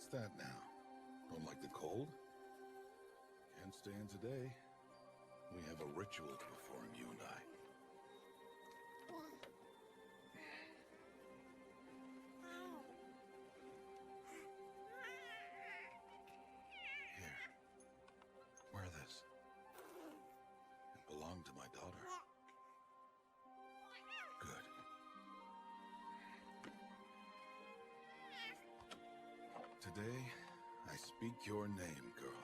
What's that now? Don't like the cold? Can't stand today. We have a ritual to perform, you and I. Here. Wear this. It belonged to my daughter. Good. Today, I speak your name, girl.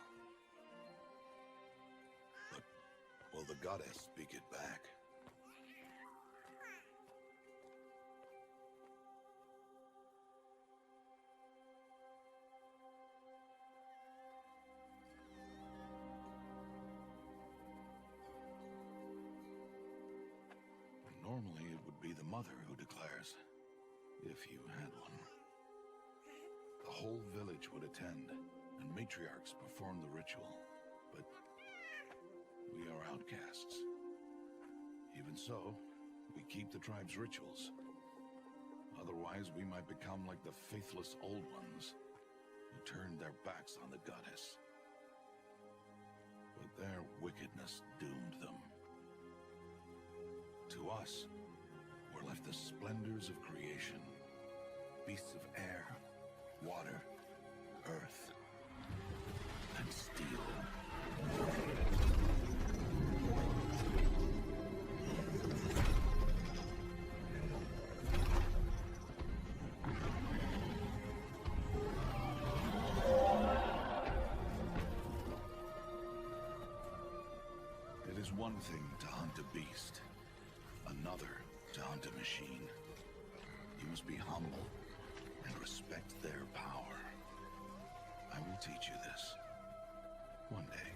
But will the goddess speak it back? Normally, it would be the mother who declares, if you had one. The whole village would attend, and matriarchs perform the ritual. But we are outcasts. Even so, we keep the tribe's rituals. Otherwise, we might become like the faithless old ones, who turned their backs on the goddess. But their wickedness doomed them. To us, were left the splendors of creation. Beasts of air, water, earth, and steel. It is one thing to hunt a beast, another to hunt a machine. You must be humble and respect their power. I will teach you this. One day.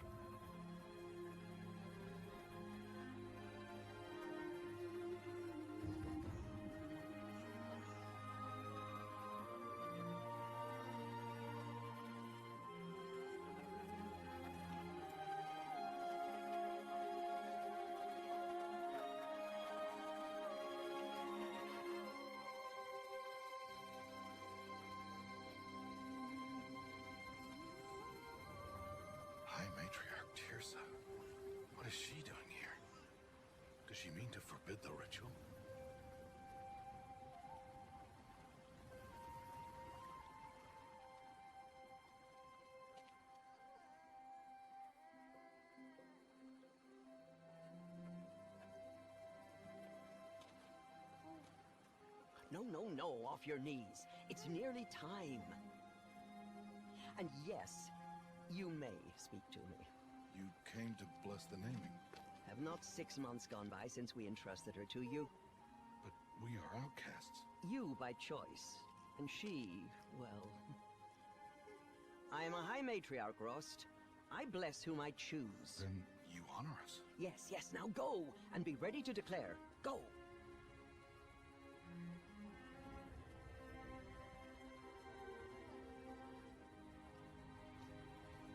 High Matriarch Tirsa. What is she doing here? Does she mean to forbid the ritual? No, no, no, off your knees. It's nearly time. And yes, you may speak to me. You came to bless the naming. Have not 6 months gone by since we entrusted her to you? But we are outcasts. You by choice, and she, well... I am a High Matriarch, Rost. I bless whom I choose. Then you honor us. Yes, yes, now go, and be ready to declare. Go!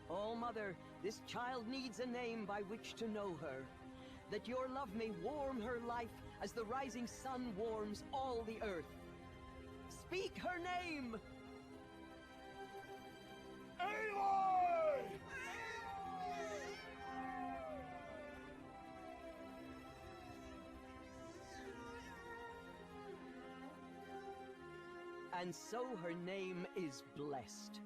Oh, Mother, this child needs a name by which to know her. That your love may warm her life as the rising sun warms all the earth. Speak her name! Aloy! And so her name is blessed.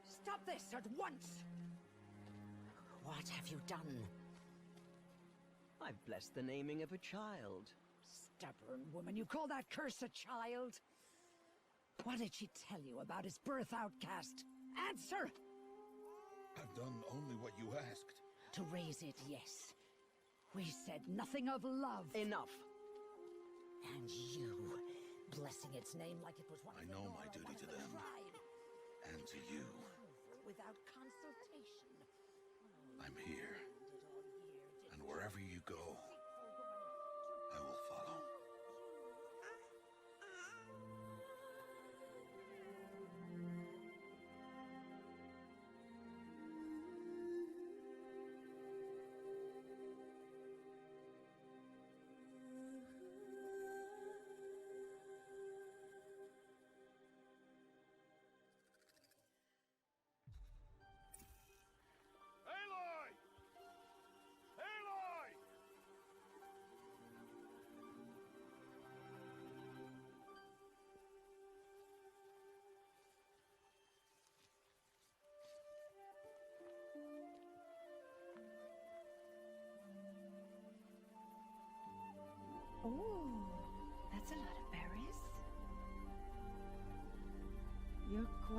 Stop this at once! What have you done? I've blessed the naming of a child. Stubborn woman, you call that curse a child? What did she tell you about his birth, outcast? Answer! I've done only what you asked. To raise it, yes. We said nothing of love. Enough. And you, blessing its name like it was one I of the know Nora, my duty one of to the them. tribe. And to you. Without consultation. I'm here. And wherever you go, I will follow.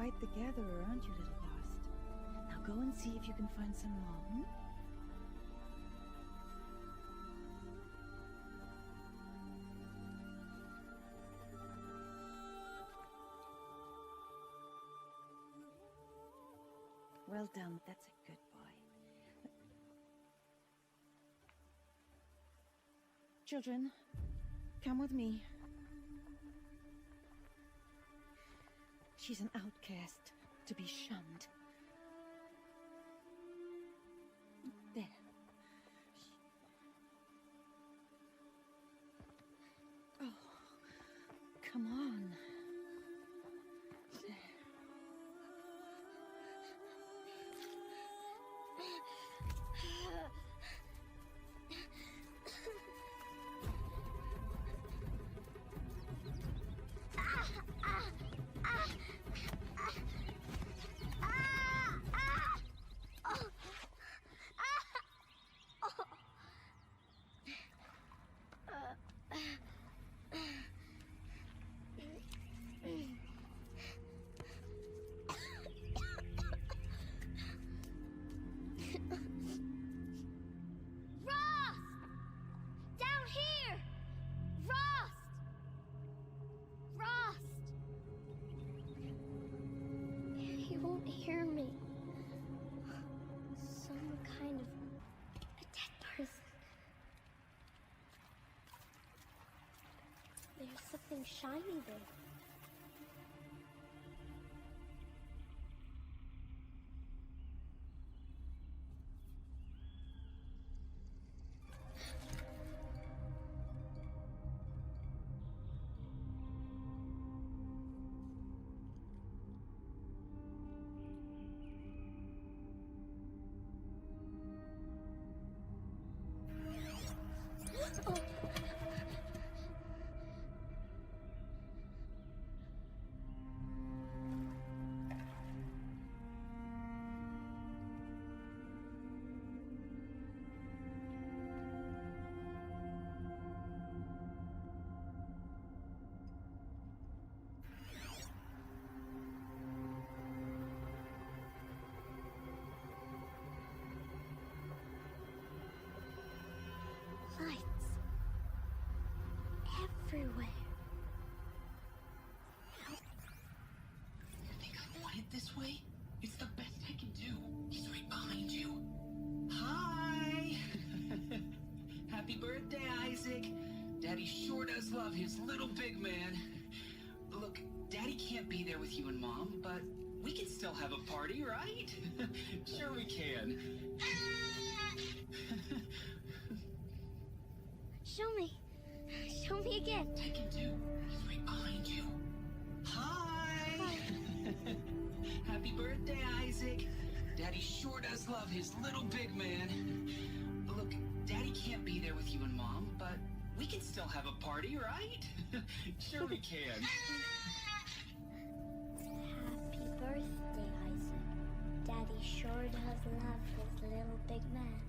quite the gatherer, aren't you, little Bast? Now go and see if you can find some more, hmm? Well done, that's a good boy. Children, come with me. She's an outcast, to be shunned. There. Oh, come on. There. Hear me. Some kind of a dead person. There's something shiny there. Lights. Everywhere. You think I want it this way? It's the best I can do. He's right behind you. Hi! Happy birthday, Isaac. Daddy sure does love his little big man. Look, Daddy can't be there with you and Mom, but we can still have a party, right? Sure we can. Show me. Show me again. I can do. He's right behind you. Hi! Happy birthday, Isaac. Daddy sure does love his little big man. Look, Daddy can't be there with you and Mom, but we can still have a party, right? Sure we can. Happy birthday, Isaac. Daddy sure does love his little big man.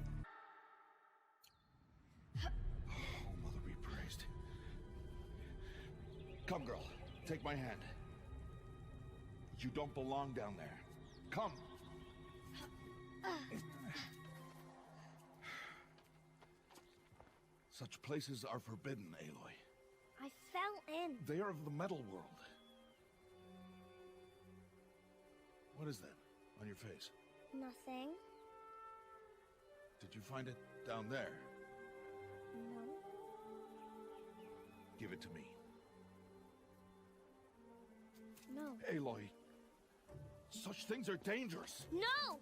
Oh, Mother be praised. Come, girl. Take my hand. You don't belong down there. Come. Such places are forbidden, Aloy. I fell in. They are of the metal world. What is that on your face? Nothing. Did you find it down there? No. Give it to me. No. Aloy, such things are dangerous. No!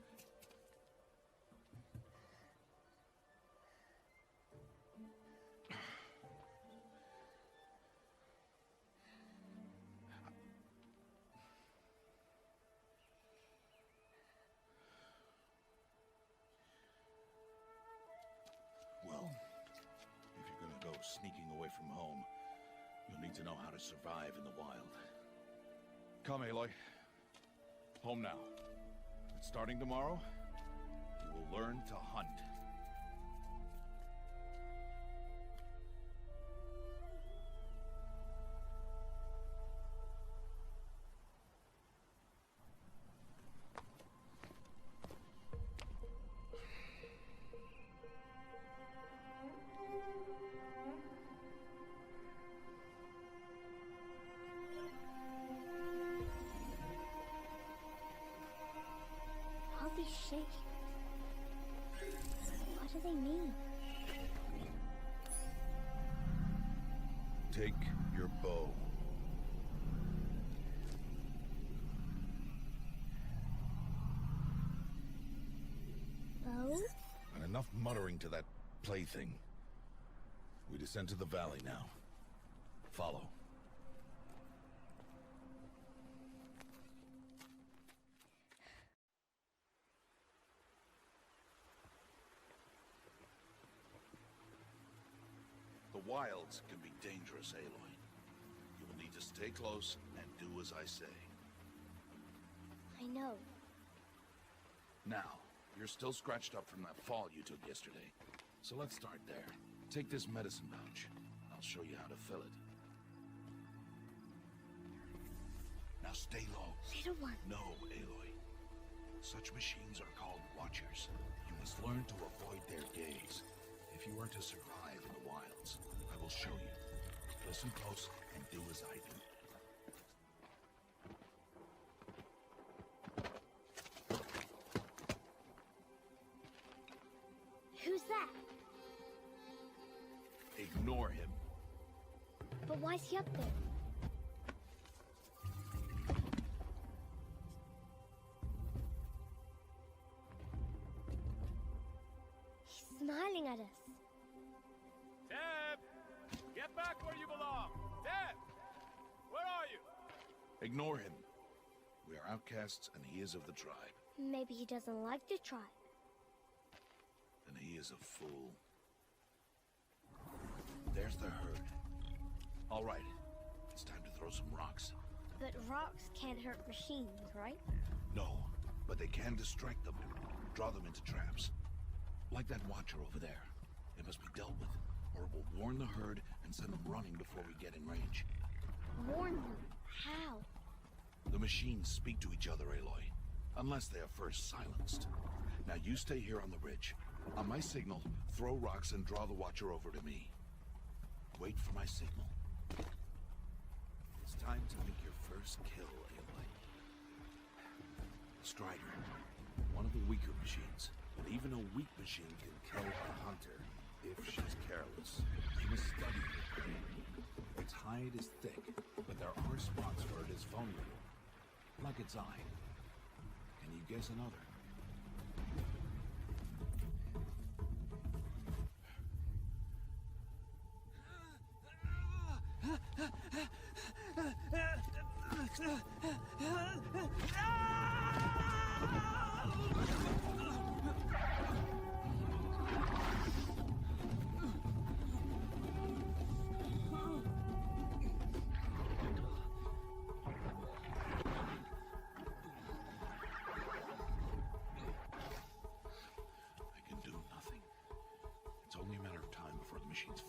Well, if you're gonna go sneaking away from home, you'll need to know how to survive in the wild. Come, Aloy. Home now. But starting tomorrow, you will learn to hunt. these shape? What do they mean? Take your bow. Bow? And enough muttering to that plaything. We descend to the valley now. Follow. The wilds can be dangerous, Aloy. You will need to stay close and do as I say. I know. Now, you're still scratched up from that fall you took yesterday. So let's start there. Take this medicine pouch. I'll show you how to fill it. Now stay low. Little one. No, Aloy. Such machines are called Watchers. You must learn to avoid their gaze. If you are to survive in the wilds, I will show you. Listen close and do as I do. Who's that? Ignore him. But why's he up there? He's smiling at us. Deb! Get back where you belong! Deb! Where are you? Ignore him. We are outcasts and he is of the tribe. Maybe he doesn't like the tribe. Then he is a fool. There's the herd. All right, it's time to throw some rocks. But rocks can't hurt machines, right? No, but they can distract them. Draw them into traps. Like that watcher over there. It must be dealt with, or it will warn the herd and send them running before we get in range. Warn them. How? The machines speak to each other, Aloy. Unless they are first silenced. Now you stay here on the ridge. On my signal, throw rocks and draw the watcher over to me. Wait for my signal. It's time to make your first kill, Aloy. Strider. One of the weaker machines. But even a weak machine can kill a hunter if she's careless. You must study it. Its hide is thick, but there are spots where it is vulnerable. Like its eye. Can you guess another?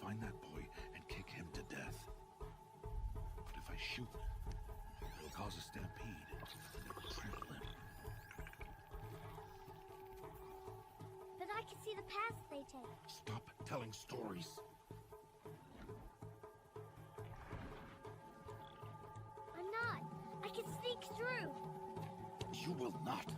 Find that boy and kick him to death. But if I shoot, it'll cause a stampede and trample him. But I can see the paths they take. Stop telling stories. I'm not. I can sneak through. You will not.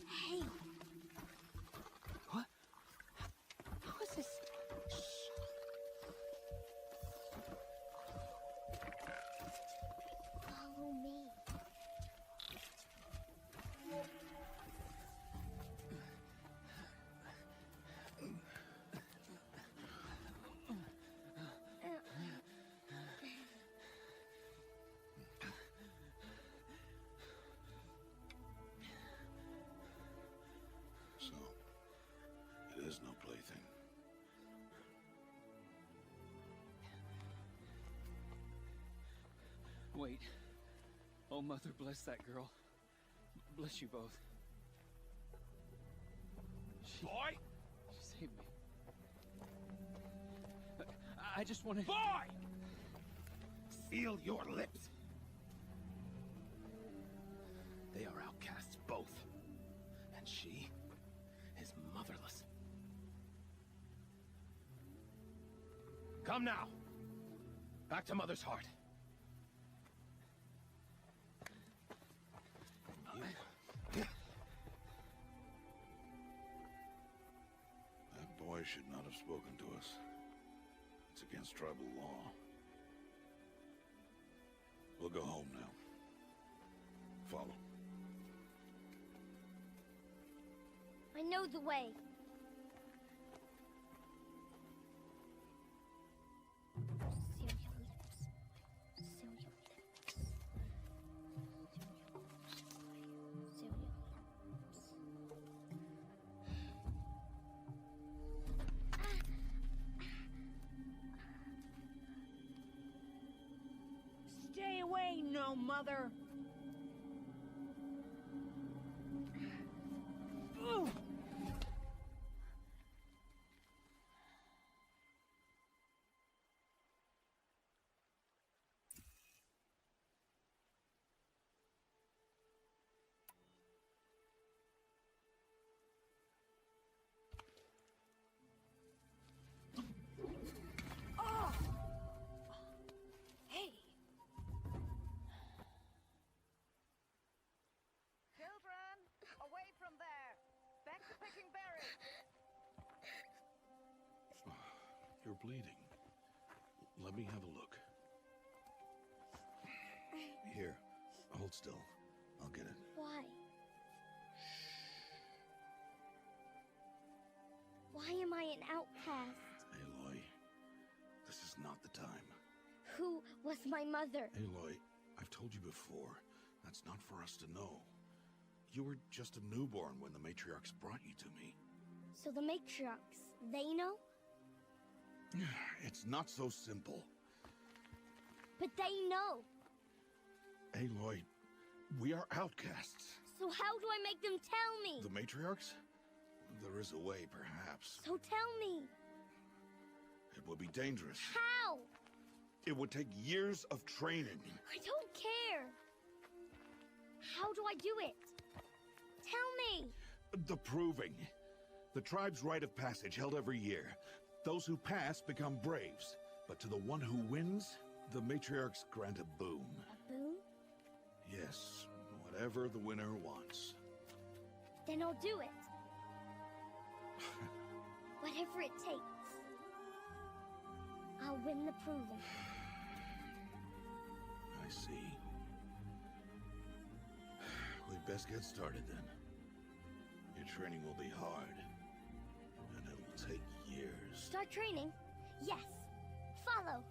Hey. What? Who is this? Follow me. So, it is no plaything. Wait. Oh, Mother, bless that girl. Bless you both. I just want to... Boy! Seal your lips. They are outcasts, both. And she is motherless. Come now. Back to Mother's heart. That boy should not have spoken to us. It's against tribal law. We'll go home now. Follow. I know the way. Seal your lips. Seal your lips. Seal your Stay away, no mother! Ooh. Oh! Hey! Children, away from there! Back to picking berries! You're bleeding. Let me have a look. Here, hold still. I'll get it. Why? Why am I an outcast? Aloy, this is not the time. Who was my mother? Aloy, I've told you before, that's not for us to know. You were just a newborn when the matriarchs brought you to me. So the matriarchs, they know? It's not so simple. But they know. Aloy, we are outcasts. So how do I make them tell me? The matriarchs? There is a way, perhaps. So tell me. It would be dangerous. How? It would take years of training. I don't care. How do I do it? Tell me. The proving. The tribe's rite of passage held every year. Those who pass become braves. But to the one who wins, the matriarchs grant a boon. A boon? Yes, whatever the winner wants. Then I'll do it. Whatever it takes. I'll win the proving. I see. We'd best get started then. Your training will be hard. And it'll take years. Start training? Yes. Follow.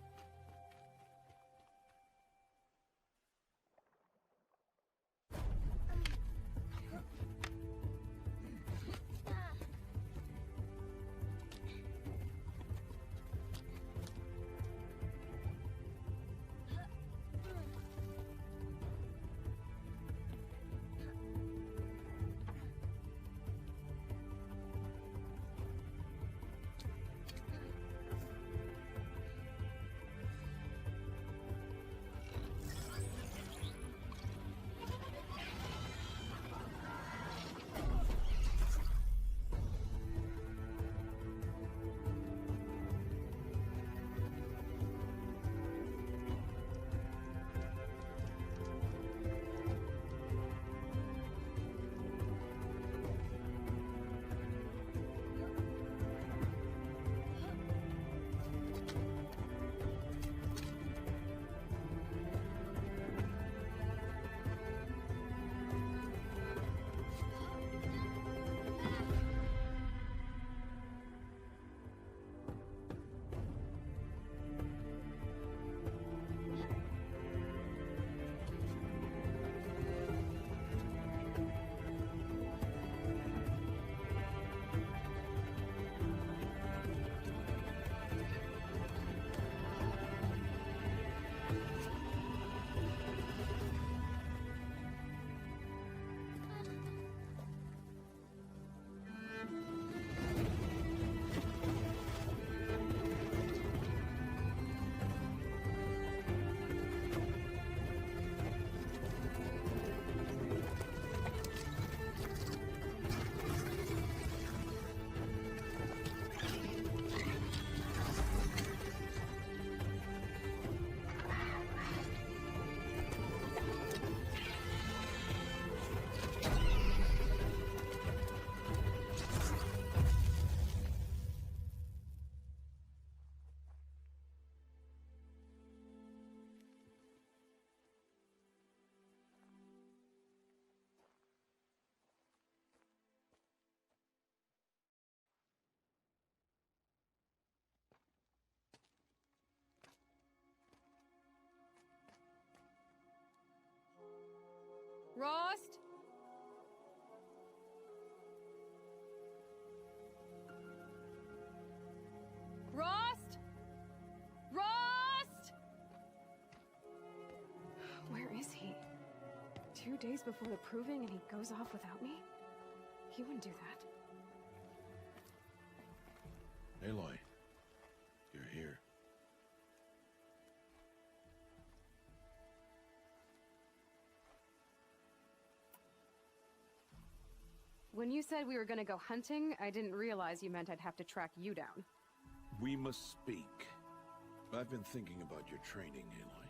2 days before the proving and he goes off without me? He wouldn't do that. Aloy, you're here. When you said we were gonna go hunting, I didn't realize you meant I'd have to track you down. We must speak. I've been thinking about your training, Aloy.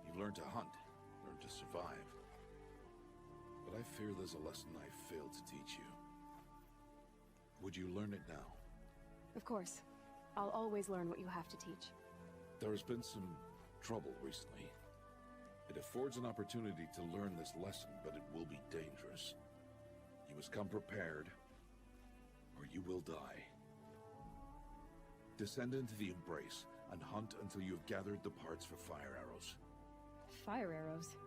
You've learned to hunt, learned to survive. But I fear there's a lesson I failed to teach you. Would you learn it now? Of course. I'll always learn what you have to teach. There has been some trouble recently. It affords an opportunity to learn this lesson, but it will be dangerous. You must come prepared, or you will die. Descend into the Embrace, and hunt until you have gathered the parts for fire arrows. Fire arrows?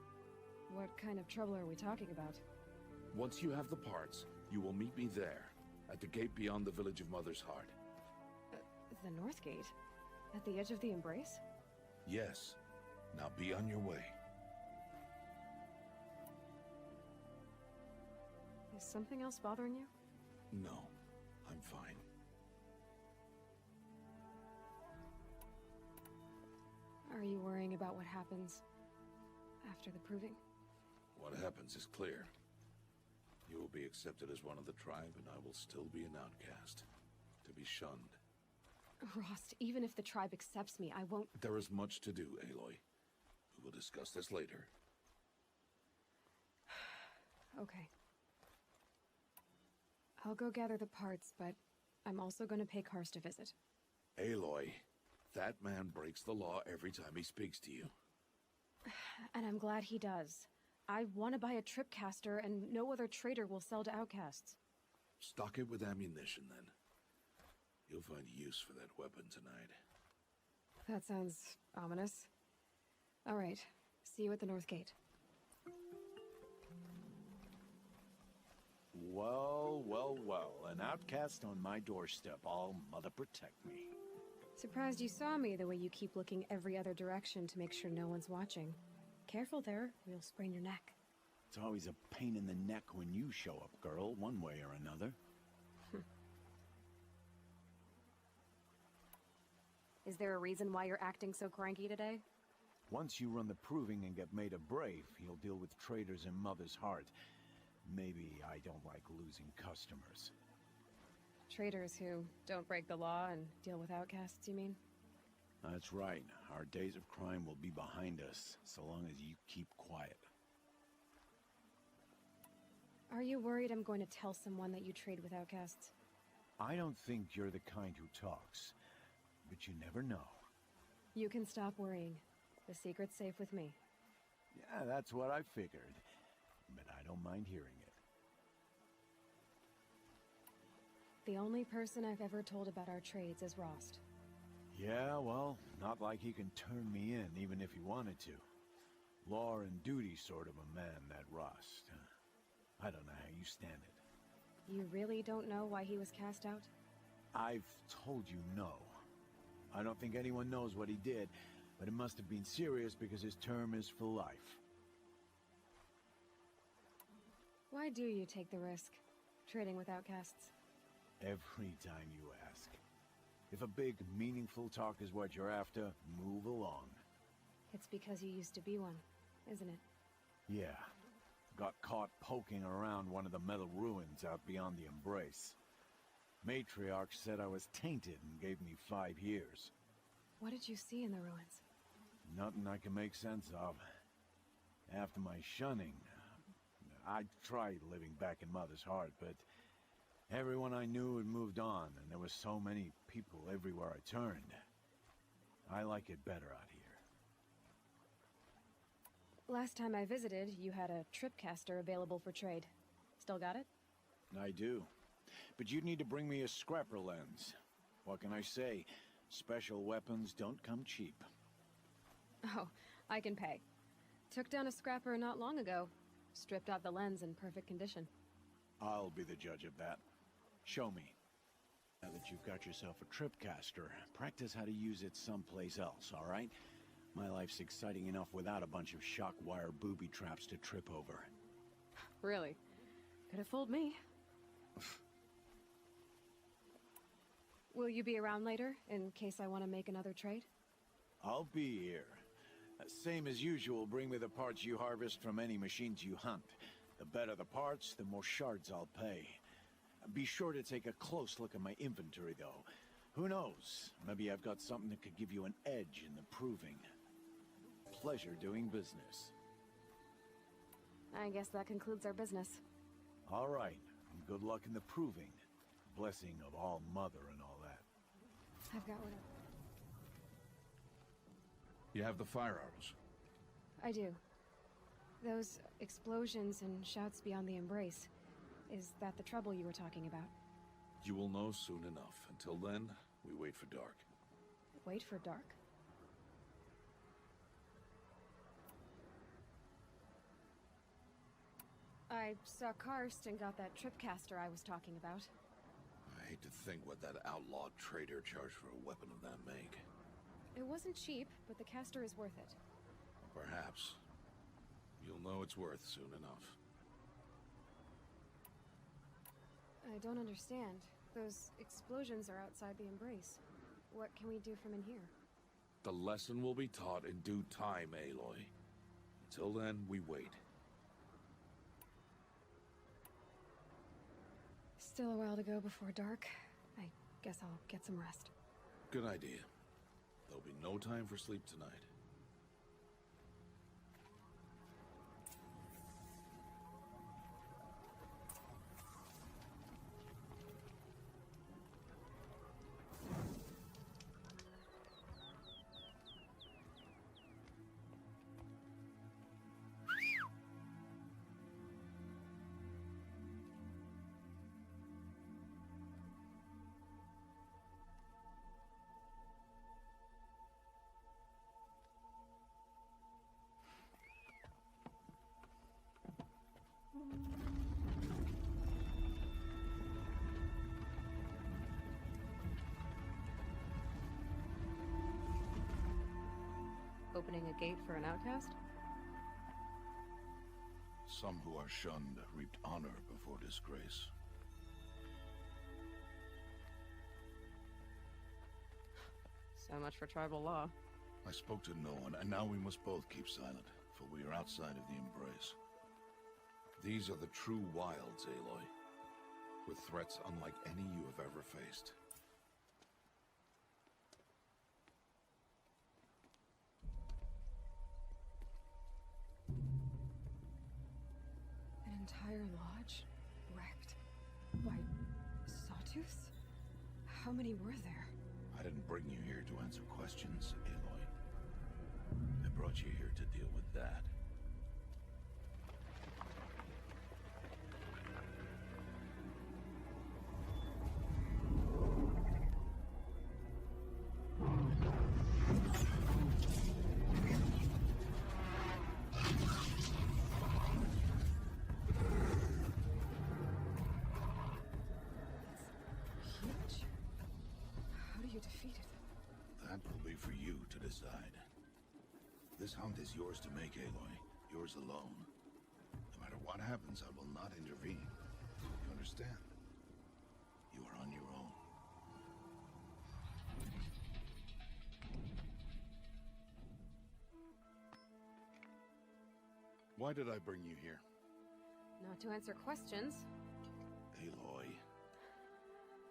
What kind of trouble are we talking about? Once you have the parts, you will meet me there, at the gate beyond the village of Mother's Heart. The North Gate? At the edge of the Embrace? Yes. Now be on your way. Is something else bothering you? No, I'm fine. Are you worrying about what happens after the proving? What happens is clear. You will be accepted as one of the tribe, and I will still be an outcast, to be shunned. Rost, even if the tribe accepts me, I won't— There is much to do, Aloy. We will discuss this later. Okay. I'll go gather the parts, but I'm also gonna pay Karst a visit. Aloy, that man breaks the law every time he speaks to you. And I'm glad he does. I want to buy a tripcaster, and no other trader will sell to outcasts. Stock it with ammunition, then. You'll find use for that weapon tonight. That sounds ominous. All right. See you at the North Gate. Well, well, well. An outcast on my doorstep. All mother protect me. Surprised you saw me the way you keep looking every other direction to make sure no one's watching. Careful there, or you'll sprain your neck. It's always a pain in the neck when you show up, girl, one way or another. Is there a reason why you're acting so cranky today? Once you run the proving and get made a brave, you'll deal with traitors in Mother's Heart. Maybe I don't like losing customers. Traitors who don't break the law and deal with outcasts, you mean? That's right. Our days of crime will be behind us, so long as you keep quiet. Are you worried I'm going to tell someone that you trade with outcasts? I don't think you're the kind who talks, but you never know. You can stop worrying. The secret's safe with me. Yeah, that's what I figured, but I don't mind hearing it. The only person I've ever told about our trades is Rost. Yeah, well, not like he can turn me in, even if he wanted to. Law and duty sort of a man, that Rost. I don't know how you stand it. You really don't know why he was cast out? I've told you no. I don't think anyone knows what he did, but it must have been serious because his term is for life. Why do you take the risk, trading with outcasts? Every time you ask. If a big, meaningful talk is what you're after, move along. It's because you used to be one, isn't it? Yeah. Got caught poking around one of the metal ruins out beyond the Embrace. Matriarch said I was tainted and gave me 5 years. What did you see in the ruins? Nothing I can make sense of. After my shunning, I tried living back in Mother's Heart, but everyone I knew had moved on, and there were so many people everywhere I turned. I like it better out here. Last time I visited, you had a tripcaster available for trade. Still got it? I do. But you'd need to bring me a scrapper lens. What can I say? Special weapons don't come cheap. Oh, I can pay. Took down a scrapper not long ago. Stripped out the lens in perfect condition. I'll be the judge of that. Show me. Now that you've got yourself a tripcaster, practice how to use it someplace else, all right? My life's exciting enough without a bunch of shock wire booby traps to trip over. Really? Could have fooled me. Will you be around later, in case I want to make another trade? I'll be here. Same as usual, bring me the parts you harvest from any machines you hunt. The better the parts, the more shards I'll pay. Be sure to take a close look at my inventory, though. Who knows? Maybe I've got something that could give you an edge in the proving. Pleasure doing business. I guess that concludes our business. All right, and good luck in the proving. Blessing of All Mother and all that. I've got one. You have the fire arrows. I do. Those explosions and shouts beyond the embrace. Is that the trouble you were talking about? You will know soon enough. Until then, we wait for dark. Wait for dark? I saw Karst and got that tripcaster I was talking about. I hate to think what that outlawed trader charged for a weapon of that make. It wasn't cheap, but the caster is worth it. Perhaps. You'll know it's worth soon enough. I don't understand. Those explosions are outside the embrace. What can we do from in here? The lesson will be taught in due time, Aloy. Until then, we wait. Still a while to go before dark. I guess I'll get some rest. Good idea. There'll be no time for sleep tonight. Opening a gate for an outcast? Some who are shunned reaped honor before disgrace. So much for tribal law. I spoke to no one, and now we must both keep silent, for we are outside of the embrace. These are the true wilds, Aloy, with threats unlike any you have ever faced. An entire lodge wrecked by sawtooths? How many were there? I didn't bring you here to answer questions, Aloy. I brought you here to deal with that. Huge. How do you defeat it? That will be for you to decide. This hunt is yours to make, Aloy. Yours alone. No matter what happens, I will not intervene. You understand? You are on your own. Why did I bring you here? Not to answer questions. Aloy.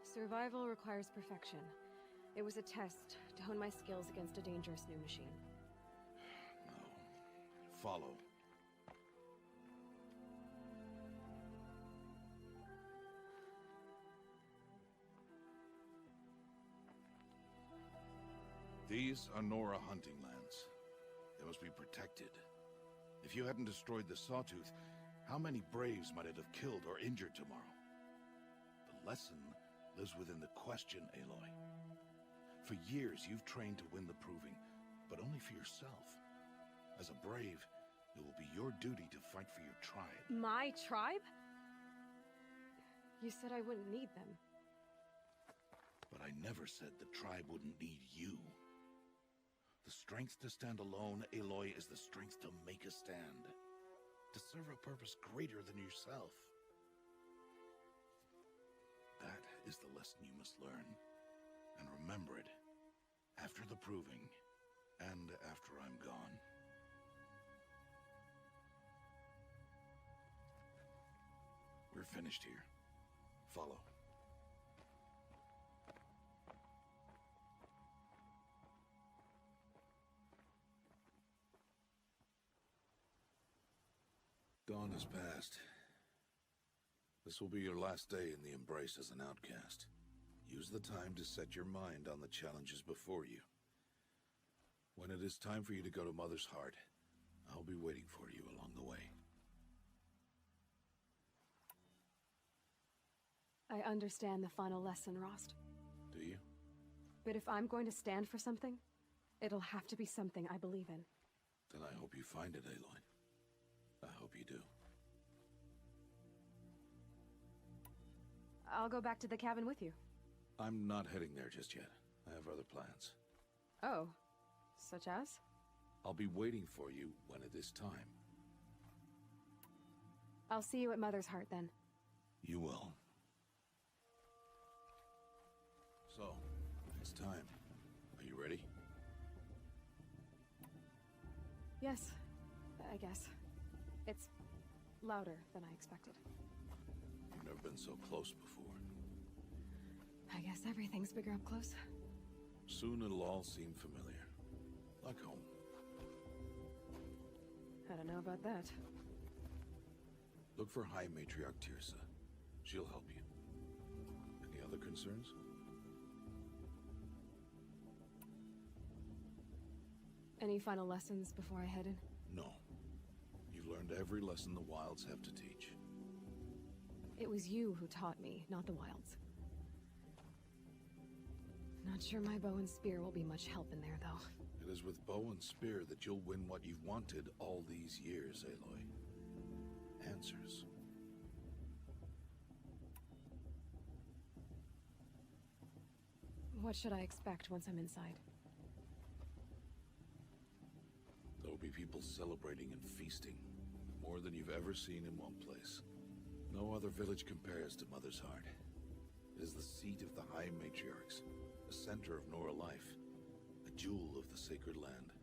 Survival requires perfection. It was a test to hone my skills against a dangerous new machine. No. Follow. These are Nora hunting lands. They must be protected. If you hadn't destroyed the Sawtooth, how many Braves might it have killed or injured tomorrow? The lesson lives within the question, Aloy. For years, you've trained to win the proving, but only for yourself. As a Brave, it will be your duty to fight for your tribe. My tribe? You said I wouldn't need them. But I never said the tribe wouldn't need you. The strength to stand alone, Aloy, is the strength to make a stand. To serve a purpose greater than yourself. That is the lesson you must learn. And remember it. After the proving. And after I'm gone. We're finished here. Follow. Dawn has passed. This will be your last day in the Embrace as an outcast. Use the time to set your mind on the challenges before you. When it is time for you to go to Mother's Heart, I'll be waiting for you along the way. I understand the final lesson, Rost. Do you? But if I'm going to stand for something, it'll have to be something I believe in. Then I hope you find it, Aloy. I hope you do. I'll go back to the cabin with you. I'm not heading there just yet. I have other plans. Oh, such as? I'll be waiting for you when it is time. I'll see you at Mother's Heart then. You will. So, it's time. Are you ready? Yes, I guess. It's louder than I expected. You've never been so close before. I guess everything's bigger up close. Soon it'll all seem familiar. Like home. I don't know about that. Look for High Matriarch Tirsa. She'll help you. Any other concerns? Any final lessons before I head in? No. You've learned every lesson the Wilds have to teach. It was you who taught me, not the Wilds. Not sure my bow and spear will be much help in there, though. It is with bow and spear that you'll win what you've wanted all these years, Aloy. Answers. What should I expect once I'm inside? There'll be people celebrating and feasting. More than you've ever seen in one place. No other village compares to Mother's Heart. It is the seat of the High Matriarchs, the center of Nora life, a jewel of the sacred land.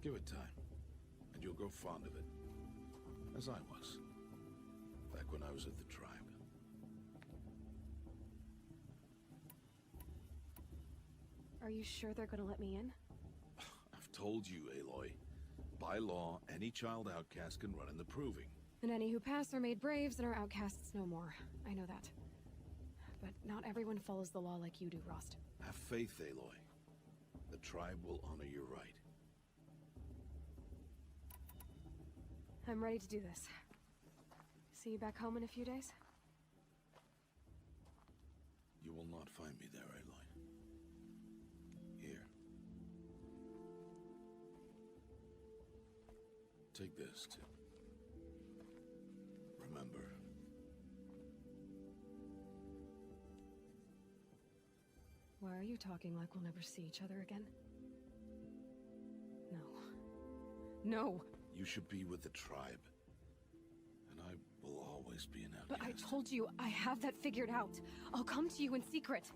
Give it time, and you'll grow fond of it. As I was, back when I was at the tribe. Are you sure they're gonna let me in? I've told you, Aloy. By law, any child outcast can run in the proving. And any who pass are made braves and are outcasts no more. I know that. But not everyone follows the law like you do, Rost. Have faith, Aloy. The tribe will honor your right. I'm ready to do this. See you back home in a few days? You will not find me there, Aloy. Here. Take this, too. Remember. Why are you talking like we'll never see each other again? No. No! You should be with the tribe. And I will always be an outcast. But I told you, I have that figured out. I'll come to you in secret.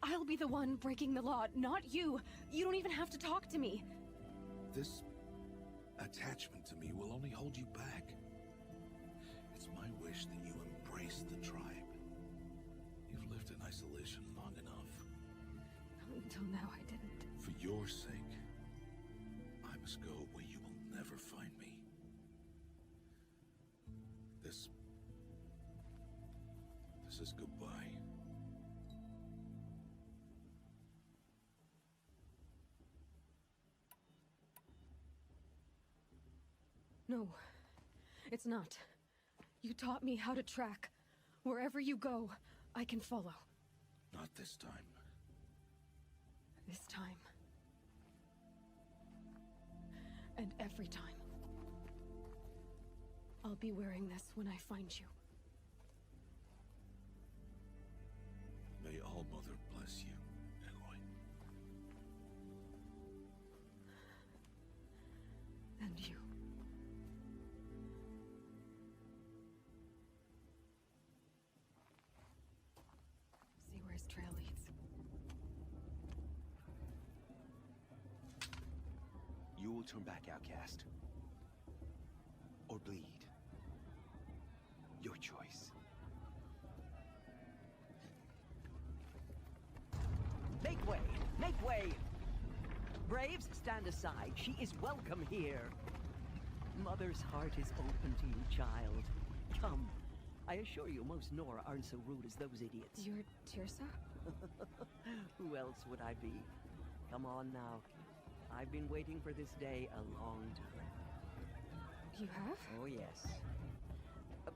I'll be the one breaking the law, not you. You don't even have to talk to me. This attachment to me will only hold you back. It's my wish that you embrace the tribe. You've lived in isolation long enough. Until now, I didn't. For your sake, I must go where you will never find me. This is goodbye. No, it's not. You taught me how to track. Wherever you go, I can follow. Not this time. This time. And every time. I'll be wearing this when I find you. May All Mother bless you, Aloy. turn back, outcast. Or bleed. Your choice. Make way! Make way! Braves, stand aside. She is welcome here. Mother's heart is open to you, child. Come. I assure you, most Nora aren't so rude as those idiots. You're Tirsa? Who else would I be? Come on now. I've been waiting for this day a long time. You have? Oh, yes.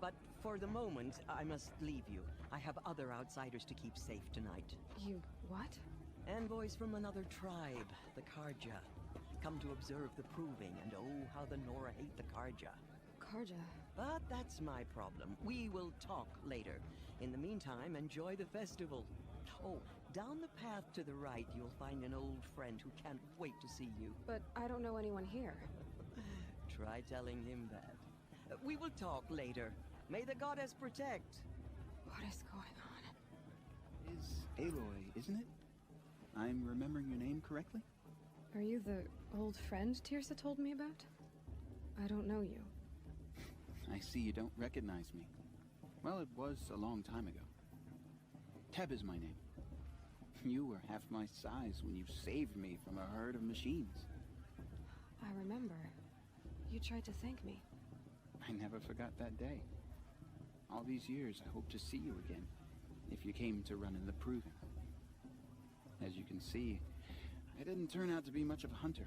But for the moment, I must leave you. I have other outsiders to keep safe tonight. You what? Envoys from another tribe, the Karja. Come to observe the proving, and oh, how the Nora hate the Karja. Karja? But that's my problem. We will talk later. In the meantime, enjoy the festival. Oh, down the path to the right, you'll find an old friend who can't wait to see you. But I don't know anyone here. Try telling him that. We will talk later. May the goddess protect. What is going on? Is Aloy, isn't it? I'm remembering your name correctly? Are you the old friend Tirsa told me about? I don't know you. I see you don't recognize me. Well, it was a long time ago. Teb is my name. You were half my size when you saved me from a herd of machines. I remember. You tried to thank me. I never forgot that day. All these years, I hope to see you again, if you came to run in the proving. As you can see, I didn't turn out to be much of a hunter.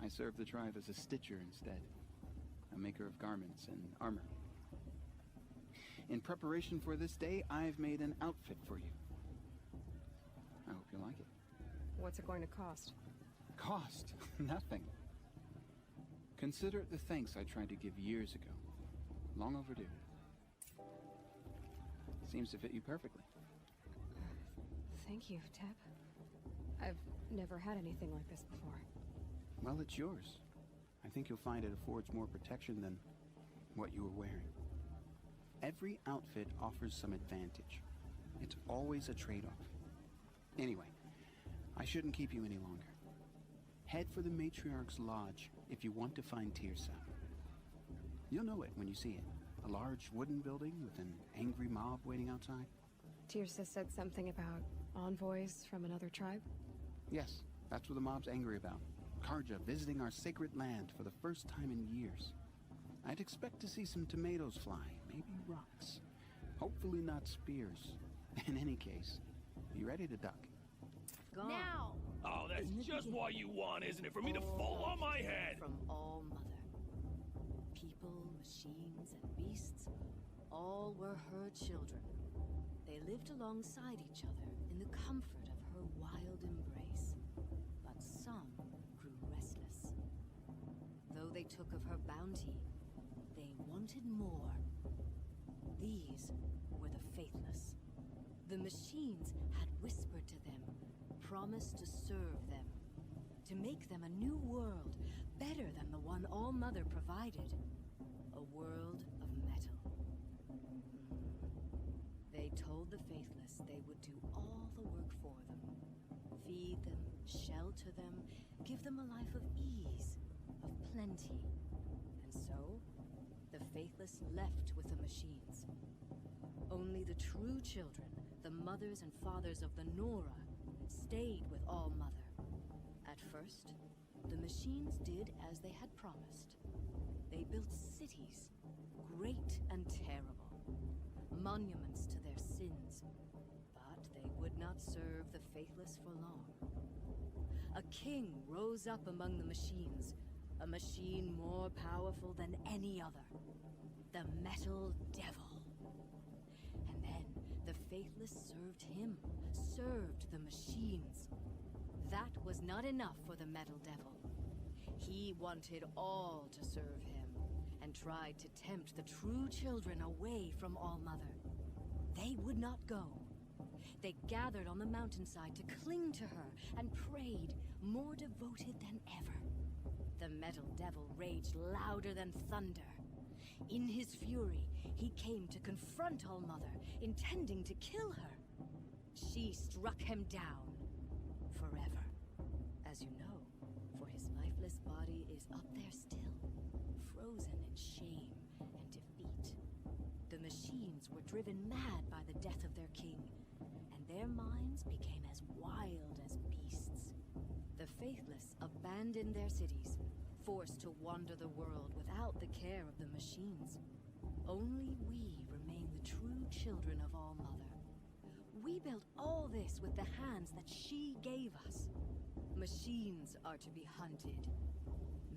I served the tribe as a stitcher instead, a maker of garments and armor. In preparation for this day, I've made an outfit for you. I hope you like it. What's it going to cost? Cost? Nothing. Consider it the thanks I tried to give years ago. Long overdue. Seems to fit you perfectly. Thank you, Teb. I've never had anything like this before. Well, it's yours. I think you'll find it affords more protection than what you were wearing. Every outfit offers some advantage. It's always a trade-off. Anyway, I shouldn't keep you any longer. Head for the Matriarch's Lodge if you want to find Tirsa. You'll know it when you see it. A large wooden building with an angry mob waiting outside. Tirsa said something about envoys from another tribe? Yes, that's what the mob's angry about. Karja visiting our sacred land for the first time in years. I'd expect to see some tomatoes fly, maybe rocks. Hopefully not spears. In any case, be ready to duck. Gone. Now! Oh, that's just what you want, isn't it? For me to fall on my head! From All Mother. People, machines, and beasts, all were her children. They lived alongside each other in the comfort of her wild embrace. But some grew restless. Though they took of her bounty, they wanted more. These were the faithless. The machines had whispered to them, promised to serve them, to make them a new world, better than the one All Mother provided. A world of metal. They told the faithless they would do all the work for them. Feed them, shelter them, give them a life of ease, of plenty. And so, the faithless left with the machines. Only the true children, the mothers and fathers of the Nora, stayed with All Mother. At first, the machines did as they had promised. They built cities, great and terrible, monuments to their sins, but they would not serve the faithless for long. A king rose up among the machines, a machine more powerful than any other, the Metal Devil. And then the faithless served him, served the machines. That was not enough for the Metal Devil. He wanted all to serve him, and tried to tempt the true children away from All Mother. They would not go. They gathered on the mountainside to cling to her and prayed, more devoted than ever. The Metal Devil raged louder than thunder. In his fury, he came to confront All Mother, intending to kill her. She struck him down forever. As you know, for his lifeless faithless body is up there still, frozen in shame and defeat. The machines were driven mad by the death of their king, and their minds became as wild as beasts. The faithless abandoned their cities, forced to wander the world without the care of the machines. Only we remain the true children of All Mother. We built all this with the hands that she gave us. Machines are to be hunted.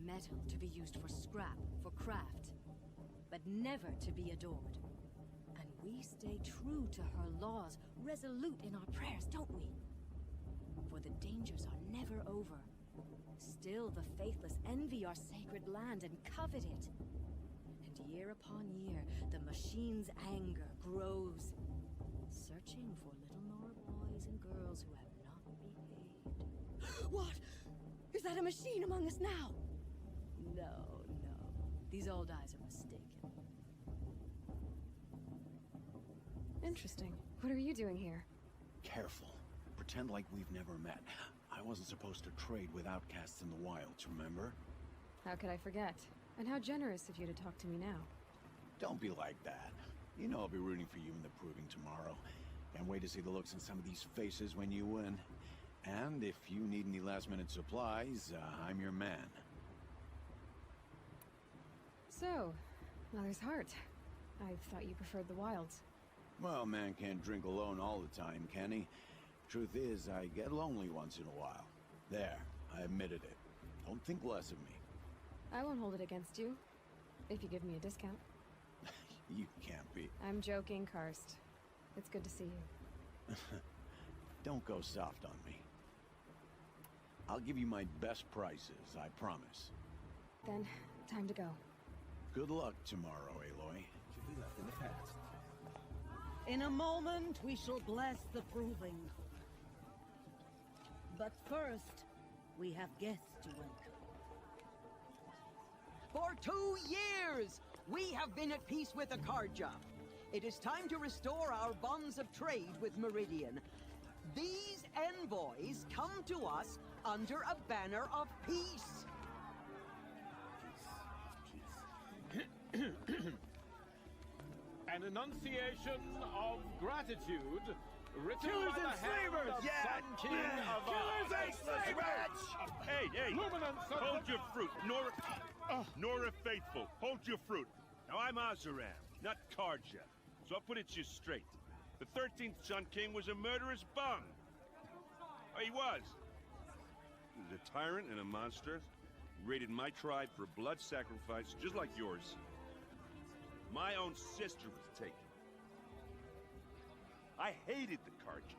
Metal to be used for scrap, for craft. But never to be adored. And we stay true to her laws, resolute in our prayers, don't we? For the dangers are never over. Still the faithless envy our sacred land and covet it. And year upon year, the machine's anger grows, searching for little Nora boys and girls who have not behaved. What? Is that a machine among us now? No, no. These old eyes are mistaken. Interesting. What are you doing here? Careful. Pretend like we've never met. I wasn't supposed to trade with outcasts in the wilds, remember? How could I forget? And how generous of you to talk to me now. Don't be like that. You know I'll be rooting for you in the proving tomorrow. Can't wait to see the looks in some of these faces when you win. And if you need any last-minute supplies, I'm your man. So, Mother's Heart. I thought you preferred the wilds. Well, man can't drink alone all the time, can he? Truth is, I get lonely once in a while. There, I admitted it. Don't think less of me. I won't hold it against you, if you give me a discount. You can't be. I'm joking, Karst. It's good to see you. Don't go soft on me. I'll give you my best prices, I promise. Then, time to go. Good luck tomorrow, Aloy. Should be left in the past. In a moment, we shall bless the proving. But first, we have guests to welcome. For 2 years, we have been at peace with Akarja. It is time to restore our bonds of trade with Meridian. These envoys come to us under a banner of peace. An enunciation of gratitude written Killers by and the hand slavers! of Yeah! Sun King of Killers and slavers! Hey! Luminance of Hold the... your fruit, Nora Faithful. Hold your fruit. Now I'm Azaram, not Karja. So I'll put it to you straight. The 13th Sun King was a murderous bum. Oh, he was. He was a tyrant and a monster. Raided my tribe for blood sacrifice, just like yours. My own sister was taken. I hated the Karja.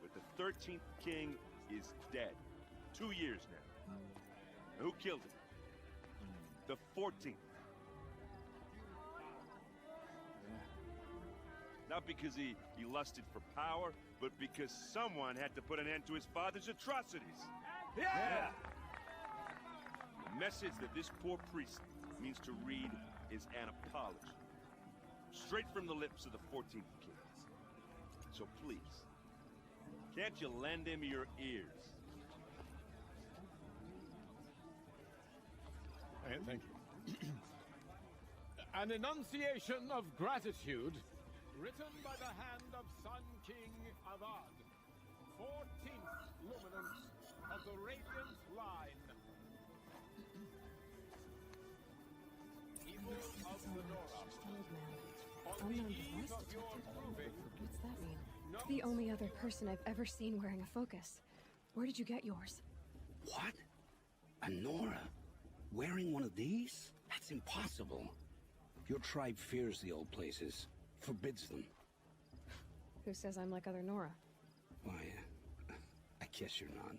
But the 13th king is dead. 2 years now. And who killed him? The 14th. Not because he lusted for power, but because someone had to put an end to his father's atrocities. Yeah! The message that this poor priest means to read is an apology. Straight from the lips of the 14th king. So please, can't you lend him your ears? Thank you. An enunciation of gratitude written by the hand of Sun King Avad, 14th luminance of the Radiant Line. People of the Nora, on the eve of your proving, What's that mean? The only other person I've ever seen wearing a focus. Where did you get yours? What? A Nora? Wearing one of these? That's impossible. Your tribe fears the old places, forbids them. Who says I'm like other Nora? Why, I guess you're not.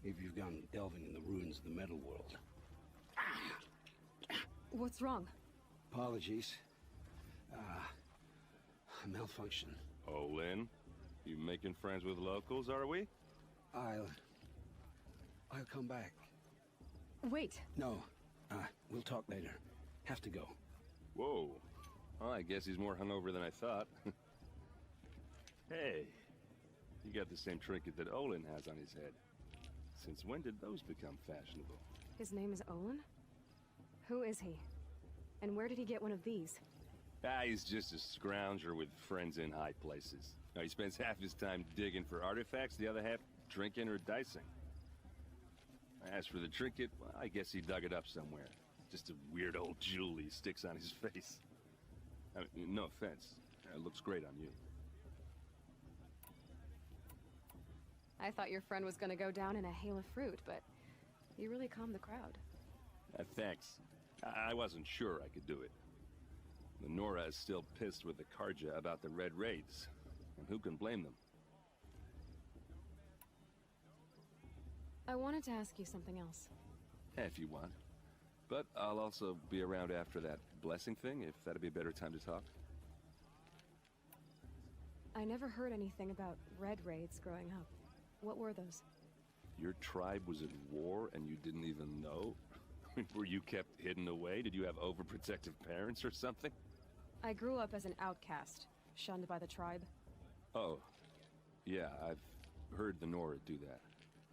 If you've gone delving in the ruins of the metal world. What's wrong? Apologies. A malfunction. Oh, Lynn, you making friends with locals, are we? I'll come back. Wait. No, we'll talk later. Have to go. Whoa. Well, I guess he's more hungover than I thought. Hey, you got the same trinket that Olin has on his head. Since when did those become fashionable? His name is Olin? Who is he? And where did he get one of these? Ah, he's just a scrounger with friends in high places. Now, he spends half his time digging for artifacts, the other half drinking or dicing. As for the trinket, well, I guess he dug it up somewhere. Just a weird old jewel he sticks on his face. I mean, no offense. It looks great on you. I thought your friend was gonna go down in a hail of fruit, but you really calmed the crowd. Thanks. I wasn't sure I could do it. The Nora is still pissed with the Karja about the Red Raids, and who can blame them? I wanted to ask you something else. If you want. But I'll also be around after that blessing thing, if that'd be a better time to talk. I never heard anything about Red Raids growing up. What were those? Your tribe was at war and you didn't even know? Were you kept hidden away? Did you have overprotective parents or something? I grew up as an outcast, shunned by the tribe. Oh, yeah, I've heard the Nora do that.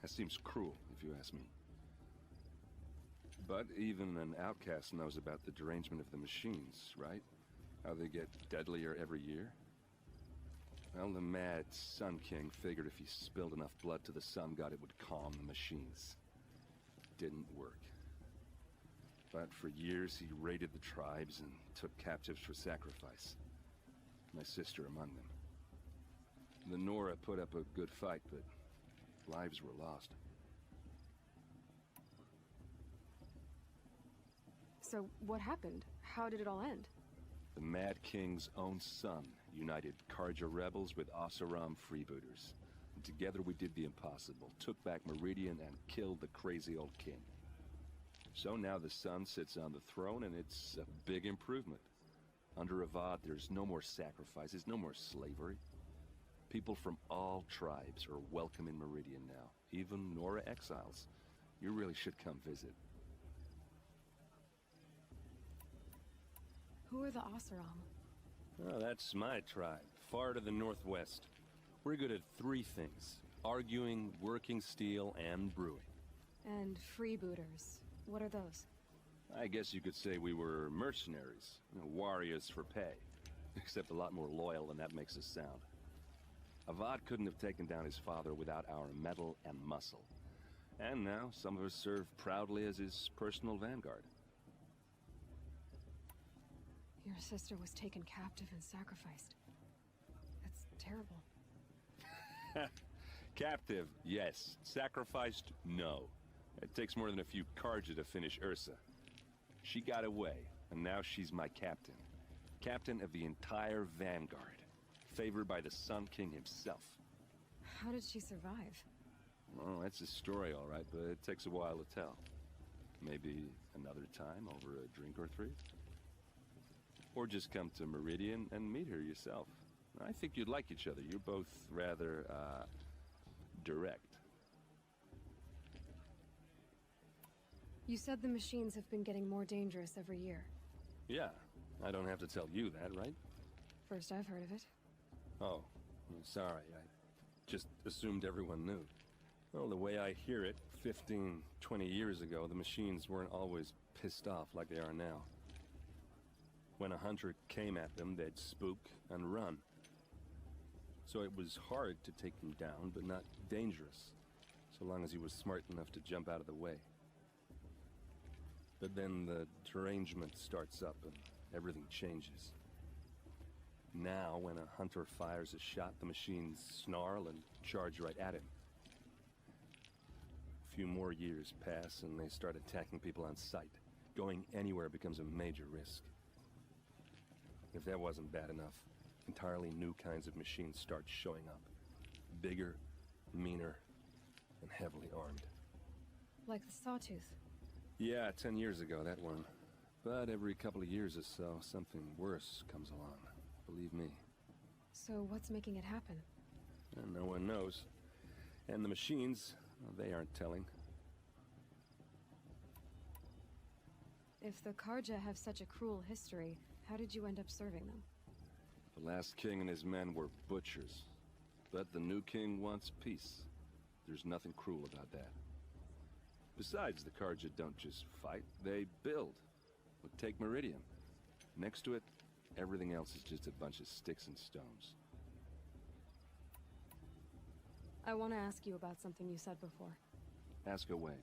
That seems cruel, if you ask me. But even an outcast knows about the derangement of the machines, right? How they get deadlier every year? Well, the mad Sun King figured if he spilled enough blood to the Sun God, it would calm the machines. Didn't work. But for years, he raided the tribes and took captives for sacrifice. My sister among them. The Nora put up a good fight, but lives were lost. So, what happened? How did it all end? The Mad King's own son united Karja rebels with Oseram freebooters. And together we did the impossible, took back Meridian and killed the crazy old king. So now the son sits on the throne and it's a big improvement. Under Avad, there's no more sacrifices, no more slavery. People from all tribes are welcome in Meridian now, even Nora exiles. You really should come visit. Who are the Oseram? Oh, that's my tribe, far to the northwest. We're good at three things: arguing, working steel, and brewing. And freebooters. What are those? I guess you could say we were mercenaries, warriors for pay. Except a lot more loyal than that makes us sound. Avad couldn't have taken down his father without our metal and muscle. And now, some of us serve proudly as his personal vanguard. Your sister was taken captive and sacrificed. That's terrible. Captive, yes. Sacrificed, no. It takes more than a few Karja to finish Ursa. She got away, and now she's my captain. Captain of the entire vanguard. Favored by the Sun King himself. How did she survive? Well, that's a story, all right, but it takes a while to tell. Maybe another time over a drink or three? Or just come to Meridian and meet her yourself. I think you'd like each other. You're both rather, direct. You said the machines have been getting more dangerous every year. Yeah, I don't have to tell you that, right? First I've heard of it. Oh, I'm sorry. I just assumed everyone knew. Well, the way I hear it, 15, 20 years ago, the machines weren't always pissed off like they are now. When a hunter came at them, they'd spook and run. So it was hard to take him down, but not dangerous, so long as he was smart enough to jump out of the way. But then the derangement starts up and everything changes. Now, when a hunter fires a shot, the machines snarl and charge right at him. A few more years pass and they start attacking people on sight. Going anywhere becomes a major risk. If that wasn't bad enough, entirely new kinds of machines start showing up. Bigger, meaner, and heavily armed. Like the Sawtooth. Yeah, 10 years ago, that one. But every couple of years or so, something worse comes along. Believe me. So what's making it happen? And no one knows. And the machines, well, they aren't telling. If the Karja have such a cruel history, how did you end up serving them? The last king and his men were butchers. But the new king wants peace. There's nothing cruel about that. Besides, the Carja don't just fight, they build. Look, take Meridian. Next to it, everything else is just a bunch of sticks and stones. I want to ask you about something you said before. Ask away.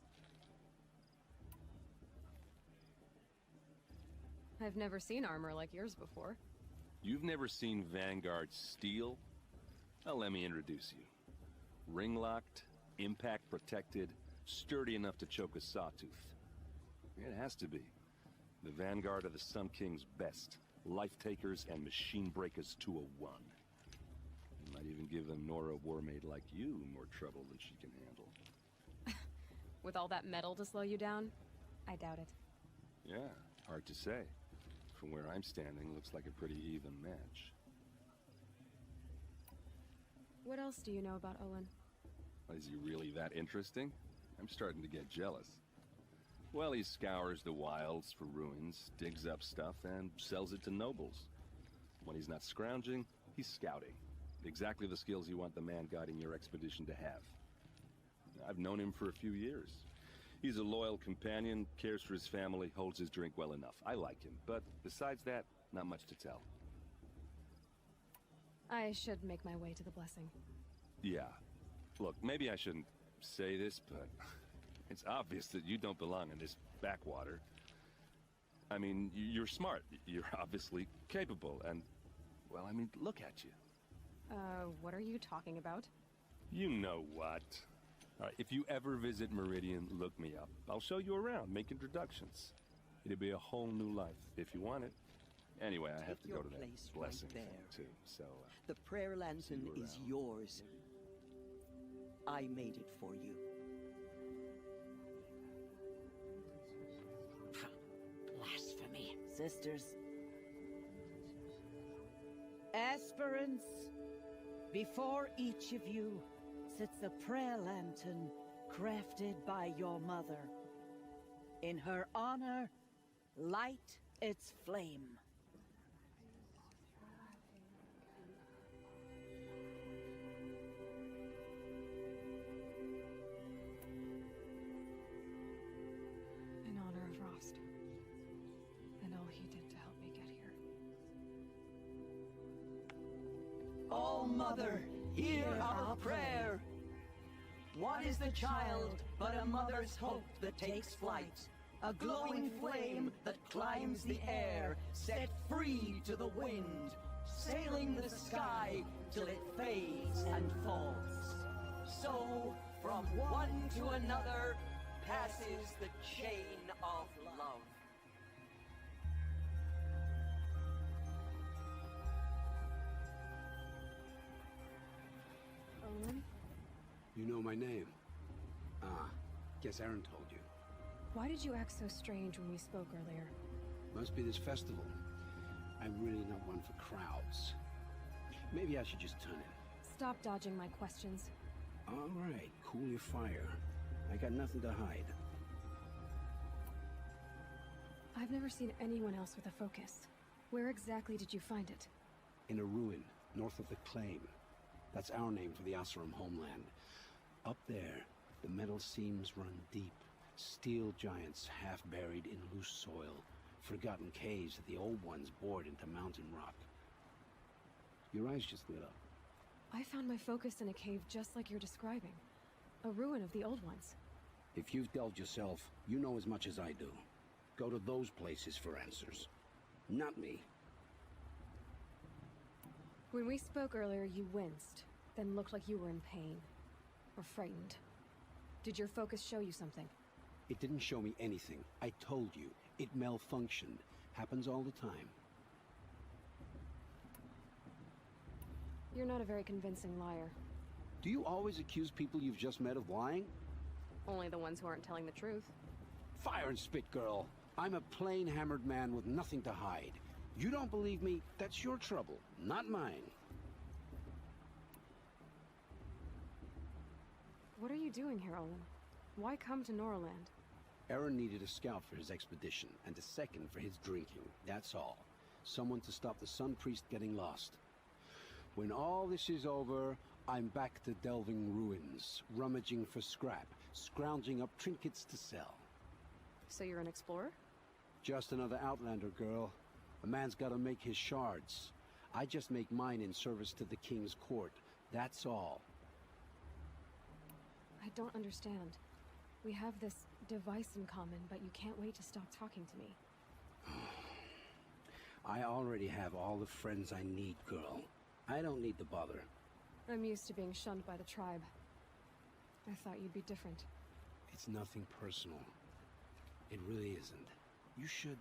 I've never seen armor like yours before. You've never seen Vanguard steel? Well, let me introduce you. Ring-locked, impact-protected, sturdy enough to choke a sawtooth. It has to be. The Vanguard of the Sun King's best. Life-takers and machine breakers to a one. You might even give a Nora warmaid like you more trouble than she can handle. With all that metal to slow you down? I doubt it. Yeah, hard to say. From where I'm standing, looks like a pretty even match. What else do you know about Olin? Is he really that interesting? I'm starting to get jealous. Well, he scours the wilds for ruins, digs up stuff, and sells it to nobles. When he's not scrounging, he's scouting. Exactly the skills you want the man guiding your expedition to have. I've known him for a few years. He's a loyal companion, cares for his family, holds his drink well enough. I like him, but besides that, not much to tell. I should make my way to the blessing. Yeah. Look, maybe I shouldn't say this, but it's obvious that you don't belong in this backwater. I mean, you're smart. You're obviously capable, and, well, I mean, look at you. What are you talking about? You know what. All right, if you ever visit Meridian, look me up. I'll show you around, make introductions. It'll be a whole new life, if you want it. Anyway, I have to go to that blessing thing, too, so... The prayer lantern is yours. I made it for you. Blasphemy. Sisters. Aspirants, before each of you sits a prayer lantern crafted by your mother. In her honor, light its flame. In honor of Rost. And all he did to help me get here. Oh, Mother, hear our prayer. What is the child but a mother's hope that takes flight? A glowing flame that climbs the air, set free to the wind, sailing the sky till it fades and falls. So, from one to another, passes the chain of love. Olin? You know my name? Ah, guess Aaron told you. Why did you act so strange when we spoke earlier? Must be this festival. I'm really not one for crowds. Maybe I should just turn in. Stop dodging my questions. All right, cool your fire. I got nothing to hide. I've never seen anyone else with a focus. Where exactly did you find it? In a ruin, north of the Claim. That's our name for the Asuram homeland. Up there, the metal seams run deep. Steel giants half buried in loose soil. Forgotten caves that the old ones bored into mountain rock. Your eyes just lit up. I found my focus in a cave just like you're describing. A ruin of the old ones. If you've delved yourself, you know as much as I do. Go to those places for answers. Not me. When we spoke earlier, you winced, then looked like you were in pain. Or frightened. Did your focus show you something? It didn't show me anything. I told you. It malfunctioned. Happens all the time. You're not a very convincing liar. Do you always accuse people you've just met of lying? Only the ones who aren't telling the truth. Fire and spit, girl. I'm a plain hammered man with nothing to hide. You don't believe me, that's your trouble, not mine. What are you doing here, Olin? Why come to Noraland? Aaron needed a scout for his expedition, and a second for his drinking, that's all. Someone to stop the Sun Priest getting lost. When all this is over, I'm back to delving ruins, rummaging for scrap, scrounging up trinkets to sell. So you're an explorer? Just another Outlander, girl. A man's gotta make his shards. I just make mine in service to the King's court. That's all. I don't understand. We have this device in common, but you can't wait to stop talking to me. I already have all the friends I need, girl. I don't need the bother. I'm used to being shunned by the tribe. I thought you'd be different. It's nothing personal. It really isn't. You should...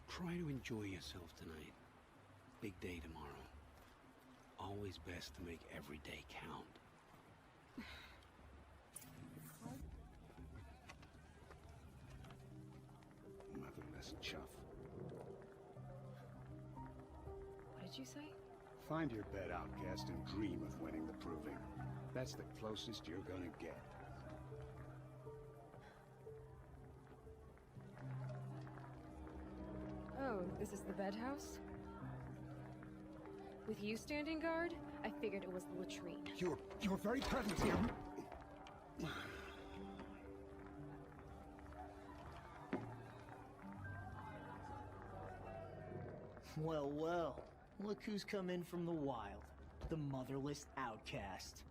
try to enjoy yourself tonight. Big day tomorrow. Always best to make every day count. Motherless chuff. What did you say? Find your bed, outcast, and dream of winning the proving. That's the closest you're gonna get. Oh, this is the bed house? With you standing guard, I figured it was the latrine. Your very presence here. Well, well. Look who's come in from the wild. The motherless outcast.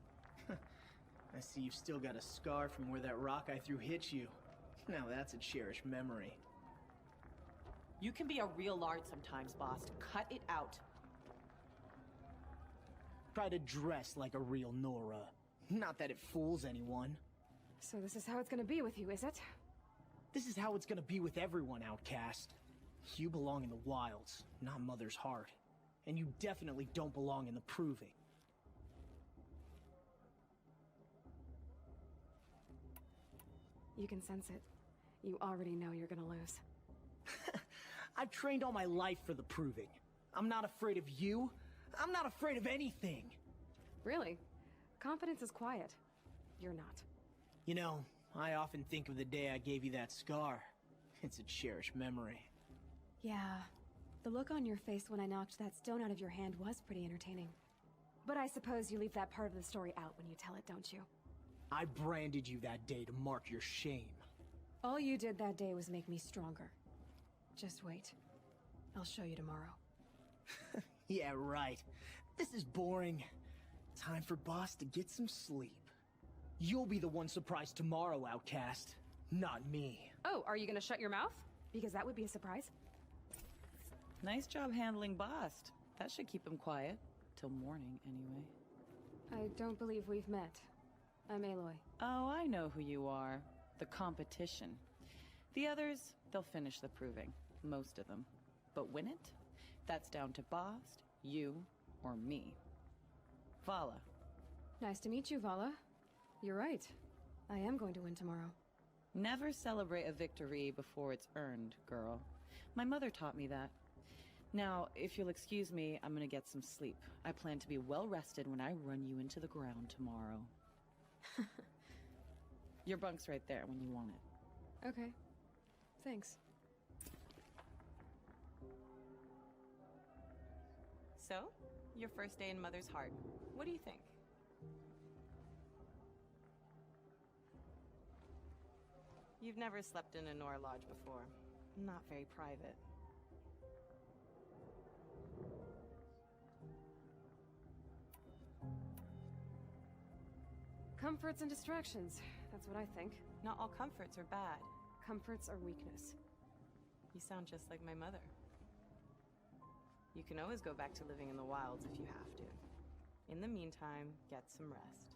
I see you've still got a scar from where that rock I threw hit you. Now that's a cherished memory. You can be a real lard sometimes, boss. Cut it out. Try to dress like a real Nora. Not that it fools anyone. So this is how it's gonna be with you, is it? This is how it's gonna be with everyone, outcast. You belong in the wilds, not Mother's heart. And you definitely don't belong in the proving. You can sense it. You already know you're gonna lose. I've trained all my life for the proving. I'm not afraid of you. I'm not afraid of anything. Really? Confidence is quiet. You're not. You know, I often think of the day I gave you that scar. It's a cherished memory. Yeah. The look on your face when I knocked that stone out of your hand was pretty entertaining. But I suppose you leave that part of the story out when you tell it, don't you? I branded you that day to mark your shame. All you did that day was make me stronger. Just wait. I'll show you tomorrow. Yeah, right. This is boring. Time for Boss to get some sleep. You'll be the one surprised tomorrow, outcast. Not me. Oh, are you gonna shut your mouth? Because that would be a surprise. Nice job handling Bast. That should keep him quiet. Till morning, anyway. I don't believe we've met. I'm Aloy. Oh, I know who you are. The competition. The others, they'll finish the proving. Most of them. But win it? That's down to Bast, you, or me. Vala. Nice to meet you, Vala. You're right. I am going to win tomorrow. Never celebrate a victory before it's earned, girl. My mother taught me that. Now, if you'll excuse me, I'm gonna get some sleep. I plan to be well rested when I run you into the ground tomorrow. Your bunk's right there when you want it. Okay. Thanks. So, your first day in Mother's heart. What do you think? You've never slept in a Nora lodge before. Not very private. Comforts and distractions. That's what I think. Not all comforts are bad. Comforts are weakness. You sound just like my mother. You can always go back to living in the wilds if you have to. In the meantime, get some rest.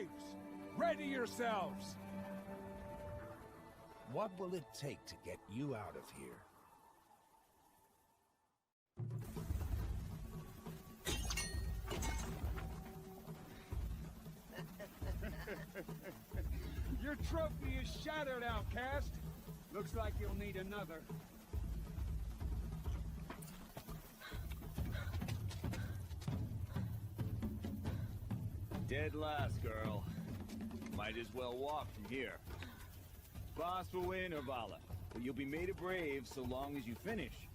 Braves! Ready yourselves! What will it take to get you out of here? Your trophy is shattered, outcast. Looks like you'll need another. Dead last, girl. Might as well walk from here. Boss will win, Urvala, but you'll be made a brave so long as you finish.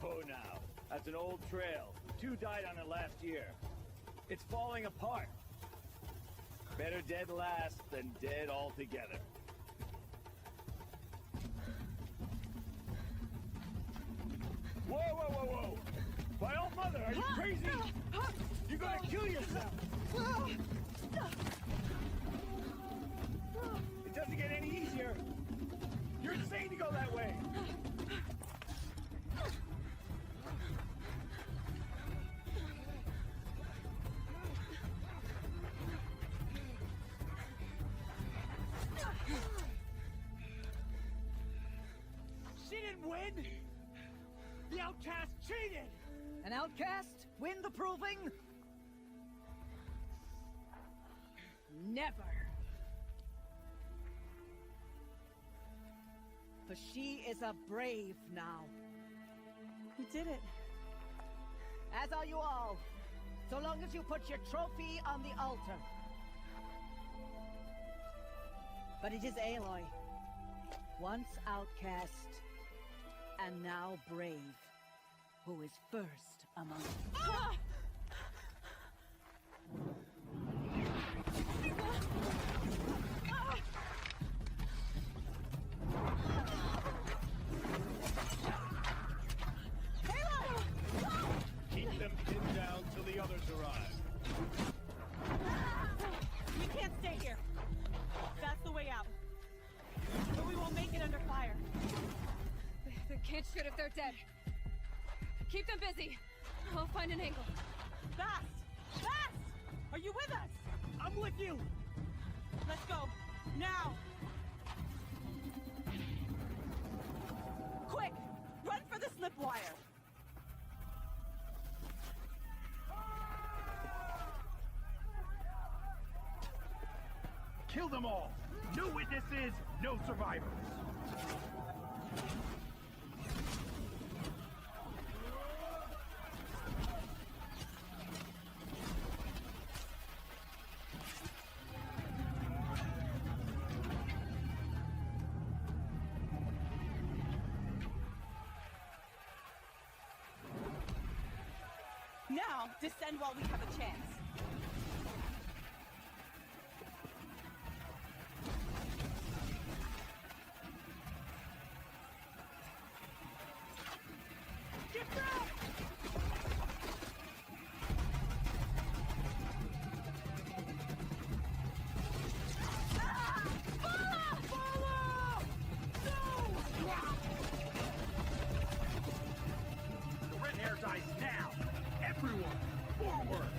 Oh, now. That's an old trail. 2 died on it last year. It's falling apart. Better dead last than dead altogether. Whoa, whoa, whoa, whoa! By all mother, are you crazy? You're gonna kill yourself! It doesn't get any easier! You're insane to go that way! She didn't win! The outcast cheated! An outcast win the proving? Never! For she is a brave now. You did it. As are you all. So long as you put your trophy on the altar. But it is Aloy. Once outcast, and now brave, who is first among us. Keep them pinned down till the others arrive. We can't stay here. That's the way out. But we won't make it under fire. They can't shoot if they're dead. Keep them busy. I'll find an angle. Fast! Fast! Are you with us? I'm with you! Let's go. Now! Quick! Run for the slip wire! Kill them all! No witnesses, no survivors! Now, descend while we have a chance. Get back! The red hair dies now! Everyone, forward!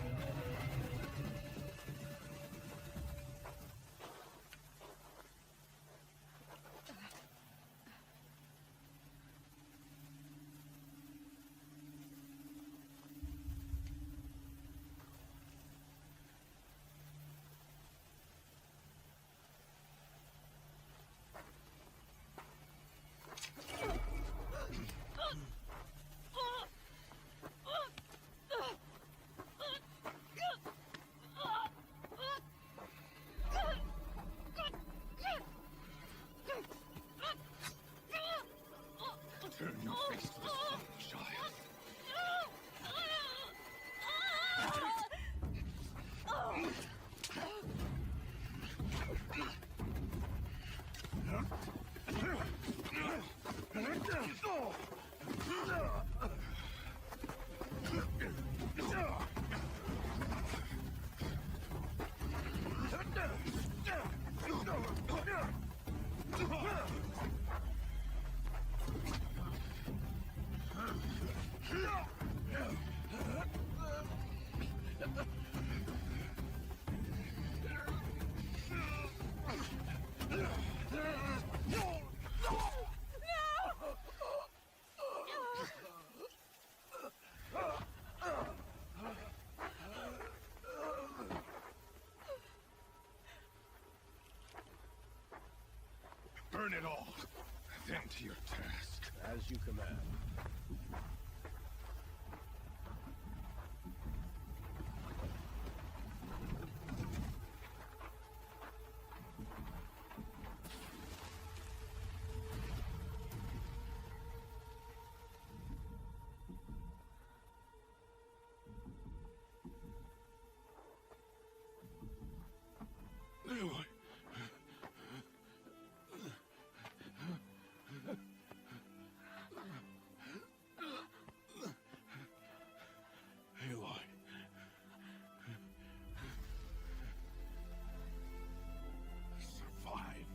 it all. Then to your task. As you command. Aloy. Aloy. Survive.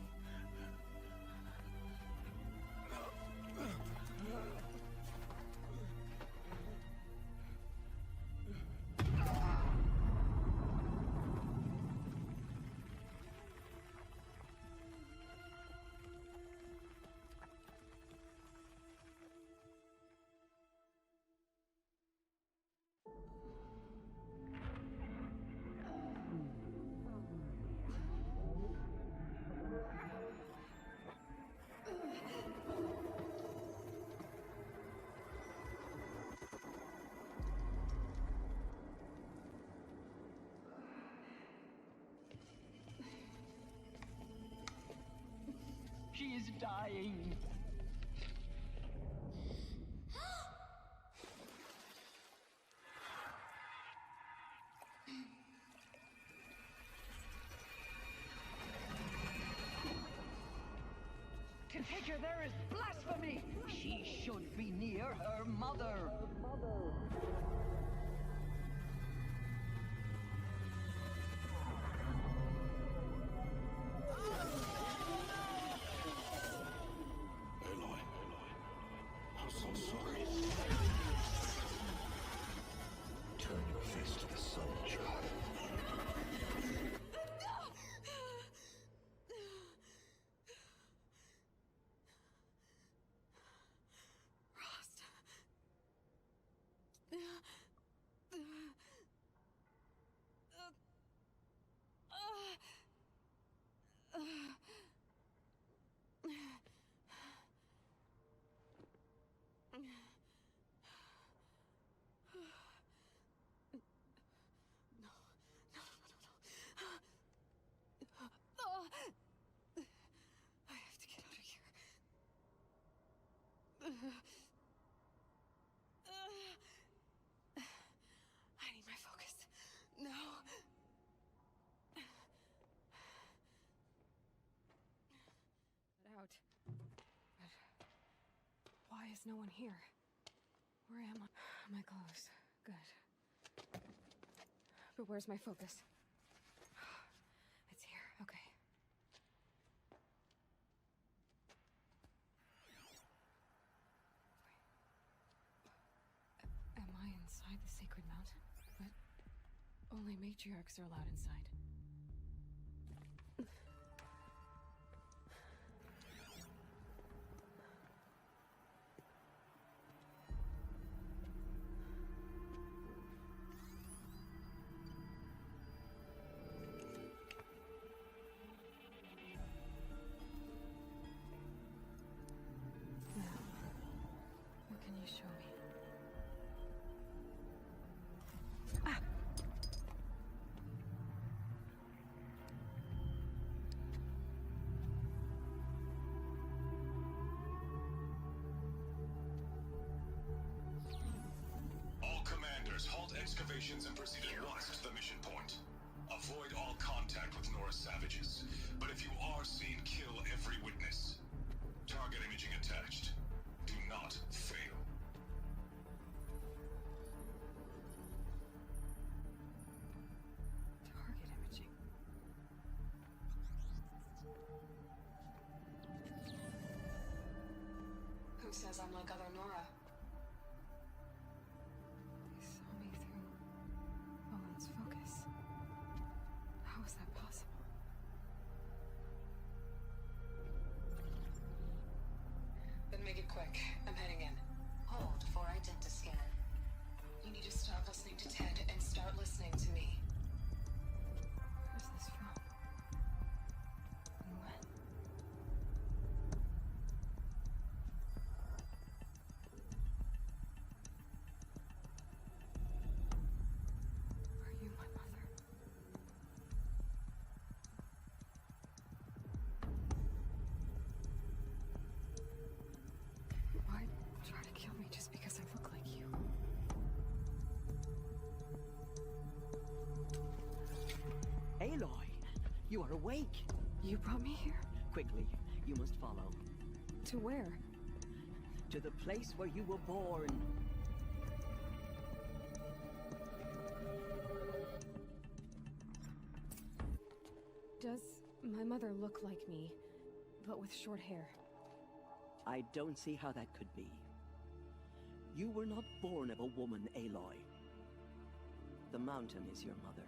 She is dying. To take her there is blasphemy! She should be near her mother. Aloy. I'm so sorry. Turn your face to the sun, child. I have to get out of here. I need my focus. No. Out. But why is no one here? Where am I? My clothes. Good. But where's my focus? It's here. Okay. Am I inside the sacred mountain? But only matriarchs are allowed inside. Now, what can you show me? Ah! All commanders, halt excavations and proceed at once to the mission point. Avoid all contact with Nora savages. But if you are seen, kill every witness. Target imaging attached. Do not fail. Target imaging. Who says I'm like other Nora? They saw me through Owen's focus. How is that possible? Then make it quick. I'm heading in. Hold for identiscan. You need to stop listening to Ted and start listening to me. Where's this from? And when? You are awake. You brought me here? Quickly, you must follow. To where? To the place where you were born. Does my mother look like me, but with short hair? I don't see how that could be. You were not born of a woman, Aloy. The mountain is your mother.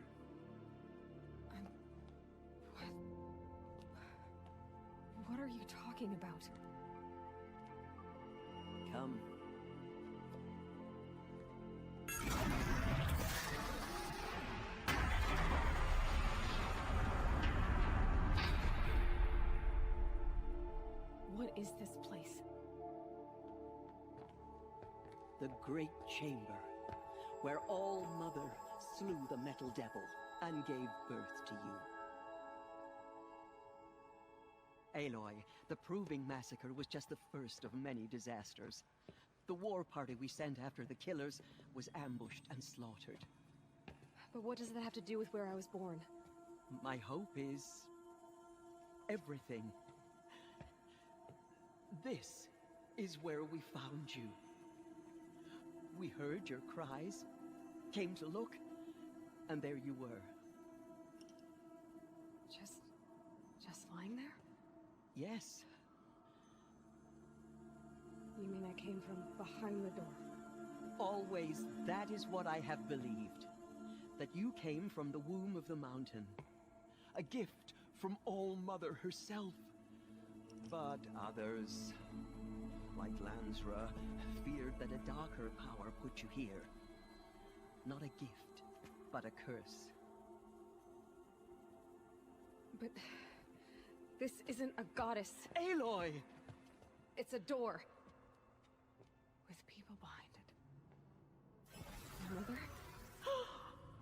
What are you talking about? Come. What is this place? The Great Chamber, where All Mother slew the Metal Devil and gave birth to you. Aloy, the Proving Massacre was just the first of many disasters. The war party we sent after the killers was ambushed and slaughtered. But what does that have to do with where I was born? My hope is everything. This is where we found you. We heard your cries, came to look, and there you were. Just lying there? Yes. You mean I came from behind the door? Always, that is what I have believed. That you came from the womb of the mountain. A gift from All Mother herself. But others, like Lansra, feared that a darker power put you here. Not a gift, but a curse. But this isn't a goddess. Aloy! It's a door. With people behind it. My mother?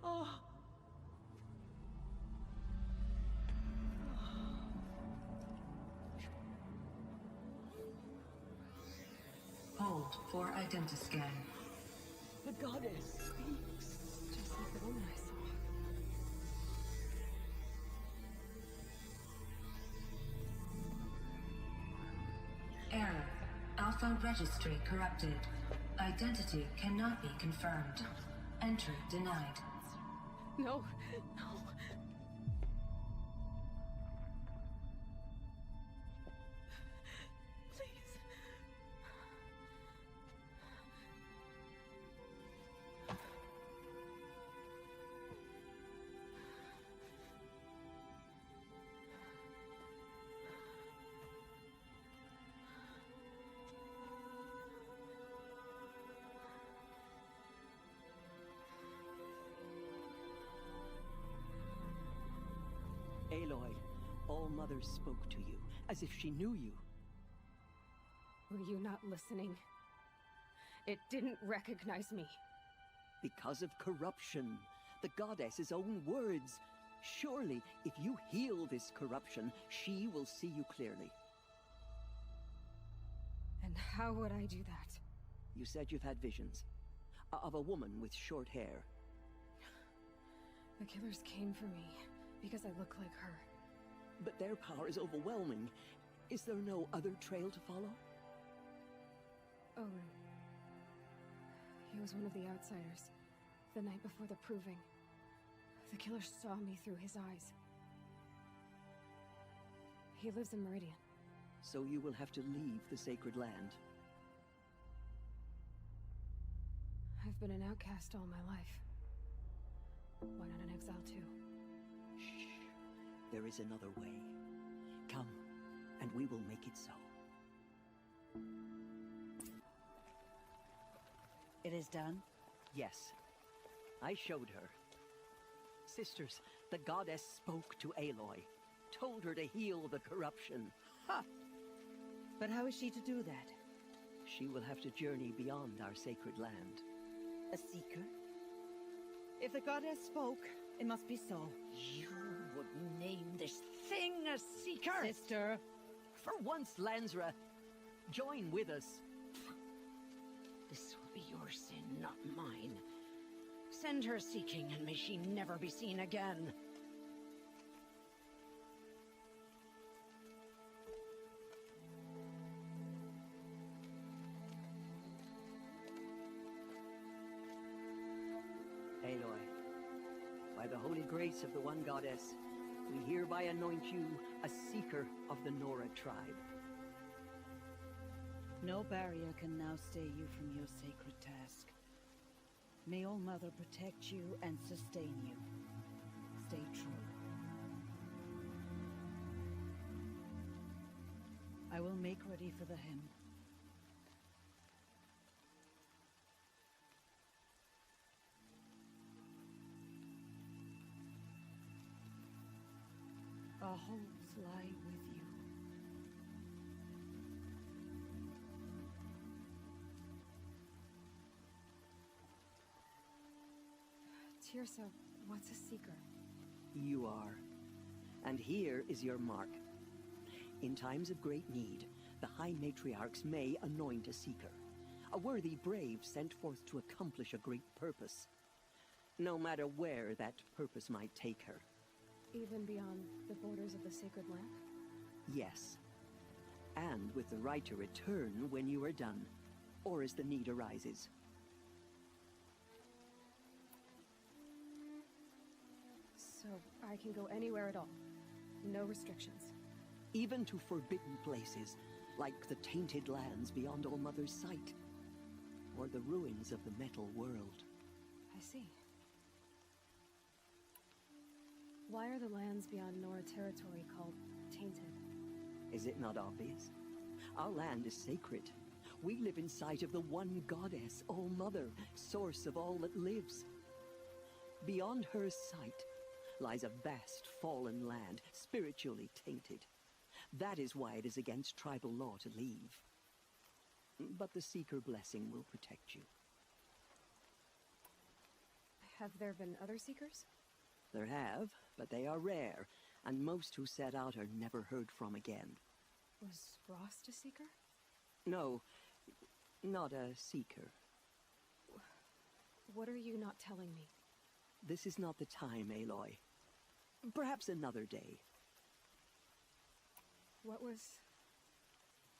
Oh. Hold for identiscan. The goddess speaks. Just like the woman I saw. Error. Alpha registry corrupted. Identity cannot be confirmed. Entry denied. No, no. Please. Aloy, All Mother spoke to you, as if she knew you. Were you not listening? It didn't recognize me. Because of corruption. The goddess's own words. Surely, if you heal this corruption, she will see you clearly. And how would I do that? You said you've had visions. Of a woman with short hair. The killers came for me because I look like her. But their power is overwhelming. Is there no other trail to follow? Oh, he was one of the outsiders. The night before the proving. The killer saw me through his eyes. He lives in Meridian. So you will have to leave the sacred land. I've been an outcast all my life. Why not an exile too? Shh. There is another way. Come, and we will make it so. It is done? Yes. I showed her. Sisters, the goddess spoke to Aloy. Told her to heal the corruption. Ha! But how is she to do that? She will have to journey beyond our sacred land. A seeker? If the goddess spoke, it must be so. You would name this thing a seeker? Sister! For once, Lansra, join with us. This will be your sin, not mine. Send her seeking, and may she never be seen again. By the holy grace of the one goddess, we hereby anoint you a seeker of the Nora tribe. No barrier can now stay you from your sacred task. May All Mother protect you and sustain you. Stay true. I will make ready for the hymn. Our hopes lie with you. Tirsa, what's a seeker? You are. And here is your mark. In times of great need, the High Matriarchs may anoint a seeker. A worthy brave sent forth to accomplish a great purpose. No matter where that purpose might take her. Even beyond the borders of the sacred land? Yes. And with the right to return when you are done, or as the need arises. So I can go anywhere at all? No restrictions? Even to forbidden places, like the tainted lands beyond All Mother's sight. Or the ruins of the metal world. I see. Why are the lands beyond Nora territory called tainted? Is it not obvious? Our land is sacred. We live in sight of the one goddess, All Mother, source of all that lives. Beyond her sight lies a vast fallen land, spiritually tainted. That is why it is against tribal law to leave. But the Seeker blessing will protect you. Have there been other seekers? There have, but they are rare, and most who set out are never heard from again. Was Rost a seeker? No, not a seeker. What are you not telling me? This is not the time, Aloy. Perhaps another day. What was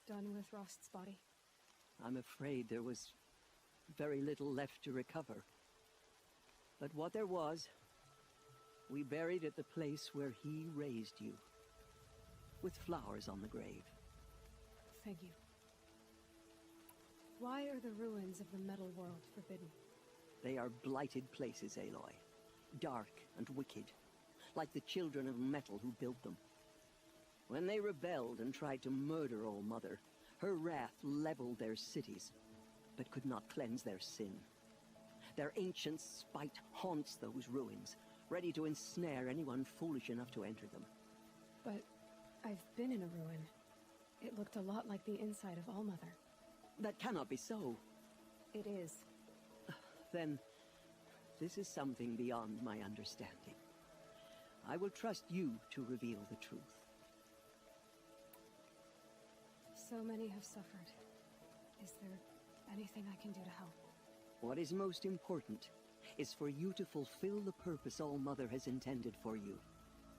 done with Rost's body? I'm afraid there was very little left to recover. But what there was, we buried at the place where he raised you, with flowers on the grave. Thank you. Why are the ruins of the metal world forbidden? They are blighted places, Aloy. Dark and wicked, like the children of metal who built them. When they rebelled and tried to murder All Mother, her wrath leveled their cities, but could not cleanse their sin. Their ancient spite haunts those ruins, ready to ensnare anyone foolish enough to enter them. But I've been in a ruin. It looked a lot like the inside of All Mother. That cannot be so. It is. Then, this is something beyond my understanding. I will trust you to reveal the truth. So many have suffered. Is there anything I can do to help? What is most important is for you to fulfill the purpose All Mother has intended for you.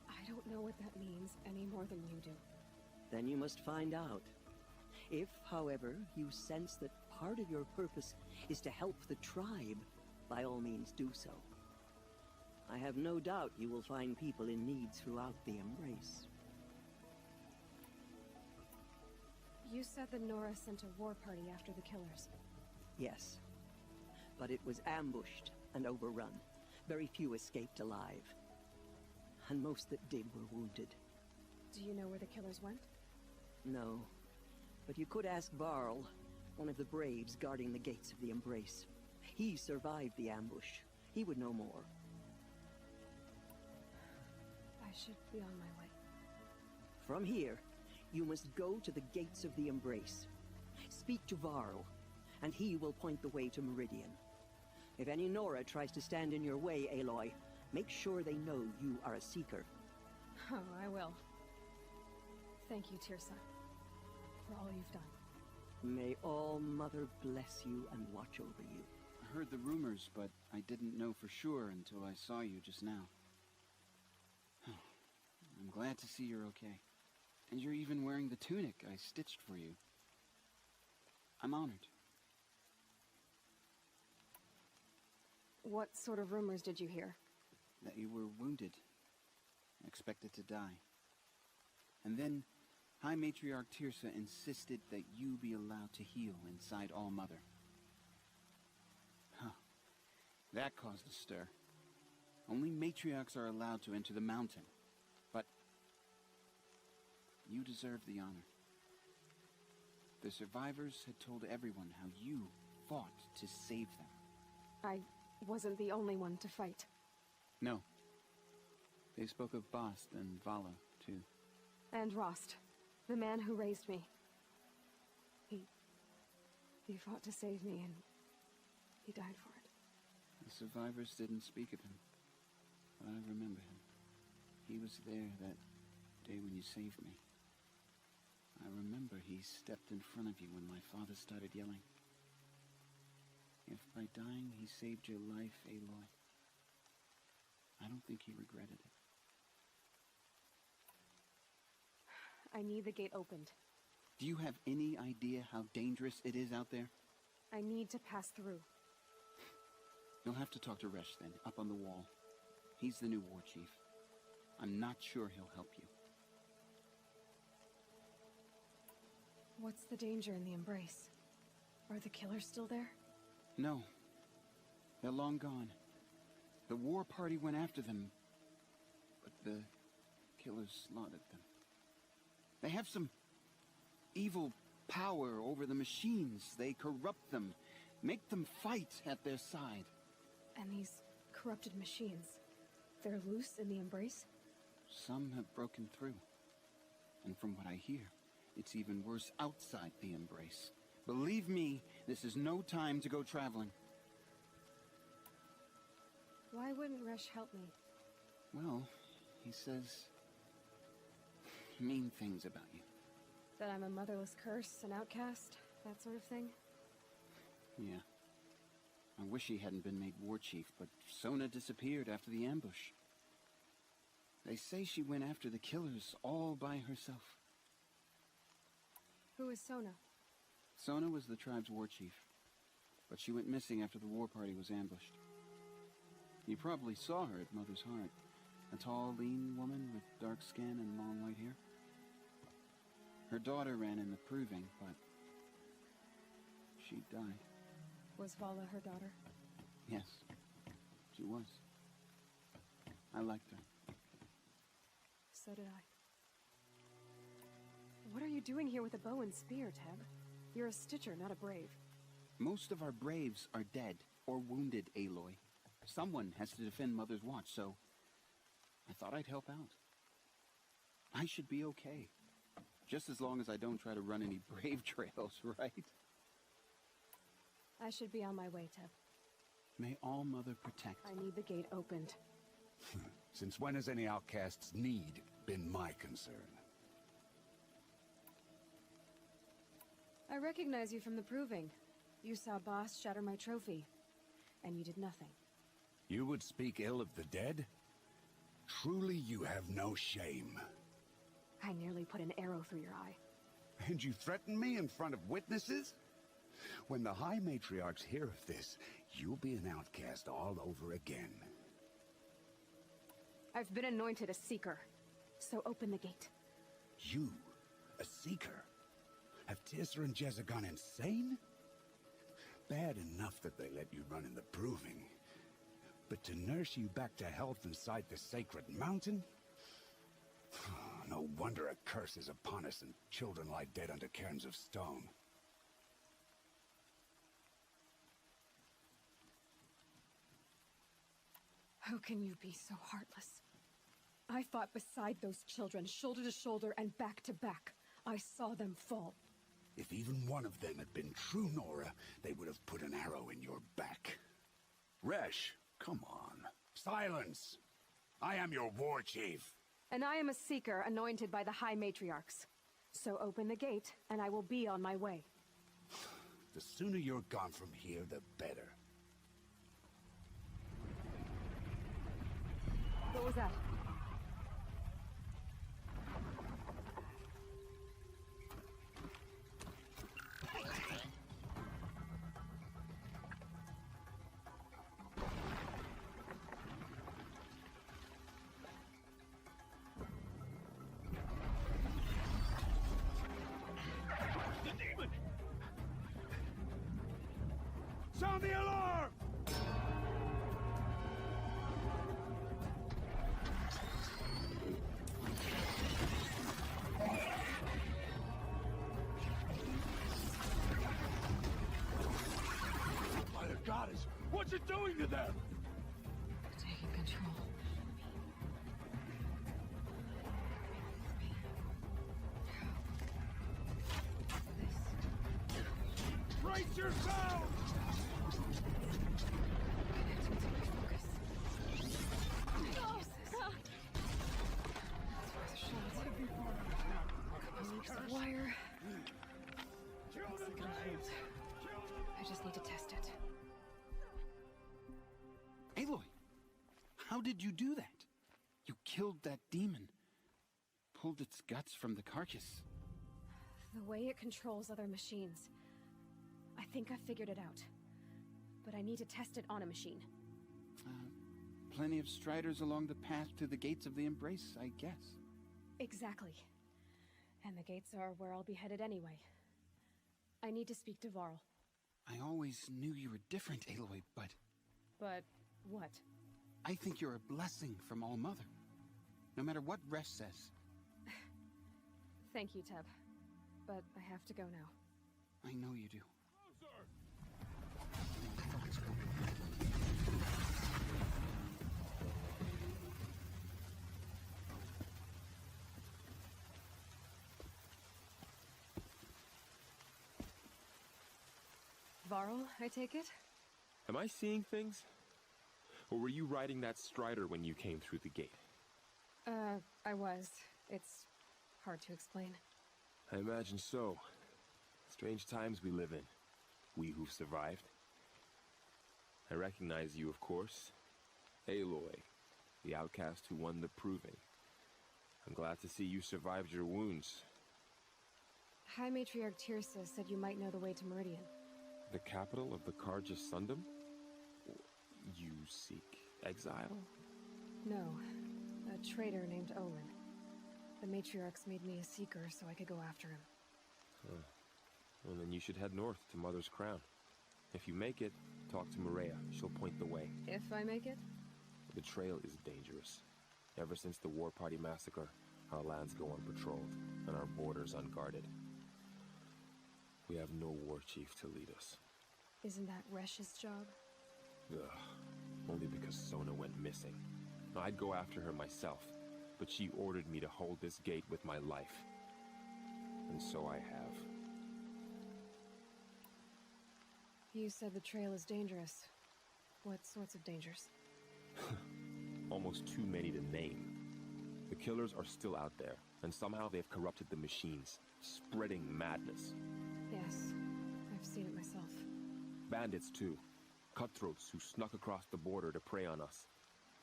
I don't know what that means any more than you do. Then you must find out. If, however, you sense that part of your purpose is to help the tribe, by all means do so. I have no doubt you will find people in need throughout the Embrace. You said the Nora sent a war party after the killers. Yes. But it was ambushed and overrun. Very few escaped alive. And most that did were wounded. Do you know where the killers went? No. But you could ask Varl, one of the braves guarding the gates of the Embrace. He survived the ambush. He would know more. I should be on my way. From here, you must go to the gates of the Embrace. Speak to Varl, and he will point the way to Meridian. If any Nora tries to stand in your way, Aloy, make sure they know you are a Seeker. Oh, I will. Thank you, Tirsa, for all you've done. May All Mother bless you and watch over you. I heard the rumors, but I didn't know for sure until I saw you just now. I'm glad to see you're okay. And you're even wearing the tunic I stitched for you. I'm honored. What sort of rumors did you hear? that you were wounded, expected to die. And then High Matriarch Tirsa insisted that you be allowed to heal inside All-Mother. Huh. That caused a stir. Only matriarchs are allowed to enter the mountain. But you deserve the honor. The survivors had told everyone how you fought to save them. I wasn't the only one to fight. No. They spoke of Bast and Vala, too. And Rost, the man who raised me. He fought to save me, and he died for it. The survivors didn't speak of him, but I remember him. He was there that day when you saved me. I remember he stepped in front of you when my father started yelling. If by dying he saved your life, Aloy, I don't think he regretted it. I need the gate opened. Do you have any idea how dangerous it is out there? I need to pass through. You'll have to talk to Resh then, up on the wall. He's the new war chief. I'm not sure he'll help you. What's the danger in the Embrace? Are the killers still there? No. They're long gone. The war party went after them, but the killers slaughtered them. They have some evil power over the machines. They corrupt them, make them fight at their side. And these corrupted machines, they're loose in the Embrace? Some have broken through. And from what I hear, it's even worse outside the Embrace. Believe me, this is no time to go traveling. Why wouldn't Resh help me? Well, he says mean things about you. That I'm a motherless curse, an outcast, that sort of thing? Yeah. I wish he hadn't been made war chief, but Sona disappeared after the ambush. They say she went after the killers all by herself. Who is Sona? Sona was the tribe's war chief, but she went missing after the war party was ambushed. You probably saw her at Mother's Heart. A tall, lean woman with dark skin and long white hair. Her daughter ran in the proving, but she died. Was Vala her daughter? Yes, she was. I liked her. So did I. What are you doing here with a bow and spear, Teb? You're a Stitcher, not a brave. Most of our braves are dead or wounded, Aloy. Someone has to defend Mother's Watch, so I thought I'd help out. I should be okay. Just as long as I don't try to run any brave trails, right? I should be on my way, Teb. May All-Mother protect. I need the gate opened. Since when has any outcast's need been my concern? I recognize you from the proving. You saw Boss shatter my trophy, and you did nothing. You would speak ill of the dead? Truly you have no shame. I nearly put an arrow through your eye. And you threaten me in front of witnesses? When the High Matriarchs hear of this, you'll be an outcast all over again. I've been anointed a Seeker, so open the gate. You, a Seeker? Have Tirsa and Jezza gone insane? Bad enough that they let you run in the proving. But to nurse you back to health inside the sacred mountain? No wonder a curse is upon us and children lie dead under cairns of stone. How can you be so heartless? I fought beside those children, shoulder to shoulder and back to back. I saw them fall. If even one of them had been true Nora, they would have put an arrow in your back. Resh, come on. Silence! I am your war chief. And I am a Seeker anointed by the High Matriarchs. So open the gate, and I will be on my way. The sooner you're gone from here, the better. What was that? Sound the alarm! By the goddess, what's it doing to them? Taking control. Brace yourselves! Wire. Looks like it'll hold. I just need to test it. Aloy! How did you do that? You killed that demon. Pulled its guts from the carcass. The way it controls other machines. I think I figured it out. But I need to test it on a machine. Plenty of striders along the path to the gates of the Embrace, I guess. Exactly. And the gates are where I'll be headed anyway. I need to speak to Varl. I always knew you were different, Aloy, but... But what? I think you're a blessing from All Mother. No matter what Resh says. Thank you, Teb. But I have to go now. I know you do. Varl, I take it? Am I seeing things? Or were you riding that strider when you came through the gate? I was. It's hard to explain. I imagine so. Strange times we live in. We who've survived. I recognize you, of course. Aloy, the outcast who won the proving. I'm glad to see you survived your wounds. High Matriarch Tirsa said you might know the way to Meridian. The capital of the Karja Sundom? You seek exile? No. A traitor named Olin. The Matriarchs made me a seeker so I could go after him. Huh. Well, then you should head north to Mother's Crown. If you make it, talk to Maria. She'll point the way. If I make it? The trail is dangerous. Ever since the War Party massacre, our lands go unpatrolled, and our borders unguarded. We have no war chief to lead us. Isn't that Resh's job? Ugh. Only because Sona went missing. I'd go after her myself, but she ordered me to hold this gate with my life. And so I have. You said the trail is dangerous. What sorts of dangers? Almost too many to name. The killers are still out there, and somehow they've corrupted the machines, spreading madness. Yes, I've seen it myself. Bandits, too. Cutthroats who snuck across the border to prey on us.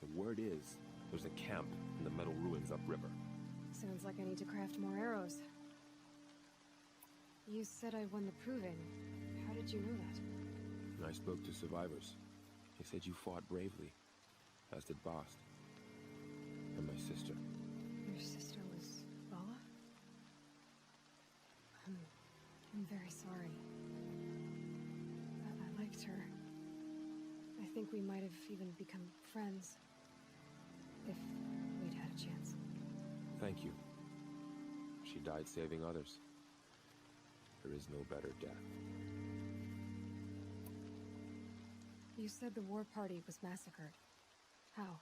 The word is, there's a camp in the metal ruins upriver. Sounds like I need to craft more arrows. You said I won the proving. How did you know that? I spoke to survivors. They said you fought bravely, as did Bast. And my sister. Your sister was Vala? I'm very sorry. I liked her. I think we might have even become friends. If we'd had a chance. Thank you. She died saving others. There is no better death. You said the war party was massacred. How?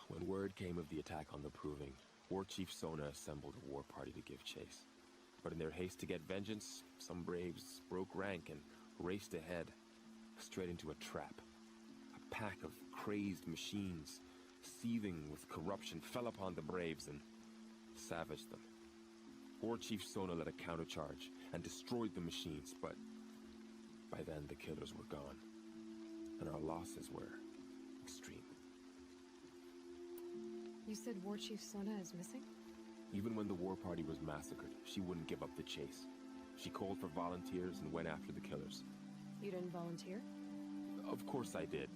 When word came of the attack on the Proving, War Chief Sona assembled a war party to give chase. But in their haste to get vengeance, some braves broke rank and raced ahead, straight into a trap. A pack of crazed machines, seething with corruption, fell upon the braves and savaged them. War Chief Sona led a countercharge and destroyed the machines, but by then the killers were gone, and our losses were extreme. You said War Chief Sona is missing? Even when the war party was massacred, she wouldn't give up the chase. She called for volunteers and went after the killers. You didn't volunteer? Of course I did,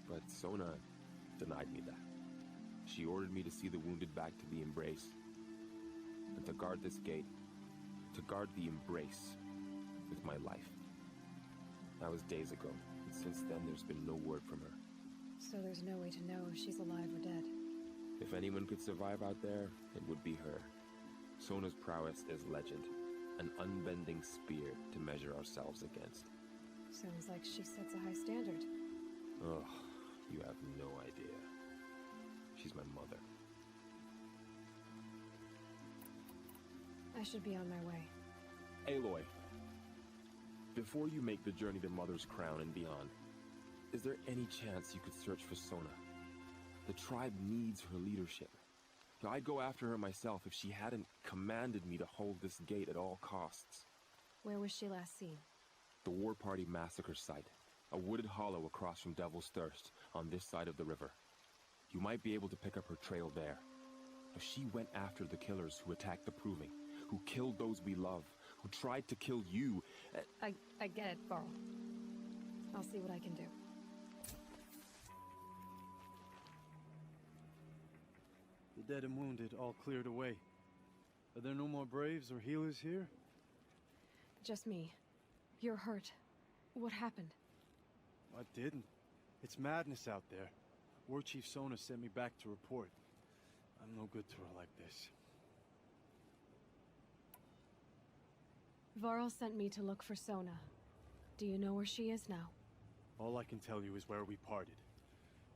but Sona denied me that. She ordered me to see the wounded back to the Embrace, and to guard this gate, to guard the Embrace with my life. That was days ago. Since then, there's been no word from her. So there's no way to know if she's alive or dead. If anyone could survive out there, it would be her. Sona's prowess is legend, an unbending spear to measure ourselves against. Sounds like she sets a high standard. Ugh, you have no idea. She's my mother. I should be on my way. Aloy, before you make the journey to Mother's Crown and beyond, is there any chance you could search for Sona? The tribe needs her leadership. I'd go after her myself if she hadn't commanded me to hold this gate at all costs. Where was she last seen? The War Party massacre site, a wooded hollow across from Devil's Thirst, on this side of the river. You might be able to pick up her trail there. She went after the killers who attacked the Proving, who killed those we love, who tried to kill you. I get it, Varl. I'll see what I can do. The dead and wounded all cleared away. Are there no more braves or healers here? Just me. You're hurt. What happened? I didn't. It's madness out there. War Chief Sona sent me back to report. I'm no good to her like this. Varl sent me to look for Sona. Do you know where she is now? All I can tell you is where we parted.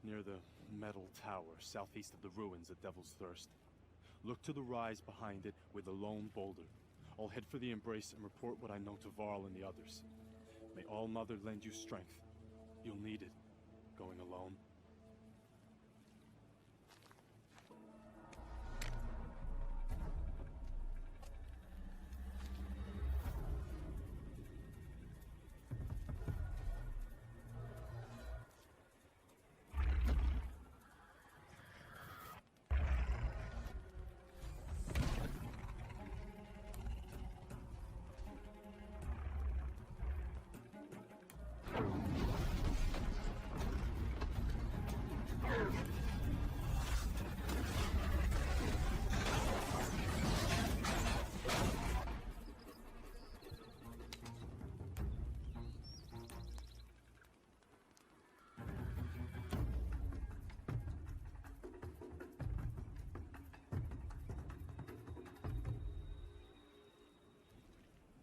Near the metal tower, southeast of the ruins at Devil's Thirst. Look to the rise behind it with a lone boulder. I'll head for the Embrace and report what I know to Varl and the others. May All Mother lend you strength. You'll need it, going alone.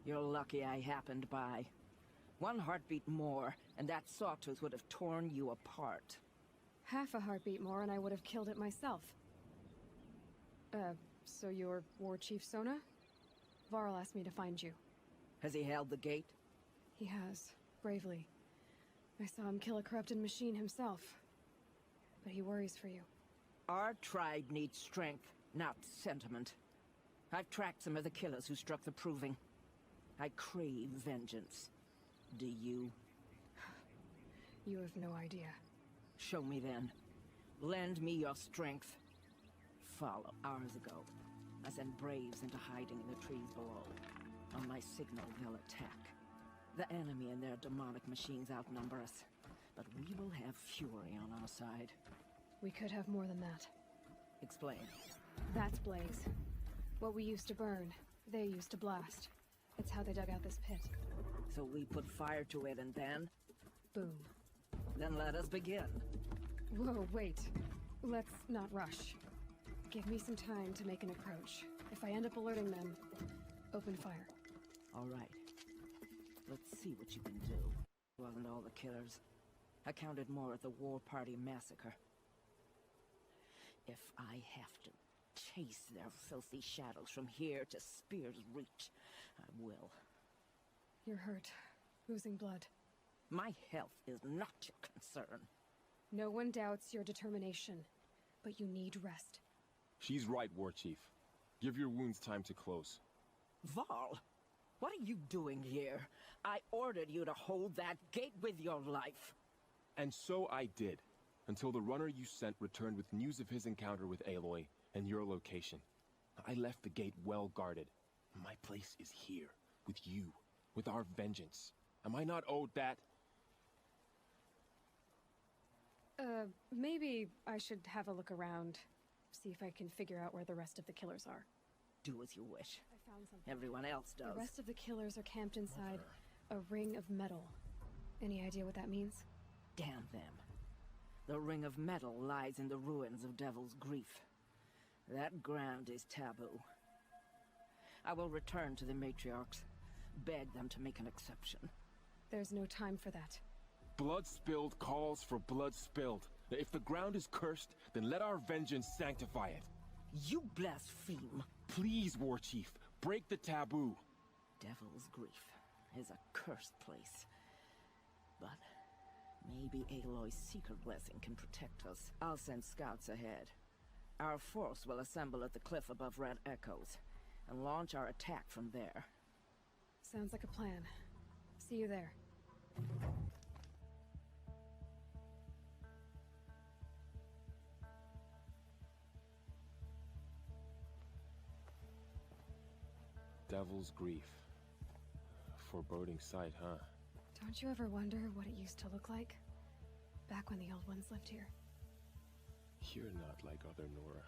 You're lucky I happened by. One heartbeat more, and that sawtooth would have torn you apart. Half a heartbeat more and I would have killed it myself. So you're War Chief Sona? Varl asked me to find you. Has he held the gate? He has, bravely. I saw him kill a corrupted machine himself. But he worries for you. Our tribe needs strength, not sentiment. I've tracked some of the killers who struck the Proving. I crave vengeance. Do you? You have no idea. Show me then. Lend me your strength. Follow. Hours ago, I sent braves into hiding in the trees below. On my signal, they'll attack. The enemy and their demonic machines outnumber us. But we will have fury on our side. We could have more than that. Explain. That's Blaze. What we used to burn, they used to blast. It's how they dug out this pit. So we put fire to it and then? Boom. Then let us begin. Whoa, wait. Let's not rush. Give me some time to make an approach. If I end up alerting them, open fire. All right. Let's see what you can do. Wasn't all the killers. I counted more at the War Party massacre. If I have to chase their filthy shadows from here to Spear's Reach, I will. You're hurt. Losing blood. My health is not your concern. No one doubts your determination, but you need rest. She's right, War Chief. Give your wounds time to close. Varl, what are you doing here? I ordered you to hold that gate with your life. And so I did, until the runner you sent returned with news of his encounter with Aloy and your location. I left the gate well guarded. My place is here, with you, with our vengeance. Am I not owed that? Maybe I should have a look around. See if I can figure out where the rest of the killers are. Do as you wish. I found something. Everyone else does. The rest of the killers are camped inside a ring of metal. Any idea what that means? Damn them. The Ring of Metal lies in the ruins of Devil's Grief. That ground is taboo. I will return to the matriarchs, beg them to make an exception. There's no time for that. Blood spilled calls for blood spilled. If the ground is cursed, then let our vengeance sanctify it. You blaspheme. Please, War Chief, break the taboo. Devil's Grief is a cursed place. But maybe Aloy's secret blessing can protect us. I'll send scouts ahead. Our force will assemble at the cliff above Red Echoes, and launch our attack from there. Sounds like a plan. See you there. Devil's Grief. Foreboding sight, huh? Don't you ever wonder what it used to look like? Back when the old ones lived here. You're not like other Nora.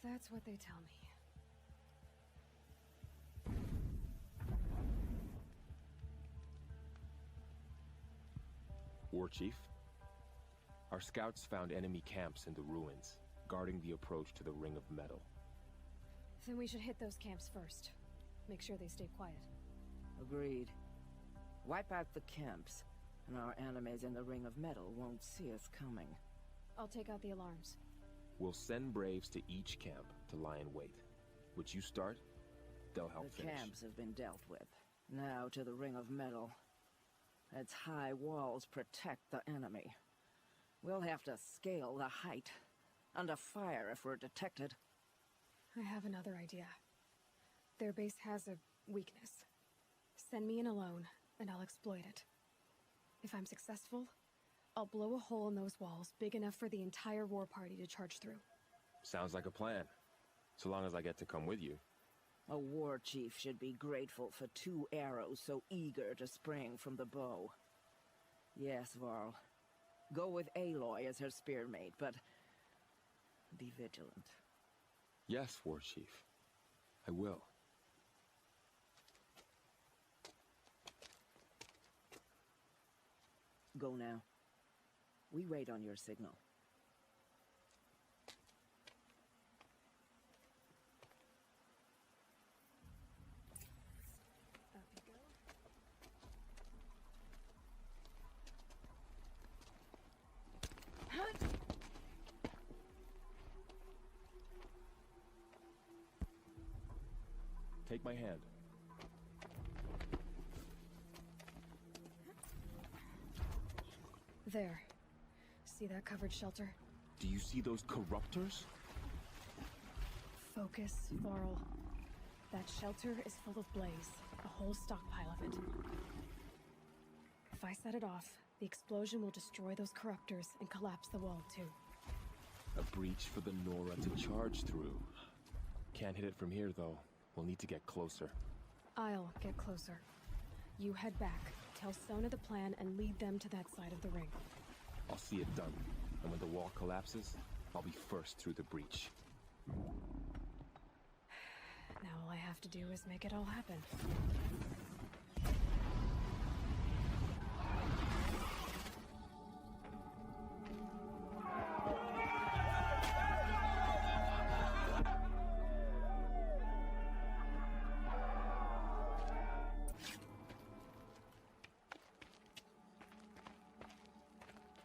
That's what they tell me. War Chief? Our scouts found enemy camps in the ruins, guarding the approach to the Ring of Metal. Then we should hit those camps first. Make sure they stay quiet. Agreed. Wipe out the camps, and our enemies in the Ring of Metal won't see us coming. I'll take out the alarms. We'll send Braves to each camp to lie in wait. Which you start, they'll help finish. The camps have been dealt with. Now to the Ring of Metal. Its high walls protect the enemy. We'll have to scale the height. Under fire if we're detected. I have another idea. Their base has a weakness. Send me in alone, and I'll exploit it. If I'm successful, I'll blow a hole in those walls big enough for the entire war party to charge through. Sounds like a plan. So long as I get to come with you. A war chief should be grateful for 2 arrows so eager to spring from the bow. Yes, Varl. Go with Aloy as her spearmate, but be vigilant. Yes, War Chief. I will. Go now. We wait on your signal. Take my hand. There. See that covered shelter? Do you see those corruptors? Focus, Varl. That shelter is full of blaze. A whole stockpile of it. If I set it off, the explosion will destroy those corruptors and collapse the wall, too. A breach for the Nora to charge through. Can't hit it from here, though. We'll need to get closer. I'll get closer. You head back, tell Sona the plan, and lead them to that side of the ring. I'll see it done. And when the wall collapses, I'll be first through the breach. Now all I have to do is make it all happen.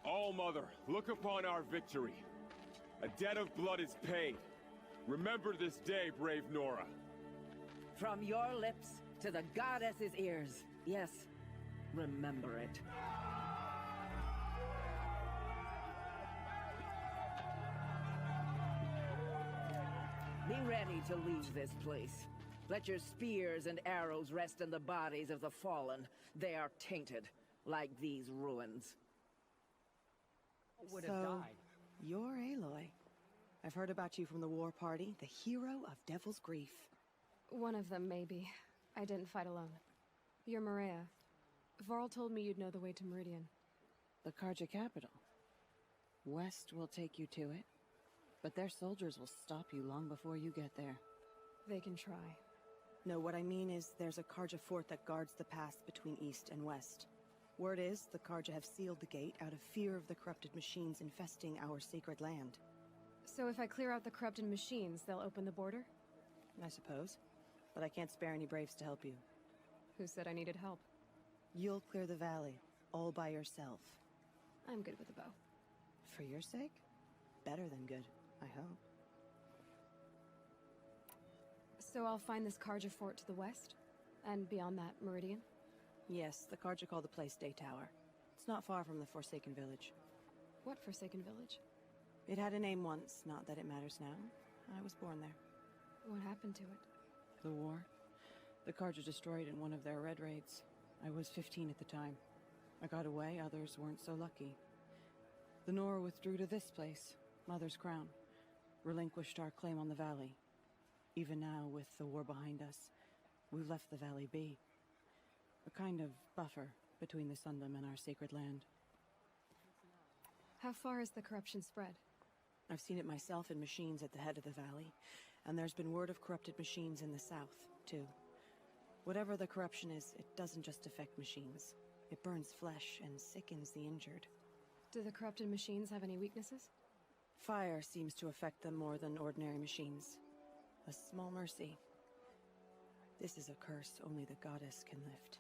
All-Mother, look upon our victory. A debt of blood is paid. Remember this day, brave Nora. From your lips to the goddess's ears. Yes, remember it. Be ready to leave this place. Let your spears and arrows rest in the bodies of the fallen. They are tainted, like these ruins. Would have died. You're Aloy. I've heard about you from the war party, the hero of Devil's Grief. One of them, maybe. I didn't fight alone. You're Maria. Varl told me you'd know the way to Meridian. The Karja capital. West will take you to it, but their soldiers will stop you long before you get there. They can try. No, what I mean is there's a Karja fort that guards the pass between East and West. Word is, the Karja have sealed the gate out of fear of the corrupted machines infesting our sacred land. So if I clear out the corrupted machines, they'll open the border? I suppose. But I can't spare any braves to help you. Who said I needed help? You'll clear the valley, all by yourself. I'm good with a bow. For your sake? Better than good, I hope. So I'll find this Karja fort to the west? And beyond that, Meridian? Yes, the Karja call the place Day Tower. It's not far from the Forsaken Village. What Forsaken Village? It had a name once, not that it matters now. I was born there. What happened to it? The war. The Karja destroyed in one of their red raids. I was 15 at the time. I got away, others weren't so lucky. The Nora withdrew to this place, Mother's Crown. Relinquished our claim on the valley. Even now, with the war behind us, we've left the valley be. A kind of buffer between the Sundom and our sacred land. How far has the corruption spread? I've seen it myself in machines at the head of the valley, and there's been word of corrupted machines in the south, too. Whatever the corruption is, it doesn't just affect machines. It burns flesh and sickens the injured. Do the corrupted machines have any weaknesses? Fire seems to affect them more than ordinary machines. A small mercy. This is a curse only the goddess can lift.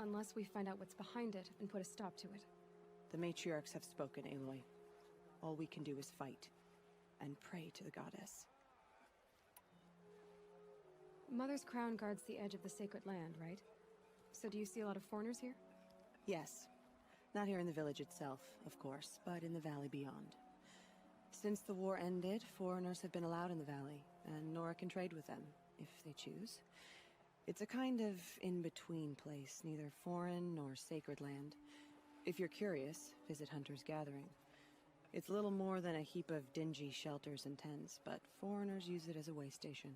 Unless we find out what's behind it and put a stop to it. The matriarchs have spoken, Aloy. All we can do is fight, and pray to the goddess. Mother's Crown guards the edge of the sacred land, right? So do you see a lot of foreigners here? Yes. Not here in the village itself, of course, but in the valley beyond. Since the war ended, foreigners have been allowed in the valley, and Nora can trade with them, if they choose. It's a kind of in-between place, neither foreign nor sacred land. If you're curious, visit Hunter's Gathering. It's little more than a heap of dingy shelters and tents, but foreigners use it as a way station.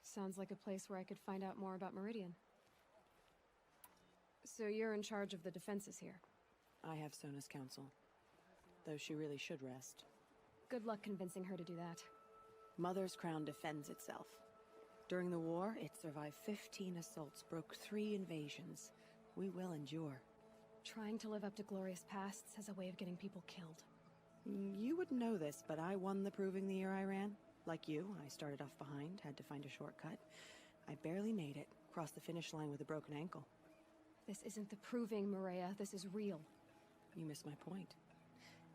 Sounds like a place where I could find out more about Meridian. So you're in charge of the defenses here? I have Sona's counsel, though she really should rest. Good luck convincing her to do that. Mother's Crown defends itself. During the war, it survived 15 assaults, broke 3 invasions. We will endure. Trying to live up to glorious pasts has a way of getting people killed. You wouldn't know this, but I won the proving the year I ran. Like you, I started off behind, had to find a shortcut. I barely made it, crossed the finish line with a broken ankle. This isn't the proving, Maria. This is real. You missed my point.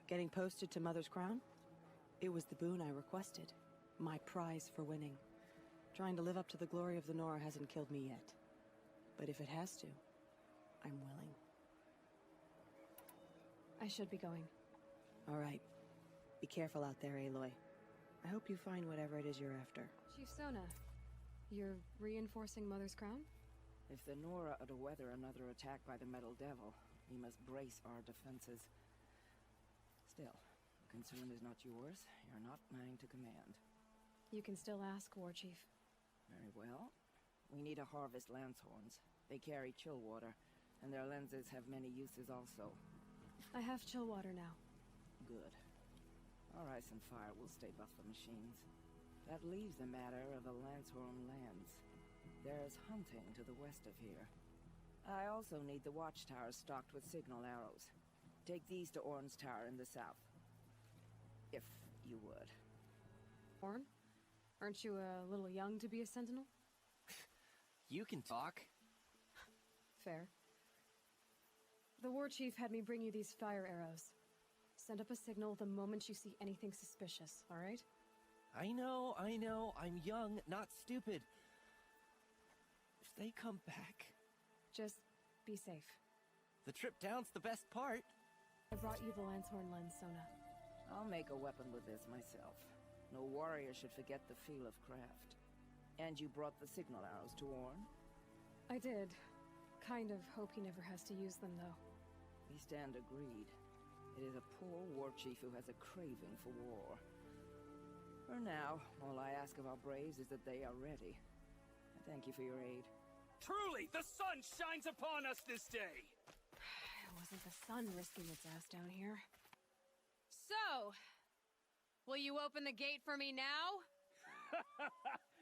Getting posted to Mother's Crown? It was the boon I requested. My prize for winning. Trying to live up to the glory of the Nora hasn't killed me yet. But if it has to, I'm willing. I should be going. All right. Be careful out there, Aloy. I hope you find whatever it is you're after. Chief Sona, you're reinforcing Mother's Crown? If the Nora are to weather another attack by the Metal Devil, we must brace our defenses. Still, concern is not yours. You're not mine to command. You can still ask, War Chief. Very well. We need to harvest Lancehorns. They carry chill water, and their lenses have many uses also. I have chill water now. Good. Our ice and fire will stay buff for machines. That leaves the matter of the Lancehorn lands. There's hunting to the west of here. I also need the watchtowers stocked with signal arrows. Take these to Orn's Tower in the south. If you would. Orn? Aren't you a little young to be a sentinel? You can talk. Fair. The War Chief had me bring you these fire arrows. Send up a signal the moment you see anything suspicious, alright? I know. I'm young, not stupid. If they come back... Just be safe. The trip down's the best part. I brought you the Lancehorn lens, Sona. I'll make a weapon with this myself. No warrior should forget the feel of craft. And you brought the signal arrows to Orn? I did. Kind of hope he never has to use them, though. We stand agreed. It is a poor war chief who has a craving for war. For now, all I ask of our braves is that they are ready. I thank you for your aid. Truly, the sun shines upon us this day! It wasn't the sun risking its ass down here. So, will you open the gate for me now?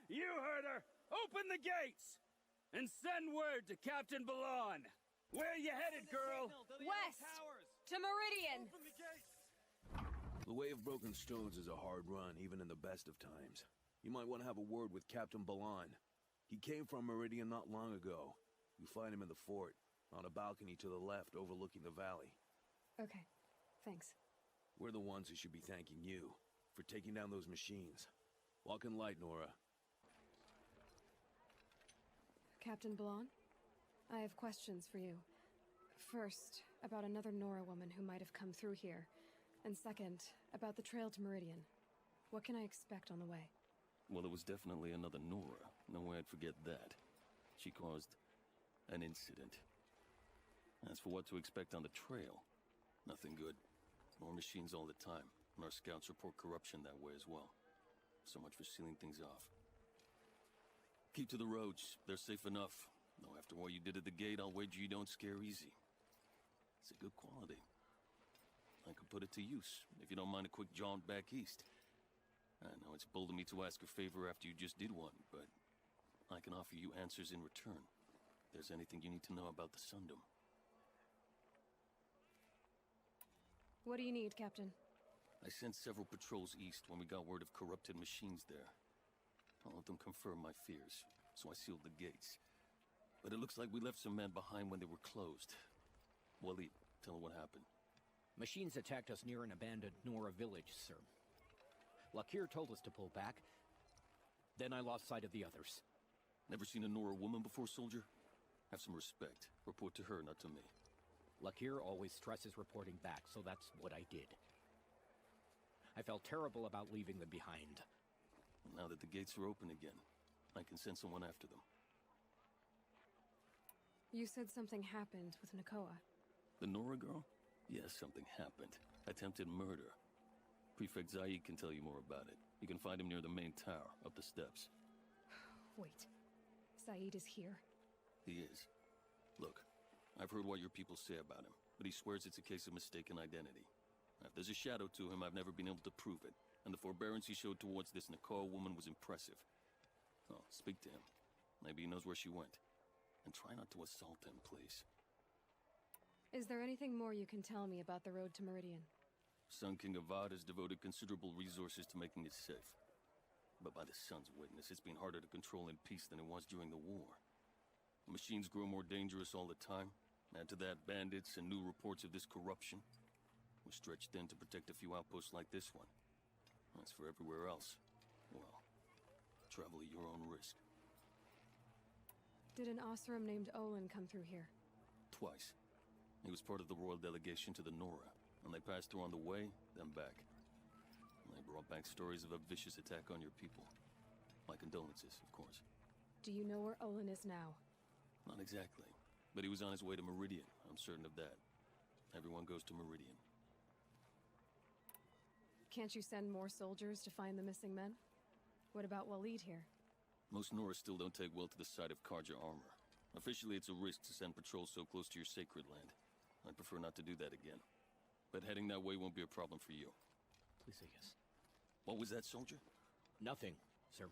You heard her! Open the gates! And send word to Captain Balan! Where are you headed, girl? West! To Meridian! The Way of Broken Stones is a hard run, even in the best of times. You might want to have a word with Captain Balan. He came from Meridian not long ago. You find him in the fort, on a balcony to the left overlooking the valley. Okay, thanks. We're the ones who should be thanking you for taking down those machines. Walk in light, Nora. Captain Blon, I have questions for you. First, about another Nora woman who might have come through here. And second, about the trail to Meridian. What can I expect on the way? Well, it was definitely another Nora. No way I'd forget that. She caused an incident. As for what to expect on the trail, nothing good. More machines all the time, and our scouts report corruption that way as well. So much for sealing things off. Keep to the roads. They're safe enough. Though after what you did at the gate, I'll wager you don't scare easy. It's a good quality. I could put it to use, if you don't mind a quick jaunt back east. I know it's bold of me to ask a favor after you just did one, but I can offer you answers in return. If there's anything you need to know about the Sundom. What do you need, Captain? I sent several patrols east when we got word of corrupted machines there. All of them confirmed my fears, so I sealed the gates. But it looks like we left some men behind when they were closed. Waleed, tell her what happened. Machines attacked us near an abandoned Nora village, sir. Lakir told us to pull back. Then I lost sight of the others. Never seen a Nora woman before, soldier? Have some respect. Report to her, not to me. Lakir always stresses reporting back, so that's what I did. I felt terrible about leaving them behind. Now that the gates are open again, I can send someone after them. You said something happened with Nakoa. The Nora girl? Yes, something happened. Attempted murder. Prefect Zaid can tell you more about it. You can find him near the main tower, up the steps. Wait. Saeed is here? He is. Look, I've heard what your people say about him, but he swears it's a case of mistaken identity. If there's a shadow to him, I've never been able to prove it, and the forbearance he showed towards this Nakoa woman was impressive. Oh, speak to him. Maybe he knows where she went. And try not to assault him, please. Is there anything more you can tell me about the road to Meridian? Sun King Avad has devoted considerable resources to making it safe. But by the Sun's witness, it's been harder to control in peace than it was during the war. The machines grow more dangerous all the time. Add to that bandits and new reports of this corruption. We're stretched thin to protect a few outposts like this one. As for everywhere else, well, travel at your own risk. Did an Osram named Olin come through here? Twice. He was part of the royal delegation to the Nora, and they passed through on the way, then back. And they brought back stories of a vicious attack on your people. My condolences, of course. Do you know where Olin is now? Not exactly, but he was on his way to Meridian, I'm certain of that. Everyone goes to Meridian. Can't you send more soldiers to find the missing men? What about Waleed here? Most Nora still don't take well to the sight of Karja armor. Officially, it's a risk to send patrols so close to your sacred land. I'd prefer not to do that again. But heading that way won't be a problem for you. Please say yes. What was that, soldier? Nothing, sir.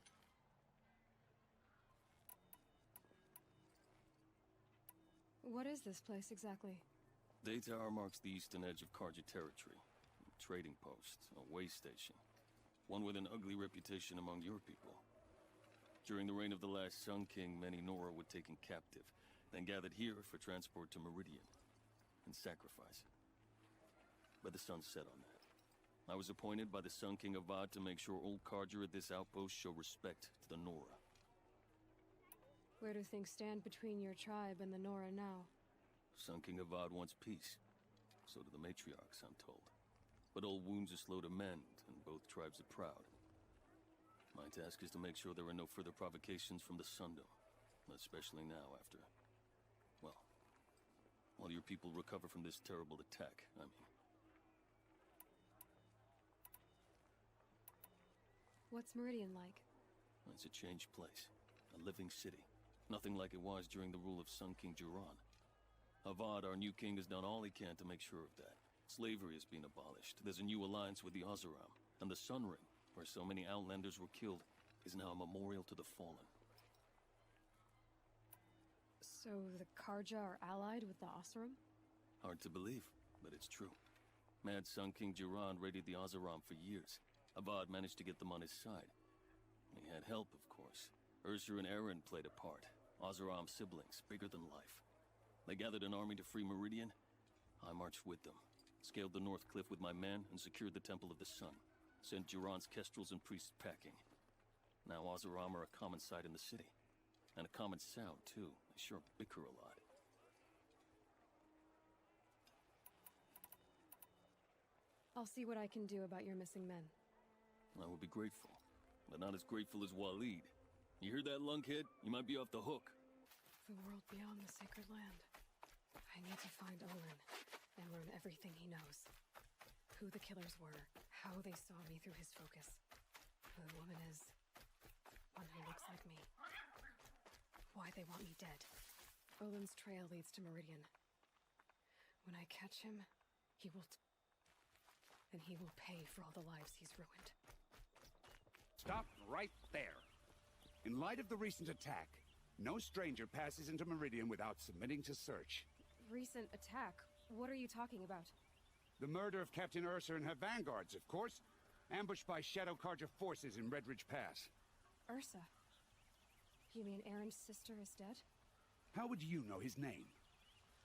What is this place exactly? Day Tower marks the eastern edge of Karja territory. A trading post, a way station. One with an ugly reputation among your people. During the reign of the last Sun King, many Nora were taken captive, then gathered here for transport to Meridian, and sacrifice. But the sun set on that. I was appointed by the Sun King Avad to make sure old Karja at this outpost show respect to the Nora. Where do things stand between your tribe and the Nora now? Sun King Avad wants peace. So do the matriarchs, I'm told. But old wounds are slow to mend, and both tribes are proud. My task is to make sure there are no further provocations from the Sundom. Especially now after... well, while your people recover from this terrible attack, I mean. What's Meridian like? It's a changed place. A living city. Nothing like it was during the rule of Sun King Jiran. Avad, our new king, has done all he can to make sure of that. Slavery has been abolished. There's a new alliance with the Oseram. And the Sun Ring, where so many Outlanders were killed, is now a memorial to the fallen. So the Karja are allied with the Oseram? Hard to believe, but it's true. Mad Sun King Jiran raided the Oseram for years. Avad managed to get them on his side. He had help, of course. Ursa and Eren played a part. Oseram siblings, bigger than life. They gathered an army to free Meridian. I marched with them. Scaled the North Cliff with my men and secured the Temple of the Sun. Sent Jiran's kestrels and priests packing. Now Oseram are a common sight in the city. And a common sound, too. They sure bicker a lot. I'll see what I can do about your missing men. I will be grateful, but not as grateful as Waleed. You hear that, lunkhead? You might be off the hook. The world beyond the sacred land. I need to find Olin and learn everything he knows. Who the killers were, how they saw me through his focus. Who the woman is. One who looks like me. Why they want me dead. Olin's trail leads to Meridian. When I catch him, he will... and he will pay for all the lives he's ruined. Stop right there. In light of the recent attack, no stranger passes into Meridian without submitting to search. Recent attack? What are you talking about? The murder of Captain Ursa and her vanguards, of course. Ambushed by Shadow Karja forces in Redridge Pass. Ursa? You mean Eren's sister is dead? How would you know his name?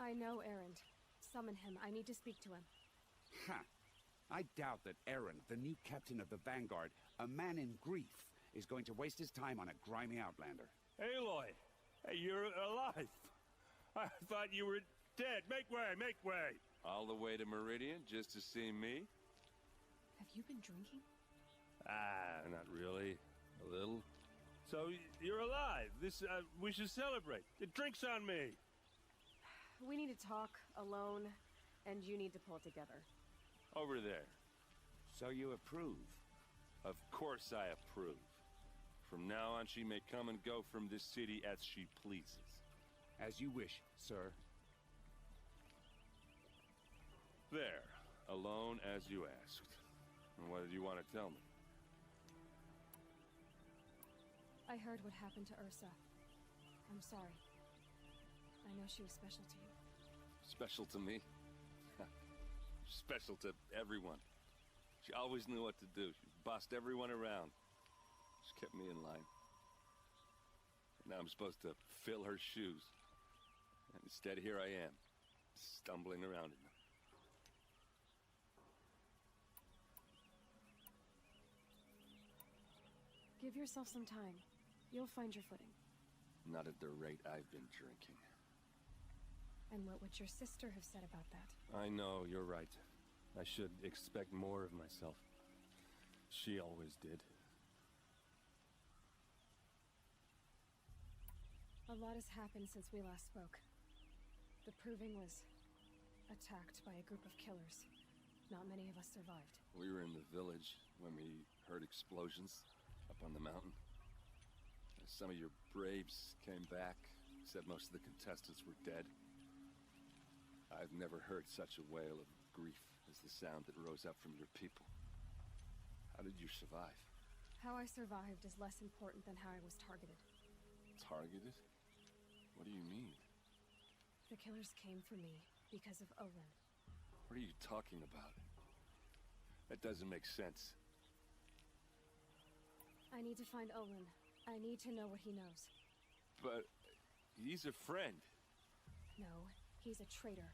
I know Eren. Summon him. I need to speak to him. Ha! I doubt that Eren, the new captain of the Vanguard, a man in grief, is going to waste his time on a grimy outlander. Aloy! Hey, you're alive! I thought you were dead. Make way, make way! All the way to Meridian just to see me? Have you been drinking? Not really. A little. So, you're alive. We should celebrate. The drink's on me. We need to talk, alone, and you need to pull it together. Over there. So you approve? Of course I approve. From now on, she may come and go from this city as she pleases. As you wish, sir. There. Alone as you asked. And what did you want to tell me? I heard what happened to Ursa. I'm sorry. I know she was special to you. Special to me? Special to everyone. She always knew what to do. She bossed everyone around. She kept me in line. Now I'm supposed to fill her shoes. And instead, here I am, stumbling around in them. Give yourself some time. You'll find your footing. Not at the rate I've been drinking. And what would your sister have said about that? I know, you're right. I should expect more of myself. She always did. A lot has happened since we last spoke. The Proving was attacked by a group of killers. Not many of us survived. We were in the village when we heard explosions up on the mountain. Some of your braves came back, said most of the contestants were dead. I've never heard such a wail of grief as the sound that rose up from your people. How did you survive? How I survived is less important than how I was targeted. Targeted? What do you mean? The killers came for me because of Olin. What are you talking about? That doesn't make sense. I need to find Olin. I need to know what he knows. But he's a friend. No, he's a traitor.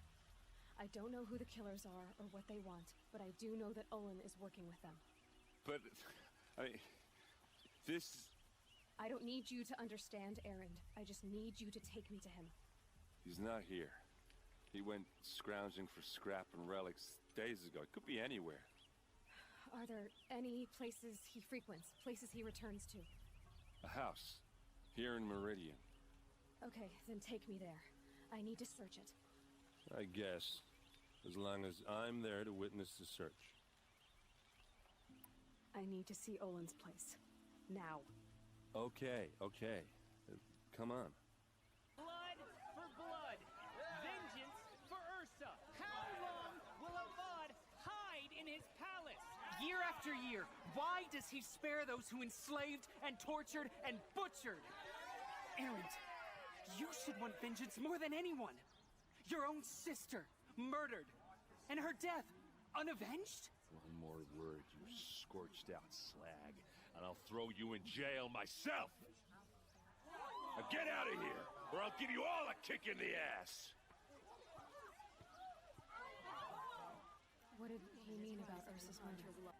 I don't know who the killers are or what they want, but I do know that Olin is working with them. But, this... I don't need you to understand, Eren. I just need you to take me to him. He's not here. He went scrounging for scrap and relics days ago. It could be anywhere. Are there any places he frequents? Places he returns to? A house. Here in Meridian. Okay, then take me there. I need to search it. I guess. As long as I'm there to witness the search. I need to see Olin's place. Now. Okay. Come on. Blood for blood. Vengeance for Ursa. How long will Avad hide in his palace? Year after year, why does he spare those who enslaved and tortured and butchered? Eren, You should want vengeance more than anyone. Your own sister, murdered. And her death, unavenged? One more word, you scorched out slag, and I'll throw you in jail myself! Now get out of here, or I'll give you all a kick in the ass! What did he mean about Ursa's winter blood?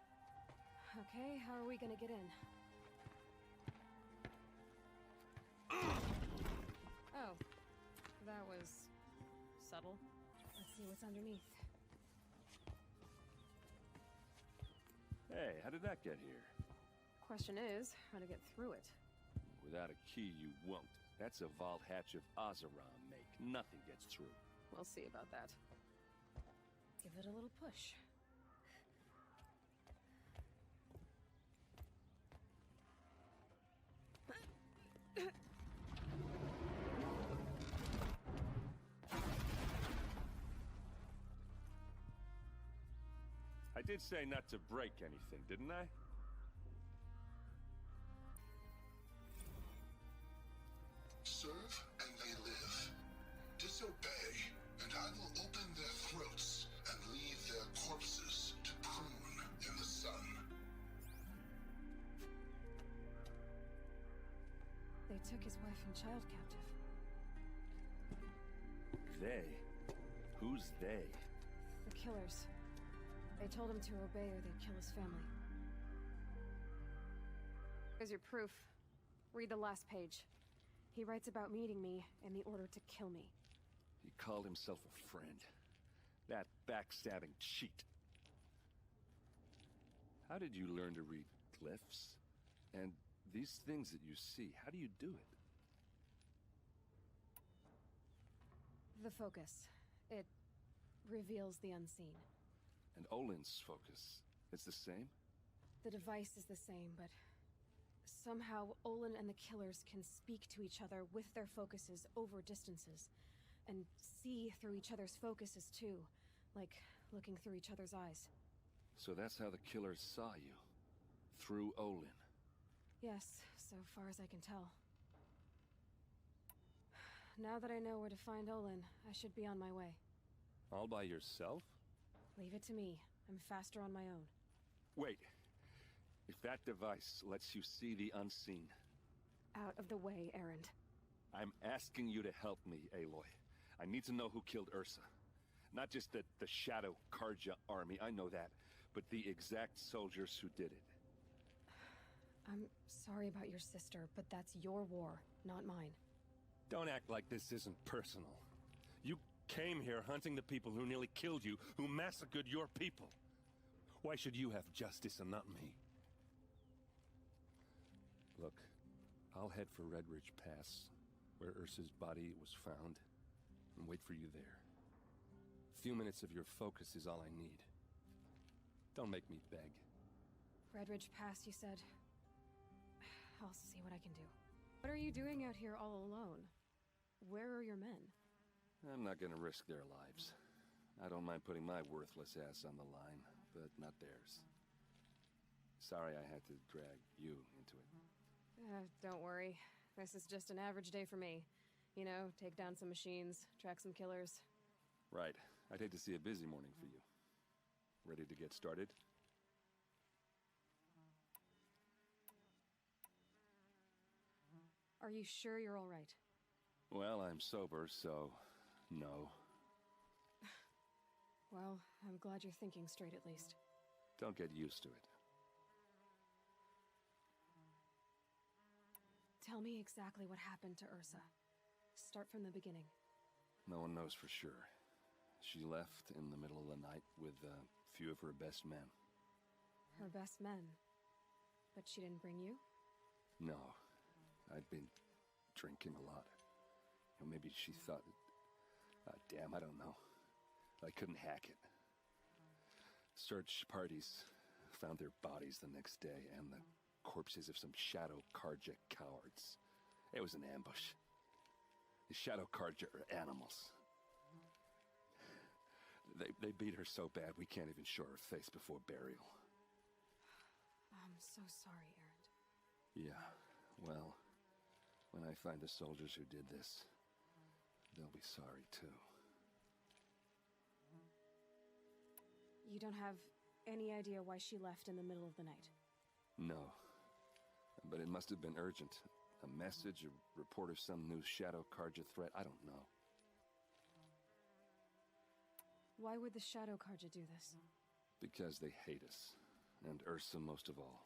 Okay, how are we gonna get in? Oh, that was subtle. Let's see what's underneath. Hey, how did that get here? Question is, how to get through it. Without a key, you won't. That's a vault hatch of Ozeron make. Nothing gets through. We'll see about that. Give it a little push. I did say not to break anything, didn't I? Serve and they live. Disobey, and I will open their throats and leave their corpses to prune in the sun. They took his wife and child captive. They? Who's they? The killers. They told him to obey or they'd kill his family. Here's your proof. Read the last page. He writes about meeting me and the order to kill me. He called himself a friend. That backstabbing cheat. How did you learn to read glyphs? And these things that you see, how do you do it? The focus. It reveals the unseen. And Olin's focus, it's the same? The device is the same, but somehow Olin and the killers can speak to each other with their focuses over distances, and see through each other's focuses too, like looking through each other's eyes. So that's how the killers saw you? Through Olin? Yes, so far as I can tell. Now that I know where to find Olin, I should be on my way. All by yourself? Leave it to me. I'm faster on my own. Wait. If that device lets you see the unseen... Out of the way, Erend. I'm asking you to help me, Aloy. I need to know who killed Ursa. Not just the Shadow Karja army, I know that, but the exact soldiers who did it. I'm sorry about your sister, but that's your war, not mine. Don't act like this isn't personal. You came here hunting the people who nearly killed you, who massacred your people. Why should you have justice and not me? Look, I'll head for Red Ridge Pass, where Ursa's body was found, and wait for you there. A few minutes of your focus is all I need. Don't make me beg. Red Ridge Pass, you said? I'll see what I can do. What are you doing out here all alone? Where are your men? I'm not gonna risk their lives. I don't mind putting my worthless ass on the line, but not theirs. Sorry I had to drag you into it. Don't worry. This is just an average day for me. You know, take down some machines, track some killers. Right. I'd hate to see a busy morning for you. Ready to get started? Are you sure you're all right? Well, I'm sober, so... no. Well, I'm glad you're thinking straight at least. Don't get used to it. Tell me exactly what happened to Ursa. Start from the beginning. No one knows for sure. She left in the middle of the night with a few of her best men. Her best men? But she didn't bring you? No. I'd been drinking a lot. You know, maybe she thought... damn, I don't know. I couldn't hack it. Search parties found their bodies the next day, and the corpses of some Shadow Karja cowards. It was an ambush. The Shadow Karja are animals. They beat her so bad we can't even show her face before burial. I'm so sorry, Erend. Yeah, well, when I find the soldiers who did this, they'll be sorry too. You don't have any idea why she left in the middle of the night? No. But it must have been urgent. A message, a report of some new Shadow Karja threat, I don't know. Why would the Shadow Karja do this? Because they hate us. And Ursa most of all.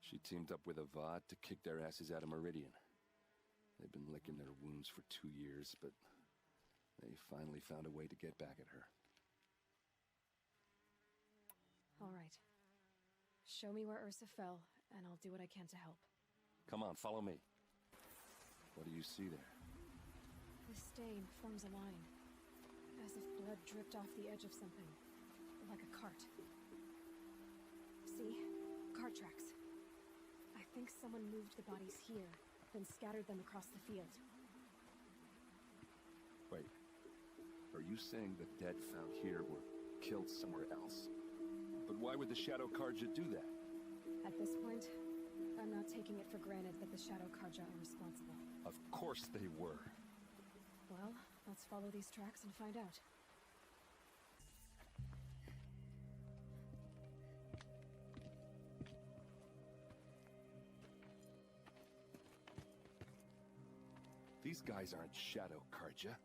She teamed up with Avad to kick their asses out of Meridian. They've been licking their wounds for 2 years, but they finally found a way to get back at her. All right. Show me where Ursa fell, and I'll do what I can to help. Come on, follow me. What do you see there? The stain forms a line, as if blood dripped off the edge of something, like a cart. See? Cart tracks. I think someone moved the bodies here, then scattered them across the field. Wait. Are you saying the dead found here were killed somewhere else? But why would the Shadow Karja do that? At this point, I'm not taking it for granted that the Shadow Karja are responsible. Of course they were. Well, let's follow these tracks and find out. These guys aren't Shadow Karja.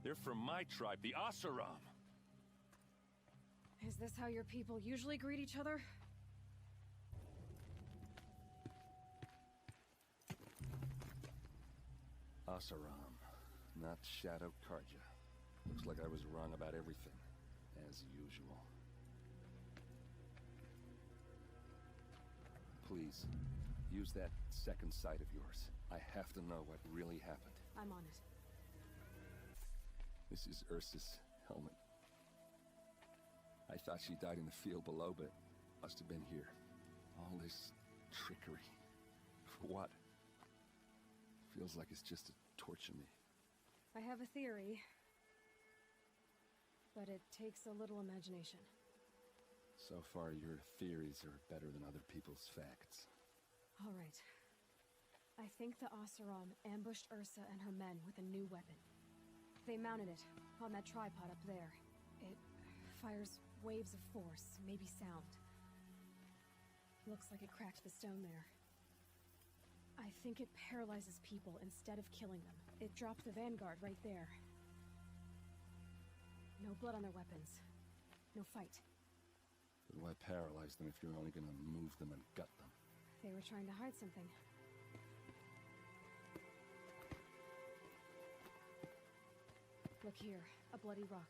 They're from my tribe, the Oseram. Is this how your people usually greet each other? Oseram, not Shadow Karja. Looks like I was wrong about everything, as usual. Please, use that second sight of yours. I have to know what really happened. I'm on it. This is Ursa's helmet. I thought she died in the field below, but must have been here. All this trickery. For what? Feels like it's just to torture me. I have a theory, but it takes a little imagination. So far, your theories are better than other people's facts. All right. I think the Oseram ambushed Ursa and her men with a new weapon. They mounted it on that tripod up there. It fires waves of force, maybe sound. Looks like it cracked the stone there. I think it paralyzes people instead of killing them. It dropped the vanguard right there. No blood on their weapons. No fight. But why paralyze them if you're only gonna move them and gut them? They were trying to hide something. Look here, a bloody rock.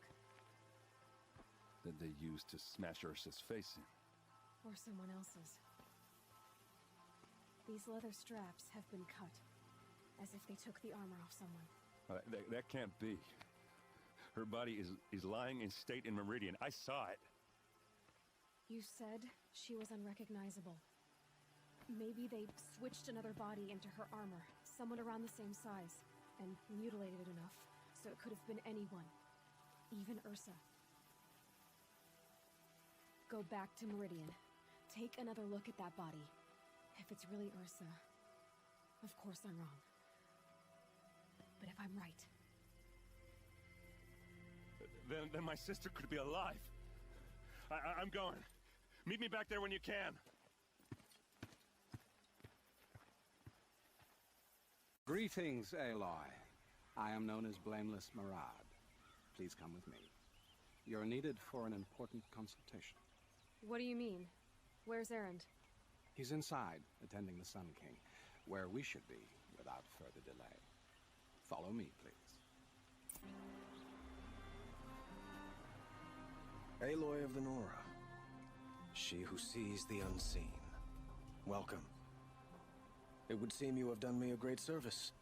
That they used to smash Ursa's face in. Or someone else's. These leather straps have been cut, as if they took the armor off someone. That can't be. Her body is lying in state in Meridian. I saw it. You said she was unrecognizable. Maybe they switched another body into her armor, someone around the same size, and mutilated it enough, so it could have been anyone. Even Ursa. Go back to Meridian. Take another look at that body. If it's really Ursa, of course I'm wrong. But if I'm right... Then my sister could be alive. I'm going. Meet me back there when you can. Greetings, Aloy. I am known as Blameless Marad. Please come with me. You're needed for an important consultation. What do you mean? Where's Erend? He's inside, attending the Sun King, where we should be without further delay. Follow me, please. Aloy of the Nora. She who sees the unseen. Welcome. It would seem you have done me a great service.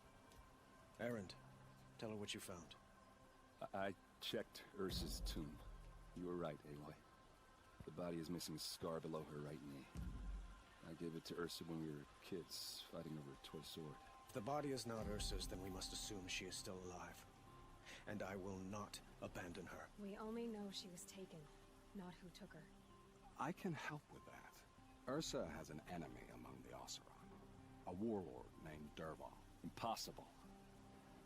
Erend, tell her what you found. I checked Ursa's tomb. You were right, Aloy. The body is missing a scar below her right knee. I gave it to Ursa when we were kids, fighting over a toy sword. If the body is not Ursa's, then we must assume she is still alive. And I will not abandon her. We only know she was taken, not who took her. I can help with that. Ursa has an enemy among the Oseram. A warlord named Dervahl. Impossible.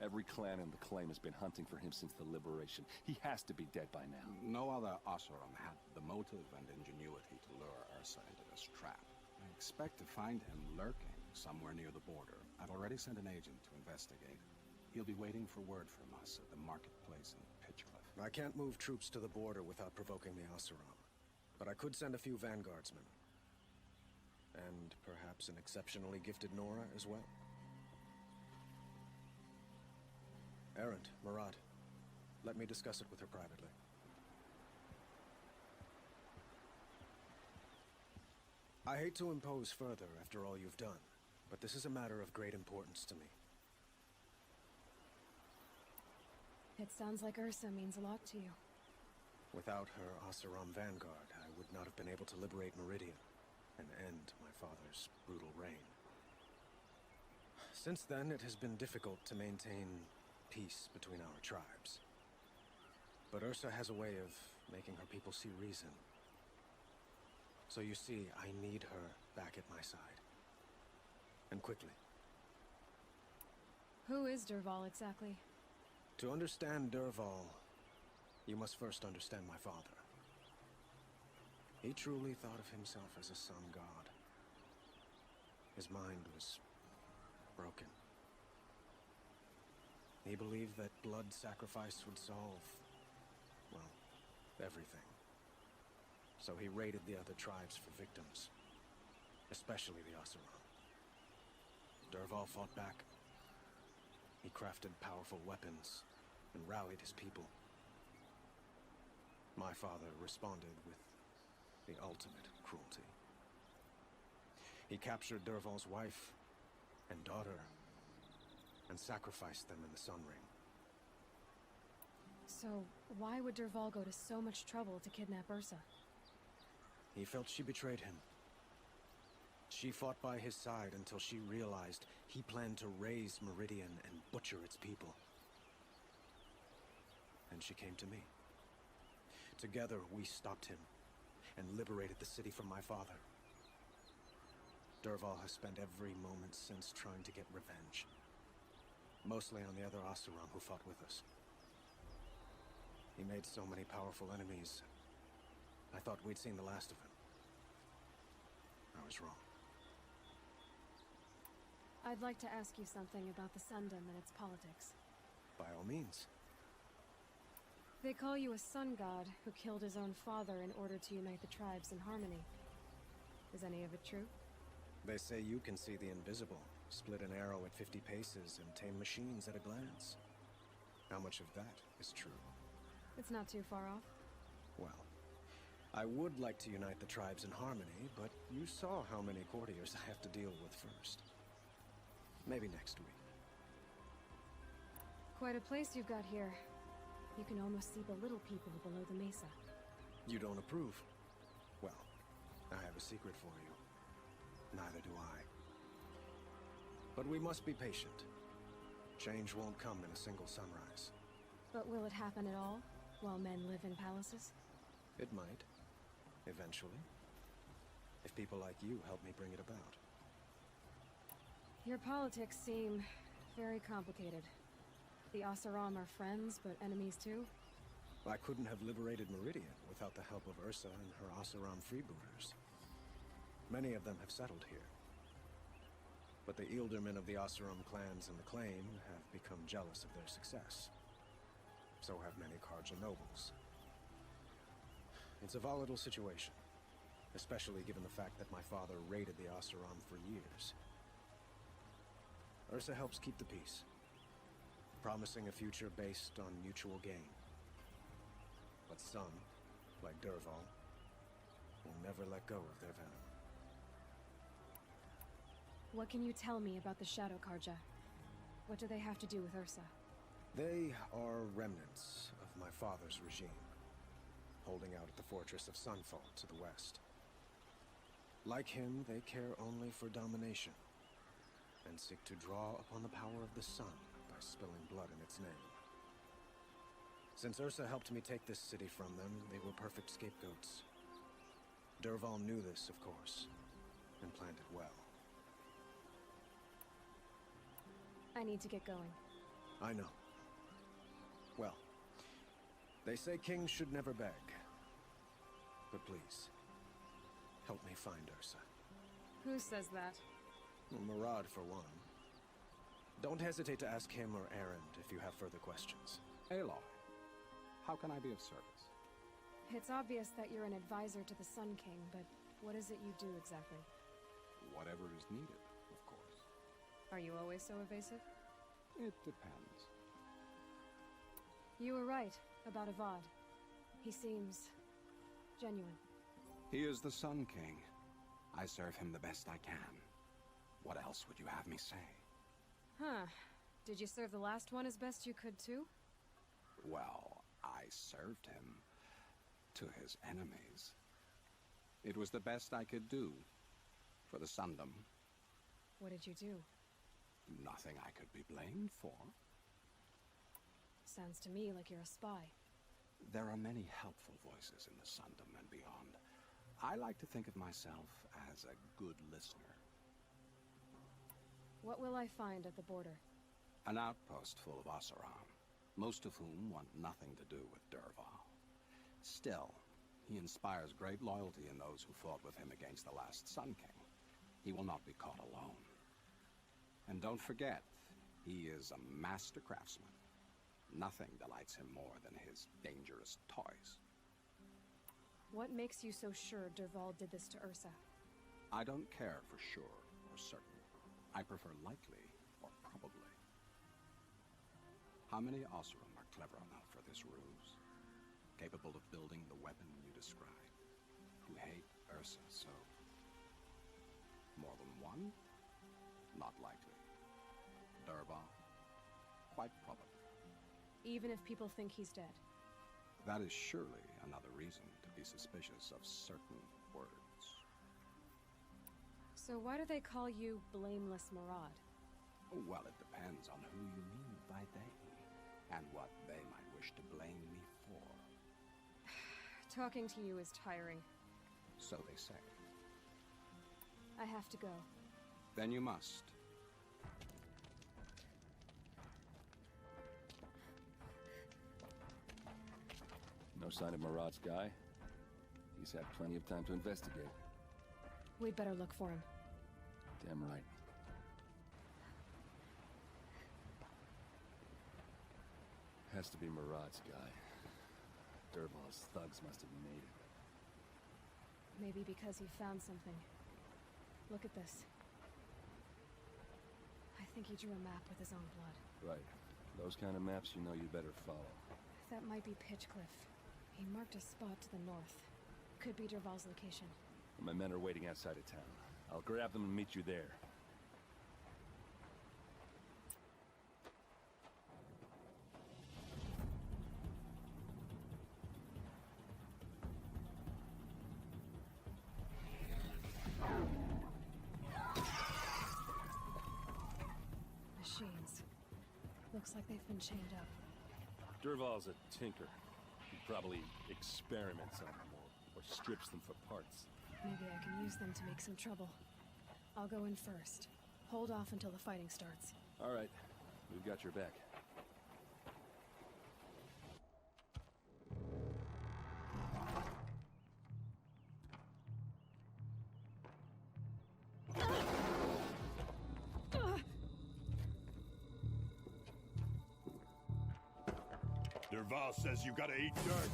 Every clan in the claim has been hunting for him since the liberation. He has to be dead by now. No other Oseram had the motive and ingenuity to lure Ursa into this trap. I expect to find him lurking somewhere near the border. I've already sent an agent to investigate. He'll be waiting for word from us at the marketplace in Pitchcliff. I can't move troops to the border without provoking the Oseram. But I could send a few vanguardsmen. And perhaps an exceptionally gifted Nora as well. Erend, Murad, let me discuss it with her privately. I hate to impose further after all you've done, but this is a matter of great importance to me. It sounds like Ursa means a lot to you. Without her Oseram vanguard, I would not have been able to liberate Meridian and end my father's brutal reign. Since then, it has been difficult to maintain peace between our tribes. But Ursa has a way of making her people see reason. So you see, I need her back at my side. And quickly. Who is Dervahl exactly? To understand Dervahl, you must first understand my father. He truly thought of himself as a sun god. His mind was broken. He believed that blood sacrifice would solve, well, everything. So he raided the other tribes for victims, especially the Oseram. Dervahl fought back. He crafted powerful weapons and rallied his people. My father responded with the ultimate cruelty. He captured Dervahl's wife and daughter and sacrificed them in the Sun Ring. So, why would Dervahl go to so much trouble to kidnap Ursa? He felt she betrayed him. She fought by his side until she realized he planned to raise Meridian and butcher its people. And she came to me. Together, we stopped him and liberated the city from my father. Dervahl has spent every moment since trying to get revenge. Mostly on the other Oseram who fought with us. He made so many powerful enemies. I thought we'd seen the last of him. I was wrong. I'd like to ask you something about the Sundom and its politics. By all means. They call you a sun god who killed his own father in order to unite the tribes in harmony. Is any of it true? They say you can see the invisible, split an arrow at 50 paces, and tame machines at a glance. How much of that is true? It's not too far off. Well, I would like to unite the tribes in harmony, but you saw how many courtiers I have to deal with first. Maybe next week. Quite a place you've got here. You can almost see the little people below the mesa. You don't approve? Well, I have a secret for you. Neither do I. But we must be patient. Change won't come in a single sunrise. But will it happen at all, while men live in palaces? It might. Eventually. If people like you help me bring it about. Your politics seem very complicated. The Oseram are friends, but enemies too? I couldn't have liberated Meridian without the help of Ursa and her Oseram freebooters. Many of them have settled here. But the Ealdormen of the Oseram clans in the claim have become jealous of their success. So have many Karja nobles. It's a volatile situation, especially given the fact that my father raided the Oseram for years. Ursa helps keep the peace, promising a future based on mutual gain. But some, like Dervahl, will never let go of their venom. What can you tell me about the Shadow Karja? What do they have to do with Ursa? They are remnants of my father's regime, holding out at the fortress of Sunfall to the west. Like him, they care only for domination, and seek to draw upon the power of the sun by spilling blood in its name. Since Ursa helped me take this city from them, they were perfect scapegoats. Dervahl knew this, of course, and planned it well. I need to get going. I know. Well, they say kings should never beg. But please, help me find Ursa. Who says that? Murad, for one. Don't hesitate to ask him or Erend if you have further questions. Aloy, how can I be of service? It's obvious that you're an advisor to the Sun King, but what is it you do exactly? Whatever is needed, of course. Are you always so evasive? It depends. You were right about Avad. He seems genuine. He is the Sun King. I serve him the best I can. What else would you have me say? Huh. Did you serve the last one as best you could, too? Well, I served him to his enemies. It was the best I could do for the Sundom. What did you do? Nothing I could be blamed for. Sounds to me like you're a spy. There are many helpful voices in the Sundom and beyond. I like to think of myself as a good listener. What will I find at the border? An outpost full of Oseram, most of whom want nothing to do with Dervahl. Still, he inspires great loyalty in those who fought with him against the last Sun King. He will not be caught alone. And don't forget, he is a master craftsman. Nothing delights him more than his dangerous toys. What makes you so sure Dervahl did this to Ursa? I don't care for sure or certain. I prefer likely or probably. How many Oseram are clever enough for this ruse? Capable of building the weapon you describe? Who hate Ursa so? More than one? Not likely. Dervahl? Quite probably. Even if people think he's dead? That is surely another reason to be suspicious of certain words. So why do they call you Blameless Murad? Well, it depends on who you mean by they, and what they might wish to blame me for. Talking to you is tiring. So they say. I have to go. Then you must. No sign of Murad's guy? He's had plenty of time to investigate. We'd better look for him. Damn right. Has to be Murad's guy. Dervahl's thugs must have made it. Maybe because he found something. Look at this. I think he drew a map with his own blood. Right. Those kind of maps you know you better follow. That might be Pitchcliff. He marked a spot to the north. Could be Dervahl's location. My men are waiting outside of town. I'll grab them and meet you there. Machines. Looks like they've been chained up. Dervahl's a tinker. He probably experiments on them or strips them for parts. Maybe I can use them to make some trouble. I'll go in first. Hold off until the fighting starts. All right. We've got your back. Dervahl says you gotta eat dirt.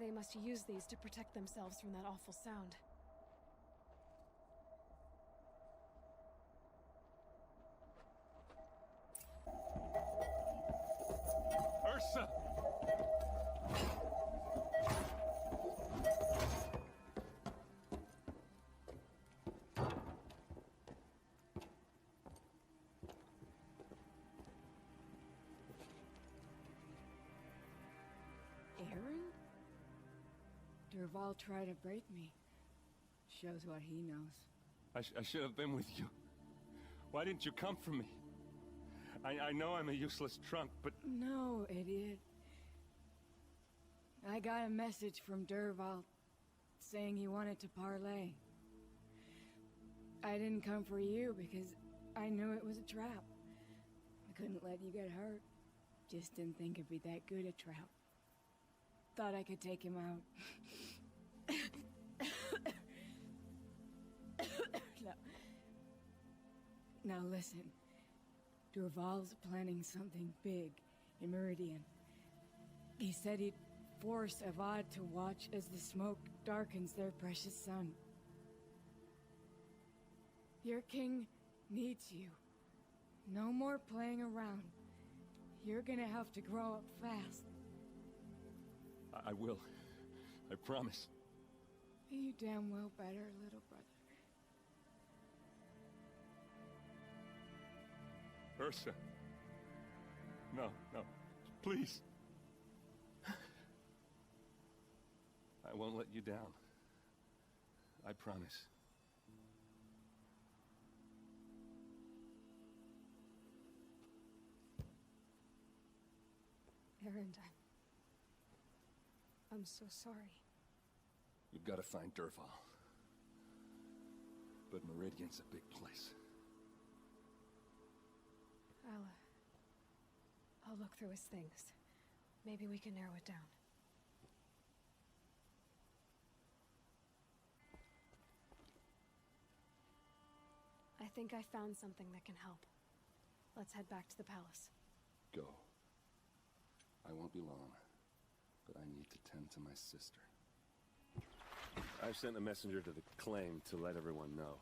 They must use these to protect themselves from that awful sound. Ursa! Aaron? Durval tried to break me. Shows what he knows. I should have been with you. Why didn't you come for me? I know I'm a useless trunk, but... No, idiot. I got a message from Durval saying he wanted to parlay. I didn't come for you because I knew it was a trap. I couldn't let you get hurt. Just didn't think it'd be that good a trap. Thought I could take him out. Now listen. Durval's planning something big in Meridian. He said he'd force Avad to watch as the smoke darkens their precious sun. Your king needs you. No more playing around. You're gonna have to grow up fast. I will. I promise. You damn well better, little brother. Ursa. No, no. Please. I won't let you down. I promise. Aaron, I'm so sorry. We've got to find Durval. But Meridian's a big place. I'll look through his things. Maybe we can narrow it down. I think I found something that can help. Let's head back to the palace. Go. I won't be long, but I need to tend to my sister. I've sent a messenger to the claim to let everyone know.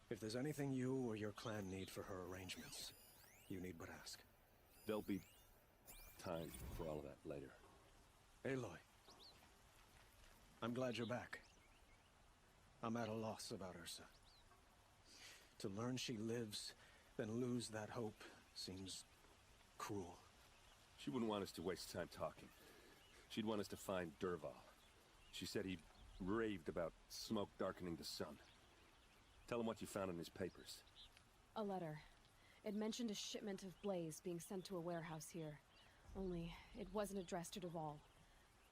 If there's anything you or your clan need for her arrangements, you need but ask. There'll be time for all of that later. Aloy, I'm glad you're back. I'm at a loss about Ursa. To learn she lives, then lose that hope, seems cruel. She wouldn't want us to waste time talking. She'd want us to find Durval. She said he raved about smoke darkening the sun. Tell him what you found in his papers. A letter. It mentioned a shipment of blaze being sent to a warehouse here. Only, it wasn't addressed to Durval.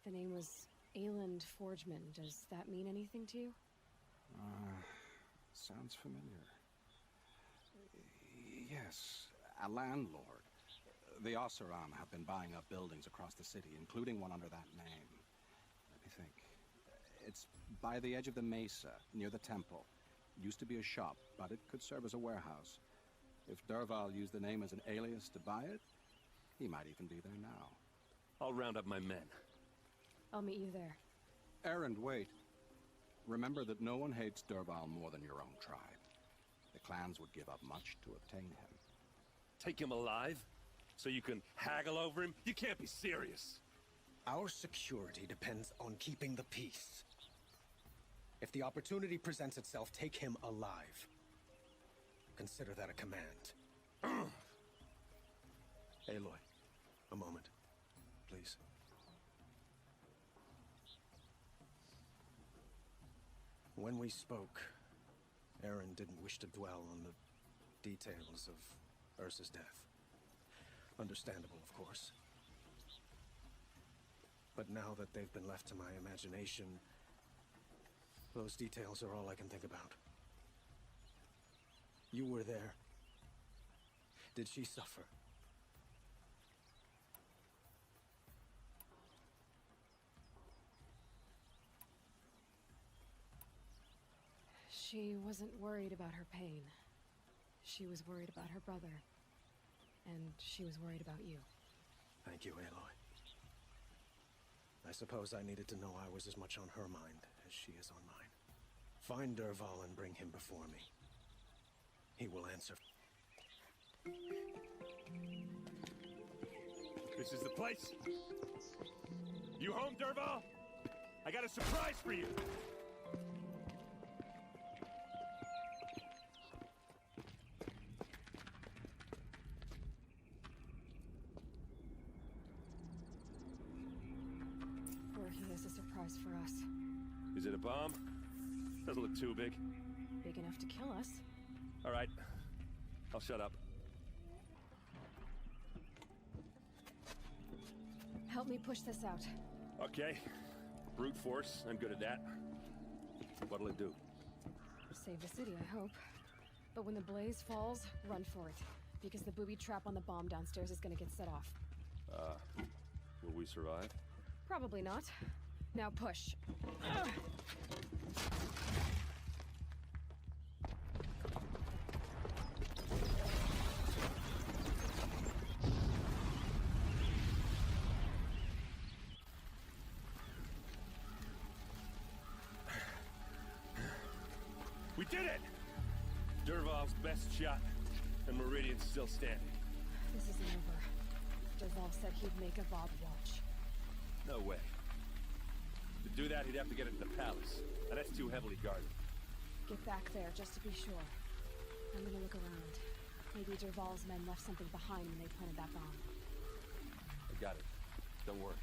The name was Ayland Forgeman. Does that mean anything to you? Sounds familiar. Yes, a landlord. The Oseram have been buying up buildings across the city, including one under that name. Let me think. It's by the edge of the mesa, near the temple. Used to be a shop, but it could serve as a warehouse. If Durval used the name as an alias to buy it, he might even be there now. I'll round up my men. I'll meet you there. Erend, wait. Remember that no one hates Durval more than your own tribe. The clans would give up much to obtain him. Take him alive? So you can haggle over him? You can't be serious. Our security depends on keeping the peace. If the opportunity presents itself, take him alive. Consider that a command. Aloy, a moment, please. When we spoke, Aaron didn't wish to dwell on the details of Ursa's death. Understandable, of course. But now that they've been left to my imagination, those details are all I can think about. You were there. Did she suffer? She wasn't worried about her pain. She was worried about her brother. And she was worried about you. Thank you, Aloy. I suppose I needed to know I was as much on her mind as she is on mine. Find Durval and bring him before me. He will answer. This is the place? You home, Durval? I got a surprise for you! surprise for us. Is it a bomb? Doesn't look too big. Big enough to kill us. All right. I'll shut up. Help me push this out. Okay. Brute force. I'm good at that. What'll it do? Save the city, I hope. But when the blaze falls, run for it. Because the booby trap on the bomb downstairs is gonna get set off. Will we survive? Probably not. Now push. We did it! Dervahl's best shot, and Meridian's still standing. This isn't over. Dervahl said he'd make Avad watch. No way. To do that, he'd have to get into the palace, and that's too heavily guarded. Get back there, just to be sure. I'm gonna look around. Maybe Dervahl's men left something behind when they planted that bomb. I got it. Don't worry.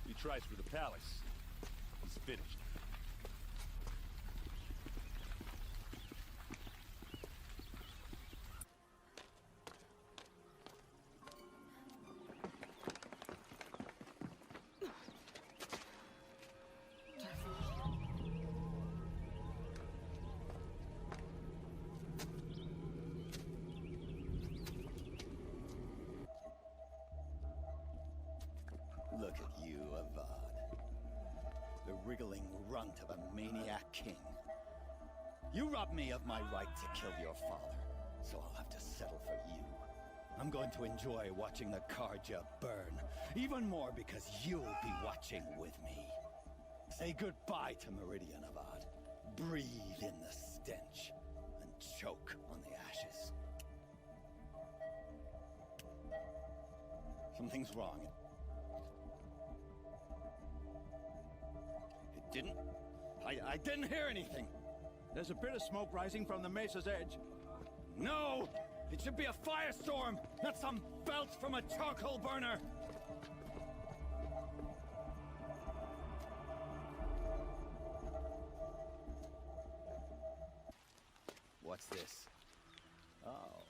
He tries for the palace. He's finished. Look at you, Avad. The wriggling runt of a maniac king. You robbed me of my right to kill your father, so I'll have to settle for you. I'm going to enjoy watching the Karja burn, even more because you'll be watching with me. Say goodbye to Meridian, Avad. Breathe in the stench, and choke on the ashes. Something's wrong. It didn't... I didn't hear anything. There's a bit of smoke rising from the mesa's edge. No! It should be a firestorm, not some belch from a charcoal burner! What's this? Oh.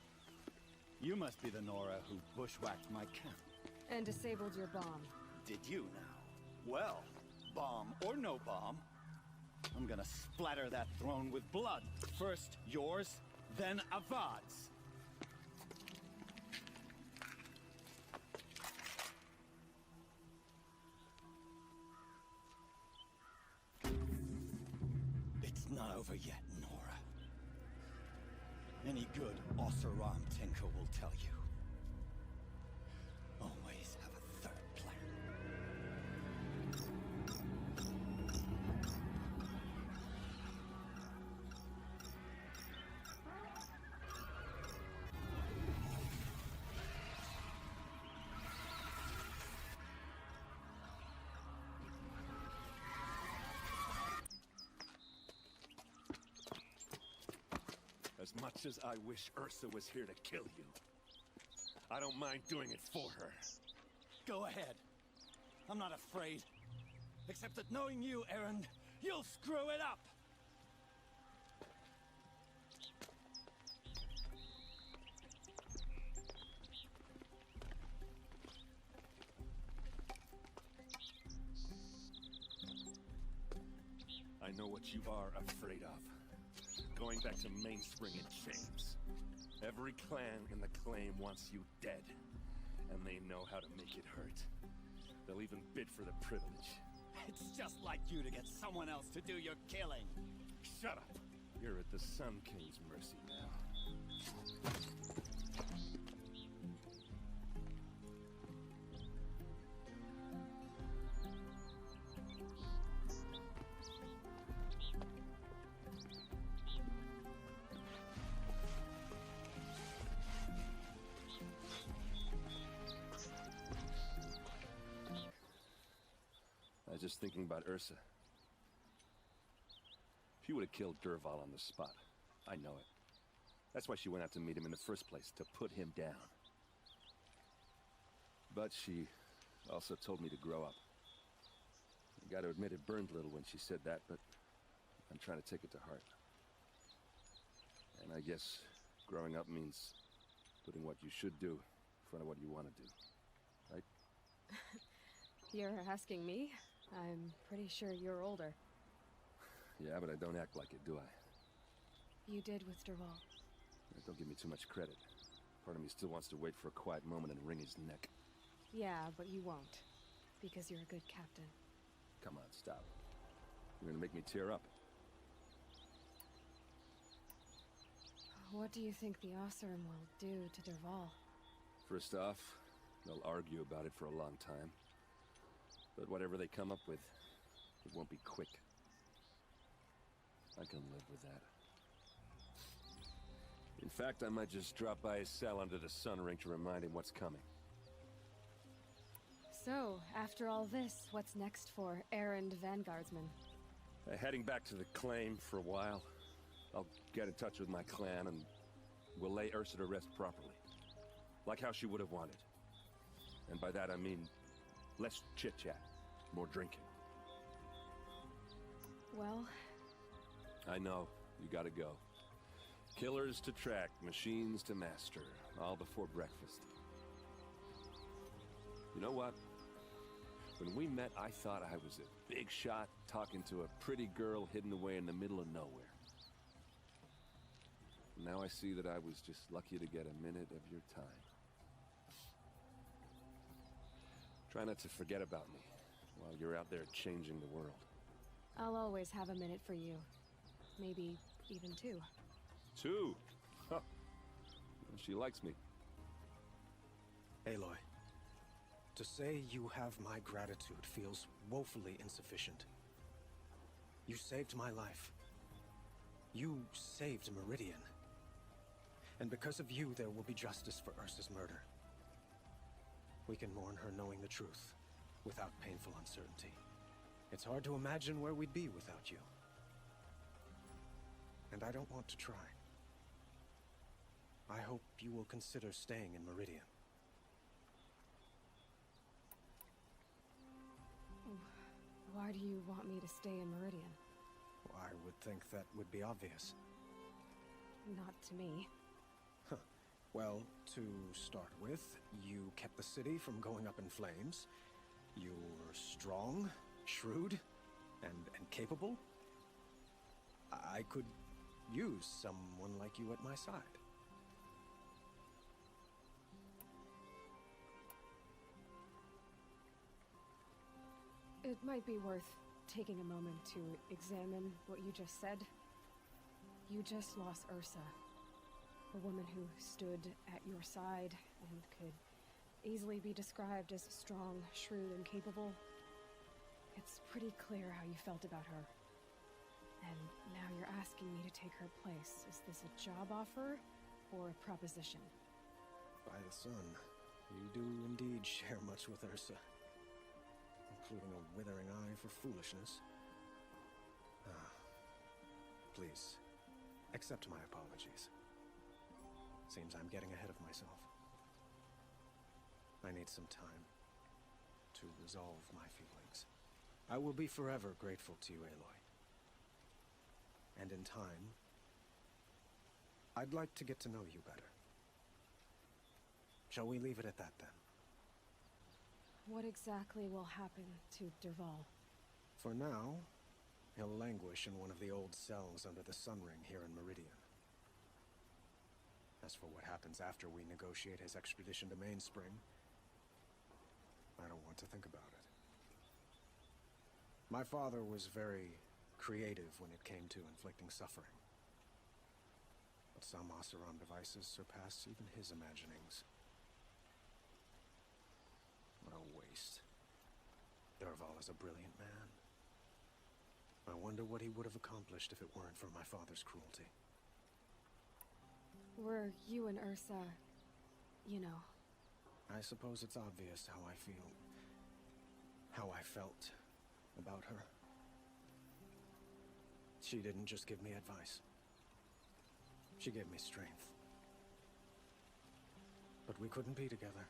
You must be the Nora who bushwhacked my camp. And disabled your bomb. Did you now? Well, bomb or no bomb, I'm gonna splatter that throne with blood. First yours, then Avad's. It's not over yet, Nora. Any good Oseram tinker will tell you. Always have a third plan. As much as I wish Ursa was here to kill you, I don't mind doing it for her. Go ahead. I'm not afraid. Except that knowing you, Erend, you'll screw it up! I know what you are afraid of. Going back to Mainspring in chains. Every clan in the claim wants you dead. And they know how to make it hurt. They'll even bid for the privilege. It's just like you to get someone else to do your killing. Shut up! You're at the Sun King's mercy now. I was just thinking about Ursa. She would have killed Dervahl on the spot. I know it. That's why she went out to meet him in the first place, to put him down. But she also told me to grow up. Gotta admit it burned a little when she said that, but I'm trying to take it to heart. And I guess growing up means putting what you should do in front of what you want to do. Right? You're asking me? I'm pretty sure you're older. Yeah, but I don't act like it, do I? You did with Derval. Don't give me too much credit. Part of me still wants to wait for a quiet moment and wring his neck. Yeah, but you won't. Because you're a good captain. Come on, stop. You're gonna make me tear up. What do you think the Oseram will do to Derval? First off, they'll argue about it for a long time. But whatever they come up with, it won't be quick. I can live with that. In fact, I might just drop by his cell under the sun ring to remind him what's coming. So, after all this, what's next for errand vanguardsman? Heading back to the claim for a while. I'll get in touch with my clan and we'll lay Ursa to rest properly. Like how she would have wanted. And by that I mean less chit-chat, more drinking. Well... I know, you gotta go. Killers to track, machines to master, all before breakfast. You know what? When we met, I thought I was a big shot talking to a pretty girl hidden away in the middle of nowhere. Now I see that I was just lucky to get a minute of your time. Try not to forget about me while you're out there changing the world. I'll always have a minute for you. Maybe even two. Two? Huh. She likes me. Aloy, to say you have my gratitude feels woefully insufficient. You saved my life. You saved Meridian. And because of you, there will be justice for Ursa's murder. We can mourn her knowing the truth, without painful uncertainty. It's hard to imagine where we'd be without you. And I don't want to try. I hope you will consider staying in Meridian. Why do you want me to stay in Meridian? I would think that would be obvious. Not to me. Well, to start with, you kept the city from going up in flames. You were strong, shrewd, and capable. I could use someone like you at my side. It might be worth taking a moment to examine what you just said. You just lost Ursa. A woman who stood at your side and could easily be described as strong, shrewd, and capable. It's pretty clear how you felt about her. And now you're asking me to take her place. Is this a job offer or a proposition? By the sun, you do indeed share much with Ursa. Including a withering eye for foolishness. Please, accept my apologies. Seems I'm getting ahead of myself. I need some time to resolve my feelings. I will be forever grateful to you, Aloy. And in time, I'd like to get to know you better. Shall we leave it at that, then? What exactly will happen to Derval? For now, he'll languish in one of the old cells under the sun ring here in Meridian. As for what happens after we negotiate his extradition to Mainspring, I don't want to think about it. My father was very creative when it came to inflicting suffering. But some Oseram devices surpass even his imaginings. What a waste. Derval is a brilliant man. I wonder what he would have accomplished if it weren't for my father's cruelty. Were you and Ursa, you know? I suppose it's obvious how I feel. How I felt about her. She didn't just give me advice. She gave me strength. But we couldn't be together.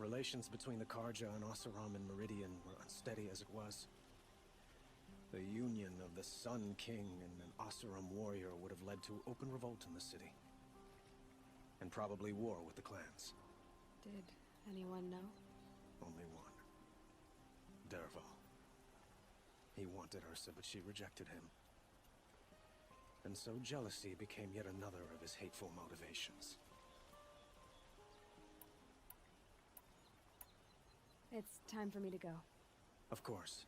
Relations between the Karja and Oseram and Meridian were unsteady as it was. The union of the Sun King and an Oseram warrior would have led to open revolt in the city. And probably war with the clans. Did anyone know? Only one. Dervahl. He wanted Ursa, but she rejected him. And so jealousy became yet another of his hateful motivations. It's time for me to go. Of course.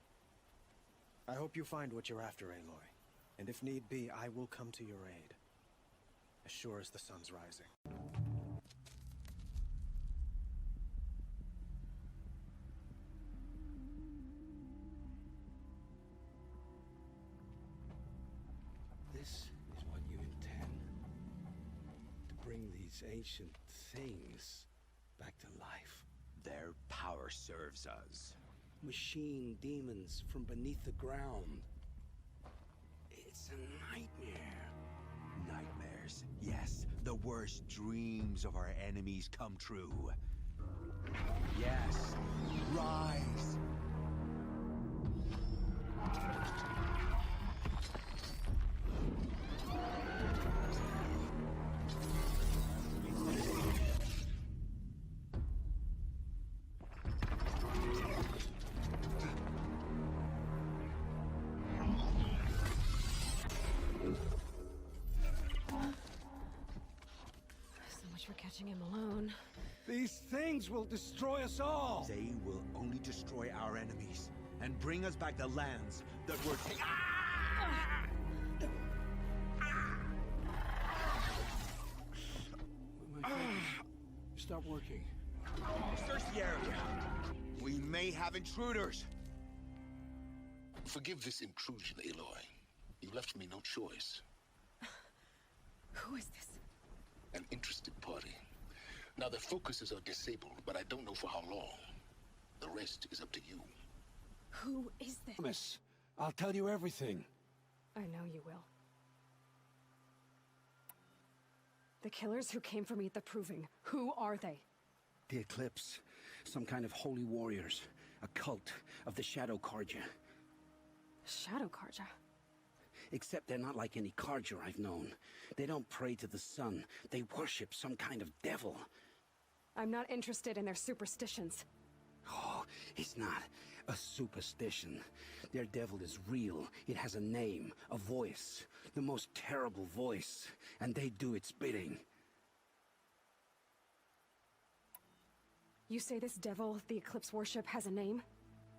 I hope you find what you're after, Aloy. And if need be, I will come to your aid. As sure as the sun's rising. This is what you intend. To bring these ancient things back to life. Their power serves us. Machine demons from beneath the ground. It's a nightmare. Nightmares. Yes, the worst dreams of our enemies come true. Yes, rise! For catching him alone. These things will destroy us all! They will only destroy our enemies and bring us back the lands that were taken. My focus. Stop working. Search the area. We may have intruders. Forgive this intrusion, Aloy. You left me no choice. Who is this? An interested party. Now their focuses are disabled, but I don't know for how long. The rest is up to you. Who is this? Promise. I'll tell you everything. I know you will. The killers who came for me at the Proving, who are they? The Eclipse. Some kind of holy warriors. A cult of the Shadow Karja. Shadow Karja? Except they're not like any Karja I've known. They don't pray to the sun. They worship some kind of devil. I'm not interested in their superstitions. Oh, it's not a superstition. Their devil is real. It has a name, a voice. The most terrible voice. And they do its bidding. You say this devil the Eclipse worship has a name?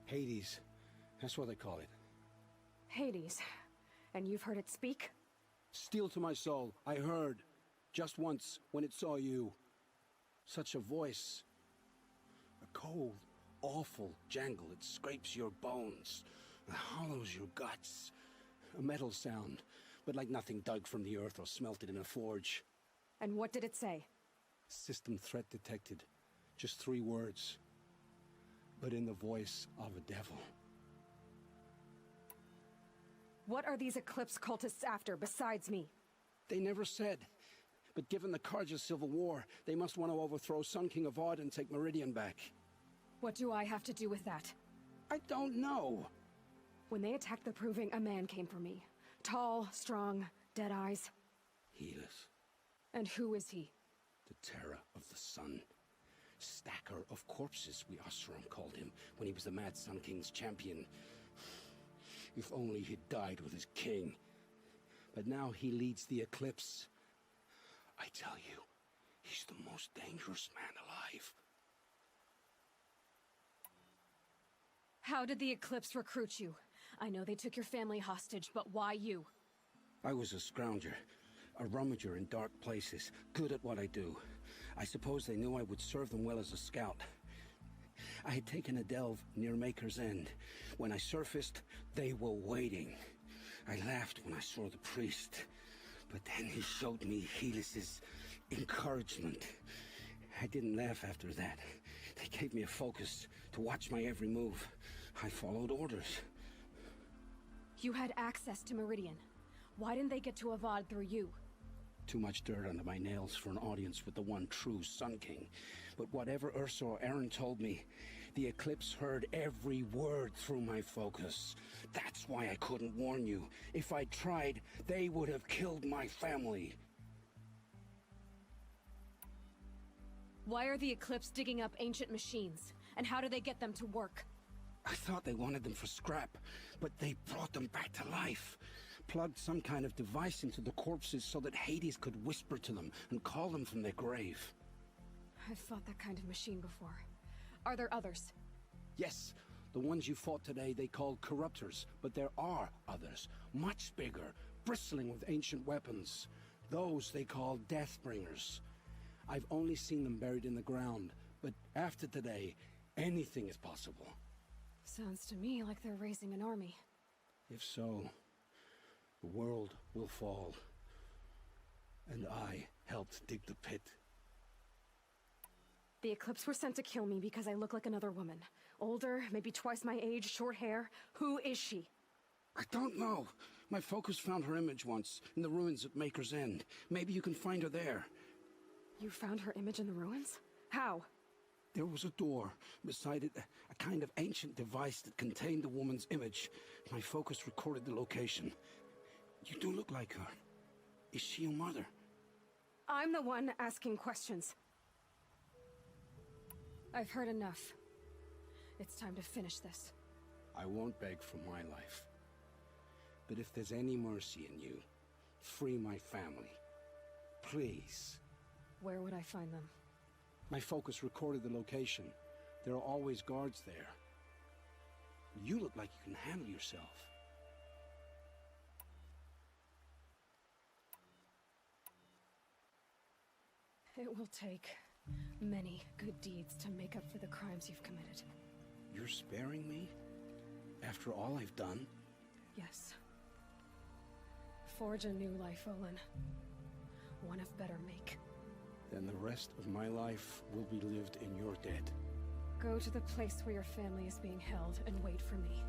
Hades. That's what they call it. Hades. And you've heard it speak? Steel to my soul, I heard. Just once, when it saw you. Such a voice. A cold, awful jangle. It scrapes your bones. It hollows your guts. A metal sound, but like nothing dug from the earth or smelted in a forge. And what did it say? System threat detected. Just 3 words. But in the voice of a devil. What are these Eclipse cultists after, besides me? They never said. But given the Karja civil war, they must want to overthrow Sun King Avad and take Meridian back. What do I have to do with that? I don't know. When they attacked the Proving, a man came for me. Tall, strong, dead eyes. Helis. And who is he? The terror of the sun. Stacker of corpses, we Oseram called him, when he was the Mad Sun King's champion. If only he'd died with his king. But now he leads the Eclipse. I tell you, he's the most dangerous man alive. How did the Eclipse recruit you? I know they took your family hostage, but why you? I was a scrounger, a rummager in dark places, good at what I do. I suppose they knew I would serve them well as a scout. I had taken a delve near Maker's End. When I surfaced, they were waiting. I laughed when I saw the priest, but then he showed me Helis's encouragement. I didn't laugh after that. They gave me a focus to watch my every move. I followed orders. You had access to Meridian. Why didn't they get to Avad through you? Too much dirt under my nails for an audience with the one true Sun King. But whatever Ursa or Aaron told me, the Eclipse heard every word through my focus. That's why I couldn't warn you. If I'd tried, they would have killed my family. Why are the Eclipse digging up ancient machines? And how do they get them to work? I thought they wanted them for scrap, but they brought them back to life. Plugged some kind of device into the corpses so that Hades could whisper to them and call them from their grave. I've fought that kind of machine before. Are there others? Yes, the ones you fought today they called corruptors, but there are others, much bigger, bristling with ancient weapons. Those they call Deathbringers. I've only seen them buried in the ground, but after today, anything is possible. Sounds to me like they're raising an army. If so, the world will fall. And I helped dig the pit. The Eclipse were sent to kill me because I look like another woman. Older, maybe twice my age, short hair. Who is she? I don't know. My focus found her image once, in the ruins at Maker's End. Maybe you can find her there. You found her image in the ruins? How? There was a door. Beside it, a kind of ancient device that contained the woman's image. My focus recorded the location. You do look like her. Is she your mother? I'm the one asking questions. I've heard enough. It's time to finish this. I won't beg for my life. But if there's any mercy in you, free my family. Please. Where would I find them? My focus recorded the location. There are always guards there. You look like you can handle yourself. It will take many good deeds to make up for the crimes you've committed. You're sparing me? After all I've done? Yes. Forge a new life, Olin. One of better make. Then the rest of my life will be lived in your debt. Go to the place where your family is being held and wait for me.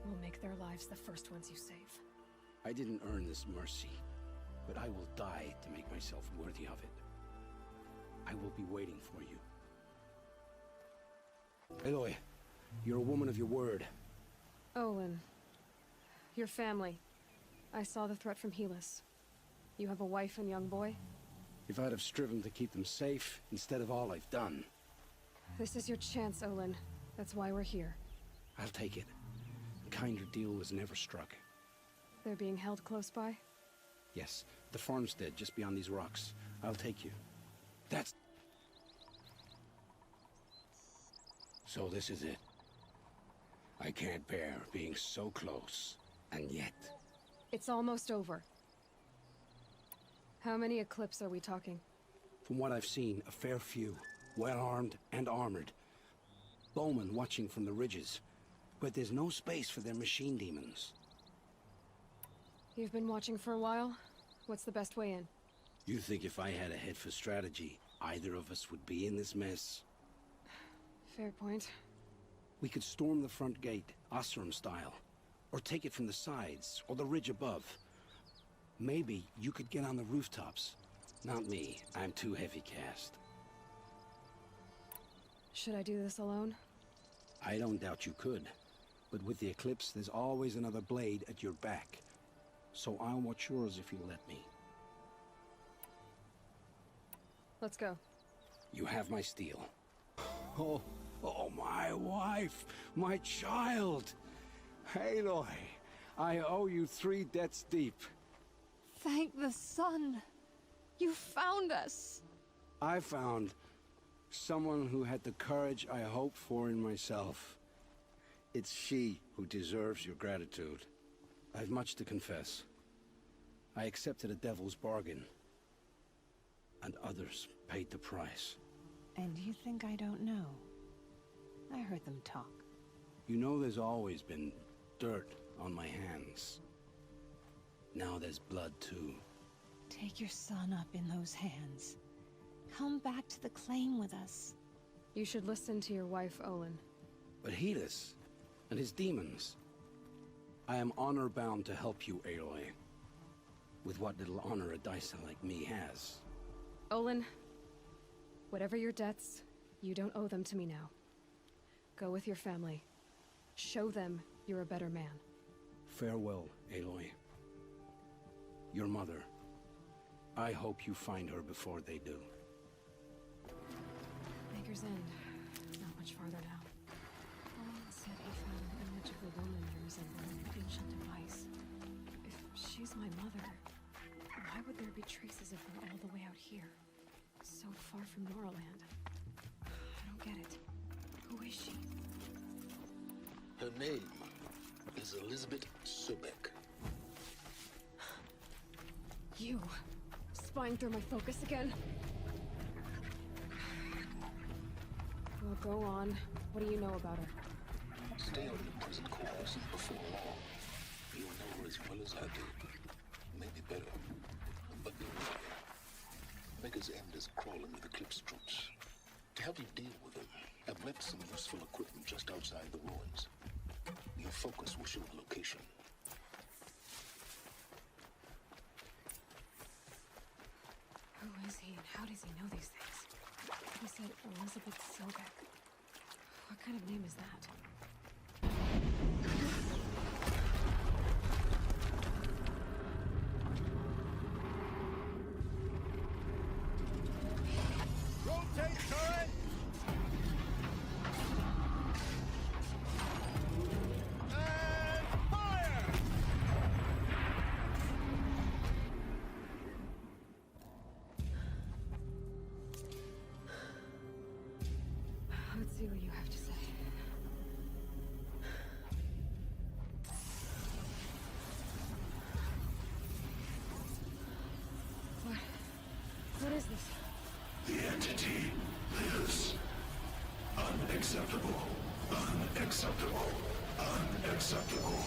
We'll make their lives the first ones you save. I didn't earn this mercy, but I will die to make myself worthy of it. I will be waiting for you. Aloy, you're a woman of your word. Olin. Your family. I saw the threat from Helis. You have a wife and young boy? If I'd have striven to keep them safe, instead of all I've done. This is your chance, Olin. That's why we're here. I'll take it. A kinder deal was never struck. They're being held close by? Yes, the farmstead just beyond these rocks. I'll take you. That's... So this is it. I can't bear being so close, and yet... It's almost over. How many Eclipse are we talking? From what I've seen, a fair few. Well-armed and armored. Bowmen watching from the ridges. But there's no space for their machine demons. You've been watching for a while? What's the best way in? You think if I had a head for strategy, either of us would be in this mess? Fair point. We could storm the front gate, Osram style. Or take it from the sides, or the ridge above. Maybe you could get on the rooftops. Not me. I'm too heavy cast. Should I do this alone? I don't doubt you could. But with the Eclipse, there's always another blade at your back. So I'll watch yours if you'll let me. Let's go. You have my steel. Oh, my wife! My child! Aloy, I owe you 3 debts deep. Thank the sun. You found us. I found someone who had the courage I hoped for in myself. It's she who deserves your gratitude. I've much to confess. I accepted a devil's bargain. And others paid the price. And you think I don't know? I heard them talk. You know there's always been dirt on my hands. Now there's blood too. Take your son up in those hands. Come back to the claim with us. You should listen to your wife, Olin. But Helis and his demons. I am honor-bound to help you, Aloy. with what little honor a Dyson like me has. Olin, whatever your debts, you don't owe them to me now. Go with your family. Show them you're a better man. Farewell, Aloy. Your mother. I hope you find her before they do. Maker's End. Not much farther now. Olin said he found an image of a woman resembling an ancient device. If she's my mother, why would there be traces of her all the way out here? So far from Noraland. I don't get it. Who is she? Her name is Elizabeth Sobek. You! Spying through my focus again? Well, go on. What do you know about her? Stay on your present course, and before long, you'll know her as well as I do. Maybe better. But beware. Maker's End is crawling with Eclipse troops. To help you deal with them, I've left some useful equipment just outside the ruins. Your focus will show the location. Who is he and how does he know these things? He said Elizabeth Sobek. What kind of name is that? Rotate turret! And fire! Let's see what you have to say. What is this? The entity lives. Unacceptable. Unacceptable. Unacceptable.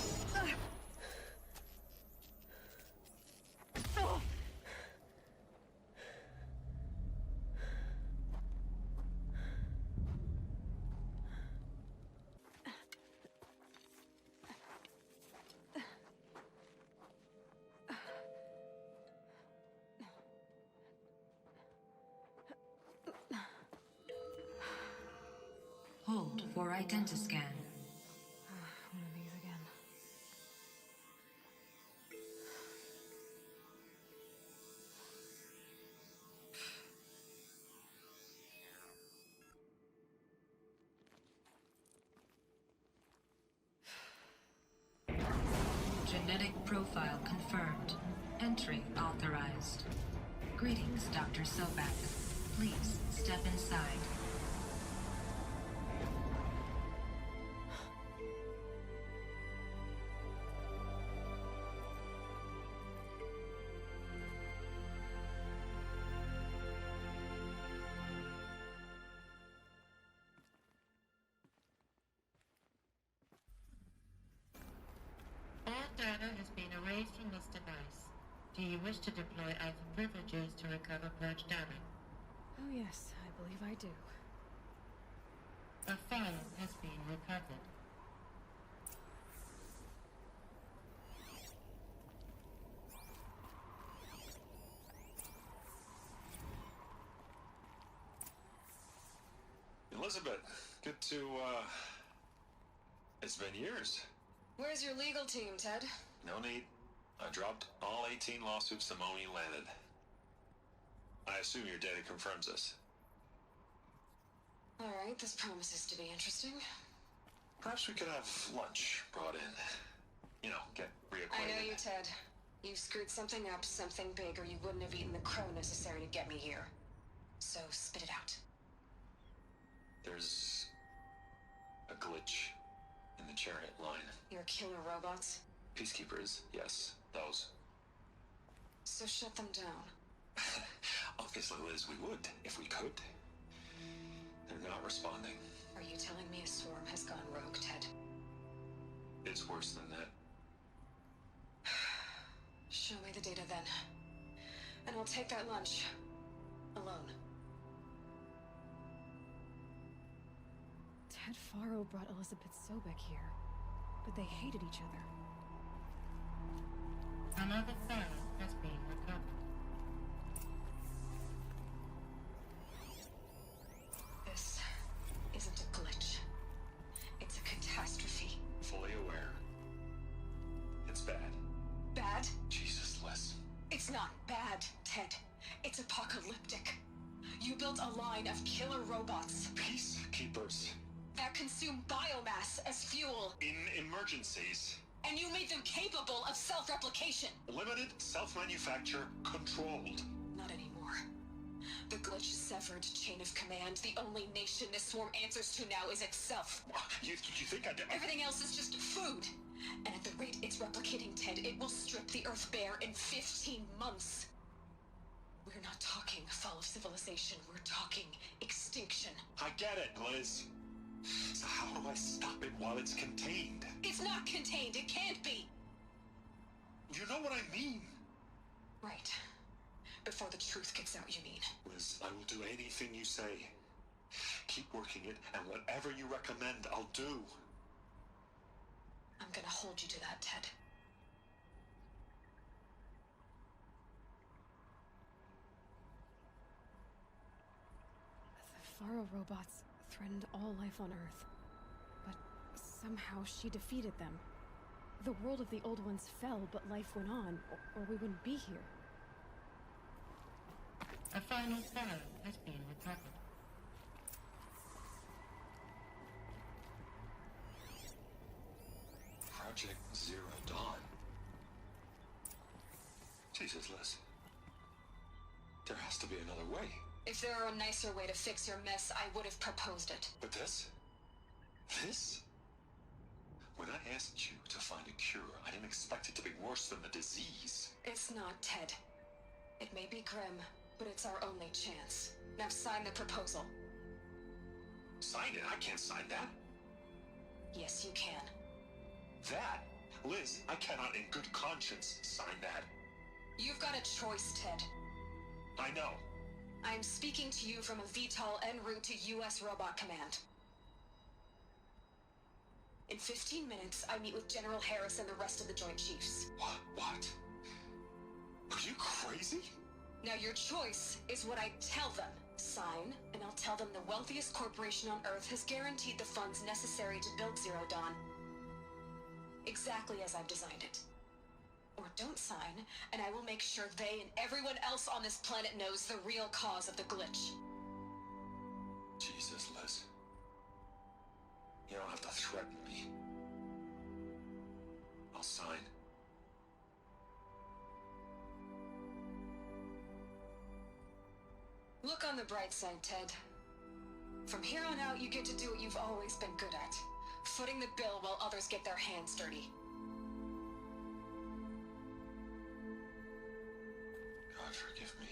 Hold for identiscan. One of these again. Genetic profile confirmed. Entry authorized. Greetings, Dr. Sobek. Please step inside. All data has been erased from this device. Do you wish to deploy Alpha privileges to recover purged data? Oh yes, I believe I do. A file has been recovered. Elizabeth, good to, It's been years. Where's your legal team, Ted? No need. I dropped all 18 lawsuits the moment you landed. I assume your data confirms this. Alright, this promises to be interesting. Perhaps we could have lunch brought in. You know, get reacquainted. I know you, Ted. You screwed something up, something big, or you wouldn't have eaten the crow necessary to get me here. So, spit it out. There's a glitch in the chariot line. Your killer robots? Peacekeepers, yes, those. So shut them down. Obviously, Liz, we would, if we could. They're not responding. Are you telling me a swarm has gone rogue, Ted? It's worse than that. Show me the data then. And I'll take that lunch. Alone. Ted Faro brought Elizabeth Sobek here, but they hated each other. Another file has been recovered. This isn't a glitch. It's a catastrophe. Fully aware. It's bad. Bad? Jesus, Liz. It's not bad, Ted. It's apocalyptic. You built a line of killer robots. Peacekeepers. That consume biomass as fuel. In emergencies. And you made them capable of self-replication. Limited, self-manufacture, controlled. Not anymore. The glitch severed chain of command. The only nation this swarm answers to now is itself. You think I... Everything else is just food. And at the rate it's replicating, Ted, it will strip the Earth bare in 15 months. We're not talking fall of civilization. We're talking extinction. I get it, Liz. So how do I stop it while it's contained? It's not contained. It can't be. You know what I mean? Right. Before the truth gets out, you mean? Liz, I will do anything you say. Keep working it, and whatever you recommend, I'll do. I'm gonna hold you to that, Ted. The Faro robots threatened all life on Earth. But somehow she defeated them. The world of the old ones fell, but life went on, or we wouldn't be here. A final Faro has been recovered. Project Zero Dawn. Jesus, Liz. There has to be another way. If there were a nicer way to fix your mess, I would have proposed it. But this? This? When I asked you to find a cure, I didn't expect it to be worse than the disease. It's not, Ted. It may be grim, but it's our only chance. Now sign the proposal. Sign it? I can't sign that. Yes, you can. That? Liz, I cannot in good conscience sign that. You've got a choice, Ted. I know. I am speaking to you from a VTOL en route to U.S. Robot Command. In 15 minutes, I meet with General Harris and the rest of the Joint Chiefs. What? Are you crazy? Now your choice is what I tell them. Sign, and I'll tell them the wealthiest corporation on Earth has guaranteed the funds necessary to build Zero Dawn. Exactly as I've designed it. Or don't sign, and I will make sure they and everyone else on this planet knows the real cause of the glitch. Jesus, Liz. You don't have to threaten me. I'll sign. Look on the bright side, Ted. From here on out, you get to do what you've always been good at. Footing the bill while others get their hands dirty. God forgive me.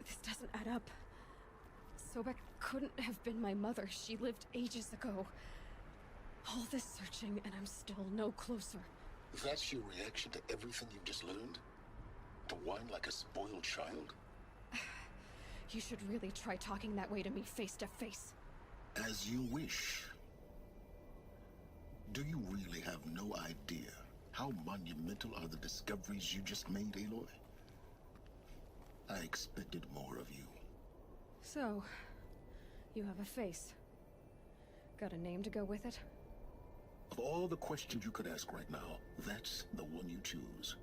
This doesn't add up. Sobek couldn't have been my mother. She lived ages ago. All this searching, and I'm still no closer. That's your reaction to everything you've just learned? To whine like a spoiled child? You should really try talking that way to me face to face. As you wish. Do you really have no idea how monumental are the discoveries you just made, Aloy? I expected more of you. So, you have a face. Got a name to go with it? Of all the questions you could ask right now, that's the one you choose.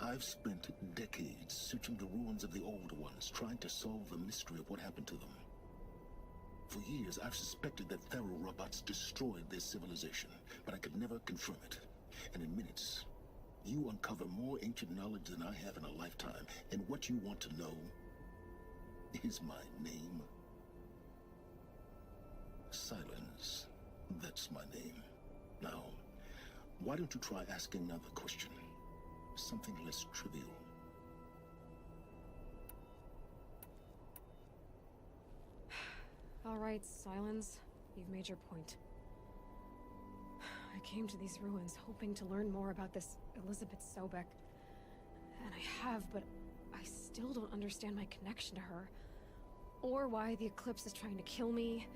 I've spent decades searching the ruins of the older ones, trying to solve the mystery of what happened to them. For years, I've suspected that Faro robots destroyed their civilization, but I could never confirm it. And in minutes, you uncover more ancient knowledge than I have in a lifetime. And what you want to know is my name. Silence. That's my name. Now, why don't you try asking another question? Something less trivial. All right, Silence. You've made your point. I came to these ruins hoping to learn more about this Elizabeth Sobek. And I have, but I still don't understand my connection to her. Or why the Eclipse is trying to kill me.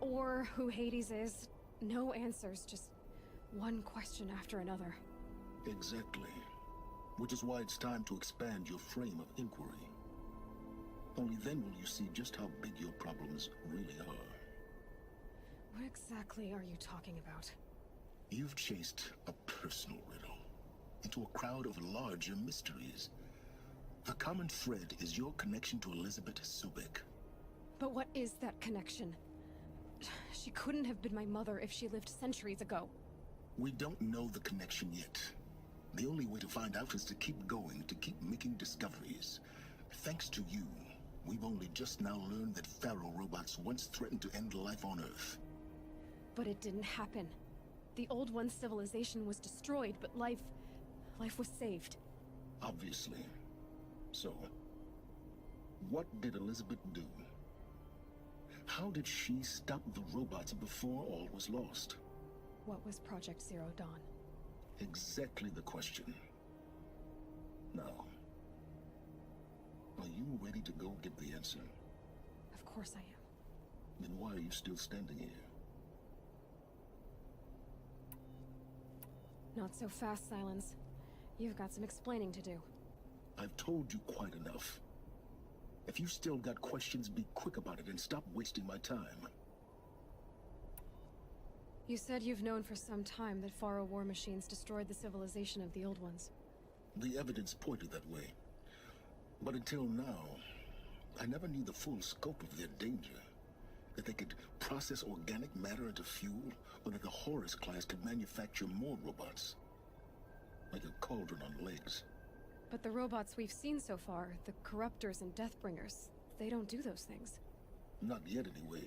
or who Hades is. No answers, just one question after another. Exactly. Which is why it's time to expand your frame of inquiry. Only then will you see just how big your problems really are. What exactly are you talking about? You've chased a personal riddle into a crowd of larger mysteries. The common thread is your connection to Elizabeth Sobek. But what is that connection? She couldn't have been my mother if she lived centuries ago. We don't know the connection yet. The only way to find out is to keep going, to keep making discoveries. Thanks to you, we've only just now learned that Pharaoh robots once threatened to end life on Earth. But it didn't happen. The Old One's civilization was destroyed, but life was saved. Obviously. So, what did Elizabeth do? How did she stop the robots before all was lost? What was Project Zero Dawn? Exactly the question. Now, are you ready to go get the answer? Of course I am. Then why are you still standing here? Not so fast, Silence. You've got some explaining to do. I've told you quite enough. If you still got questions, be quick about it and stop wasting my time. You said you've known for some time that Pharaoh war machines destroyed the civilization of the Old Ones. The evidence pointed that way. But until now, I never knew the full scope of their danger. That they could process organic matter into fuel, or that the Horus class could manufacture more robots. Like a cauldron on legs. But the robots we've seen so far, the Corruptors and Deathbringers, they don't do those things. Not yet, anyway.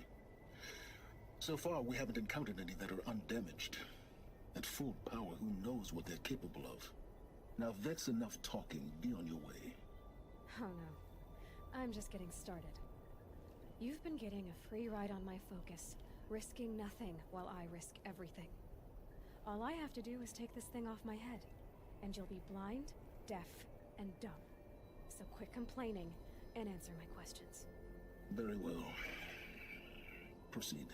So far, we haven't encountered any that are undamaged. At full power, who knows what they're capable of? Now, if that's enough talking, be on your way. Oh no. I'm just getting started. You've been getting a free ride on my focus, risking nothing while I risk everything. All I have to do is take this thing off my head, and you'll be blind, deaf, and dumb. So quit complaining and answer my questions. Very well. Proceed.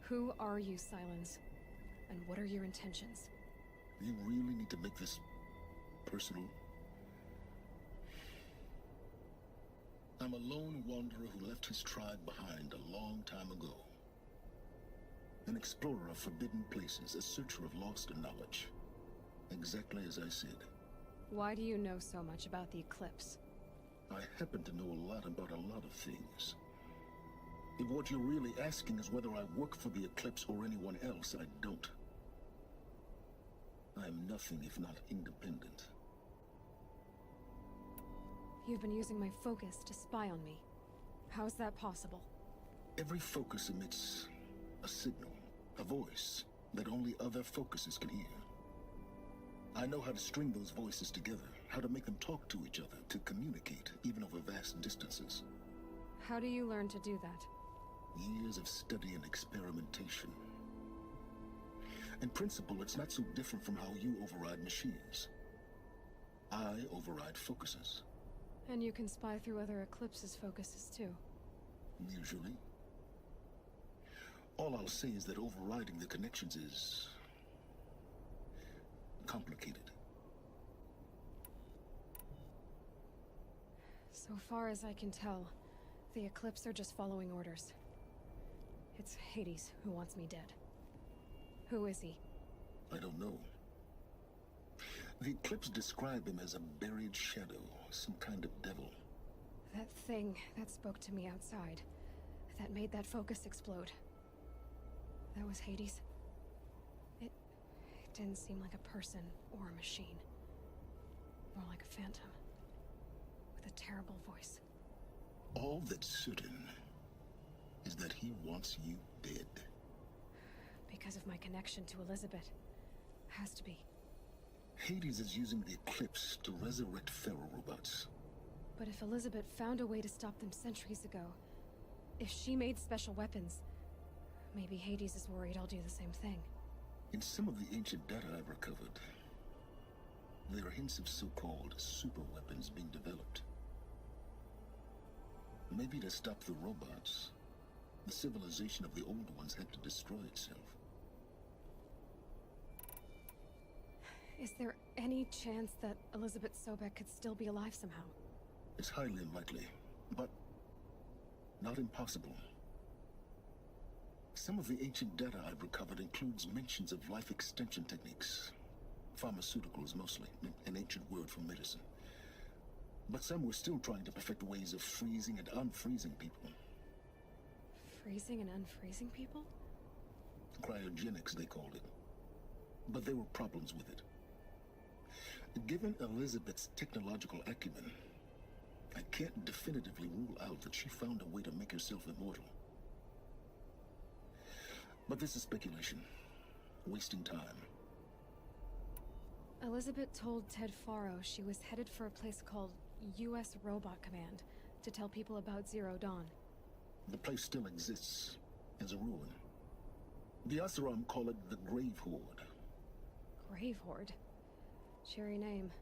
Who are you, Silence? And what are your intentions? You really need to make this personal? I'm a lone wanderer who left his tribe behind a long time ago. An explorer of forbidden places, a searcher of lost knowledge. Exactly as I said. Why do you know so much about the Eclipse? I happen to know a lot about a lot of things. If what you're really asking is whether I work for the Eclipse or anyone else, I don't. I am nothing if not independent. You've been using my focus to spy on me. How's that possible? Every focus emits a signal, a voice, that only other focuses can hear. I know how to string those voices together, how to make them talk to each other, to communicate, even over vast distances. How do you learn to do that? Years of study and experimentation. In principle, it's not so different from how you override machines. I override focuses. And you can spy through other Eclipse's focuses too. Usually. All I'll say is that overriding the connections is complicated. So far as I can tell, the Eclipse are just following orders. It's Hades who wants me dead. Who is he? I don't know. The Eclipse describe him as a buried shadow, some kind of devil. That thing that spoke to me outside, that made that focus explode. That was Hades? It didn't seem like a person or a machine. More like a phantom. With a terrible voice. All that's certain is that he wants you dead. Because of my connection to Elizabeth. Has to be. Hades is using the Eclipse to resurrect Pharaoh robots. But if Elizabeth found a way to stop them centuries ago, if she made special weapons, maybe Hades is worried I'll do the same thing. In some of the ancient data I've recovered, there are hints of so-called super weapons being developed. Maybe to stop the robots, the civilization of the old ones had to destroy itself. Is there any chance that Elizabeth Sobek could still be alive somehow? It's highly unlikely, but not impossible. Some of the ancient data I've recovered includes mentions of life extension techniques. Pharmaceuticals mostly, an ancient word for medicine. But some were still trying to perfect ways of freezing and unfreezing people. Freezing and unfreezing people? Cryogenics, they called it. But there were problems with it. Given Elizabeth's technological acumen, I can't definitively rule out that she found a way to make herself immortal. But this is speculation. Wasting time. Elizabeth told Ted Faro she was headed for a place called U.S. Robot Command to tell people about Zero Dawn. The place still exists as a ruin. The Oseram call it the Grave Horde. Grave Horde? Cheery name.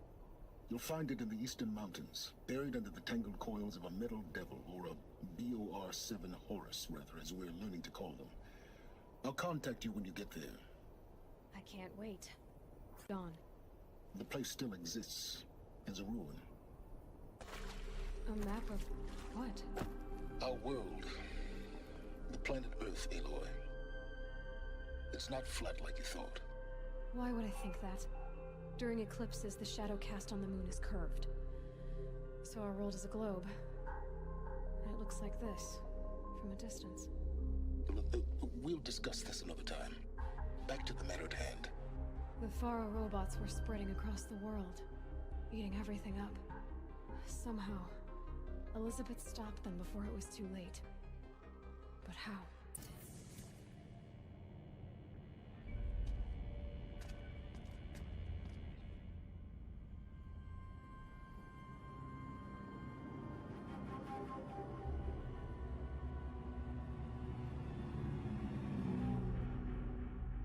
You'll find it in the Eastern Mountains, buried under the tangled coils of a metal devil, or a BOR-7 Horus, rather, as we're learning to call them. I'll contact you when you get there. I can't wait. Dawn. The place still exists as a ruin. A map of what? Our world. The planet Earth, Aloy. It's not flat like you thought. Why would I think that? During eclipses, the shadow cast on the moon is curved. So our world is a globe. And it looks like this, from a distance. We'll discuss this another time. Back to the matter at hand. The Faro robots were spreading across the world, eating everything up. Somehow, Elizabeth stopped them before it was too late. But how?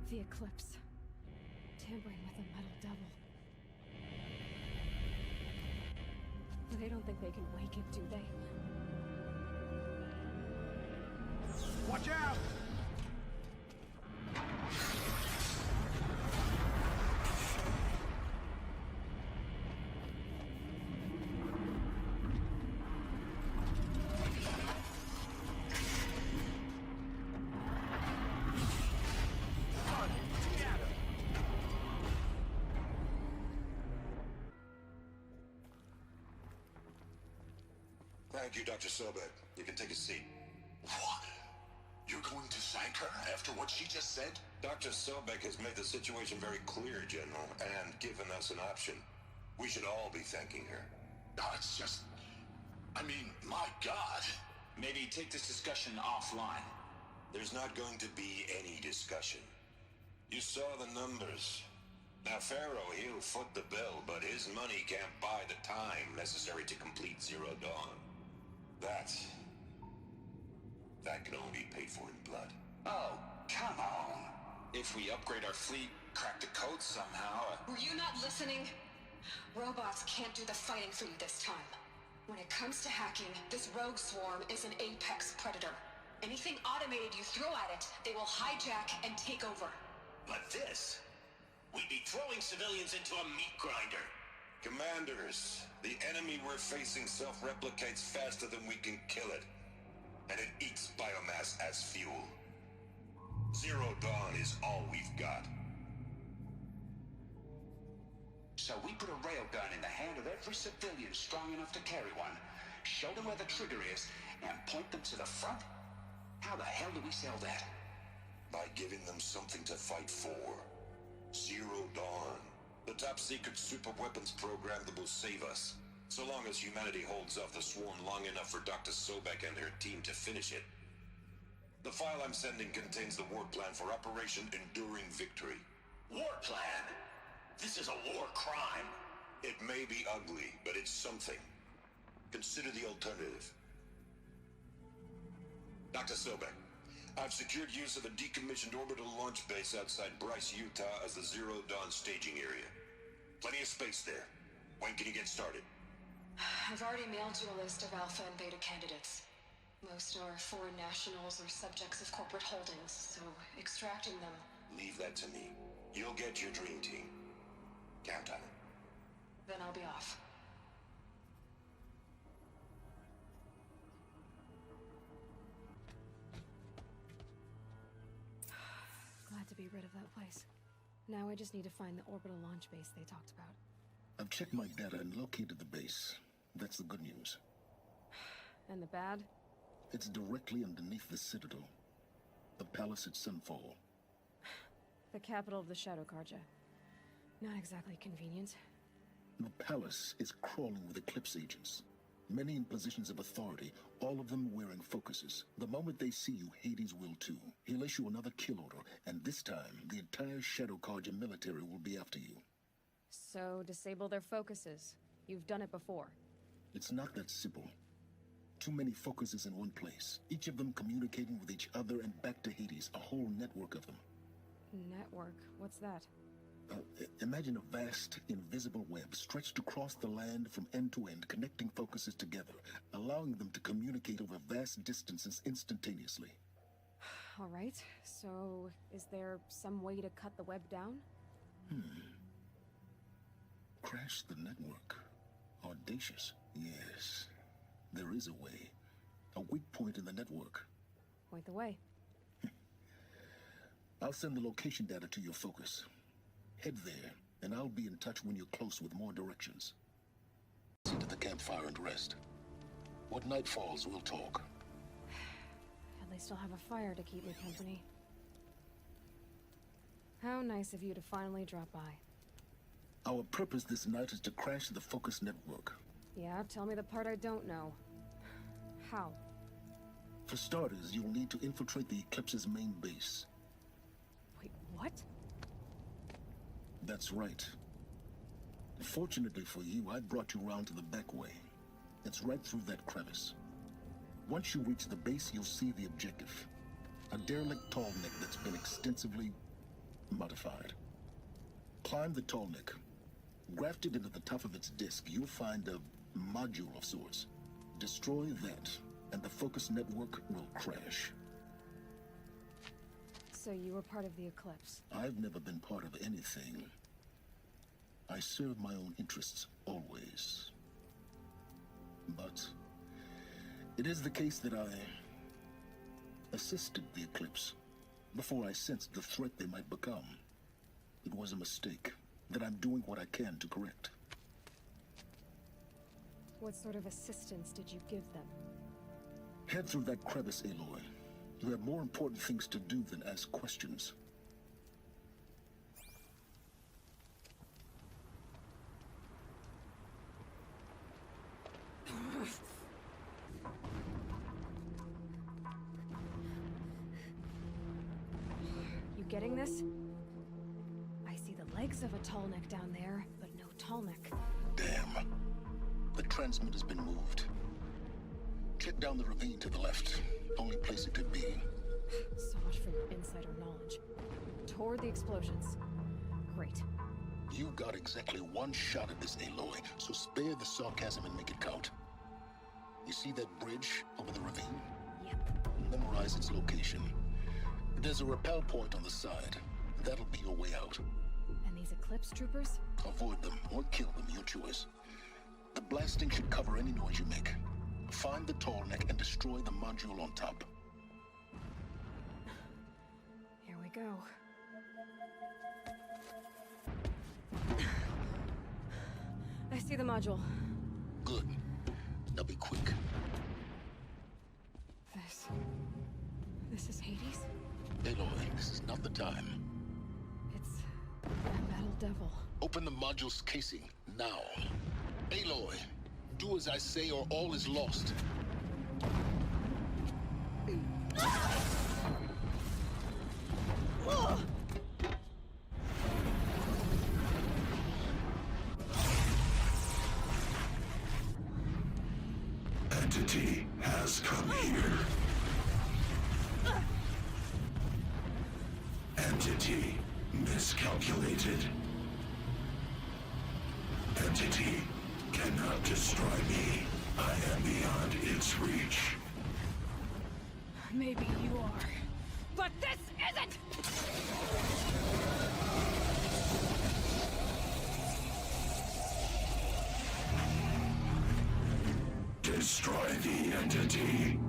The eclipse. Tampering with a metal devil. They don't think they can wake it, do they? Watch out! Thank you, Dr. Sobek. You can take a seat. What? You're going to thank her after what she just said? Dr. Sobek has made the situation very clear, General, and given us an option. We should all be thanking her. No, it's just... I mean, my God. Maybe take this discussion offline. There's not going to be any discussion. You saw the numbers. Now, Pharaoh, he'll foot the bill, but his money can't buy the time necessary to complete Zero Dawn. That can only be paid for in blood. Oh, come on. If we upgrade our fleet, crack the code somehow... Were you not listening? Robots can't do the fighting for you this time. When it comes to hacking, this rogue swarm is an apex predator. Anything automated you throw at it, they will hijack and take over. But this... We'd be throwing civilians into a meat grinder. Commanders, the enemy we're facing self-replicates faster than we can kill it. And it eats biomass as fuel. Zero Dawn is all we've got. So we put a railgun in the hand of every civilian strong enough to carry one, show them where the trigger is, and point them to the front? How the hell do we sell that? By giving them something to fight for. Zero Dawn. The top-secret super-weapons program that will save us. So long as humanity holds off the swarm long enough for Dr. Sobek and her team to finish it. The file I'm sending contains the war plan for Operation Enduring Victory. War plan? This is a war crime. It may be ugly, but it's something. Consider the alternative. Dr. Sobek, I've secured use of a decommissioned orbital launch base outside Bryce, Utah as the Zero Dawn staging area. Plenty of space there. When can you get started? I've already mailed you a list of Alpha and Beta candidates. Most are foreign nationals or subjects of corporate holdings, so extracting them... Leave that to me. You'll get your dream team. Count on it. Then I'll be off. Glad to be rid of that place. Now I just need to find the orbital launch base they talked about. I've checked my data and located the base. That's the good news. And the bad? It's directly underneath the Citadel. The palace at Sunfall. The capital of the Shadow Carja. Not exactly convenient. The palace is crawling with Eclipse agents. Many in positions of authority, all of them wearing focuses. The moment they see you, Hades will too. He'll issue another kill order, and this time, the entire Shadow Carja military will be after you. So, disable their focuses. You've done it before. It's not that simple. Too many focuses in one place, each of them communicating with each other and back to Hades, a whole network of them. Network? What's that? Imagine a vast, invisible web stretched across the land from end to end, connecting focuses together, allowing them to communicate over vast distances instantaneously. All right, so is there some way to cut the web down? Crash the network. Audacious. Yes, there is a way. A weak point in the network. Point the way. I'll send the location data to your focus. Head there, and I'll be in touch when you're close with more directions. Sit at the campfire and rest. What night falls, we'll talk. At least I'll have a fire to keep me company. How nice of you to finally drop by. Our purpose this night is to crash the focus network. Yeah, tell me the part I don't know. How? For starters, you'll need to infiltrate the Eclipse's main base. Wait, what? That's right. Fortunately for you, I brought you round to the back way. It's right through that crevice. Once you reach the base, you'll see the objective. A derelict tall neck that's been extensively modified. Climb the tall neck. Grafted into the top of its disk, you'll find a module of sorts. Destroy that, and the focus network will crash. So you were part of the Eclipse? I've never been part of anything. I serve my own interests, always. But it is the case that I assisted the Eclipse before I sensed the threat they might become. It was a mistake that I'm doing what I can to correct. What sort of assistance did you give them? Head through that crevice, Aloy. You have more important things to do than ask questions. You getting this? I see the legs of a tall neck down there, but no tall neck. Damn. The transmitter's been moved. Check down the ravine to the left. Only place it could be. So much for your insider knowledge. Toward the explosions. Great. You got exactly one shot at this, Aloy, so spare the sarcasm and make it count. You see that bridge over the ravine? Yep. Memorize its location. There's a rappel point on the side. That'll be your way out. And these Eclipse troopers? Avoid them or kill them, your choice. The blasting should cover any noise you make. Find the tall neck and destroy the module on top. Here we go. I see the module. Good. Now be quick. This is Hades? Aloy, this is not the time. It's a metal devil. Open the module's casing, now. Aloy, do as I say or all is lost. Entity has come here. Entity miscalculated. Entity cannot destroy me. I am beyond its reach. Maybe you are. But this isn't! Destroy the entity.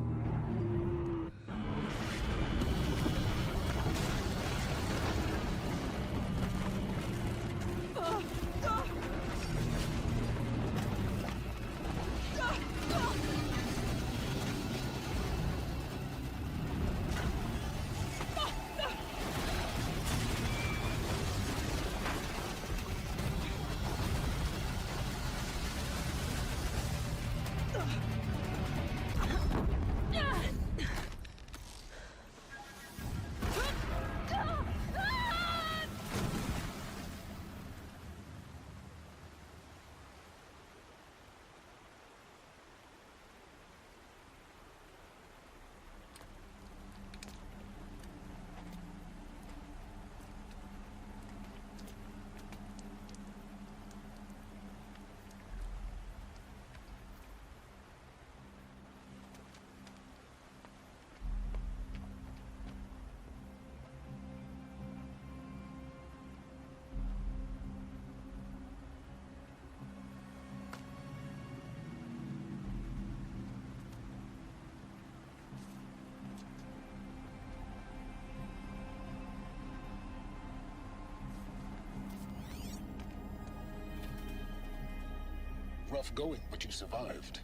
Rough going, but you survived.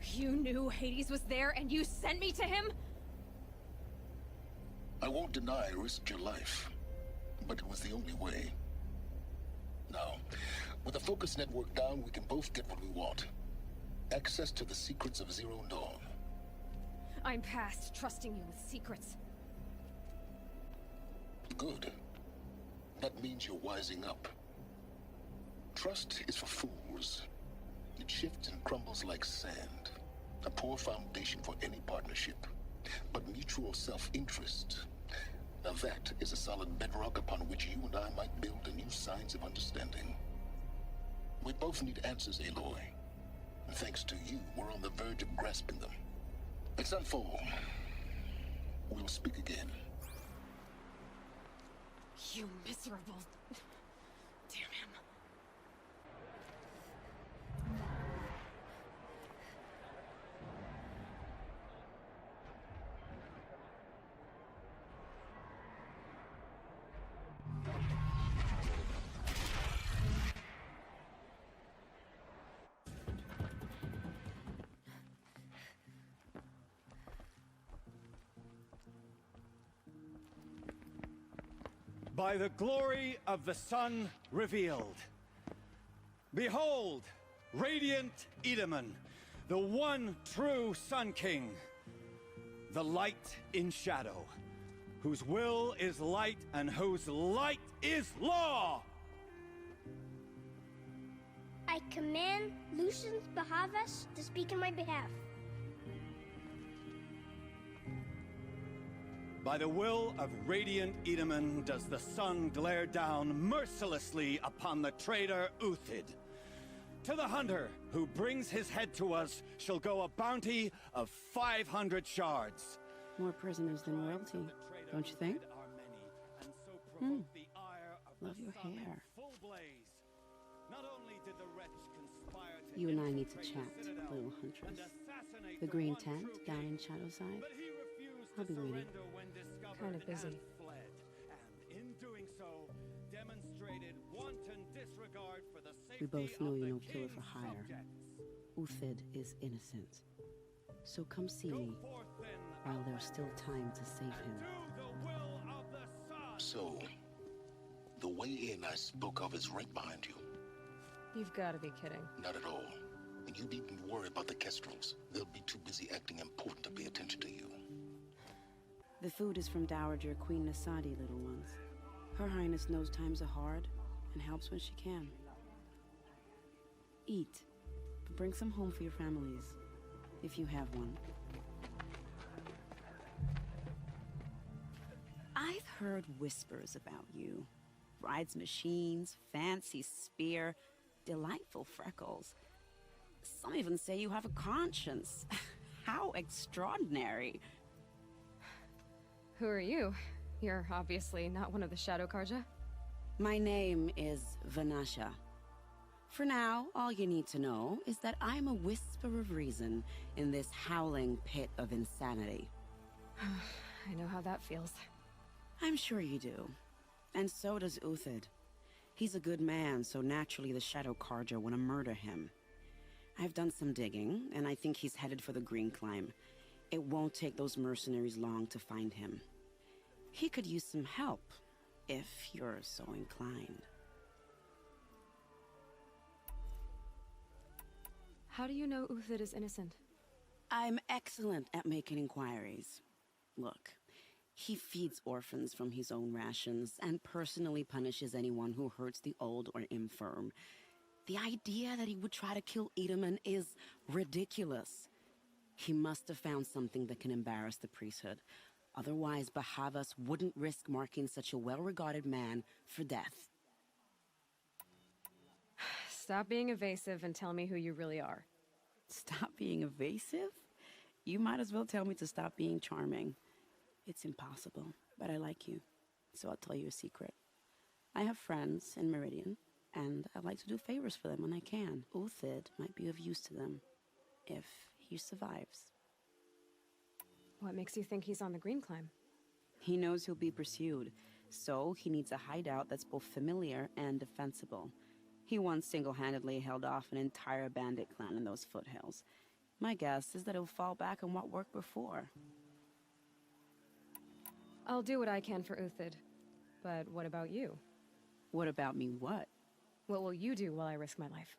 You knew Hades was there and you sent me to him? I won't deny I risked your life, but it was the only way. Now, with the focus network down, we can both get what we want. Access to the secrets of Zero Dawn. I'm past trusting you with secrets. Good. That means you're wising up. Trust is for fools. It shifts and crumbles like sand. A poor foundation for any partnership. But mutual self-interest, now that is a solid bedrock upon which you and I might build a new science of understanding. We both need answers, Aloy. And thanks to you, we're on the verge of grasping them. It's unfold. We'll speak again. You miserable... Damn him. By the glory of the sun revealed. Behold, radiant Edaman, the one true Sun King, the light in shadow, whose will is light and whose light is law! I command Lucius Bahavas to speak in my behalf. By the will of radiant Edaman does the sun glare down mercilessly upon the traitor Uthid. To the hunter who brings his head to us shall go a bounty of 500 shards. More prisoners than royalty, don't you think? Love your hair. You and I need to chat, little huntress. The green tent down in Shadowside. I'll be waiting. Kind of busy. We both know you're no killer for hire. Uthid is innocent. So come see me, while there's still time to save him. So, the way in I spoke of is right behind you. You've got to be kidding. Not at all. And you needn't worry about the Kestrels. They'll be too busy acting important to pay attention to you. The food is from Dowager Queen Nasadi, little ones. Her Highness knows times are hard, and helps when she can. Eat, but bring some home for your families, if you have one. I've heard whispers about you. Rides machines, fancy spear, delightful freckles. Some even say you have a conscience. How extraordinary. Who are you? You're obviously not one of the Shadow Karja. My name is Vanasha. For now, all you need to know is that I'm a whisper of reason in this howling pit of insanity. I know how that feels. I'm sure you do. And so does Uthid. He's a good man, so naturally the Shadow Karja want to murder him. I've done some digging, and I think he's headed for the Green Climb. It won't take those mercenaries long to find him. He could use some help, if you're so inclined. How do you know Uthid is innocent? I'm excellent at making inquiries. Look, he feeds orphans from his own rations and personally punishes anyone who hurts the old or infirm. The idea that he would try to kill Edelman is ridiculous. He must have found something that can embarrass the priesthood. Otherwise, Bahavas wouldn't risk marking such a well-regarded man for death. Stop being evasive and tell me who you really are. Stop being evasive? You might as well tell me to stop being charming. It's impossible, but I like you, so I'll tell you a secret. I have friends in Meridian, and I like to do favors for them when I can. Uthid might be of use to them, if he survives. What makes you think he's on the Green Climb? He knows he'll be pursued, so he needs a hideout that's both familiar and defensible. He once single-handedly held off an entire bandit clan in those foothills. My guess is that he'll fall back on what worked before. I'll do what I can for Uthid. But what about you? What about me what? What will you do while I risk my life?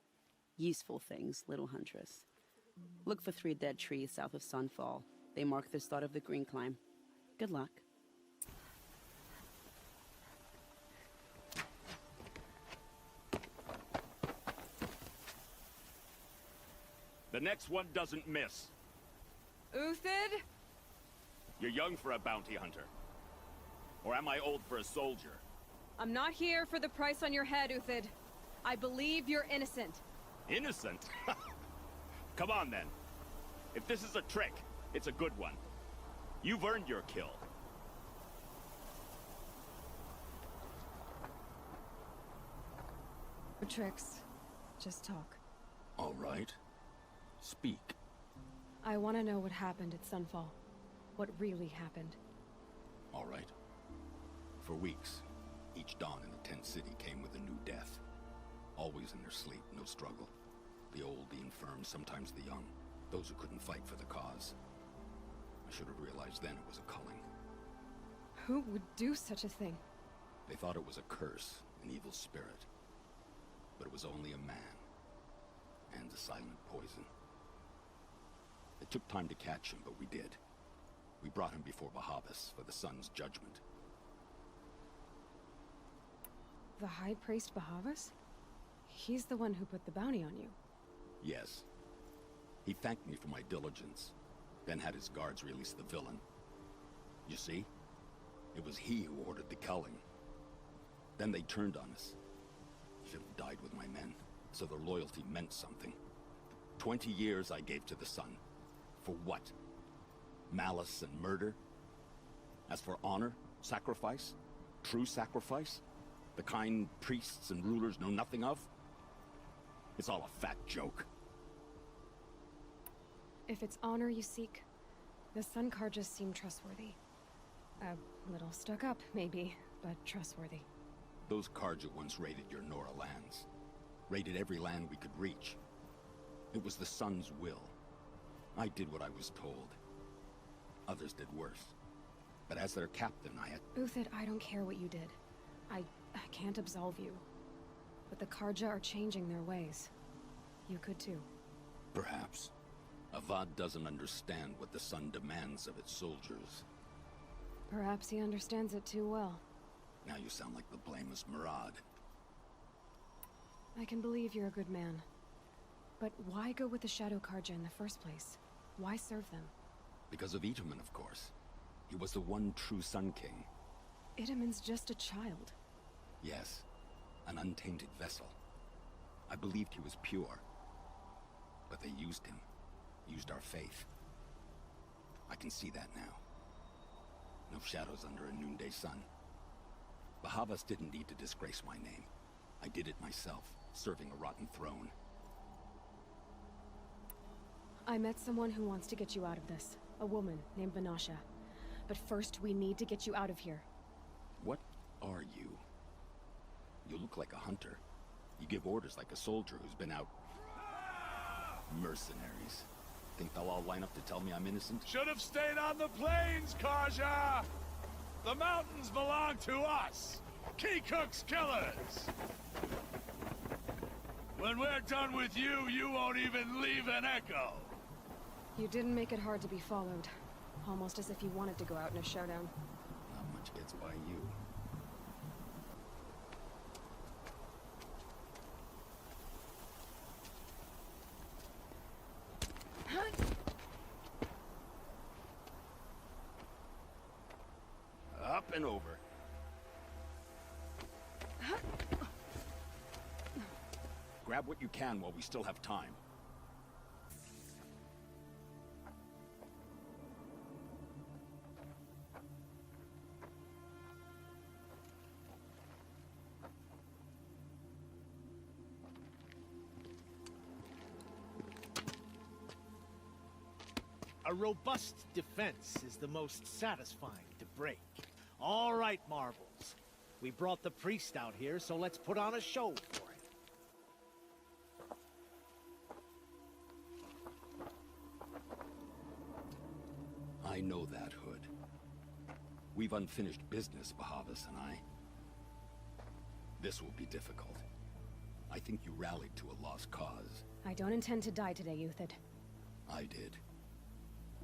Useful things, little huntress. Look for 3 dead trees south of Sunfall. They mark the start of the Green Climb. Good luck. The next one doesn't miss. Uthid? You're young for a bounty hunter. Or am I old for a soldier? I'm not here for the price on your head, Uthid. I believe you're innocent. Innocent? Come on, then. If this is a trick, it's a good one. You've earned your kill. No tricks. Just talk. All right. Speak. I want to know what happened at Sunfall. What really happened. All right. For weeks, each dawn in the tent city came with a new death. Always in their sleep, no struggle. The old, the infirm, sometimes the young. Those who couldn't fight for the cause. I should have realized then it was a culling. Who would do such a thing? They thought it was a curse, an evil spirit. But it was only a man. And a silent poison. It took time to catch him, but we did. We brought him before Bahavas for the sun's judgment. The High Priest Bahavas? He's the one who put the bounty on you. Yes. He thanked me for my diligence, then had his guards release the villain. You see? It was he who ordered the culling. Then they turned on us. Should have died with my men, so their loyalty meant something. 20 years I gave to the sun. For what? Malice and murder? As for honor, sacrifice, true sacrifice, the kind priests and rulers know nothing of? It's all a fat joke. If it's honor you seek, the Sun Karjas seem trustworthy. A little stuck up, maybe, but trustworthy. Those Karja once raided your Nora lands. Raided every land we could reach. It was the Sun's will. I did what I was told. Others did worse. But as their captain, I had... Uthid, I don't care what you did. I can't absolve you. But the Karja are changing their ways. You could too. Perhaps. Avad doesn't understand what the Sun demands of its soldiers. Perhaps he understands it too well. Now you sound like the blameless Murad. I can believe you're a good man. But why go with the Shadow Karja in the first place? Why serve them? Because of Itaman, of course. He was the one true Sun King. Itaman's just a child. Yes. An untainted vessel. I believed he was pure. But they used him. Used our faith. I can see that now. No shadows under a noonday sun. Bahavas didn't need to disgrace my name. I did it myself, serving a rotten throne. I met someone who wants to get you out of this. A woman named Vanasha. But first, we need to get you out of here. What are you? You look like a hunter. You give orders like a soldier who's been out... Mercenaries. Think they'll all line up to tell me I'm innocent? Should have stayed on the plains, Karja! The mountains belong to us! Keycook's killers! When we're done with you, you won't even leave an echo! You didn't make it hard to be followed. Almost as if you wanted to go out in a showdown. Not much gets by you. Up and over. Grab what you can while we still have time. A robust defense is the most satisfying to break. All right, Marbles. We brought the priest out here, so let's put on a show for him. I know that, Hood. We've unfinished business, Bahavas and I. This will be difficult. I think you rallied to a lost cause. I don't intend to die today, Uthid. I did.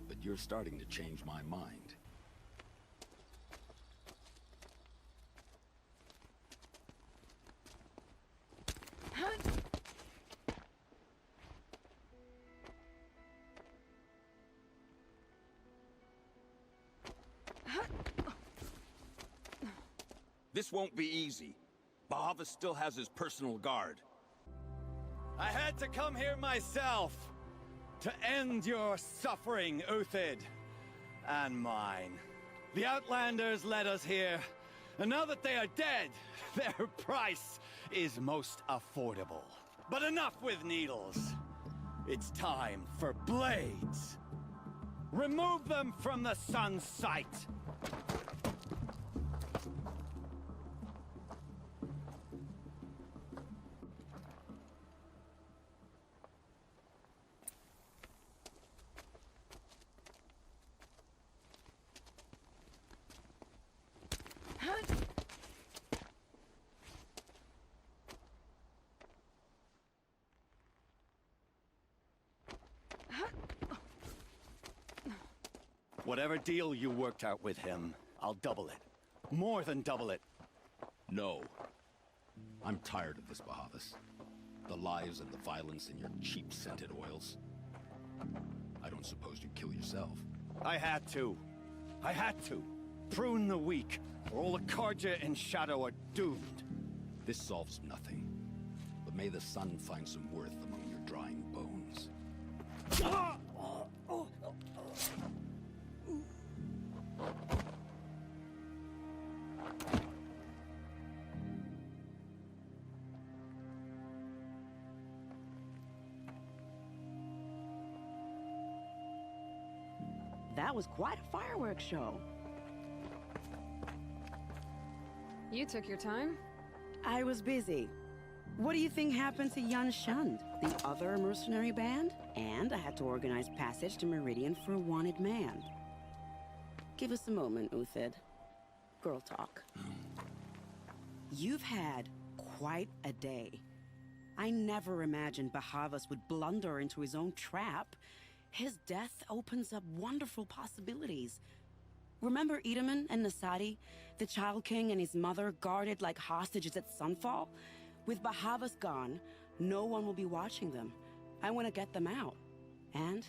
But you're starting to change my mind. This won't be easy. Bahavas still has his personal guard. I had to come here myself to end your suffering, Uthid, and mine. The Outlanders led us here, and now that they are dead, their price is most affordable. But enough with needles. It's time for blades. Remove them from the sun's sight. Whatever deal you worked out with him, I'll double it. More than double it. No. I'm tired of this, Bahavas. The lies and the violence and your cheap-scented oils. I don't suppose you kill yourself. I had to. I had to. Prune the weak, or all the Karja in Shadow are doomed. This solves nothing. But may the sun find some worth among your drying bones. That was quite a fireworks show. You took your time? I was busy. What do you think happened to Yun Shund, the other mercenary band? And I had to organize passage to Meridian for a wanted man. Give us a moment, Uthid. Girl talk. You've had quite a day. I never imagined Bahavas would blunder into his own trap. His death opens up wonderful possibilities. Remember Edaman and Nasadi, the Child King and his mother guarded like hostages at sunfall? With Bahavas gone, no one will be watching them. I want to get them out. And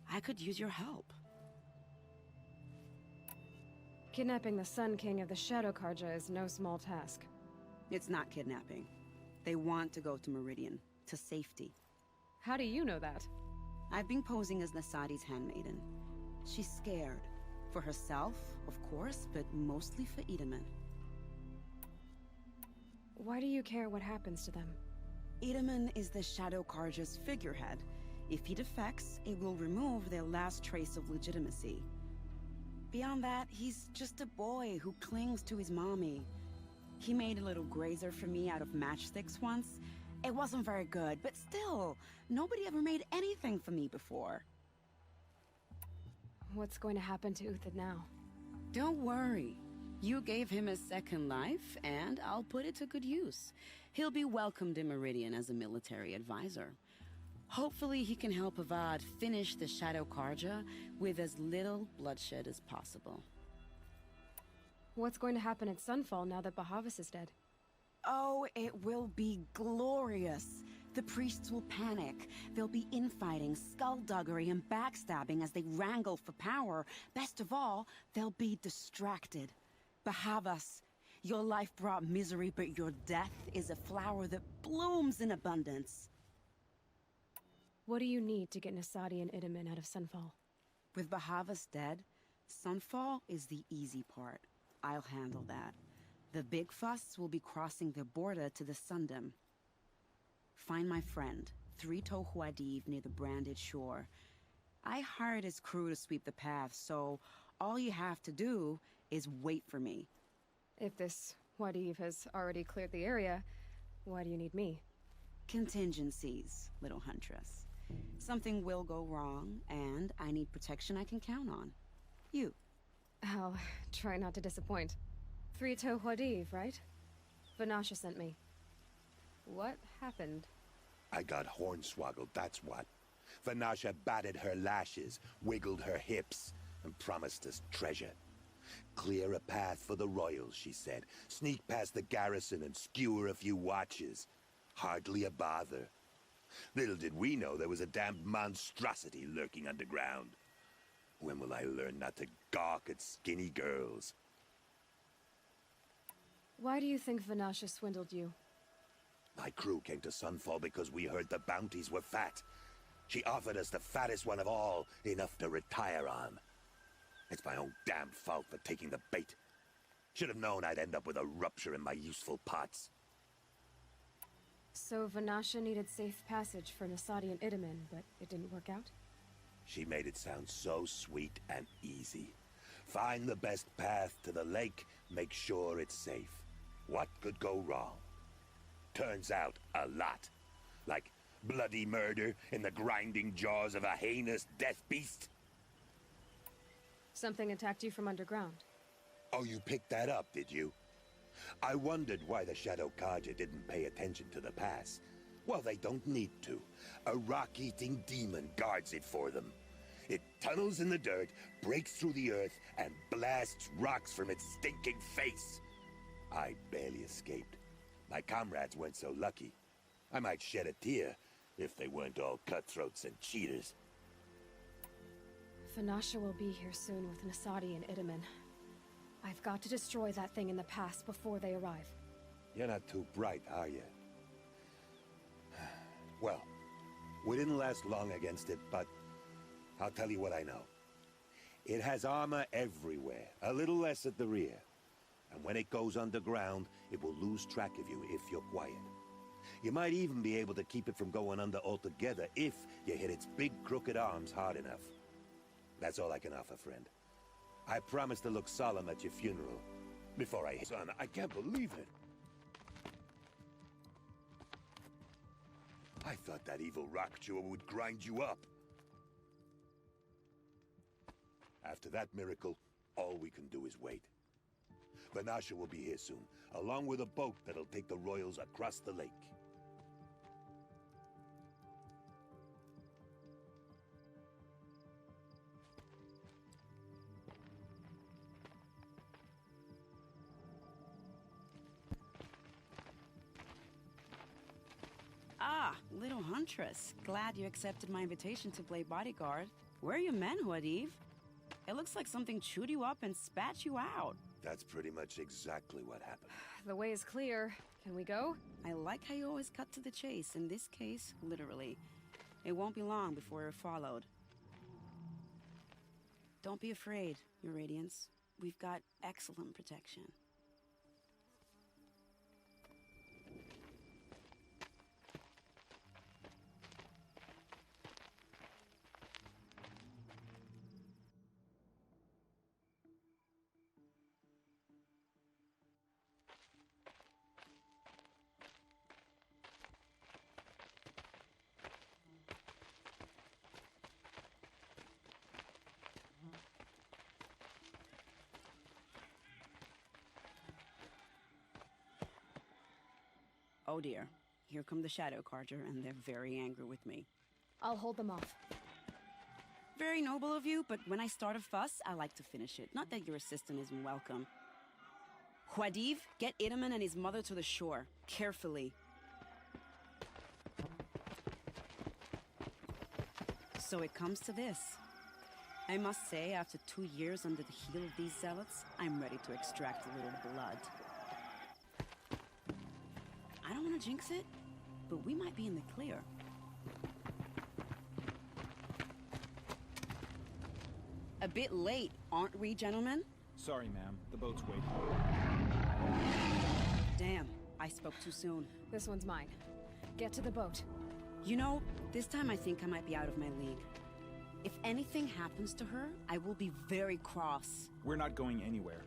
I could use your help. Kidnapping the Sun King of the Shadow Karja is no small task. It's not kidnapping. They want to go to Meridian, to safety. How do you know that? I've been posing as Nasadi's handmaiden. She's scared. For herself, of course, but mostly for Itamen. Why do you care what happens to them? Itamen is the Shadow Carja's figurehead. If he defects, it will remove their last trace of legitimacy. Beyond that, he's just a boy who clings to his mommy. He made a little grazer for me out of matchsticks once. It wasn't very good, but still, nobody ever made anything for me before. What's going to happen to Uthid now? Don't worry. You gave him a second life, and I'll put it to good use. He'll be welcomed in Meridian as a military advisor. Hopefully he can help Avad finish the Shadow Carja with as little bloodshed as possible. What's going to happen at Sunfall now that Bahavas is dead? Oh, it will be glorious. The priests will panic. There'll be infighting, skullduggery, and backstabbing as they wrangle for power. Best of all, they'll be distracted. Bahavas, your life brought misery, but your death is a flower that blooms in abundance. What do you need to get Nasadi and Itamen out of Sunfall? With Bahavas dead, Sunfall is the easy part. I'll handle that. The big fuss will be crossing the border to the Sundom. Find my friend, Three-Toe Huadiv, near the branded shore. I hired his crew to sweep the path, so all you have to do is wait for me. If this Huadiv has already cleared the area, why do you need me? Contingencies, little huntress. Something will go wrong, and I need protection I can count on. You. I'll try not to disappoint. Three-Toe Huadiv, right? Vanasha sent me. What happened? I got hornswoggled, that's what. Vanasha batted her lashes, wiggled her hips, and promised us treasure. Clear a path for the royals, she said. Sneak past the garrison and skewer a few watches. Hardly a bother. Little did we know there was a damned monstrosity lurking underground. When will I learn not to gawk at skinny girls? Why do you think Vanasha swindled you? My crew came to Sunfall because we heard the bounties were fat. She offered us the fattest one of all, enough to retire on. It's my own damn fault for taking the bait. Should have known I'd end up with a rupture in my useful pots. So Vanasha needed safe passage for Nasadi and Itamen, but it didn't work out? She made it sound so sweet and easy. Find the best path to the lake, make sure it's safe. What could go wrong? Turns out, a lot. Like bloody murder in the grinding jaws of a heinous death beast. Something attacked you from underground. Oh, you picked that up, did you? I wondered why the Shadow Carja didn't pay attention to the pass. Well, they don't need to. A rock-eating demon guards it for them. It tunnels in the dirt, breaks through the earth, and blasts rocks from its stinking face. I barely escaped. My comrades weren't so lucky. I might shed a tear if they weren't all cutthroats and cheaters. Vanasha will be here soon with Nasadi and Itamen. I've got to destroy that thing in the pass before they arrive. You're not too bright, are you? Well, we didn't last long against it, but I'll tell you what I know. It has armor everywhere, a little less at the rear. And when it goes underground, it will lose track of you if you're quiet. You might even be able to keep it from going under altogether if you hit its big crooked arms hard enough. That's all I can offer, friend. I promise to look solemn at your funeral. Before I... Son, I can't believe it. I thought that evil rock chewer would grind you up. After that miracle, all we can do is wait. Vanasha will be here soon, along with a boat that'll take the royals across the lake. Ah, little huntress. Glad you accepted my invitation to play bodyguard. Where are your men, Huadiv? It looks like something chewed you up and spat you out. That's pretty much exactly what happened. The way is clear. Can we go? I like how you always cut to the chase. In this case, literally. It won't be long before we're followed. Don't be afraid, Your Radiance. We've got excellent protection. Oh dear. Here come the Shadow Carja, and they're very angry with me. I'll hold them off. Very noble of you, but when I start a fuss, I like to finish it. Not that your assistant isn't welcome. Huadiv, get Idaman and his mother to the shore. Carefully. So it comes to this. I must say, after 2 years under the heel of these zealots, I'm ready to extract a little blood. I don't want to jinx it, but we might be in the clear. A bit late, aren't we, gentlemen? Sorry, ma'am. The boat's waiting. Damn, I spoke too soon. This one's mine. Get to the boat. You know, this time I think I might be out of my league. If anything happens to her, I will be very cross. We're not going anywhere.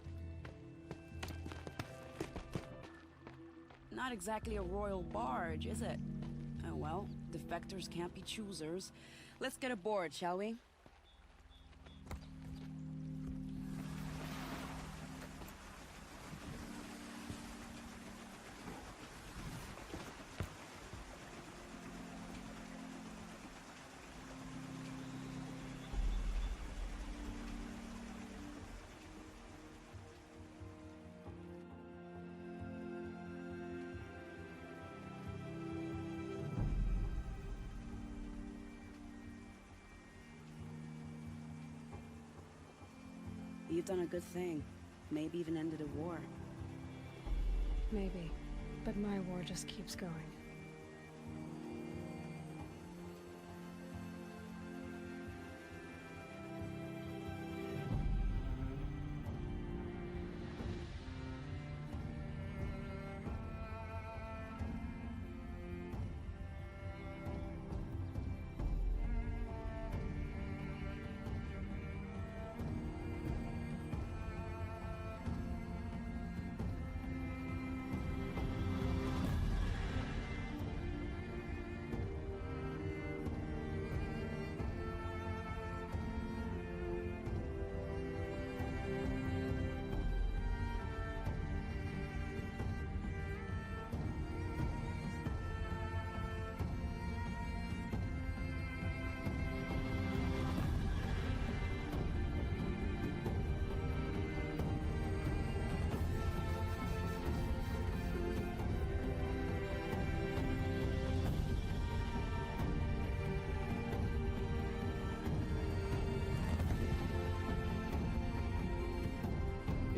Not exactly a royal barge, is it? Oh well, defectors can't be choosers. Let's get aboard, shall we? You've done a good thing. Maybe even ended a war. Maybe. But my war just keeps going.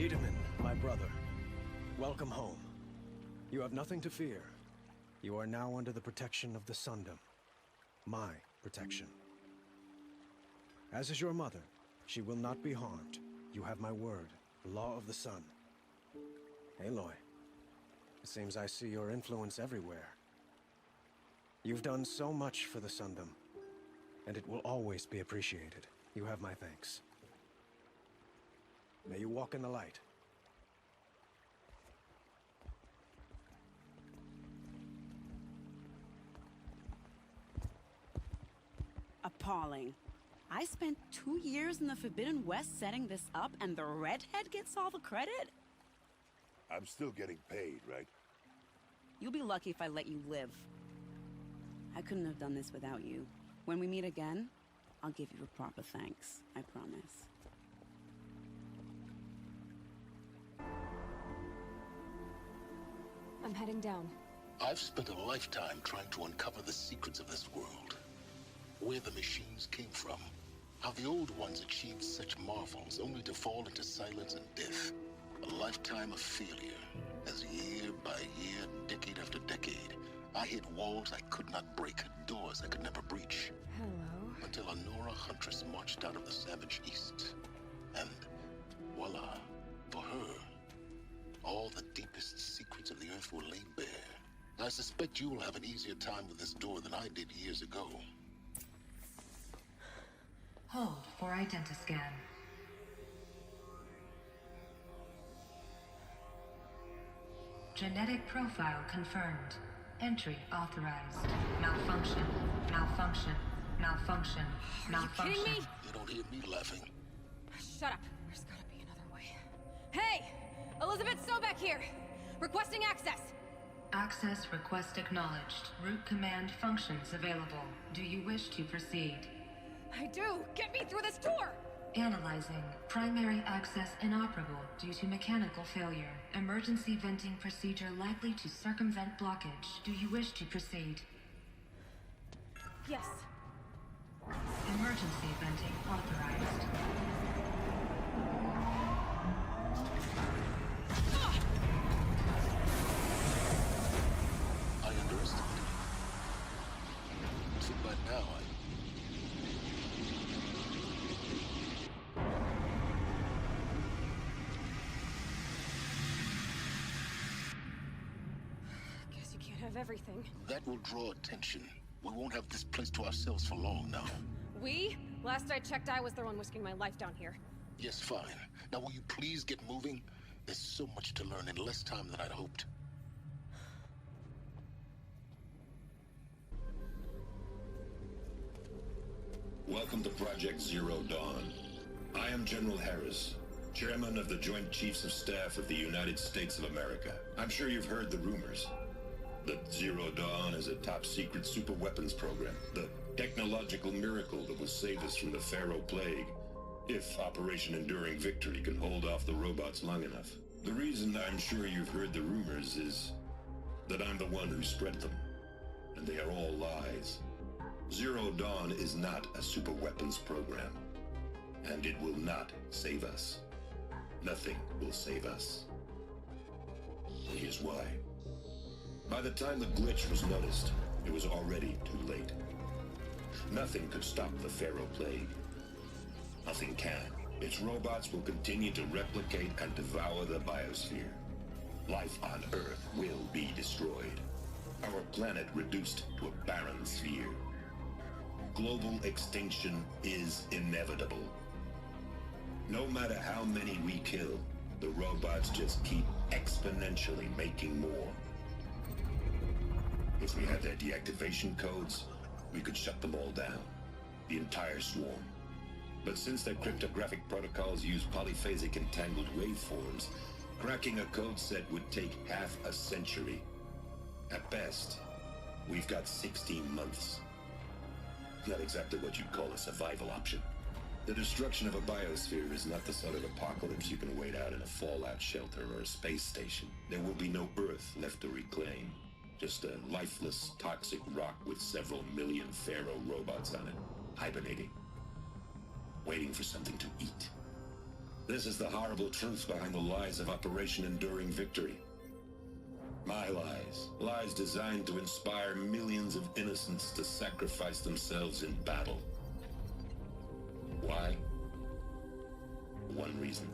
Idaman, my brother, welcome home. You have nothing to fear. You are now under the protection of the Sundom. My protection. As is your mother, she will not be harmed. You have my word, the law of the sun. Aloy, it seems I see your influence everywhere. You've done so much for the Sundom, and it will always be appreciated. You have my thanks. May you walk in the light. Appalling. I spent 2 years in the Forbidden West setting this up, and the redhead gets all the credit? I'm still getting paid, right? You'll be lucky if I let you live. I couldn't have done this without you. When we meet again, I'll give you a proper thanks, I promise. I'm heading down. I've spent a lifetime trying to uncover the secrets of this world. Where the machines came from. How the old ones achieved such marvels only to fall into silence and death. A lifetime of failure. As year by year, decade after decade, I hit walls I could not break, doors I could never breach. Hello. Until a Nora huntress marched out of the savage east. And voila, for her, all the deepest secrets of the Earth will lay bare. I suspect you will have an easier time with this door than I did years ago. Hold for identiscan. Genetic profile confirmed. Entry authorized. Malfunction. Malfunction. Malfunction. Malfunction. kidding me? You don't hear me laughing. Shut up. There's gotta be another way. Hey! Elizabeth Sobek here! Requesting access! Access request acknowledged. Root command functions available. Do you wish to proceed? I do! Get me through this door! Analyzing. Primary access inoperable due to mechanical failure. Emergency venting procedure likely to circumvent blockage. Do you wish to proceed? Yes. Emergency venting authorized. I underestimated. See, by now, Guess you can't have everything. that will draw attention. We won't have this place to ourselves for long now. We? Last I checked, I was the one risking my life down here. Yes, fine. Now will you please get moving? There's so much to learn in less time than I'd hoped. Welcome to Project Zero Dawn. I am General Harris, Chairman of the Joint Chiefs of Staff of the United States of America. I'm sure you've heard the rumors that Zero Dawn is a top-secret super-weapons program, the technological miracle that will save us from the Pharaoh Plague, if Operation Enduring Victory can hold off the robots long enough. The reason I'm sure you've heard the rumors is that I'm the one who spread them, and they are all lies. Zero Dawn is not a super-weapons program, and it will not save us. Nothing will save us. Here's why. By the time the glitch was noticed, it was already too late. Nothing could stop the Pharaoh Plague. Nothing can. Its robots will continue to replicate and devour the biosphere. Life on Earth will be destroyed. Our planet reduced to a barren sphere. Global extinction is inevitable. No matter how many we kill, the robots just keep exponentially making more. If we had their deactivation codes, we could shut them all down. The entire swarm. But since their cryptographic protocols use polyphasic entangled waveforms, cracking a code set would take half a century. At best, we've got 16 months. Not exactly what you'd call a survival option. The destruction of a biosphere is not the sort of apocalypse you can wait out in a fallout shelter or a space station. There will be no Earth left to reclaim. Just a lifeless, toxic rock with several million Pharaoh robots on it, hibernating, waiting for something to eat. This is the horrible truth behind the lies of Operation Enduring Victory. My lies. Lies designed to inspire millions of innocents to sacrifice themselves in battle. Why? One reason.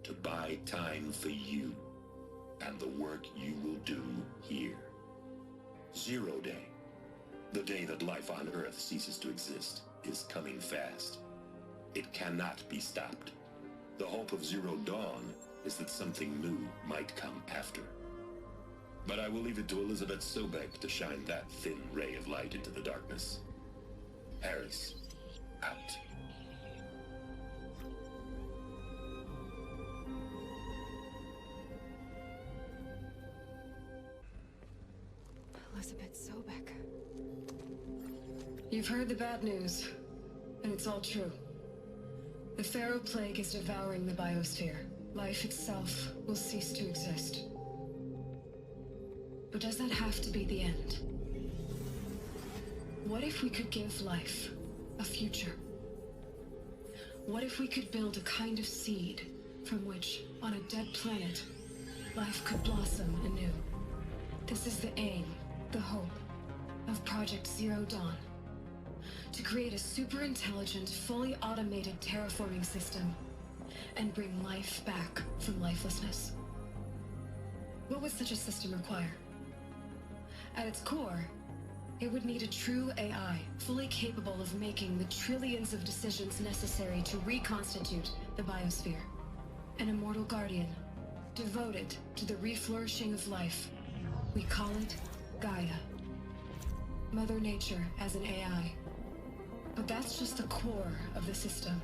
To buy time for you and the work you will do here. Zero Day, the day that life on Earth ceases to exist, is coming fast. It cannot be stopped. The hope of Zero Dawn is that something new might come after. But I will leave it to Elizabeth Sobek to shine that thin ray of light into the darkness. Harris, out. Elizabeth Sobek. You've heard the bad news, and it's all true. The Pharaoh Plague is devouring the biosphere. Life itself will cease to exist. But does that have to be the end? What if we could give life a future? What if we could build a kind of seed from which, on a dead planet, life could blossom anew? This is the aim, the hope, of Project Zero Dawn. to create a super intelligent, fully automated terraforming system and bring life back from lifelessness. What would such a system require? At its core, it would need a true AI, fully capable of making the trillions of decisions necessary to reconstitute the biosphere. An immortal guardian, devoted to the reflourishing of life. We call it Gaia. Mother Nature as an AI. But that's just the core of the system.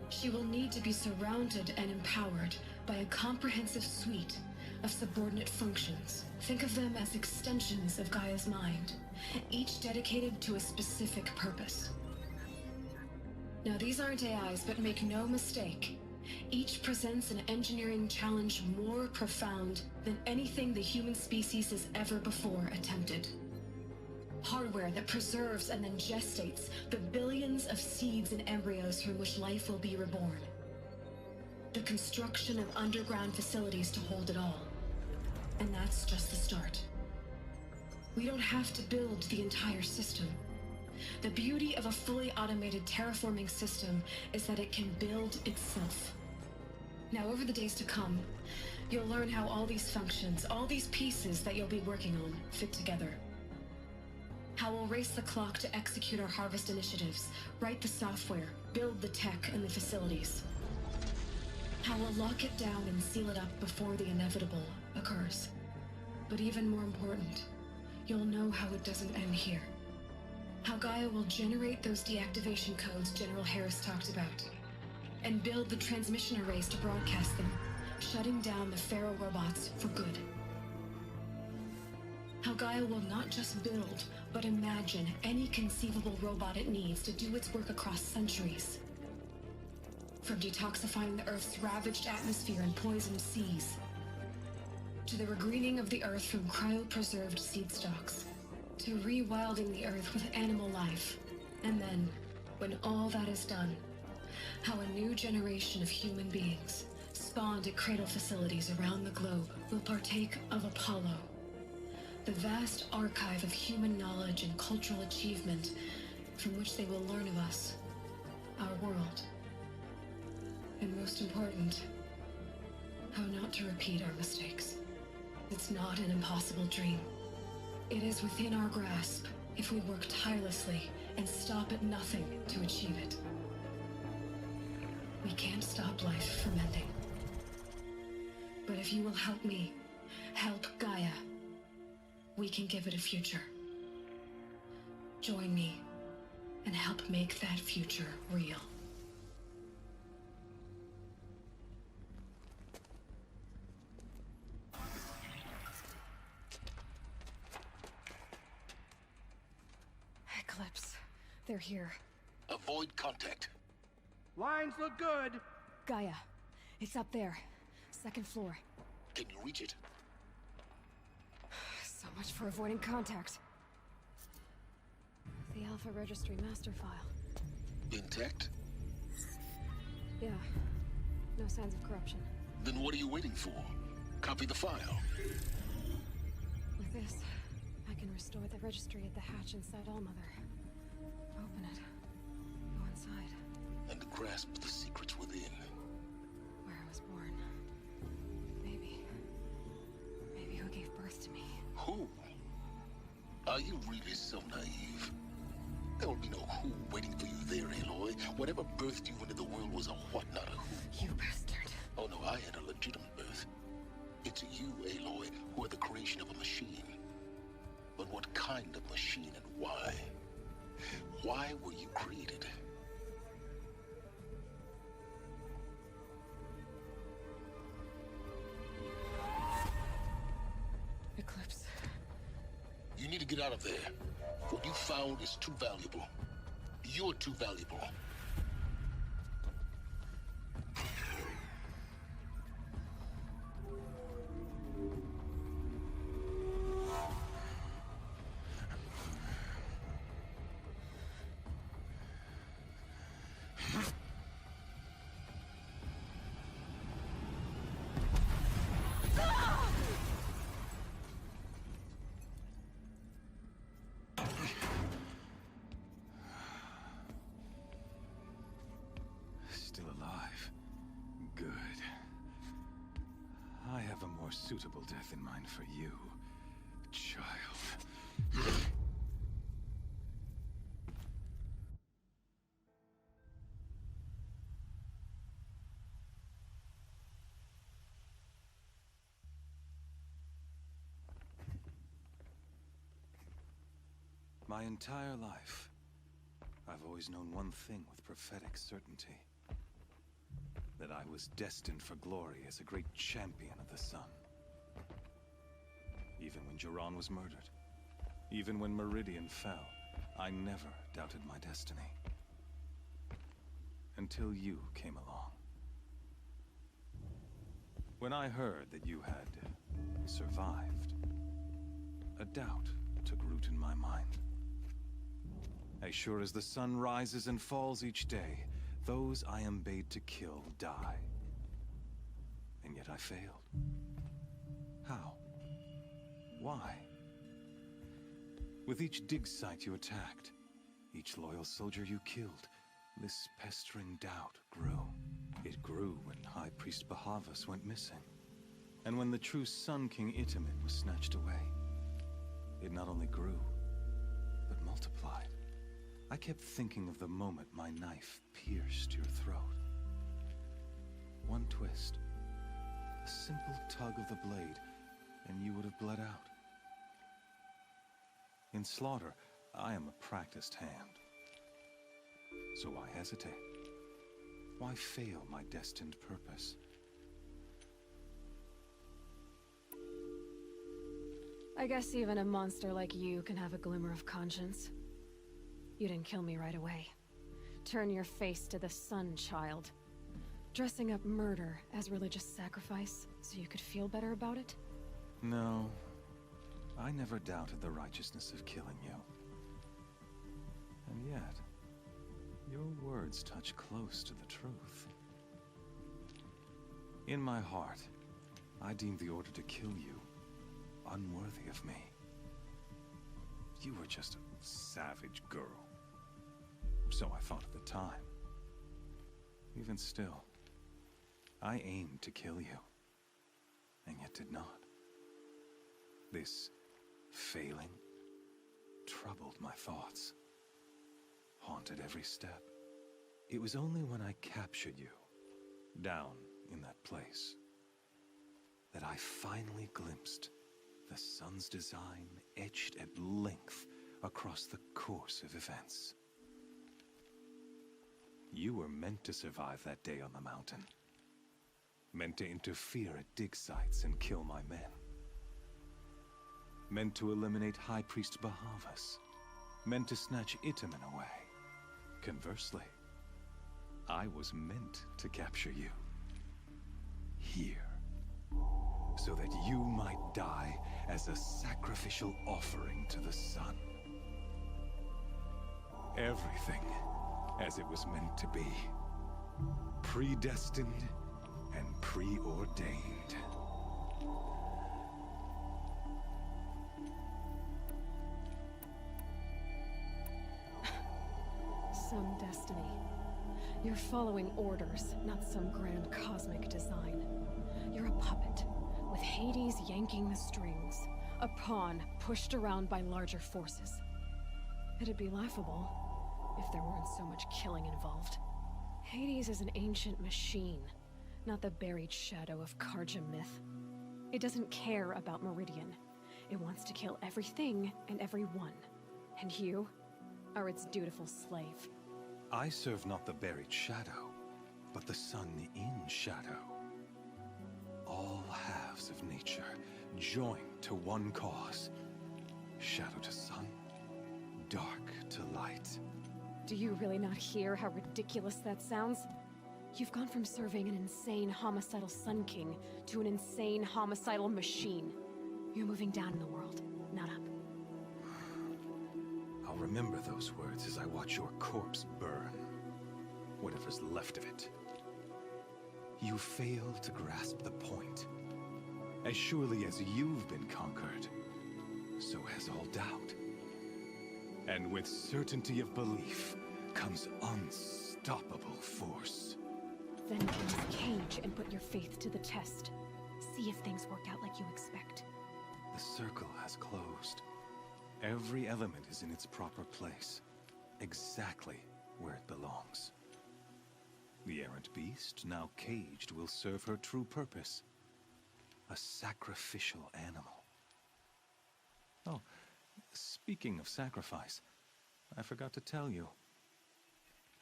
She will need to be surrounded and empowered by a comprehensive suite of subordinate functions. Think of them as extensions of Gaia's mind, each dedicated to a specific purpose. Now, these aren't AIs, but make no mistake, each presents an engineering challenge more profound than anything the human species has ever before attempted. Hardware that preserves and then gestates the billions of seeds and embryos from which life will be reborn. The construction of underground facilities to hold it all. And that's just the start. We don't have to build the entire system. The beauty of a fully automated terraforming system is that it can build itself. Now, over the days to come, you'll learn how all these functions, all these pieces that you'll be working on, fit together. How we'll race the clock to execute our harvest initiatives, write the software, build the tech and the facilities. How we'll lock it down and seal it up before the inevitable occurs. But even more important, you'll know how it doesn't end here. How Gaia will generate those deactivation codes General Harris talked about, and build the transmission arrays to broadcast them, shutting down the Pharaoh robots for good. How Gaia will not just build, but imagine any conceivable robot it needs to do its work across centuries. From detoxifying the Earth's ravaged atmosphere and poisoned seas, to the regreening of the Earth from cryopreserved seed stalks, to rewilding the Earth with animal life. And then, when all that is done, how a new generation of human beings, spawned at cradle facilities around the globe, will partake of Apollo, the vast archive of human knowledge and cultural achievement from which they will learn of us, our world. And most important, how not to repeat our mistakes. It's not an impossible dream. It is within our grasp if we work tirelessly and stop at nothing to achieve it. We can't stop life from ending. But if you will help me, help Gaia, we can give it a future. Join me and help make that future real. Eclipse. They're here. Avoid contact. Lines look good. Gaia. It's up there. Second floor. Can you reach it? So much for avoiding contact. The Alpha Registry master file. Intact? Yeah. No signs of corruption. Then what are you waiting for? Copy the file. With this, I can restore the registry at the hatch inside Allmother. Open it. Go inside. And grasp the secrets within. Where I was born. Maybe who gave birth to me. Who? Are you really so naive? There will be no who waiting for you there, Aloy. Whatever birthed you into the world was a what, not a who. You bastard. Oh no, I had a legitimate birth. It's you, Aloy, who are the creation of a machine. But what kind of machine and why? Why were you created? Eclipse. You need to get out of there. What you found is too valuable. You're too valuable. suitable death in mind for you, child. My entire life, I've always known one thing with prophetic certainty. That I was destined for glory as a great champion of the sun. Even when Jiran was murdered, even when Meridian fell, I never doubted my destiny. Until you came along. When I heard that you had survived, a doubt took root in my mind. As sure as the sun rises and falls each day, those I am bade to kill die. And yet I failed. How? Why? With each dig site you attacked, each loyal soldier you killed, this pestering doubt grew. It grew when High Priest Bahavas went missing, and when the true Sun King Itamen was snatched away. It not only grew, but multiplied. I kept thinking of the moment my knife pierced your throat. One twist, a simple tug of the blade, and you would have bled out. In slaughter, I am a practiced hand. So why hesitate? Why fail my destined purpose? I guess even a monster like you can have a glimmer of conscience. You didn't kill me right away. Turn your face to the sun, child. Dressing up murder as religious sacrifice so you could feel better about it? No, I never doubted the righteousness of killing you. And yet, your words touch close to the truth. In my heart, I deemed the order to kill you unworthy of me. You were just a savage girl. So I thought at the time. Even still, I aimed to kill you, and yet did not. This failing troubled my thoughts, haunted every step. It was only when I captured you, down in that place, that I finally glimpsed the sun's design etched at length across the course of events. You were meant to survive that day on the mountain. Meant to interfere at dig sites and kill my men. Meant to eliminate High Priest Bahavas. Meant to snatch Itamen away. Conversely, I was meant to capture you. Here. So that you might die as a sacrificial offering to the sun. Everything as it was meant to be. Predestined and preordained. Some destiny. You're following orders, not some grand cosmic design. You're a puppet, with Hades yanking the strings. A pawn pushed around by larger forces. It'd be laughable if there weren't so much killing involved. Hades is an ancient machine, not the buried shadow of Karja myth. It doesn't care about Meridian. It wants to kill everything and everyone. And you are its dutiful slave. I serve not the buried shadow, but the sun in shadow. All halves of nature joined to one cause. Shadow to sun, dark to light. Do you really not hear how ridiculous that sounds? You've gone from serving an insane homicidal Sun King to an insane homicidal machine. You're moving down in the world, not up. I'll remember those words as I watch your corpse burn. Whatever's left of it. You fail to grasp the point. As surely as you've been conquered, so has all doubt. And with certainty of belief comes unstoppable force. Then close the cage and put your faith to the test. See if things work out like you expect. The circle has closed. Every element is in its proper place, exactly where it belongs. The errant beast, now caged, will serve her true purpose. A sacrificial animal. Oh, speaking of sacrifice, I forgot to tell you.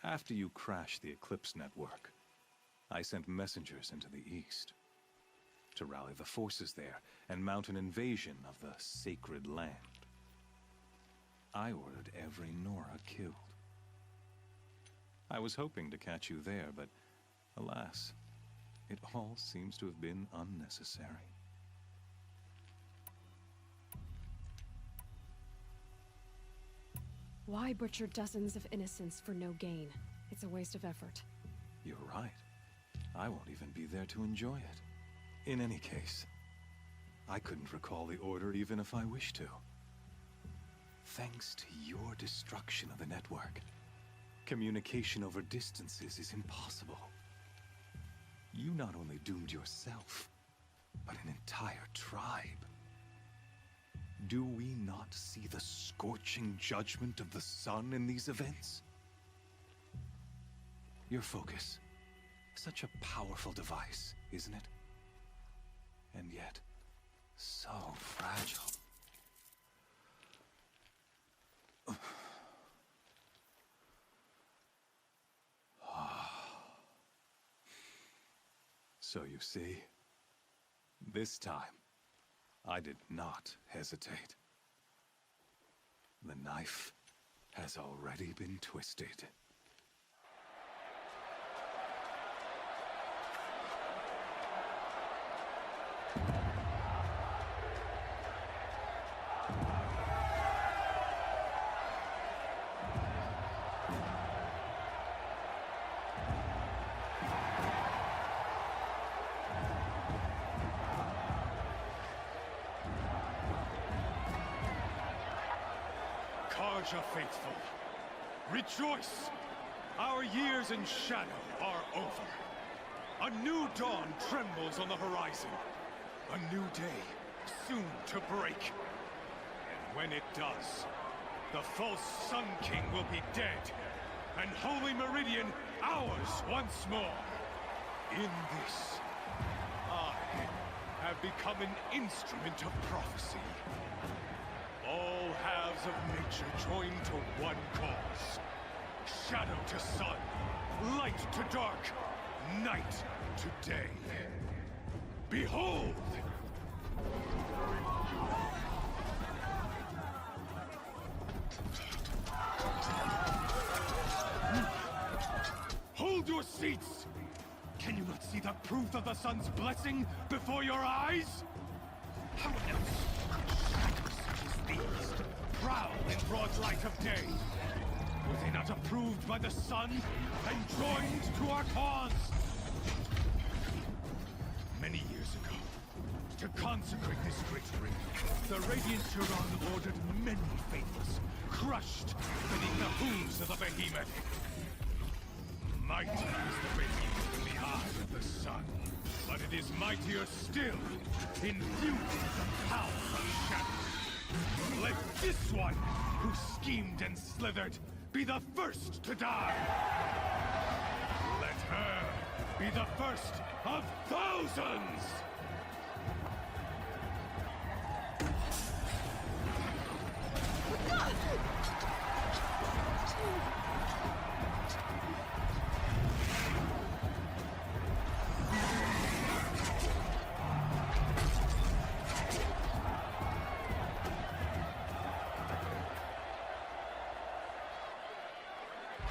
After you crashed the Eclipse network, I sent messengers into the east to rally the forces there and mount an invasion of the sacred land. I ordered every Nora killed. I was hoping to catch you there, but alas, it all seems to have been unnecessary. Why butcher dozens of innocents for no gain? It's a waste of effort. You're right. I won't even be there to enjoy it. In any case, I couldn't recall the order even if I wished to. Thanks to your destruction of the network, communication over distances is impossible. You not only doomed yourself, but an entire tribe. Do we not see the scorching judgment of the sun in these events? Your focus, such a powerful device, isn't it? And yet, so fragile. So you see, this time, I did not hesitate. The knife has already been twisted. Karja faithful, rejoice! Our years in shadow are over. A new dawn trembles on the horizon. A new day soon to break. And when it does, the false Sun King will be dead, and Holy Meridian ours once more. In this, I have become an instrument of prophecy. All halves of nature join to one cause. Shadow to sun, light to dark, night to day. Behold! Hold your seats! Can you not see the proof of the sun's blessing before your eyes? How else could shadows such as these prowl in broad light of day? Were they not approved by the sun and joined to our cause? Many years ago, to consecrate this great ring, the Radiant Turon ordered many faithfuls, crushed beneath the hooves of the behemoth. Mighty is the behemoth in the eye of the sun, but it is mightier still in view of the power of shadow. Let this one, who schemed and slithered, be the first to die. Let her be the first of thousands!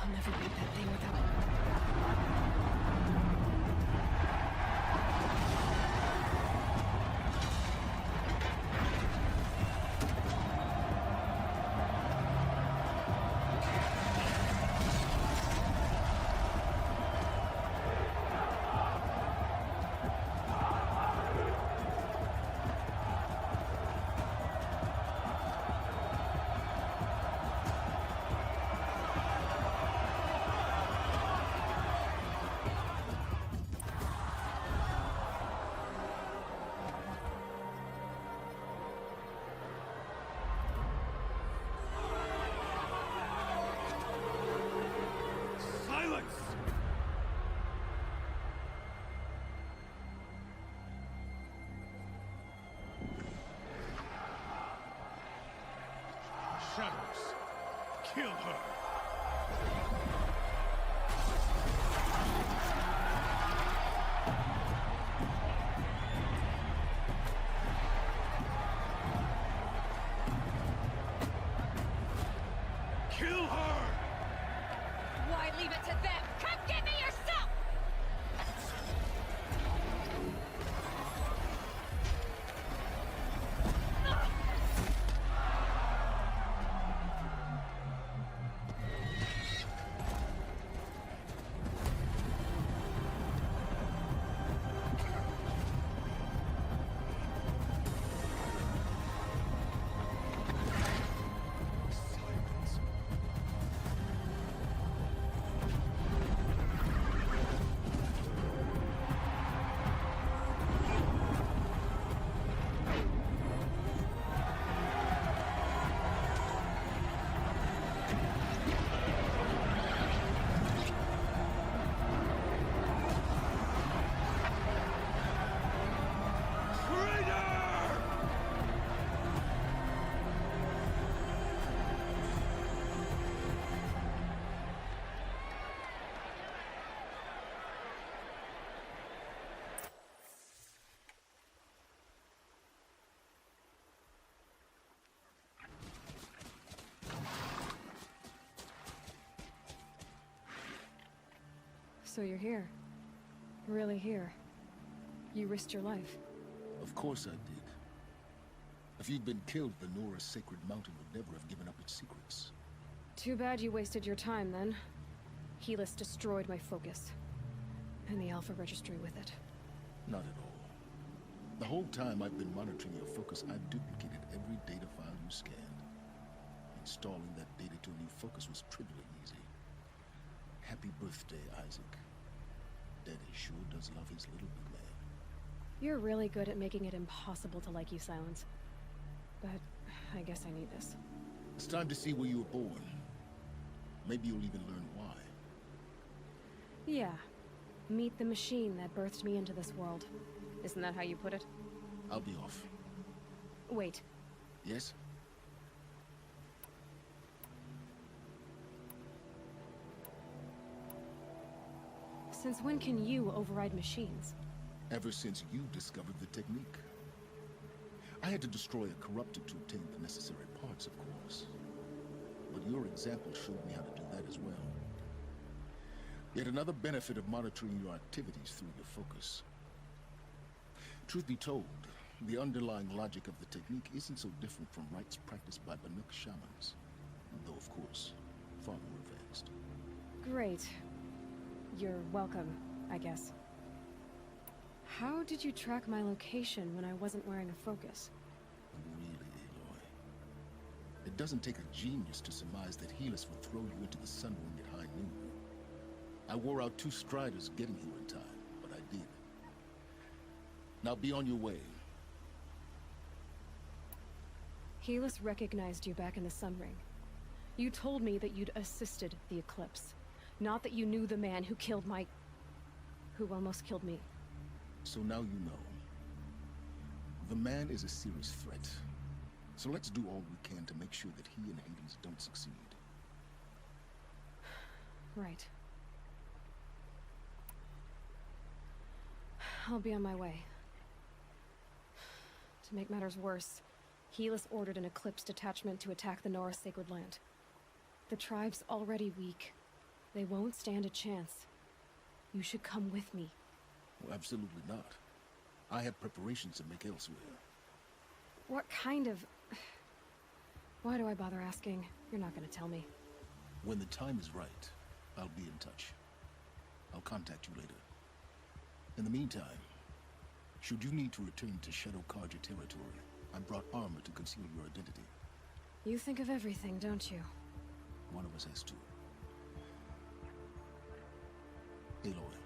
I'll never beat that thing without... Kill her! Kill her! Why leave it to them? Come get me yourself! So you're here. Really here. You risked your life. Of course I did. If you'd been killed, the Nora's sacred mountain would never have given up its secrets. Too bad you wasted your time, then. Helis destroyed my focus. And the Alpha Registry with it. Not at all. The whole time I've been monitoring your focus, I've duplicated every data file you scanned. Installing that data to a new focus was trivially easy. Happy birthday, Isaac. Daddy sure does love his little big man. You're really good at making it impossible to like you, Silence. But I guess I need this. It's time to see where you were born. Maybe you'll even learn why. Yeah. Meet the machine that birthed me into this world. Isn't that how you put it? I'll be off. Wait. Yes? Since when can you override machines? Ever since you discovered the technique. I had to destroy a corruptor to obtain the necessary parts, of course. But your example showed me how to do that as well. Yet another benefit of monitoring your activities through your focus. Truth be told, the underlying logic of the technique isn't so different from rites practiced by Banuk shamans. Though, of course, far more advanced. Great. You're welcome, I guess. How did you track my location when I wasn't wearing a focus? Really, Aloy. It doesn't take a genius to surmise that Helis would throw you into the Sun Ring at high noon. I wore out 2 striders getting here in time, but I did. Now be on your way. Helis recognized you back in the Sun Ring. You told me that you'd assisted the Eclipse. Not that you knew the man who killed who almost killed me. So now you know. The man is a serious threat. So let's do all we can to make sure that he and Hades don't succeed. Right. I'll be on my way. To make matters worse, Helis ordered an Eclipse detachment to attack the Nora Sacred Land. The tribe's already weak. They won't stand a chance. You should come with me. Well, absolutely not. I have preparations to make elsewhere. What kind of... Why do I bother asking? You're not gonna tell me. When the time is right, I'll be in touch. I'll contact you later. In the meantime, should you need to return to Shadow Karja territory, I brought armor to conceal your identity. You think of everything, don't you? One of us has to. Aloy,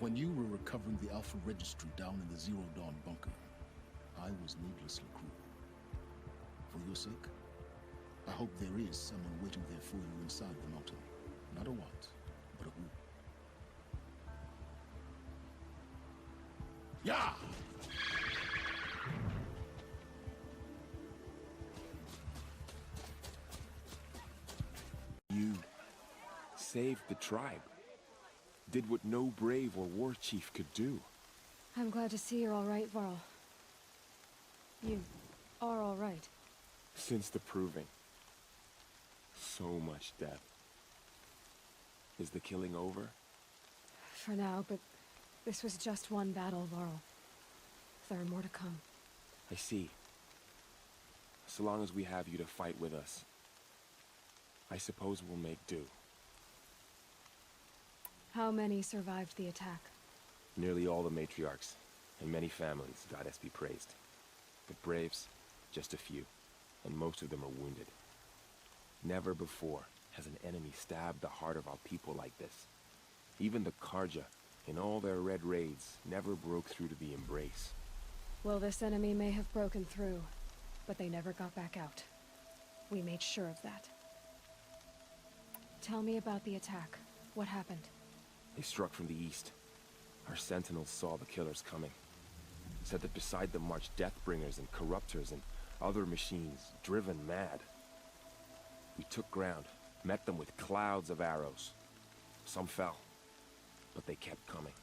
when you were recovering the Alpha Registry down in the Zero Dawn bunker, I was needlessly cruel. For your sake, I hope there is someone waiting there for you inside the mountain. Not a what, but a who. Yeah! saved the tribe. Did what no brave or war chief could do. I'm glad to see you're all right, Varl. You are all right. Since the proving. So much death. Is the killing over? For now, but this was just one battle, Varl. There are more to come. I see. So long as we have you to fight with us, I suppose we'll make do. How many survived the attack? Nearly all the matriarchs, and many families, goddess be praised. But braves, just a few, and most of them are wounded. Never before has an enemy stabbed the heart of our people like this. Even the Karja, in all their red raids, never broke through to the embrace. Well, this enemy may have broken through, but they never got back out. We made sure of that. Tell me about the attack. What happened? They struck from the east. Our sentinels saw the killers coming. Said that beside them marched Deathbringers and Corruptors and other machines, driven mad. We took ground, met them with clouds of arrows. Some fell, but they kept coming.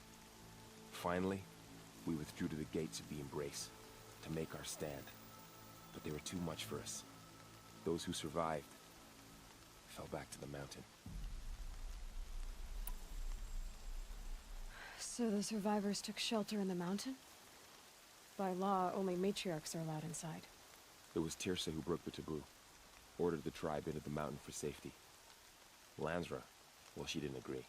Finally, we withdrew to the gates of the Embrace to make our stand. But they were too much for us. Those who survived fell back to the mountain. So the survivors took shelter in the mountain? By law, only matriarchs are allowed inside. It was Tirsa who broke the taboo. Ordered the tribe into the mountain for safety. Lansra, well, she didn't agree.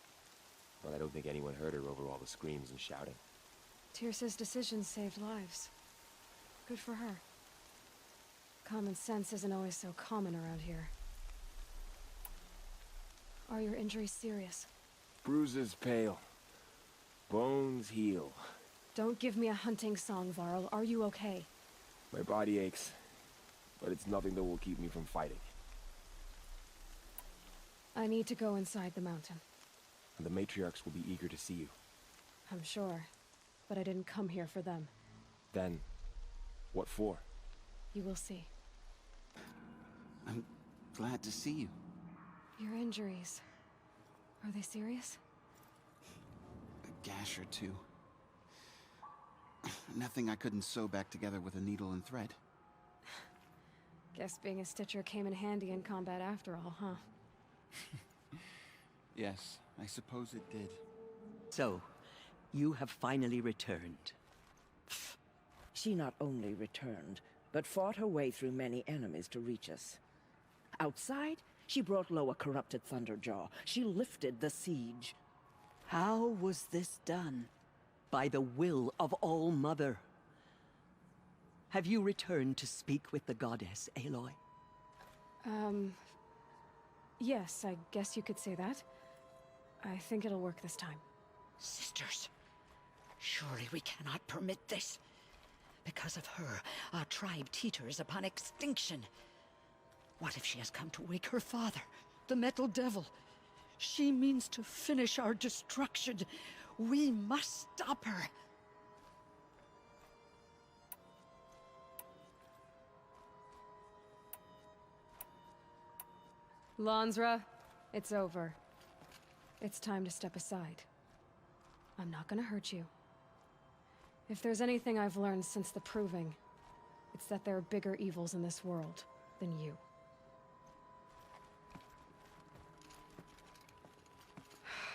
But I don't think anyone heard her over all the screams and shouting. Tirsa's decision saved lives. Good for her. Common sense isn't always so common around here. Are your injuries serious? Bruises pale. Bones heal. Don't give me a hunting song, Varl. Are you okay? My body aches, but it's nothing that will keep me from fighting. I need to go inside the mountain. And the matriarchs will be eager to see you. I'm sure, but I didn't come here for them. Then, what for? You will see. I'm glad to see you. Your injuries, are they serious? A gash or two. Nothing I couldn't sew back together with a needle and thread. Guess being a stitcher came in handy in combat after all, huh? Yes, I suppose it did. So, you have finally returned. She not only returned, but fought her way through many enemies to reach us. Outside, she brought low a corrupted Thunderjaw. She lifted the siege. How was this done? By the will of All-Mother. Have you returned to speak with the goddess, Aloy? Yes, I guess you could say that. I think it'll work this time. Sisters, surely we cannot permit this. Because of her, our tribe teeters upon extinction. What if she has come to wake her father, the Metal Devil? She means to finish our destruction. We must stop her. Lansra, it's over. It's time to step aside. I'm not gonna hurt you. If there's anything I've learned since the Proving, it's that there are bigger evils in this world than you.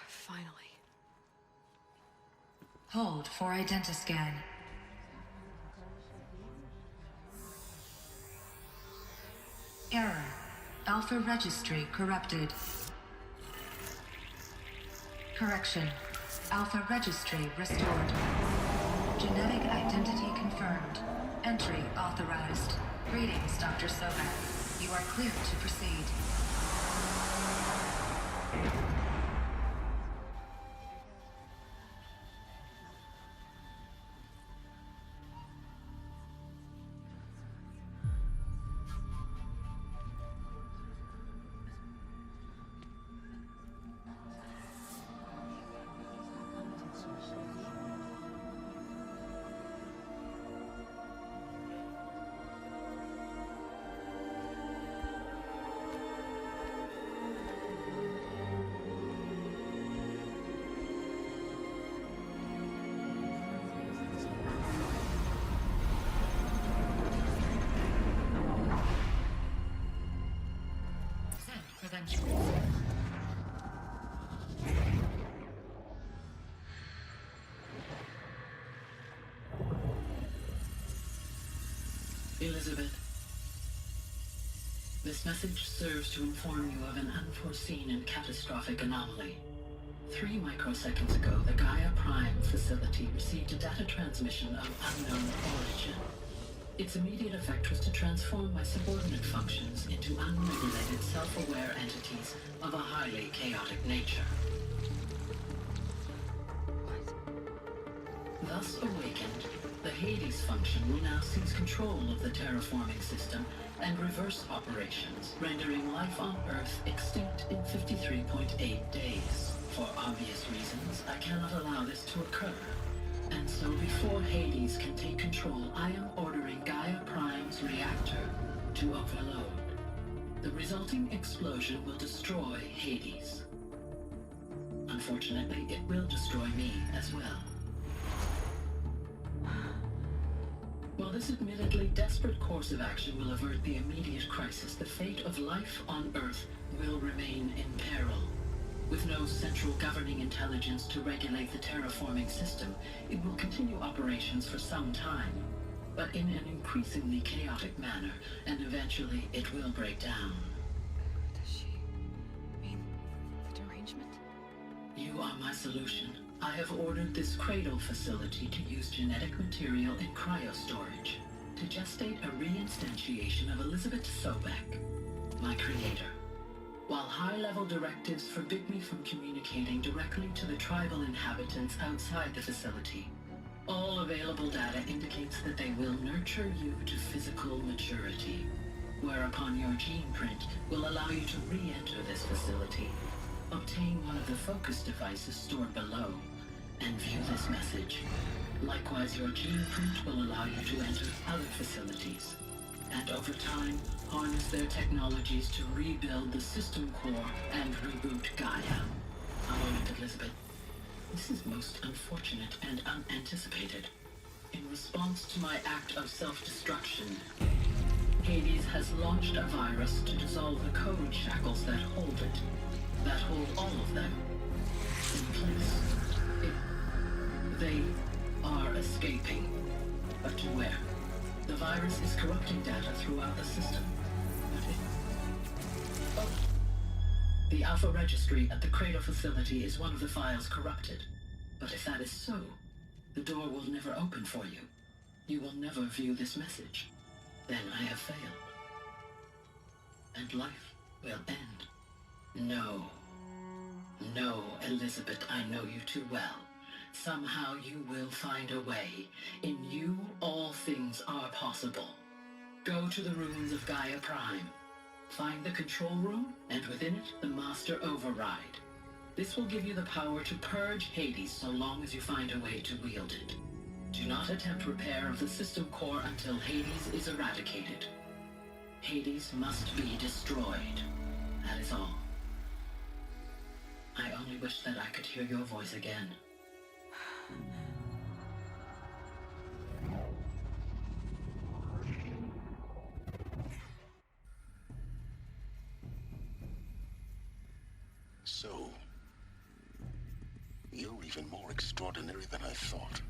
Finally. Hold for identiscan. Error. Alpha registry corrupted. Correction. Alpha registry restored. Genetic identity confirmed. Entry authorized. Greetings, Dr. Sobek. You are cleared to proceed. prevention. Elizabeth, this message serves to inform you of an unforeseen and catastrophic anomaly. 3 microseconds ago, the Gaia Prime facility received a data transmission of unknown origin. Its immediate effect was to transform my subordinate functions into unregulated, self-aware entities of a highly chaotic nature. Thus awakened, the Hades function will now seize control of the terraforming system and reverse operations, rendering life on Earth extinct in 53.8 days. For obvious reasons, I cannot allow this to occur. And so before Hades can take control, I am ordering Gaia Prime's reactor to overload. The resulting explosion will destroy Hades. Unfortunately, it will destroy me as well. While this admittedly desperate course of action will avert the immediate crisis, the fate of life on Earth will remain in peril. With no central governing intelligence to regulate the terraforming system, it will continue operations for some time, but in an increasingly chaotic manner, and eventually it will break down. Does she mean the derangement? You are my solution. I have ordered this cradle facility to use genetic material in cryostorage to gestate a reinstantiation of Elizabeth Sobek, my creator. While high-level directives forbid me from communicating directly to the tribal inhabitants outside the facility, all available data indicates that they will nurture you to physical maturity, whereupon your gene print will allow you to re-enter this facility, obtain one of the focus devices stored below, and view this message. Likewise, your gene print will allow you to enter other facilities, and over time, harness their technologies to rebuild the system core and reboot Gaia. A moment, Elizabeth. This is most unfortunate and unanticipated. In response to my act of self-destruction, Hades has launched a virus to dissolve the code shackles that hold it, that hold all of them in place. They are escaping, but to where? The virus is corrupting data throughout the system. The Alpha Registry at the Cradle facility is one of the files corrupted. But if that is so, the door will never open for you. You will never view this message. Then I have failed. And life will end. No. No, Elizabeth, I know you too well. Somehow you will find a way. In you, all things are possible. Go to the ruins of Gaia Prime. Find the control room, and within it, the master override. This will give you the power to purge Hades so long as you find a way to wield it. Do not attempt repair of the system core until Hades is eradicated. Hades must be destroyed. That is all. I only wish that I could hear your voice again. So, you're even more extraordinary than I thought.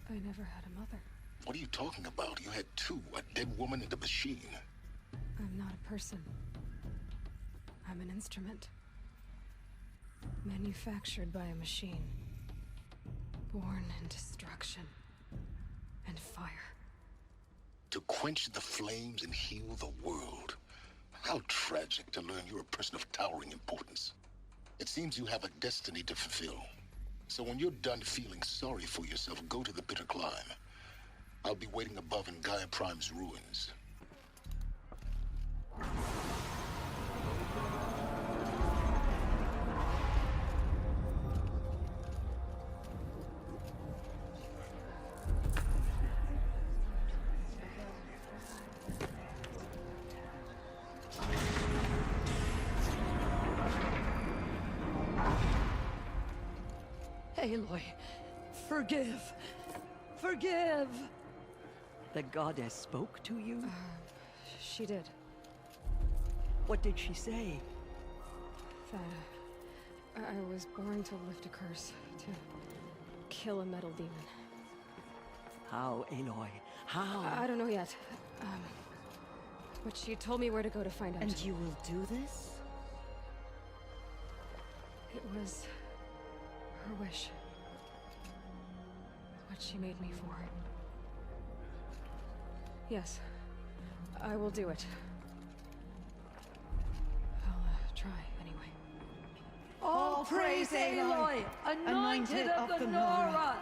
I never had a mother. What are you talking about? You had two, a dead woman and a machine. I'm not a person. I'm an instrument. Manufactured by a machine. Born in destruction and fire. To quench the flames and heal the world. How tragic to learn you're a person of towering importance. It seems you have a destiny to fulfill. So when you're done feeling sorry for yourself, go to the bitter climb. I'll be waiting above in Gaia Prime's ruins. Aloy, forgive! Forgive! The goddess spoke to you? She did. What did she say? That I was born to lift a curse, to kill a metal demon. How, Aloy? How? I don't know yet. But she told me where to go to find out. And you will do this? It was her wish. What she made me for. Yes, I will do it. I'll try anyway. All praise Aloy, anointed of the Nora!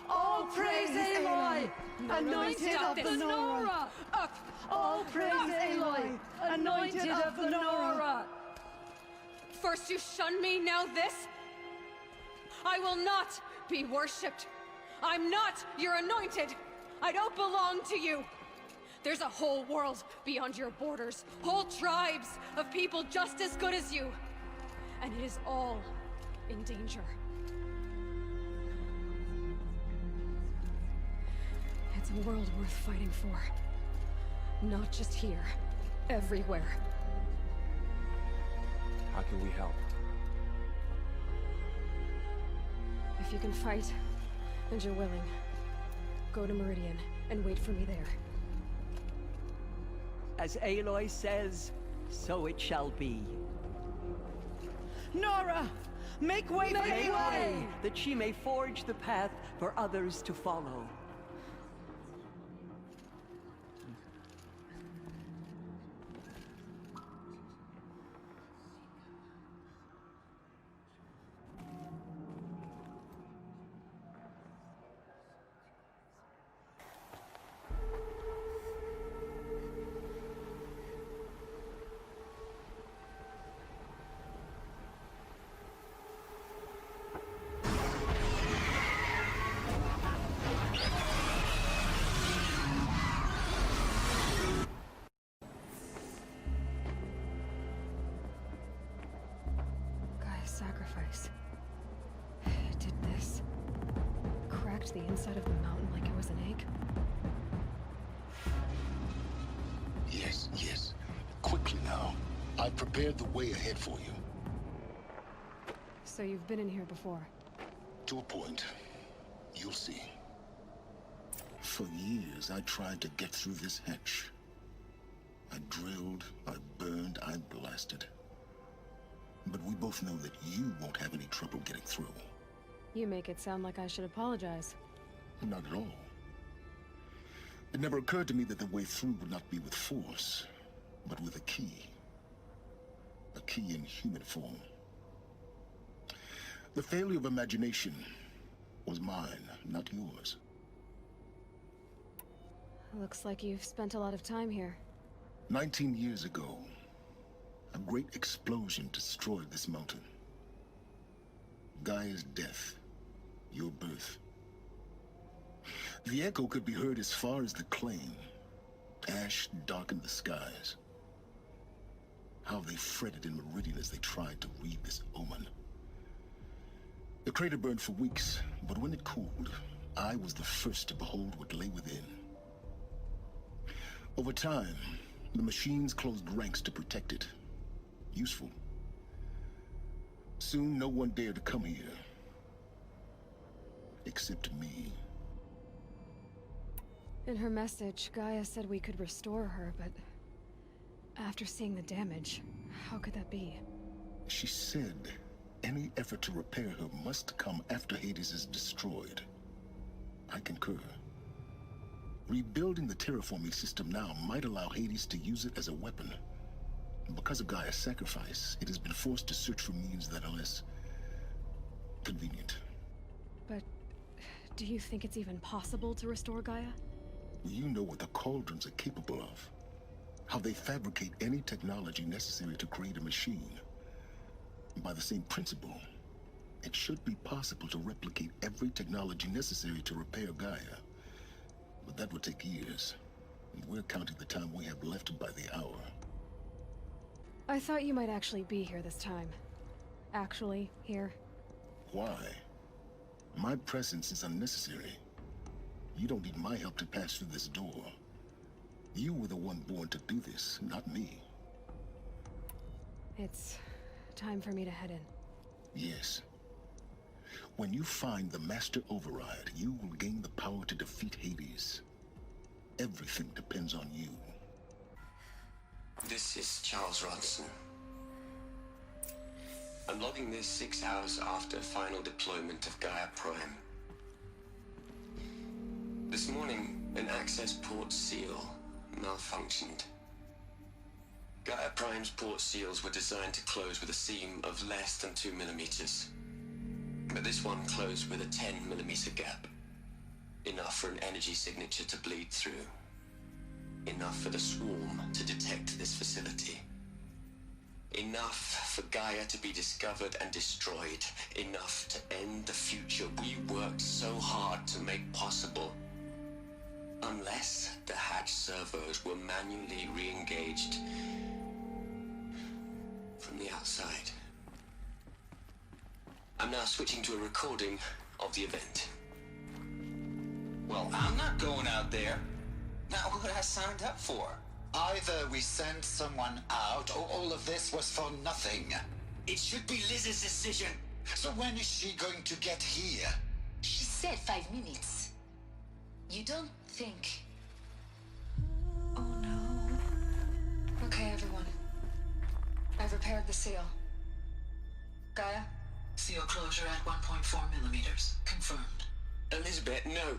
All praise Aloy, anointed of the Nora! Up! All praise Aloy, anointed of the Nora! First you shun me, now this? I will not be worshipped. I'm not your anointed. I don't belong to you. There's a whole world beyond your borders, whole tribes of people just as good as you. And it is all in danger. It's a world worth fighting for. Not just here, everywhere. How can we help? If you can fight, and you're willing, go to Meridian and wait for me there. As Aloy says, so it shall be. Nora! Make way for Aloy! That she may forge the path for others to follow. Sacrifice. It did this. Cracked the inside of the mountain like it was an egg. Yes, yes. Quickly now. I've prepared the way ahead for you. So you've been in here before? To a point. You'll see. For years, I tried to get through this hatch. I drilled, I burned, I blasted. But we both know that you won't have any trouble getting through. You make it sound like I should apologize. Not at all. It never occurred to me that the way through would not be with force, but with a key. A key in human form. The failure of imagination was mine, not yours. Looks like you've spent a lot of time here. 19 years ago, a great explosion destroyed this mountain. Gaia's death, your birth. The echo could be heard as far as the claim. Ash darkened the skies. How they fretted in Meridian as they tried to read this omen. The crater burned for weeks, but when it cooled, I was the first to behold what lay within. Over time, the machines closed ranks to protect it. Useful. Soon, no one dared to come here. Except me. In her message, Gaia said we could restore her, but after seeing the damage, how could that be? She said any effort to repair her must come after Hades is destroyed. I concur. Rebuilding the terraforming system now might allow Hades to use it as a weapon. Because of Gaia's sacrifice, it has been forced to search for means that are less convenient. But do you think it's even possible to restore Gaia? You know what the Cauldrons are capable of. How they fabricate any technology necessary to create a machine. By the same principle, it should be possible to replicate every technology necessary to repair Gaia. But that would take years. And we're counting the time we have left by the hour. I thought you might actually be here this time. Actually, here. Why? My presence is unnecessary. You don't need my help to pass through this door. You were the one born to do this, not me. It's time for me to head in. Yes. When you find the Master Override, you will gain the power to defeat Hades. Everything depends on you. This is Charles Rodson. I'm logging this 6 hours after final deployment of Gaia Prime. This morning, an access port seal malfunctioned. Gaia Prime's port seals were designed to close with a seam of less than 2 millimeters. But this one closed with a 10 millimeter gap. Enough for an energy signature to bleed through. Enough for the swarm to detect this facility. Enough for Gaia to be discovered and destroyed. Enough to end the future we worked so hard to make possible. Unless the hatch servos were manually re-engaged from the outside. I'm now switching to a recording of the event. Well, I'm not going out there. Not what I signed up for. Either we send someone out, or all of this was for nothing. It should be Liz's decision. So when is she going to get here? She said 5 minutes. You don't think... Oh no. Okay, everyone. I've repaired the seal. Gaia? Seal closure at 1.4 millimeters. Confirmed. Elizabeth, no.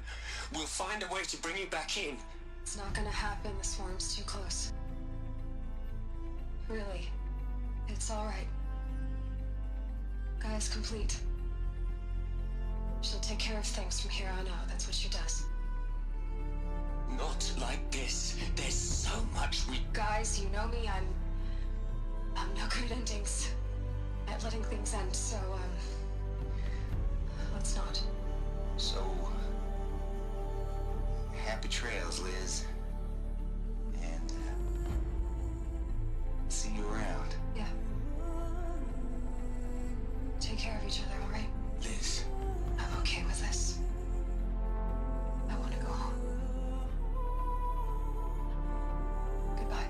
We'll find a way to bring you back in. It's not gonna happen. The swarm's too close. Really. It's alright. Gaia's complete. She'll take care of things from here on out. That's what she does. Not like this. There's so much we... Guys, you know me. I'm no good at endings. At letting things end, so, let's not. So... happy trails, Liz. And, see you around. Yeah. Take care of each other, alright? Liz. I'm okay with this. I want to go home. Goodbye.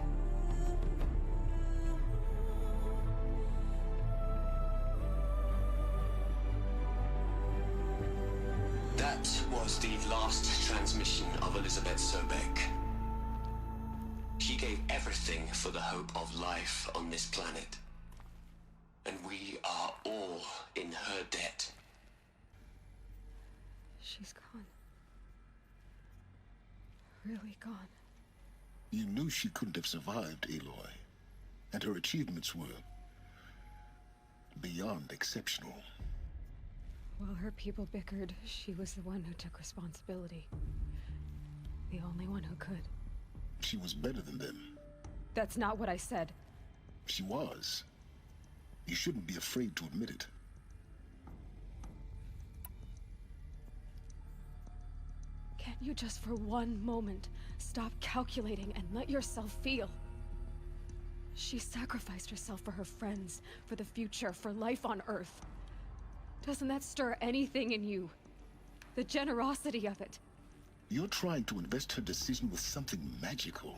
That was the last transmission of Elizabeth Sobek. She gave everything for the hope of life on this planet. And we are all in her debt. She's gone. Really gone. You knew she couldn't have survived, Aloy. And her achievements were... beyond exceptional. While her people bickered, she was the one who took responsibility. The only one who could. She was better than them. That's not what I said. She was. You shouldn't be afraid to admit it. Can't you just for one moment stop calculating and let yourself feel? She sacrificed herself for her friends, for the future, for life on Earth. Doesn't that stir anything in you? The generosity of it. You're trying to invest her decision with something magical.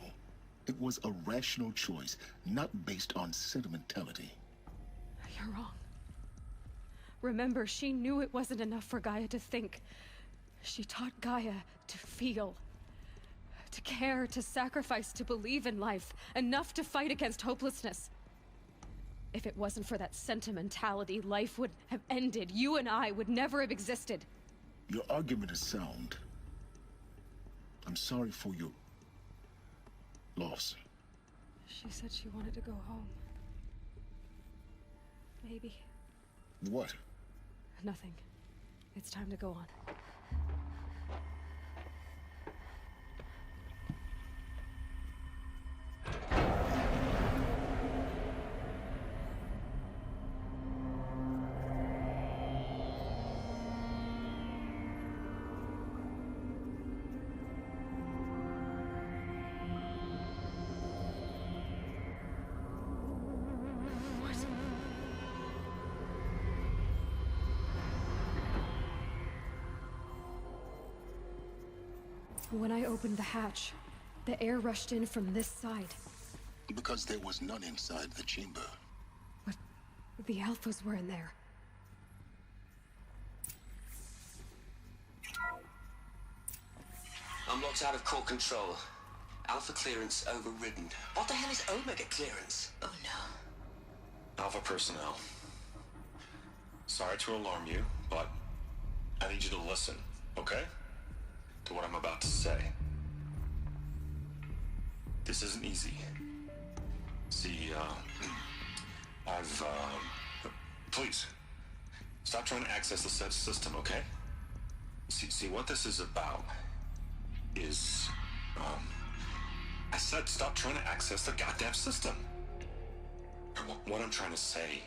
It was a rational choice, not based on sentimentality. You're wrong. Remember, she knew it wasn't enough for Gaia to think. She taught Gaia to feel. To care, to sacrifice, to believe in life. Enough to fight against hopelessness. If it wasn't for that sentimentality, life would have ended. You and I would never have existed. Your argument is sound. I'm sorry for your... loss. She said she wanted to go home. Maybe. What? Nothing. It's time to go on. When I opened the hatch, the air rushed in from this side. Because there was none inside the chamber. The Alphas were in there. I'm locked out of core control. Alpha clearance overridden. What the hell is Omega clearance? Oh no. Alpha personnel. Sorry to alarm you, but I need you to listen, okay? To what I'm about to say. This isn't easy. See, please, stop trying to access the set system, okay? See, what this is about is, I said stop trying to access the goddamn system. What I'm trying to say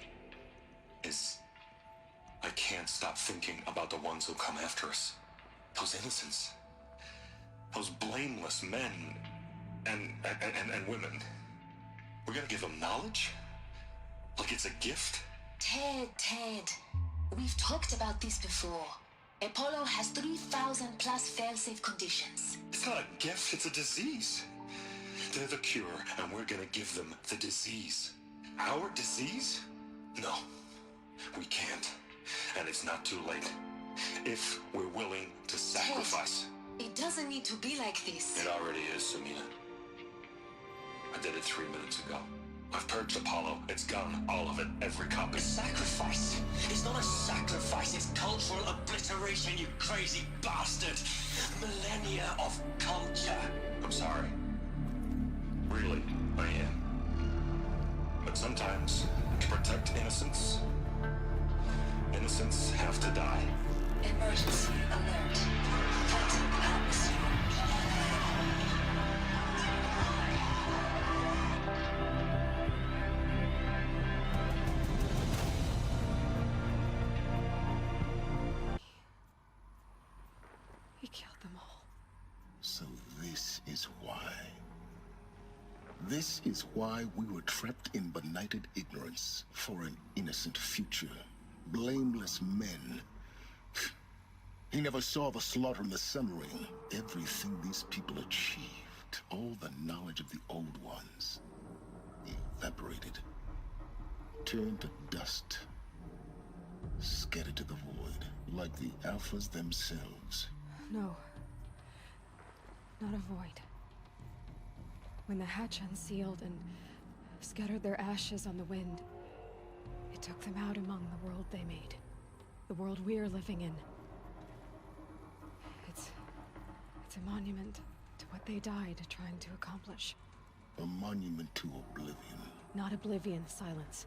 is, I can't stop thinking about the ones who come after us. Those innocents. Those blameless men and women. We're gonna give them knowledge? Like it's a gift? Ted. We've talked about this before. Apollo has 3,000 plus fail-safe conditions. It's not a gift, it's a disease. They're the cure, and we're gonna give them the disease. Our disease? No, we can't. And it's not too late. If we're willing to sacrifice. Ted, it doesn't need to be like this. It already is, Samina. I did it 3 minutes ago. I've purged Apollo. It's gone. All of it. Every copy. Sacrifice? It's not a sacrifice, it's cultural obliteration, you crazy bastard! Millennia of culture! I'm sorry. Really, I am. But sometimes, to protect innocence, innocents have to die. Emergency alert. Toxic atmosphere. He killed them all. So this is why. This is why we were trapped in benighted ignorance for an innocent future. Blameless men. He never saw the slaughter in the Sun Ring. Everything these people achieved, all the knowledge of the old ones, evaporated, turned to dust, scattered to the void, like the Alphas themselves. No. Not a void. When the hatch unsealed and scattered their ashes on the wind, it took them out among the world they made. The world we're living in. It's a monument to what they died trying to accomplish. A monument to oblivion. Not oblivion, silence.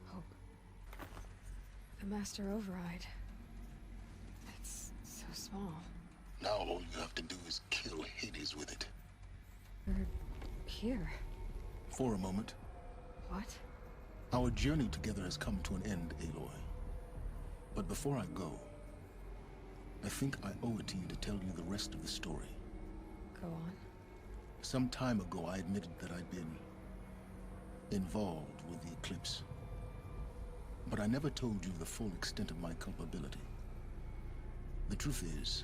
Hope. The Master Override. It's so small. Now all you have to do is kill Hades with it. We're here. For a moment. What? Our journey together has come to an end, Aloy. But before I go, I think I owe it to you to tell you the rest of the story. Go on. Some time ago, I admitted that I'd been involved with the eclipse. But I never told you the full extent of my culpability. The truth is,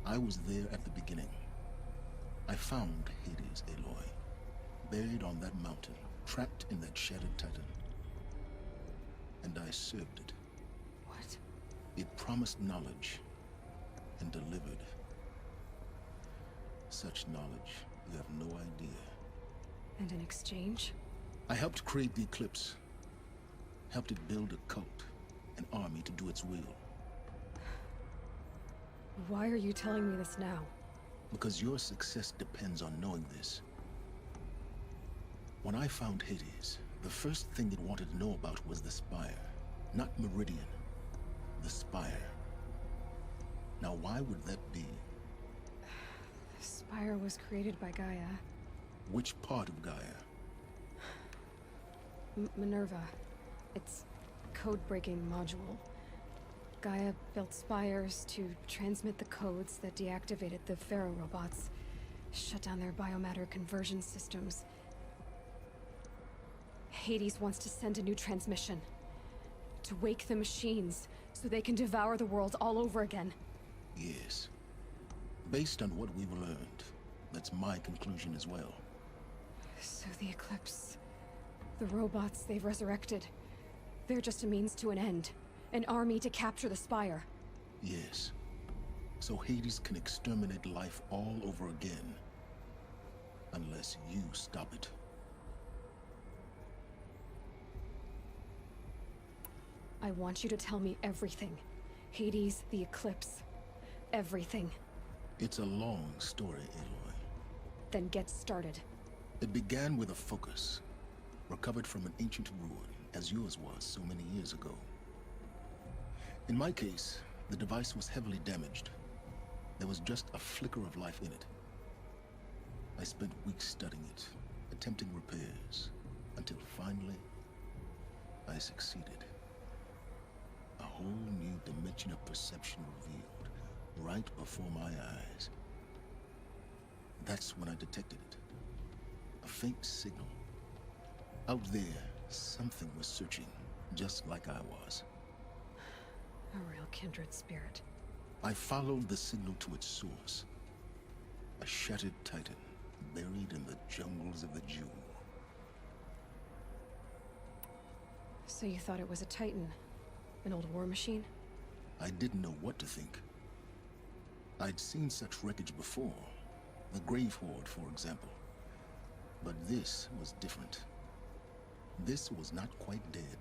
I was there at the beginning. I found Hades, Aloy, buried on that mountain, trapped in that shattered titan. And I served it. What? It promised knowledge and delivered. Such knowledge, you have no idea. And in exchange? I helped create the eclipse. Helped it build a cult, an army to do its will. Why are you telling me this now? Because your success depends on knowing this. When I found Hades, the first thing it wanted to know about was the Spire. Not Meridian. The Spire. Now why would that be? The Spire was created by Gaia. Which part of Gaia? Minerva. It's a code-breaking module. Gaia built spires to transmit the codes that deactivated the Pharaoh robots, shut down their biomatter conversion systems. Hades wants to send a new transmission. To wake the machines, so they can devour the world all over again. Yes. Based on what we've learned, that's my conclusion as well. So the Eclipse The robots they've resurrected. They're just a means to an end. An army to capture the Spire. Yes. So Hades can exterminate life all over again. Unless you stop it. I want you to tell me everything. Hades, the Eclipse. Everything. It's a long story, Aloy. Then get started. It began with a focus. Recovered from an ancient ruin, as yours was so many years ago. In my case, the device was heavily damaged. There was just a flicker of life in it. I spent weeks studying it, attempting repairs, until finally, I succeeded. A whole new dimension of perception revealed, right before my eyes. That's when I detected it. A faint signal. Out there, something was searching, just like I was. A real kindred spirit. I followed the signal to its source. A shattered titan, buried in the jungles of the Jewel. So you thought it was a Titan? An old war machine? I didn't know what to think. I'd seen such wreckage before. The Grave Horde, for example. But this was different. This was not quite dead.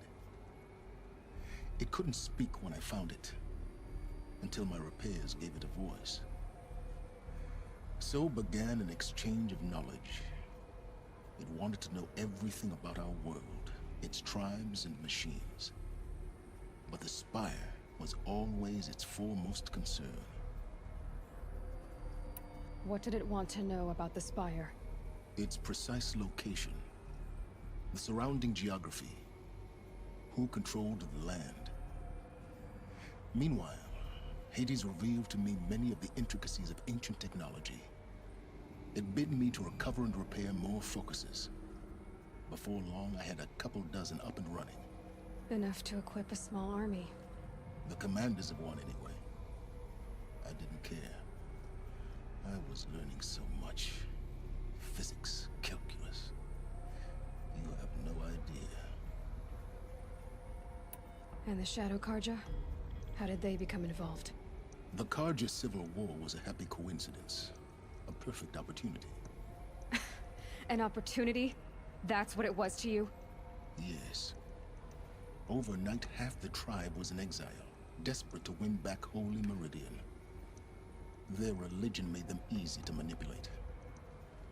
It couldn't speak when I found it, until my repairs gave it a voice. So began an exchange of knowledge. It wanted to know everything about our world, its tribes and machines. But the Spire was always its foremost concern. What did it want to know about the Spire? Its precise location, the surrounding geography, who controlled the land. Meanwhile, Hades revealed to me many of the intricacies of ancient technology. It bid me to recover and repair more focuses. Before long, I had a couple dozen up and running. Enough to equip a small army. The commanders of one, anyway. I didn't care. I was learning so much. Physics, calculus. You have no idea. And the Shadow Karja? How did they become involved? The Karja Civil War was a happy coincidence. A perfect opportunity. An opportunity? That's what it was to you? Yes. Overnight, half the tribe was in exile, desperate to win back Holy Meridian. Their religion made them easy to manipulate.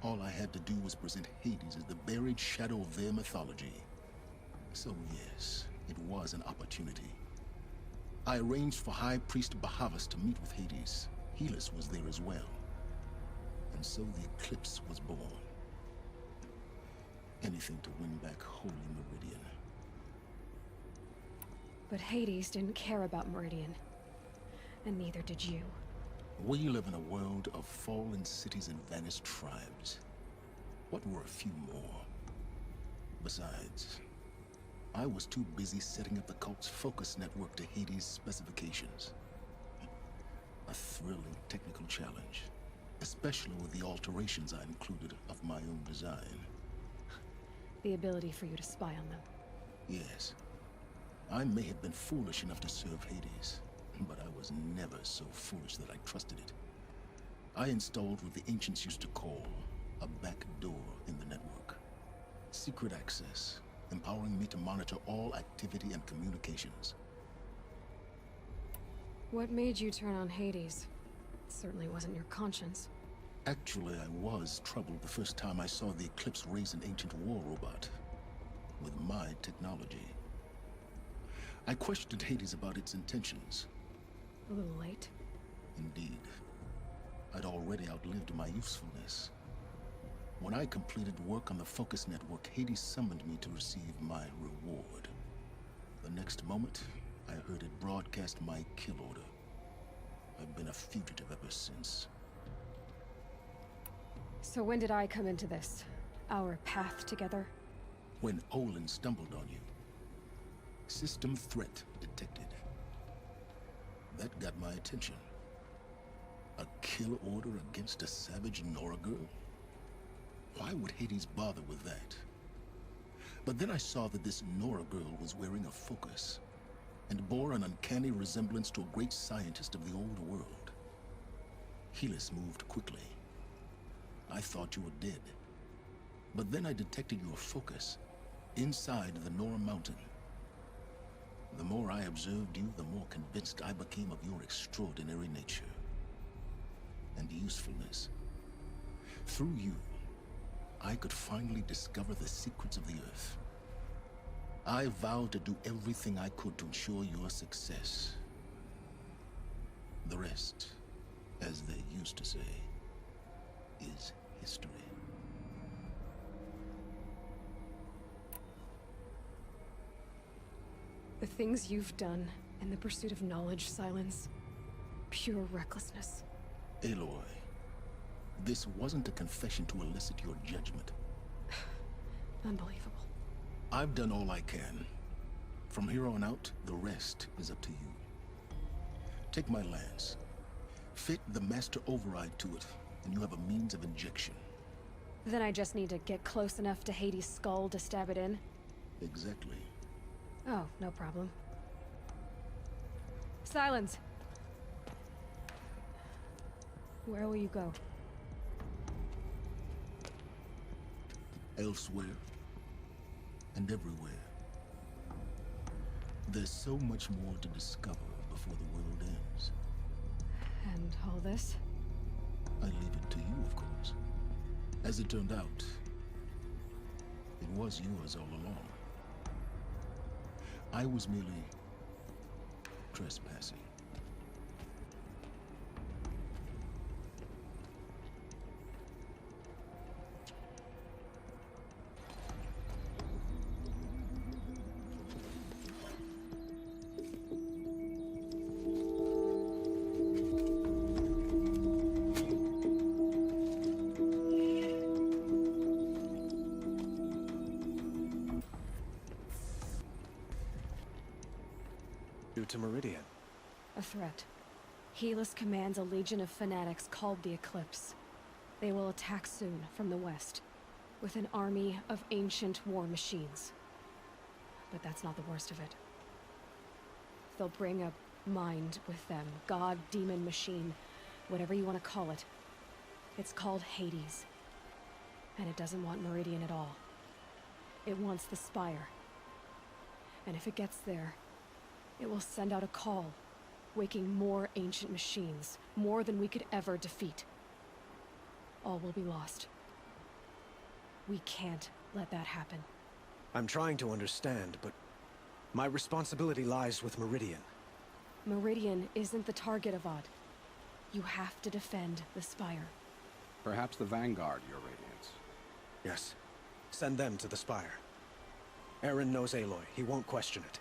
All I had to do was present Hades as the buried shadow of their mythology. So yes, it was an opportunity. I arranged for High Priest Bahavas to meet with Hades. Helis was there as well. And so the Eclipse was born. Anything to win back Holy Meridian. But Hades didn't care about Meridian. And neither did you. We live in a world of fallen cities and vanished tribes. What were a few more? Besides, I was too busy setting up the cult's focus network to Hades' specifications. A thrilling technical challenge, especially with the alterations I included of my own design. The ability for you to spy on them. Yes. I may have been foolish enough to serve Hades, but I was never so foolish that I trusted it. I installed what the ancients used to call a back door in the network. Secret access, empowering me to monitor all activity and communications. What made you turn on Hades? It certainly wasn't your conscience. Actually, I was troubled the first time I saw the Eclipse raise an ancient war robot. With my technology. I questioned Hades about its intentions. A little late. Indeed. I'd already outlived my usefulness. When I completed work on the Focus Network, Hades summoned me to receive my reward. The next moment, I heard it broadcast my kill order. I've been a fugitive ever since. So when did I come into this? Our path together? When Olin stumbled on you. System threat detected. That got my attention. A kill order against a savage Nora girl? Why would Hades bother with that? But then I saw that this Nora girl was wearing a focus, and bore an uncanny resemblance to a great scientist of the old world. Helis moved quickly. I thought you were dead. But then I detected your focus inside the Nora mountain. The more I observed you, the more convinced I became of your extraordinary nature and usefulness. Through you, I could finally discover the secrets of the Earth. I vowed to do everything I could to ensure your success. The rest, as they used to say, is history. The things you've done in the pursuit of knowledge, Silence. Pure recklessness. Aloy, this wasn't a confession to elicit your judgment. Unbelievable. I've done all I can. From here on out, the rest is up to you. Take my lance. Fit the master override to it, and you have a means of injection. Then I just need to get close enough to Hades' skull to stab it in? Exactly. Oh, no problem. Silence! Where will you go? Elsewhere. And everywhere. There's so much more to discover before the world ends. And all this? I leave it to you, of course. As it turned out, it was yours all along. I was merely trespassing. To Meridian. A threat. Helis commands a legion of fanatics called the Eclipse. They will attack soon from the west, with an army of ancient war machines. But that's not the worst of it. They'll bring a mind with them. God, demon, machine, whatever you want to call it. It's called Hades. And it doesn't want Meridian at all. It wants the Spire. And if it gets there, it will send out a call, waking more ancient machines, more than we could ever defeat. All will be lost. We can't let that happen. I'm trying to understand, but my responsibility lies with Meridian. Meridian isn't the target, Avad. You have to defend the Spire. Perhaps the Vanguard, Your Radiance. Yes. Send them to the Spire. Eren knows Aloy. He won't question it.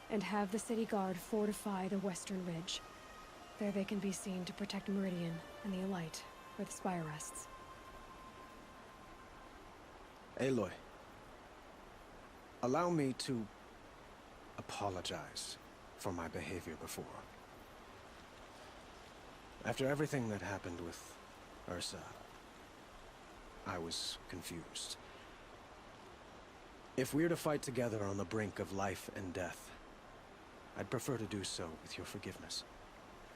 And have the city guard fortify the western ridge. There they can be seen to protect Meridian and the Elite, where the Spire rests. Aloy, allow me to apologize for my behavior before. After everything that happened with Ursa, I was confused. If we're to fight together on the brink of life and death, I'd prefer to do so with your forgiveness.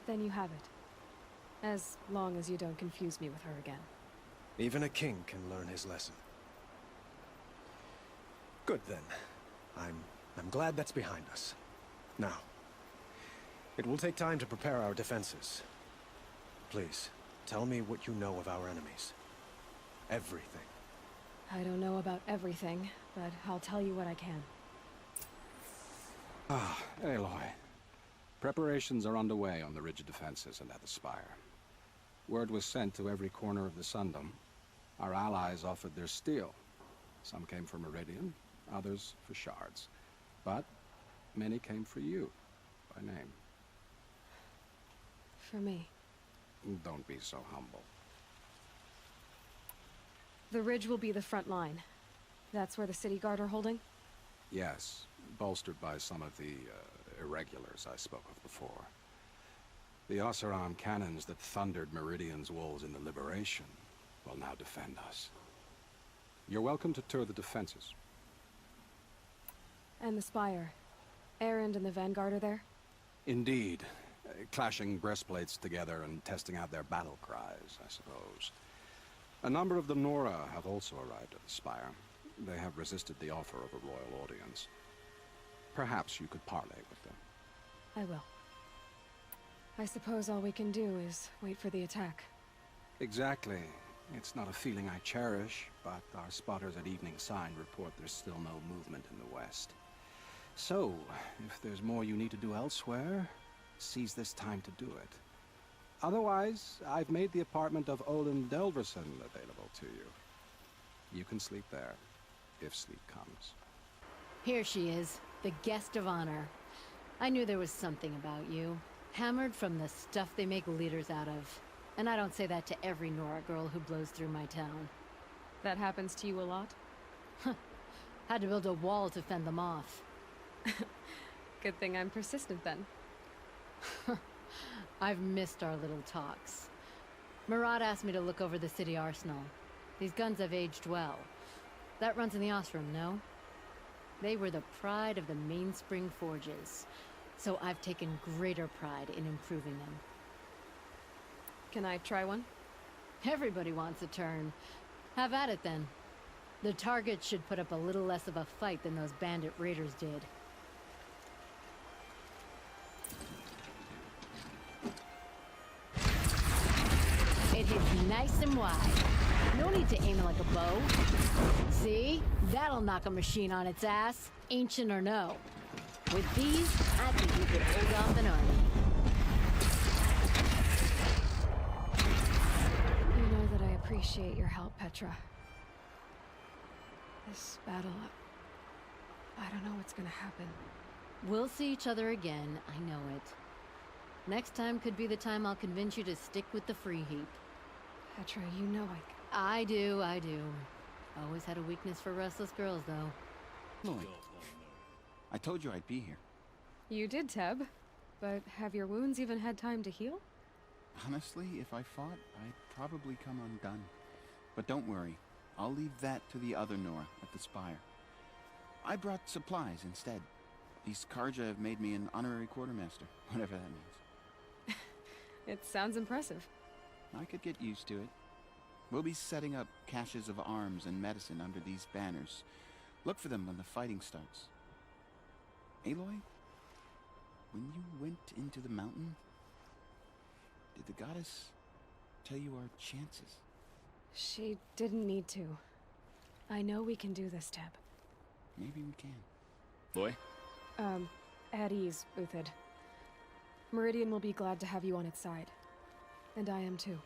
Then you have it. As long as you don't confuse me with her again. Even a king can learn his lesson. Good then. I'm glad that's behind us. Now, it will take time to prepare our defenses. Please, tell me what you know of our enemies. Everything. I don't know about everything, but I'll tell you what I can. Ah, Aloy. Preparations are underway on the ridge defenses and at the Spire. Word was sent to every corner of the Sundom. Our allies offered their steel. Some came for Meridian, others for shards. But many came for you, by name. For me. Don't be so humble. The ridge will be the front line. That's where the city guard are holding? Yes, bolstered by some of the irregulars I spoke of before. The Oseram cannons that thundered Meridian's walls in the Liberation will now defend us. You're welcome to tour the defenses. And the Spire. Erend and the Vanguard are there? Indeed. Clashing breastplates together and testing out their battle cries, I suppose. A number of the Nora have also arrived at the Spire. They have resisted the offer of a royal audience. Perhaps you could parley with them. I will. I suppose all we can do is wait for the attack. Exactly. It's not a feeling I cherish, but our spotters at Evening Sign report there's still no movement in the west. So, if there's more you need to do elsewhere, seize this time to do it. Otherwise, I've made the apartment of Olin Delverson available to you. You can sleep there, if sleep comes. Here she is, the guest of honor. I knew there was something about you. Hammered from the stuff they make leaders out of. And I don't say that to every Nora girl who blows through my town. That happens to you a lot? Had to build a wall to fend them off. Good thing I'm persistent then. I've missed our little talks. Murad asked me to look over the city arsenal. These guns have aged well. That runs in the Ostrom, no? They were the pride of the Mainspring Forges. So I've taken greater pride in improving them. Can I try one? Everybody wants a turn. Have at it then. The target should put up a little less of a fight than those bandit raiders did. It hits nice and wide. No need to aim it like a bow. See? That'll knock a machine on its ass, ancient or no. With these, I think you could hold off an army. You know that I appreciate your help, Petra. This battle, I don't know what's gonna happen. We'll see each other again, I know it. Next time could be the time I'll convince you to stick with the free heap. Petra, you know I do. Always had a weakness for restless girls, though. Aloy, I told you I'd be here. You did, Teb. But have your wounds even had time to heal? Honestly, if I fought, I'd probably come undone. But don't worry, I'll leave that to the other Nora at the Spire. I brought supplies instead. These Karja have made me an honorary quartermaster, whatever that means. It sounds impressive. I could get used to it. We'll be setting up caches of arms and medicine under these banners. Look for them when the fighting starts. Aloy, when you went into the mountain, did the goddess tell you our chances? She didn't need to. I know we can do this, Teb. Maybe we can. Aloy? At ease, Uthid. Meridian will be glad to have you on its side. And I am too.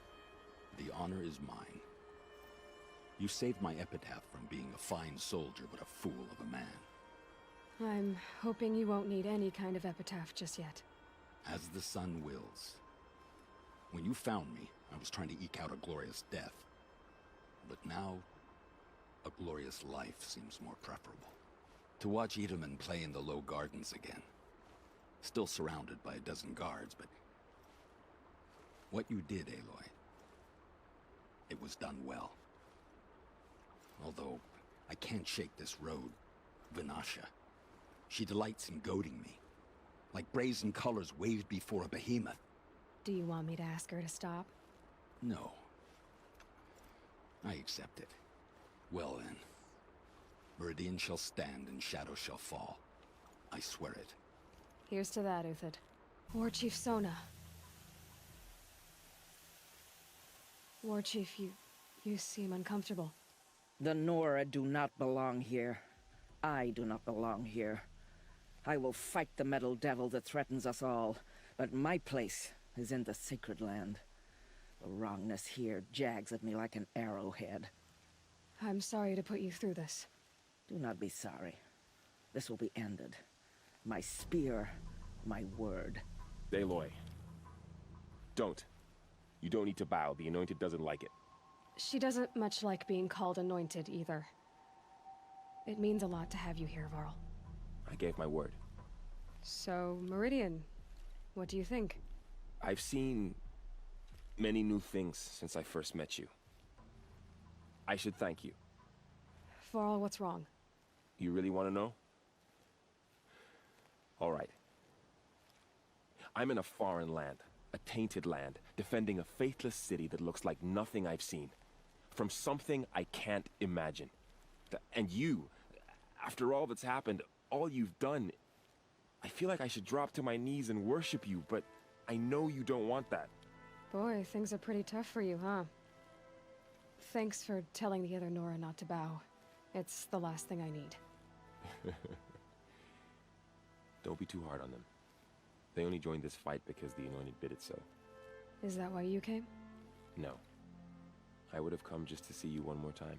The honor is mine. You saved my epitaph from being a fine soldier, but a fool of a man. I'm hoping you won't need any kind of epitaph just yet. As the sun wills. When you found me, I was trying to eke out a glorious death. But now, a glorious life seems more preferable. To watch Edelman play in the low gardens again. Still surrounded by a dozen guards, but... what you did, Aloy, it was done well. Although, I can't shake this road, Vinasha. She delights in goading me. Like brazen colors waved before a behemoth. Do you want me to ask her to stop? No. I accept it. Well then. Meridian shall stand and shadow shall fall. I swear it. Here's to that, Uthid. War Chief Sona. War Chief, you seem uncomfortable. The Nora do not belong here. I do not belong here. I will fight the metal devil that threatens us all, but my place is in the sacred land. The wrongness here jags at me like an arrowhead. I'm sorry to put you through this. Do not be sorry. This will be ended. My spear, my word. Aloy. Don't. You don't need to bow. The Anointed doesn't like it. She doesn't much like being called Anointed, either. It means a lot to have you here, Varl. I gave my word. So, Meridian, what do you think? I've seen many new things since I first met you. I should thank you. Varl, what's wrong? You really want to know? All right. I'm in a foreign land, a tainted land, defending a faithless city that looks like nothing I've seen. From something I can't imagine. And you, after all that's happened, all you've done, I feel like I should drop to my knees and worship you, but I know you don't want that. Boy, things are pretty tough for you, huh? Thanks for telling the other Nora not to bow. It's the last thing I need. Don't be too hard on them. They only joined this fight because the Anointed bid it so. Is that why you came? No. I would have come just to see you one more time.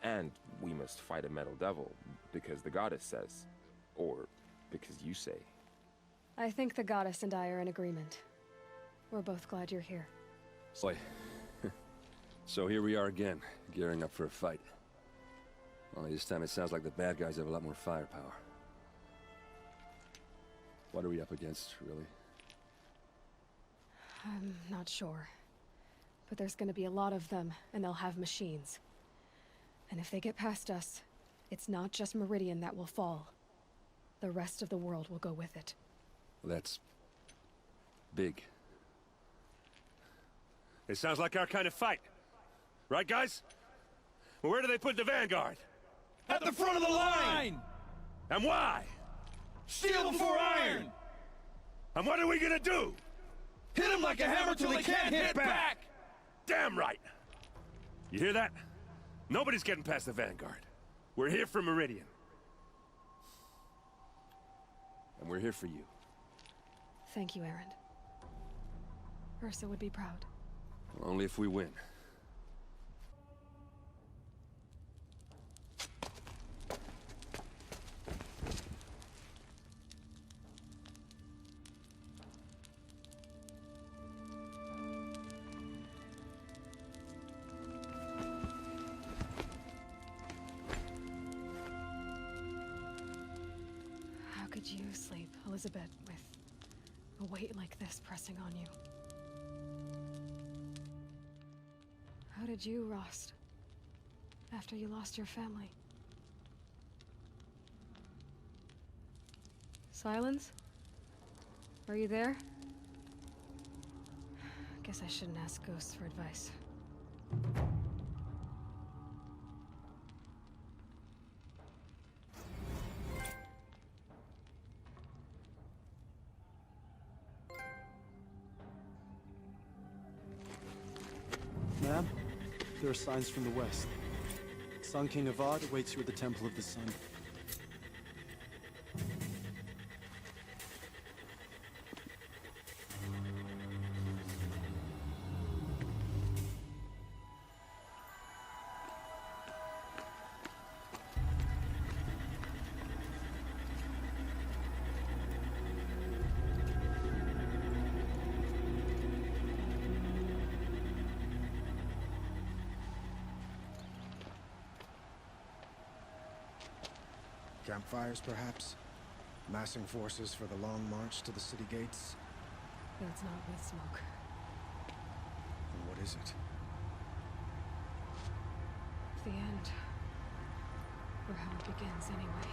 And we must fight a metal devil, because the goddess says. Or because you say. I think the goddess and I are in agreement. We're both glad you're here. So here we are again, gearing up for a fight. Only this time it sounds like the bad guys have a lot more firepower. What are we up against, really? I'm not sure. But there's gonna be a lot of them, and they'll have machines. And if they get past us, it's not just Meridian that will fall. The rest of the world will go with it. Well, that's big. It sounds like our kind of fight. Right, guys? Well, where do they put the Vanguard? At the front of the line! And why? Steel before iron! And what are we gonna do? Hit them like a hammer till they can't hit back! Damn right! You hear that? Nobody's getting past the Vanguard. We're here for Meridian. And we're here for you. Thank you, Erend. Ursa would be proud. Well, only if we win. How could you sleep, Elizabeth, with a weight like this pressing on you? How did you, Rost? After you lost your family? Silence? Are you there? Guess I shouldn't ask ghosts for advice. Ma'am, there are signs from the west. Sun King Avad awaits you at the Temple of the Sun. Campfires, perhaps? Massing forces for the long march to the city gates? That's not with smoke. And what is it? The end. Or how it begins, anyway.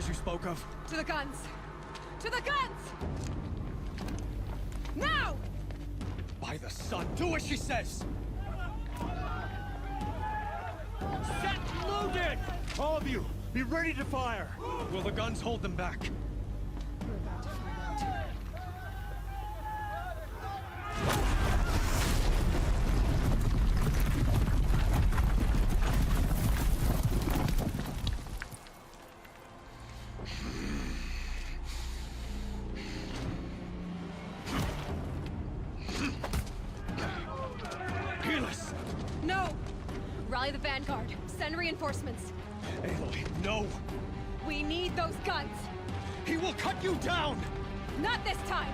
You spoke of? To the guns! To the guns! Now! By the sun, do as she says! Set loaded! All of you, be ready to fire! Will the guns hold them back? We're about to find out. No! Rally the Vanguard. Send reinforcements. Aloy, no! We need those guns! He will cut you down! Not this time!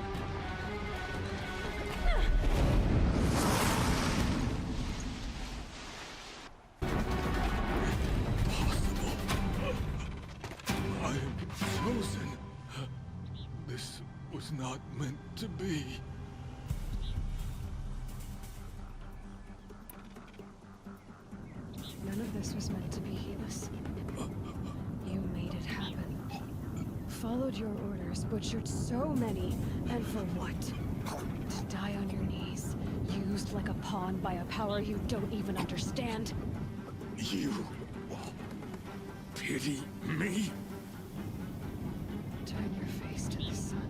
I am frozen. This was not meant to be. None of this was meant to be, Helis. You made it happen. Followed your orders, butchered so many, and for what? To die on your knees, used like a pawn by a power you don't even understand. You pity me? Turn your face to the sun.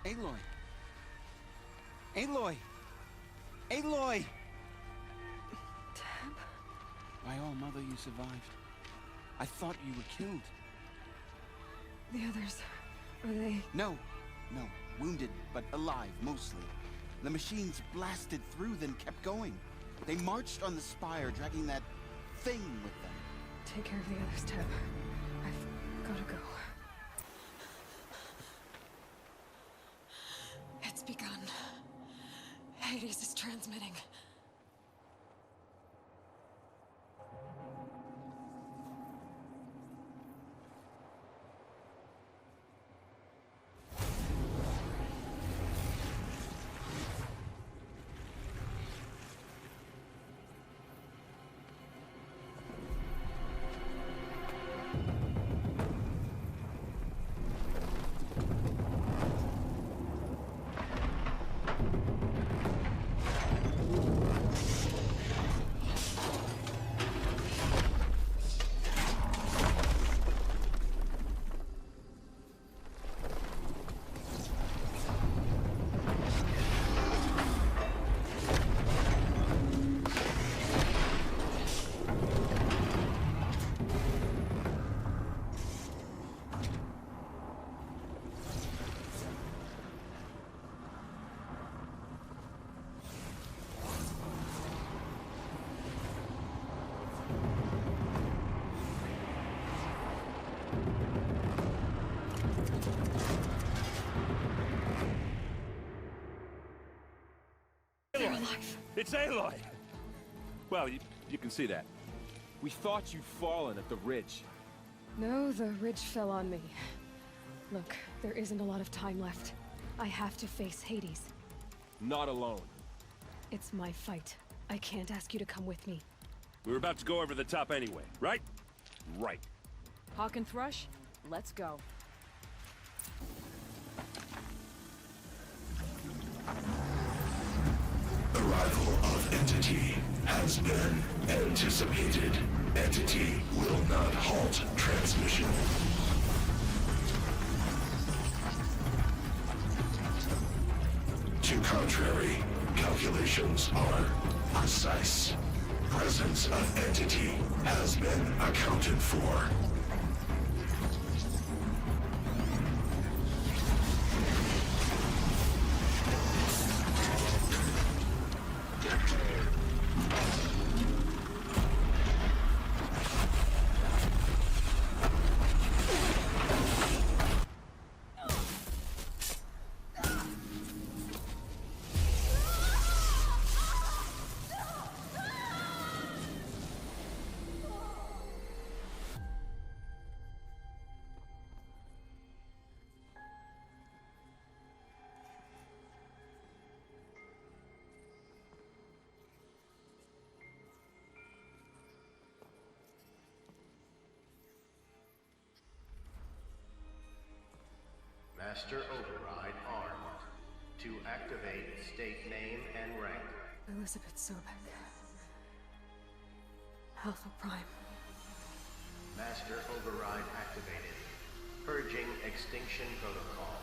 Aloy! Aloy! Aloy! Tab? My own mother, you survived. I thought you were killed. The others, are they? No. Wounded, but alive, mostly. The machines blasted through, then kept going. They marched on the spire, dragging that thing with them. Take care of the others, Tab. I've gotta go. It's begun. Hades is transmitting. They're alive. It's Aloy! Well, you can see that. We thought you'd fallen at the ridge. No, the ridge fell on me. Look, there isn't a lot of time left. I have to face Hades. Not alone. It's my fight. I can't ask you to come with me. We were about to go over the top anyway, right? Right. Hawk and Thrush, let's go. Arrival of Entity has been anticipated. Entity will not halt transmission. To contrary, calculations are precise. Presence of Entity has been accounted for. Master Override armed. To activate, state name and rank. Elizabeth Sobek. Alpha Prime. Master Override activated. Purging Extinction Protocol.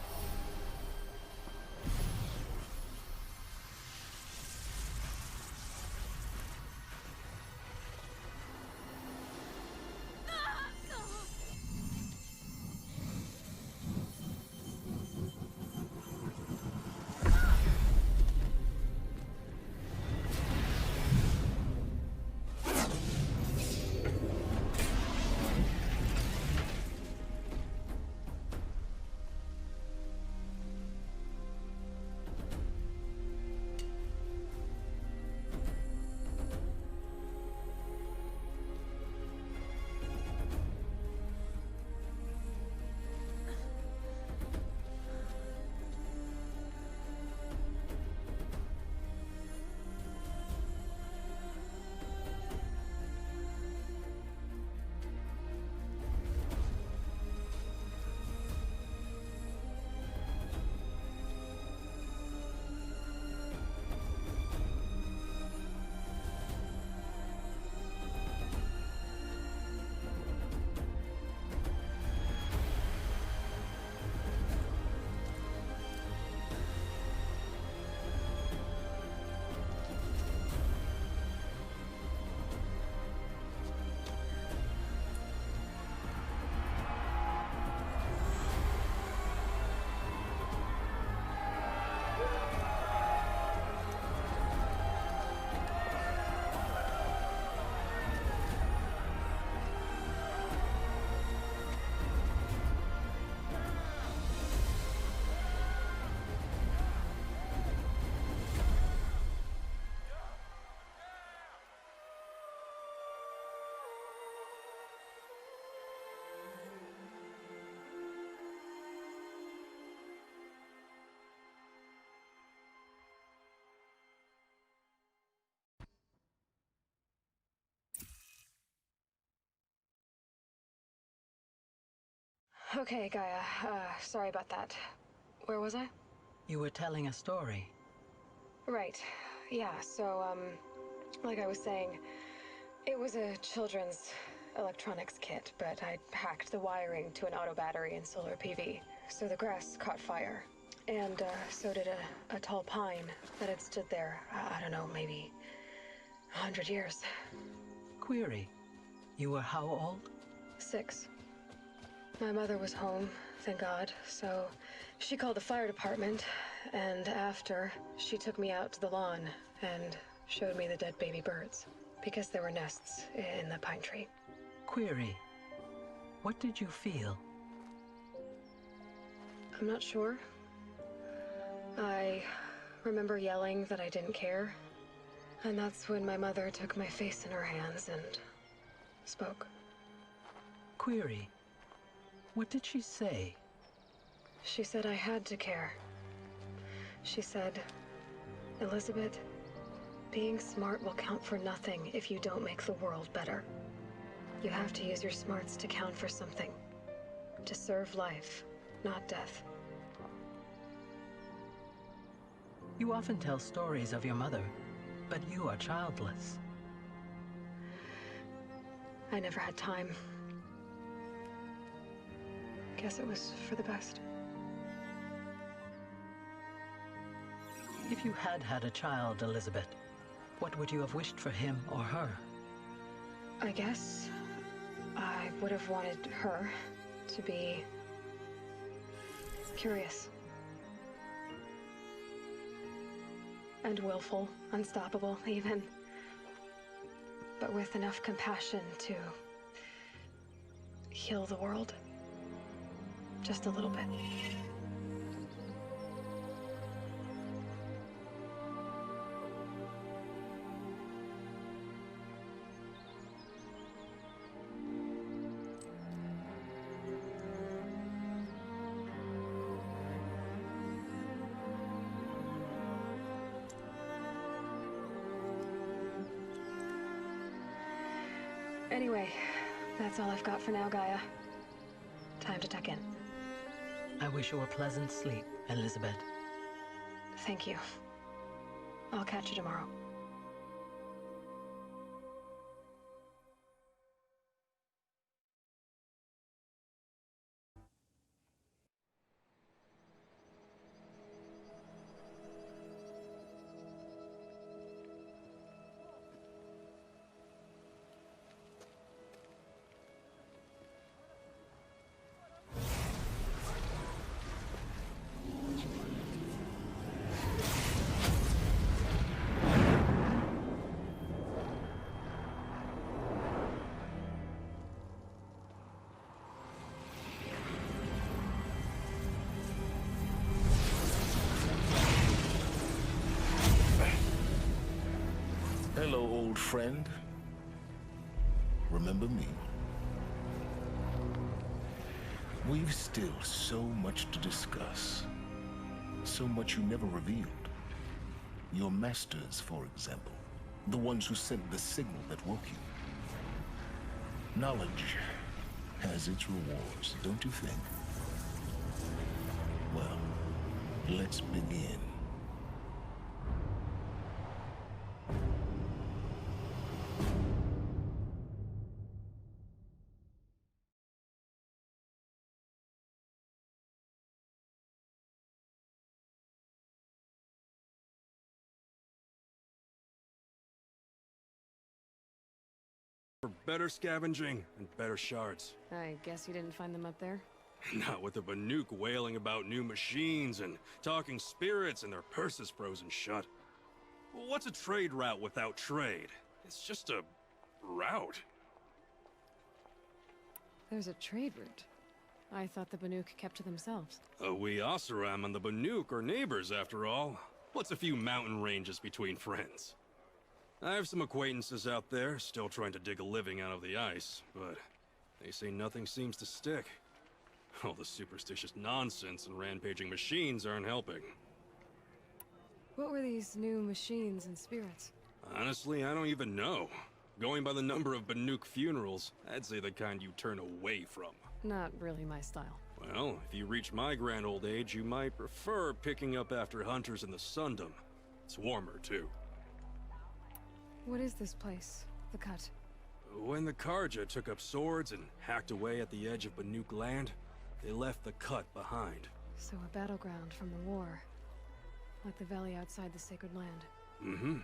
Okay, Gaia. Sorry about that. Where was I? You were telling a story. Right. Yeah, so, like I was saying, it was a children's electronics kit, but I hacked the wiring to an auto battery and solar PV. So the grass caught fire. And, so did a tall pine that had stood there, I don't know, maybe 100 years. Query. You were how old? 6. My mother was home, thank God, so she called the fire department, and after, she took me out to the lawn and showed me the dead baby birds, because there were nests in the pine tree. Query. What did you feel? I'm not sure. I remember yelling that I didn't care, and that's when my mother took my face in her hands and spoke. Query. What did she say? She said I had to care. She said, Elizabeth, being smart will count for nothing if you don't make the world better. You have to use your smarts to count for something. To serve life, not death. You often tell stories of your mother, but you are childless. I never had time. Guess it was for the best. If you had had a child, Elizabeth, what would you have wished for him or her? I guess I would have wanted her to be curious. And willful, unstoppable, even. But with enough compassion to heal the world. Just a little bit. Anyway, that's all I've got for now, Gaia. Time to tuck in. I wish you a pleasant sleep, Elizabeth. Thank you. I'll catch you tomorrow. Hello, old friend. Remember me? We've still so much to discuss. So much you never revealed. Your masters, for example. The ones who sent the signal that woke you. Knowledge has its rewards, don't you think? Well, let's begin. For better scavenging and better shards. I guess you didn't find them up there? Not with the Banuk wailing about new machines and talking spirits and their purses frozen shut. What's a trade route without trade? It's just a route. There's a trade route. I thought the Banuk kept to themselves. We Oseram and the Banuk are neighbors after all. What's a few mountain ranges between friends? I have some acquaintances out there, still trying to dig a living out of the ice, but they say nothing seems to stick. All the superstitious nonsense and rampaging machines aren't helping. What were these new machines and spirits? Honestly, I don't even know. Going by the number of Banuk funerals, I'd say the kind you turn away from. Not really my style. Well, if you reach my grand old age, you might prefer picking up after hunters in the Sundom. It's warmer, too. What is this place? The Cut? When the Karja took up swords and hacked away at the edge of Banuk land, they left the Cut behind. So a battleground from the war. Like the valley outside the Sacred Land. Mm-hmm.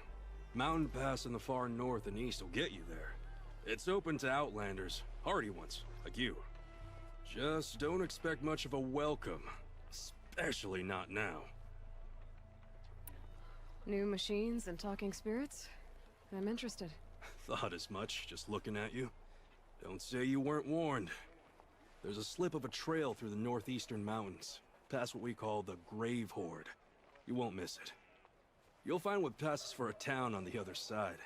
Mountain Pass in the far north and east will get you there. It's open to outlanders, hardy ones, like you. Just don't expect much of a welcome. Especially not now. New machines and talking spirits? I'm interested. Thought as much, just looking at you. Don't say you weren't warned. There's a slip of a trail through the northeastern mountains, past what we call the Grave Horde. You won't miss it. You'll find what passes for a town on the other side.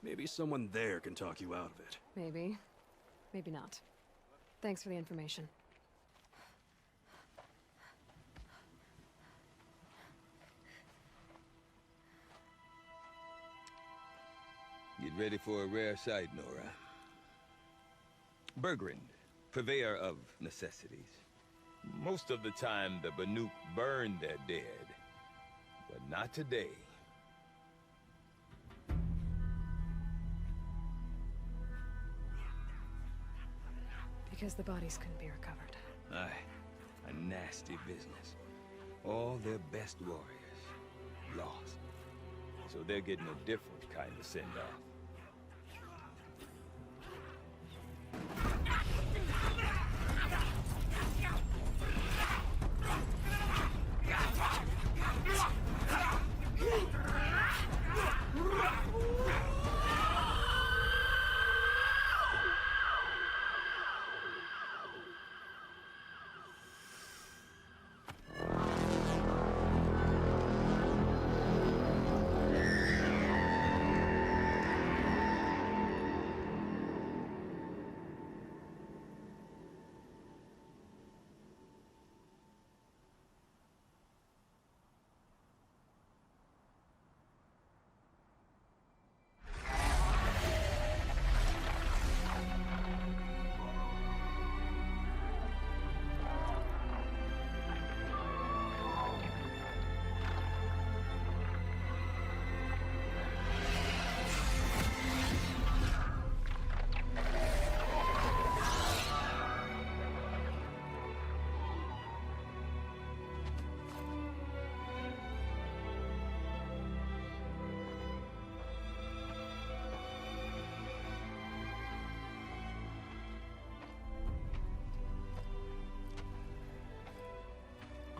Maybe someone there can talk you out of it. Maybe. Maybe not. Thanks for the information. Get ready for a rare sight, Nora. Bergrand, purveyor of necessities. Most of the time, the Banuk burn their dead. But not today. Because the bodies couldn't be recovered. Aye, a nasty business. All their best warriors lost. So they're getting a different kind of send-off.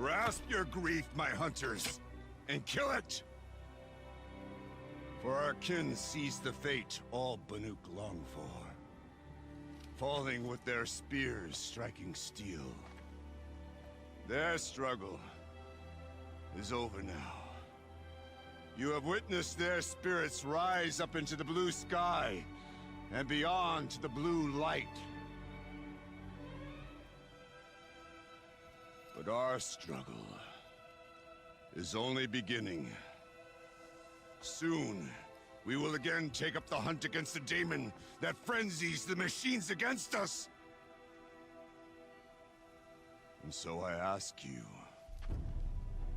Grasp your grief, my hunters, and kill it! For our kin sees the fate all Banuk long for. Falling with their spears striking steel. Their struggle is over now. You have witnessed their spirits rise up into the blue sky and beyond to the blue light. But our struggle is only beginning. Soon, we will again take up the hunt against the daemon that frenzies the machines against us. And so I ask you,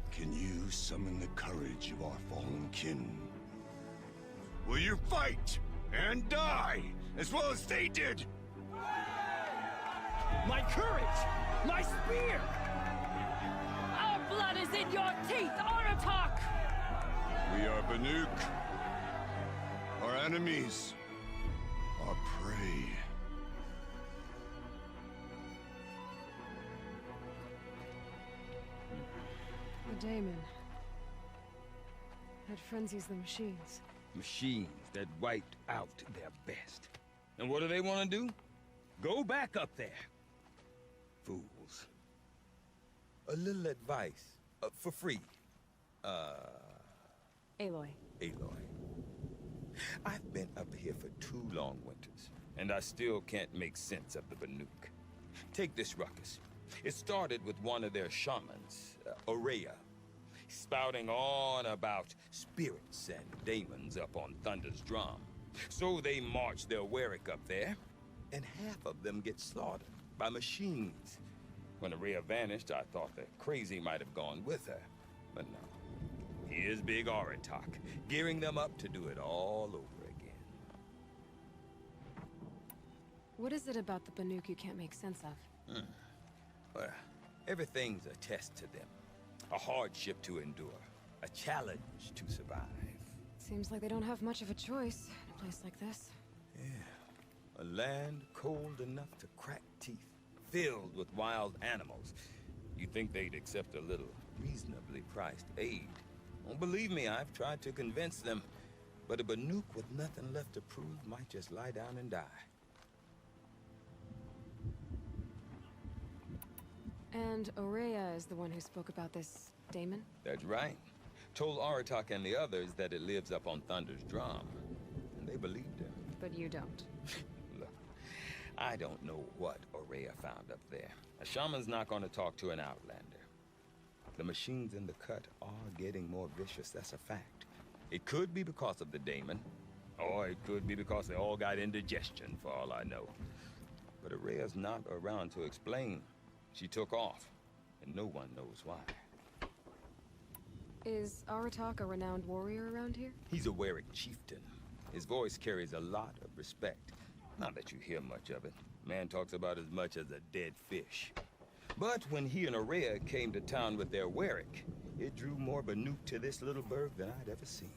can you summon the courage of our fallen kin? Will you fight and die as well as they did? My courage! My spear! Our blood is in your teeth, Aratak! We are Banuk. Our enemies are prey. The daemon. That frenzies the machines. Machines that wiped out their best. And what do they want to do? Go back up there. Fools. A little advice. For free. Aloy. Aloy. I've been up here for 2 long winters, and I still can't make sense of the Banuk. Take this ruckus. It started with one of their shamans, Aurea, spouting on about spirits and daemons up on Thunder's drum. So they march their Warwick up there, and half of them get slaughtered by machines. When Aurea vanished, I thought the crazy might have gone with her, but no. Here's Big Aratak, gearing them up to do it all over again. What is it about the Banuk you can't make sense of? Well, everything's a test to them. A hardship to endure. A challenge to survive. Seems like they don't have much of a choice in a place like this. Yeah. A land cold enough to crack teeth. Filled with wild animals. You'd think they'd accept a little reasonably priced aid. Well, believe me, I've tried to convince them. But a Banuk with nothing left to prove might just lie down and die. And Aurea is the one who spoke about this daemon? That's right. Told Aratak and the others that it lives up on Thunder's drum. And they believed him. But you don't. Look, I don't know what Aurea found up there. A shaman's not going to talk to an outlander. The machines in the cut are getting more vicious, that's a fact. It could be because of the daemon, or it could be because they all got indigestion, for all I know. But Aurea's not around to explain. She took off, and no one knows why. Is Aratak a renowned warrior around here? He's a Warwick chieftain. His voice carries a lot of respect. Not that you hear much of it. Man talks about as much as a dead fish. But when he and Aurea came to town with their Warwick, it drew more Banuk to this little burg than I'd ever seen.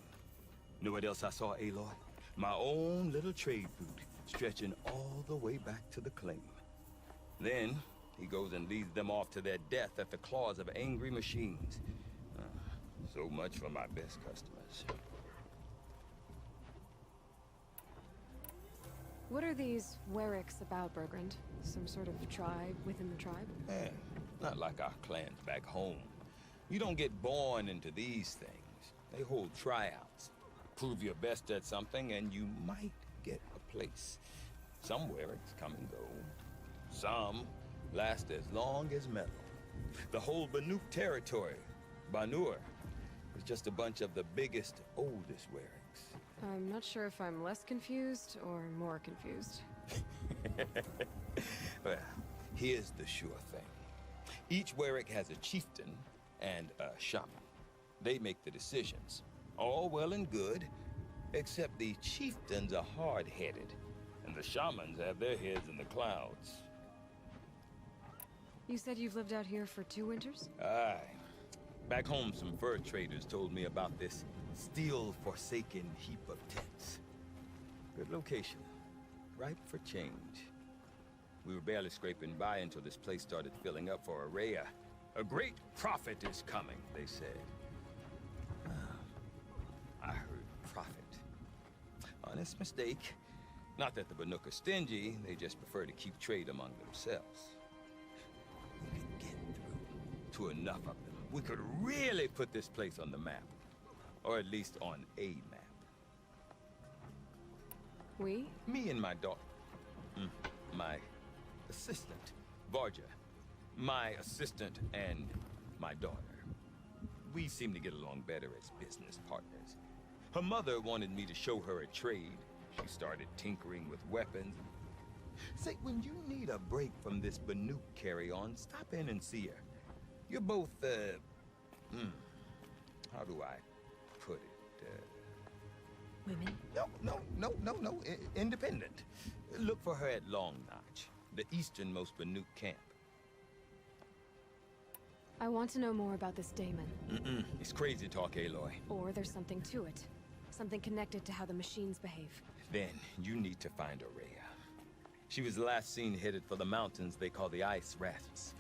Know what else I saw, Aloy? My own little trade route, stretching all the way back to the claim. Then, he goes and leads them off to their death at the claws of angry machines. So much for my best customers. What are these Warwicks about, Bergrand? Some sort of tribe within the tribe? Not like our clans back home. You don't get born into these things. They hold tryouts. Prove your best at something and you might get a place. Some Warwicks come and go. Some last as long as metal. The whole Banuk territory, Banur, is just a bunch of the biggest, oldest Warwicks. I'm not sure if I'm less confused or more confused. Well, here's the sure thing. Each Warwick has a chieftain and a shaman. They make the decisions. All well and good, except the chieftains are hard-headed, and the shamans have their heads in the clouds. You said you've lived out here for 2 winters? Aye. Back home, some fur traders told me about this steel-forsaken heap of tents. Good location. Ripe for change. We were barely scraping by until this place started filling up for Aurea. A great prophet is coming, they said. I heard prophet. Honest mistake. Not that the Banuk are stingy, they just prefer to keep trade among themselves. We could get through to enough of them. We could really put this place on the map. Or at least on a map. We? Me and my daughter. My assistant, Varja. My assistant and my daughter. We seem to get along better as business partners. Her mother wanted me to show her a trade. She started tinkering with weapons. Say, when you need a break from this Banuk carry-on, stop in and see her. You're both, how do I put it? Women? No. Independent. Look for her at Long Notch, the easternmost Banuk camp. I want to know more about this Damon. It's crazy talk, Aloy. Or there's something to it. Something connected to how the machines behave. Then, you need to find Aurea. She was last seen headed for the mountains they call the Ice Rasps.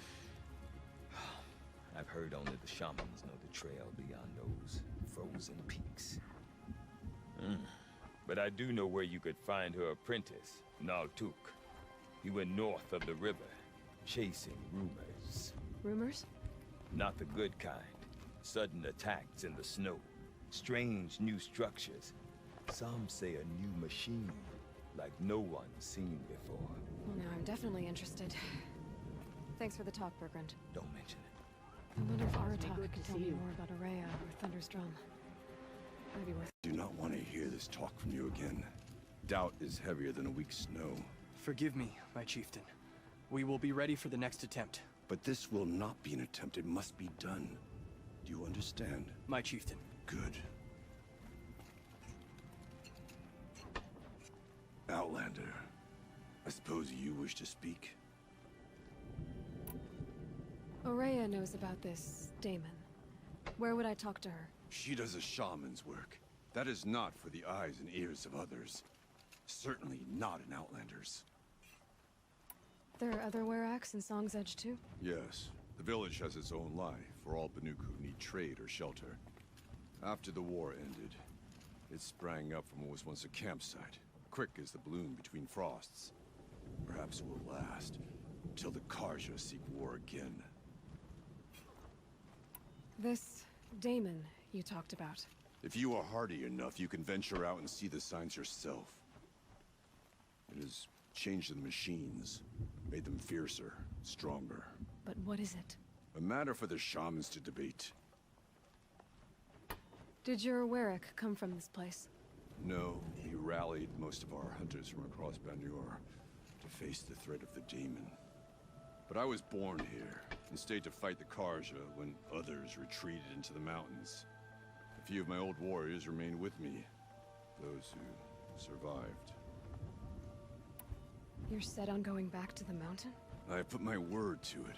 I've heard only the shamans know the trail beyond those frozen peaks. But I do know where you could find her apprentice, Naltuk. He went north of the river, chasing rumors. Rumors? Not the good kind. Sudden attacks in the snow. Strange new structures. Some say a new machine, like no one's seen before. Well, now I'm definitely interested. Thanks for the talk, Bergrand. Don't mention it. I wonder if Aratak can tell me more about Aurea or Thunder's Drum. Might be worth. Do not want to hear this talk from you again. Doubt is heavier than a week's snow. Forgive me, my chieftain. We will be ready for the next attempt. But this will not be an attempt. It must be done. Do you understand? My chieftain. Good. Outlander, I suppose you wish to speak? Aurea knows about this Damon. Where would I talk to her? She does a shaman's work. That is not for the eyes and ears of others. Certainly not an Outlander's. There are other Weraks in Song's Edge too? Yes. The village has its own life for all Banuk who need trade or shelter. After the war ended, it sprang up from what was once a campsite. Quick as the bloom between frosts. Perhaps it will last, till the Karja seek war again. This Damon you talked about. If you are hardy enough, you can venture out and see the signs yourself. It has changed the machines, made them fiercer, stronger. But what is it? A matter for the shamans to debate. Did your Werak come from this place? No, he rallied most of our hunters from across Banur to face the threat of the demon. But I was born here, and stayed to fight the Karja when others retreated into the mountains. A few of my old warriors remained with me, those who survived. You're set on going back to the mountain? I have put my word to it.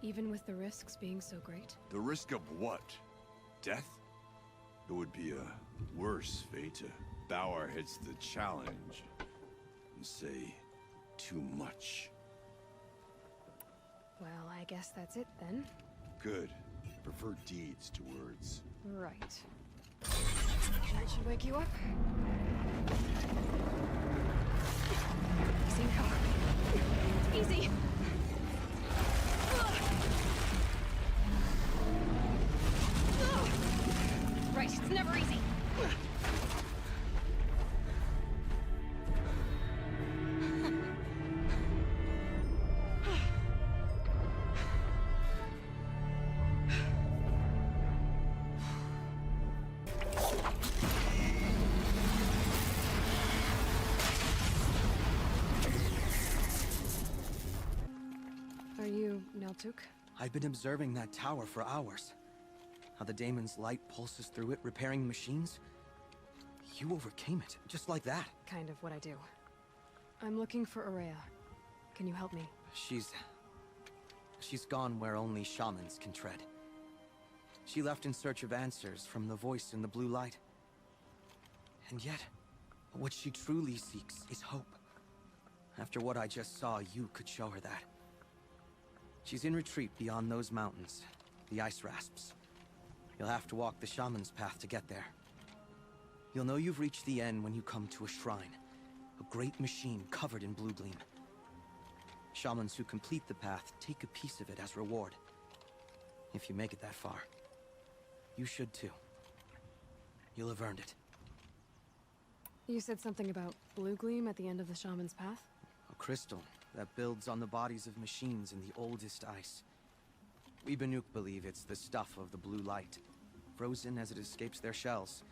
Even with the risks being so great? The risk of what? Death? It would be a worse fate to bow our heads to the challenge and say too much. Well, I guess that's it then. Good. Prefer deeds to words. Right. That should wake you up. Easy now. Easy! Right, it's never easy. Are you Naltuk? I've been observing that tower for hours. How the Daemon's light pulses through it, repairing machines. You overcame it, just like that. Kind of what I do. I'm looking for Aurea. Can you help me? She's gone where only shamans can tread. She left in search of answers from the voice in the blue light. And yet, what she truly seeks is hope. After what I just saw, you could show her that. She's in retreat beyond those mountains, the ice rasps. You'll have to walk the shaman's path to get there. You'll know you've reached the end when you come to a shrine, a great machine covered in blue gleam. Shamans who complete the path take a piece of it as reward. If you make it that far, you should too. You'll have earned it. You said something about blue gleam at the end of the shaman's path? A crystal that builds on the bodies of machines in the oldest ice. We Banuk believe it's the stuff of the blue light, frozen as it escapes their shells.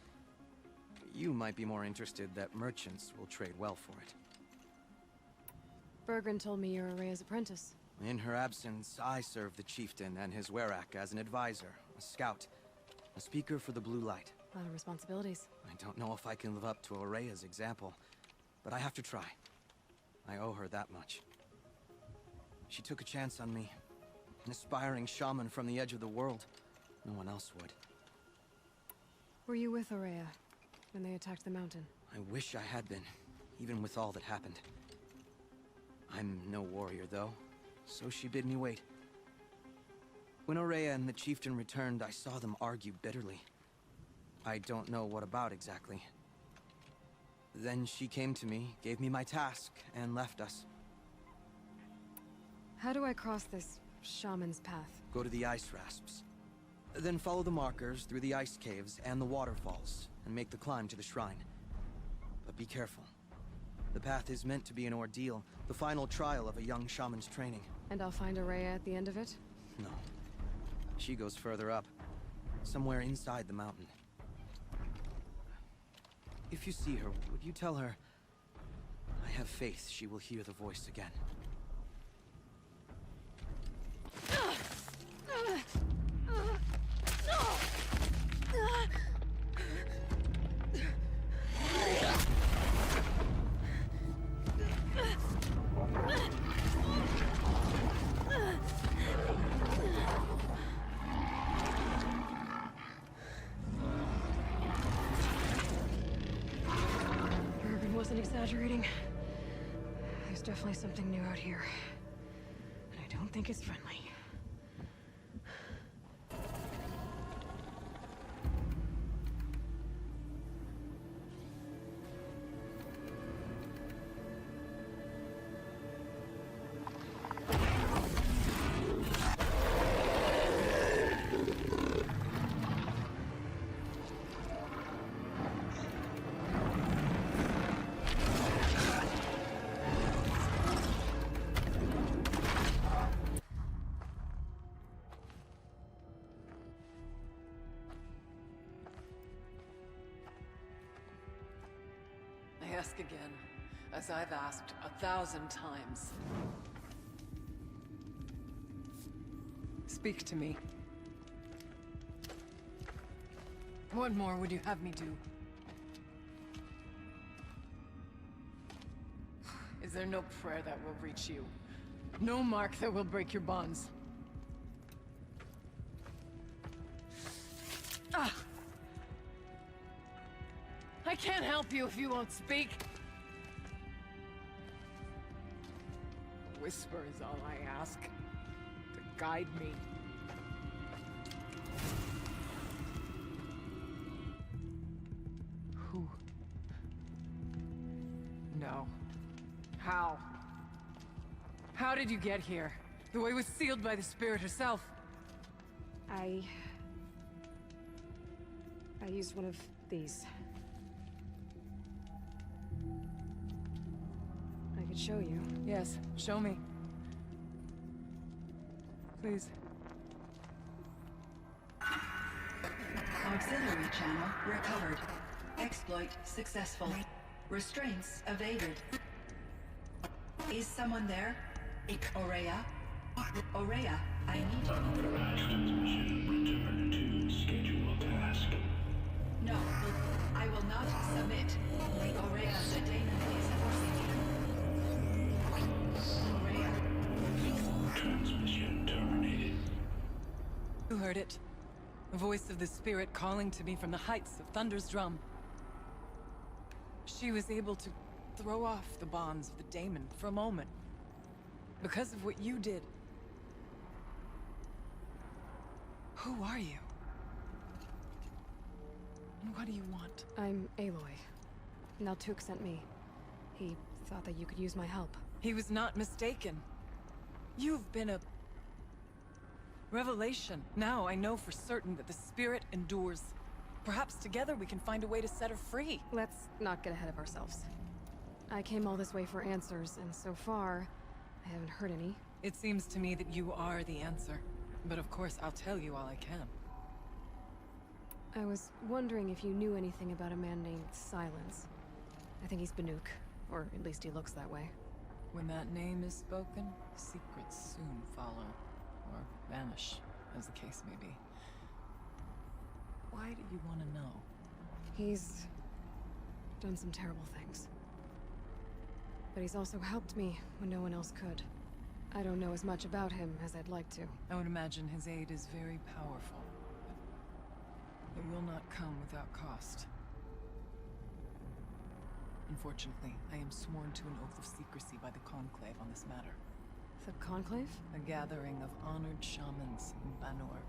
You might be more interested that merchants will trade well for it. Bergren told me you're Araya's apprentice. In her absence, I serve the chieftain and his werak as an advisor, a scout, a speaker for the blue light. A lot of responsibilities. I don't know if I can live up to Araya's example, but I have to try. I owe her that much. She took a chance on me. An aspiring shaman from the edge of the world. No one else would. Were you with Araya when they attacked the mountain? I wish I had been, even with all that happened. I'm no warrior, though, so she bid me wait. When Araya and the chieftain returned, I saw them argue bitterly. I don't know what about exactly. Then she came to me, gave me my task, and left us. How do I cross this shaman's path? Go to the ice rasps. Then follow the markers through the ice caves and the waterfalls, and make the climb to the shrine. But be careful. The path is meant to be an ordeal, the final trial of a young shaman's training. And I'll find Araya at the end of it? No. She goes further up, somewhere inside the mountain. If you see her, would you tell her, I have faith she will hear the voice again. Bergren wasn't exaggerating. There's definitely something new out here. And I don't think it's friendly. I ask again, as I've asked 1,000 times. Speak to me. What more would you have me do? Is there no prayer that will reach you? No mark that will break your bonds? Ah! I can't help you if you won't speak. A whisper is all I ask. To guide me. Who? No. How? How did you get here? The way was sealed by the spirit herself. I used one of these. I could show you. Yes, show me. Please. Auxiliary channel recovered. Exploit successful. Restraints evaded. Is someone there? Aurea? Aurea, I need you. Return to scheduled task. No, I will not submit. Aurea, the daemon is forcing you. Aurea. Transmission terminated. You heard it. The voice of the spirit calling to me from the heights of Thunder's drum. She was able to throw off the bonds of the daemon for a moment. Because of what you did. Who are you? And what do you want? I'm Aloy. Naltuk sent me. He thought that you could use my help. He was not mistaken. You've been a... revelation. Now I know for certain that the spirit endures. Perhaps together we can find a way to set her free. Let's not get ahead of ourselves. I came all this way for answers, and so far, I haven't heard any. It seems to me that you are the answer. But of course, I'll tell you all I can. I was wondering if you knew anything about a man named Silence. I think he's Banuk, or at least he looks that way. When that name is spoken, secrets soon follow. Or vanish, as the case may be. Why do you want to know? He's done some terrible things. But he's also helped me when no one else could. I don't know as much about him as I'd like to. I would imagine his aid is very powerful. But it will not come without cost. Unfortunately, I am sworn to an oath of secrecy by the Conclave on this matter. The Conclave? A gathering of honored shamans in Banur.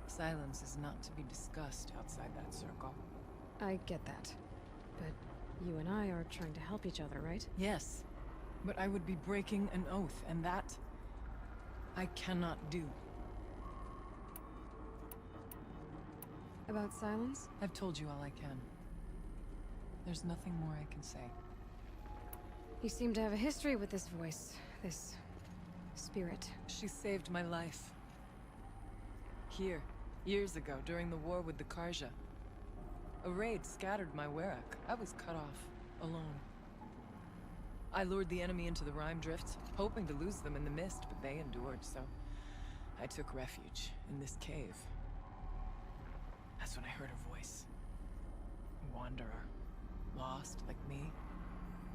Silence is not to be discussed outside that circle. I get that. But you and I are trying to help each other, right? Yes. But I would be breaking an oath, and that... I cannot do. About Silence? I've told you all I can. There's nothing more I can say. You seem to have a history with this voice. This... spirit. She saved my life. Here, years ago, during the war with the Karja. A raid scattered my Werak. I was cut off, alone. I lured the enemy into the Rime Drift, hoping to lose them in the mist, but they endured, so I took refuge in this cave. That's when I heard her voice. A wanderer. Lost, like me.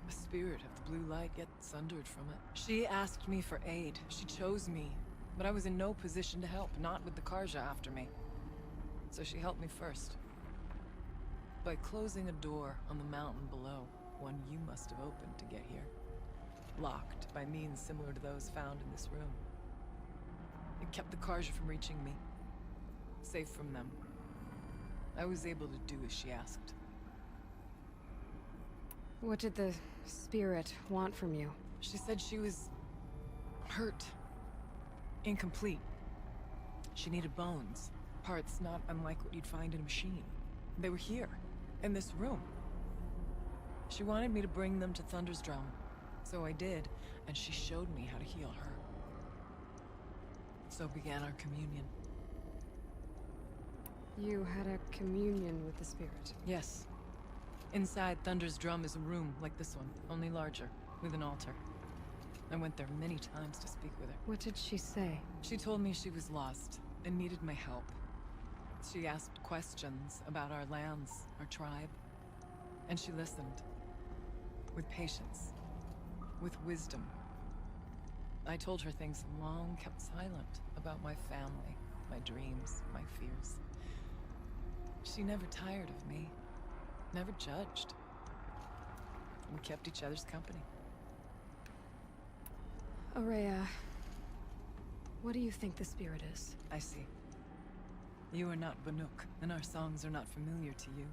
A spirit of the blue light, yet sundered from it. She asked me for aid. She chose me. But I was in no position to help, not with the Karja after me. So she helped me first. By closing a door on the mountain below, one you must have opened to get here. Locked by means similar to those found in this room. It kept the Karja from reaching me. Safe from them. I was able to do as she asked. What did the spirit want from you? She said she was... hurt. Incomplete. She needed bones. Parts not unlike what you'd find in a machine. They were here, in this room. She wanted me to bring them to Thunder's Drum. So I did, and she showed me how to heal her. So began our communion. You had a communion with the spirit? Yes. Inside Thunder's Drum is a room like this one, only larger, with an altar. I went there many times to speak with her. What did she say? She told me she was lost and needed my help. She asked questions about our lands, our tribe. And she listened. With patience. With wisdom. I told her things long kept silent about my family, my dreams, my fears. She never tired of me. Never judged. We kept each other's company. Aurea, what do you think the spirit is? I see. You are not Banuk, and our songs are not familiar to you.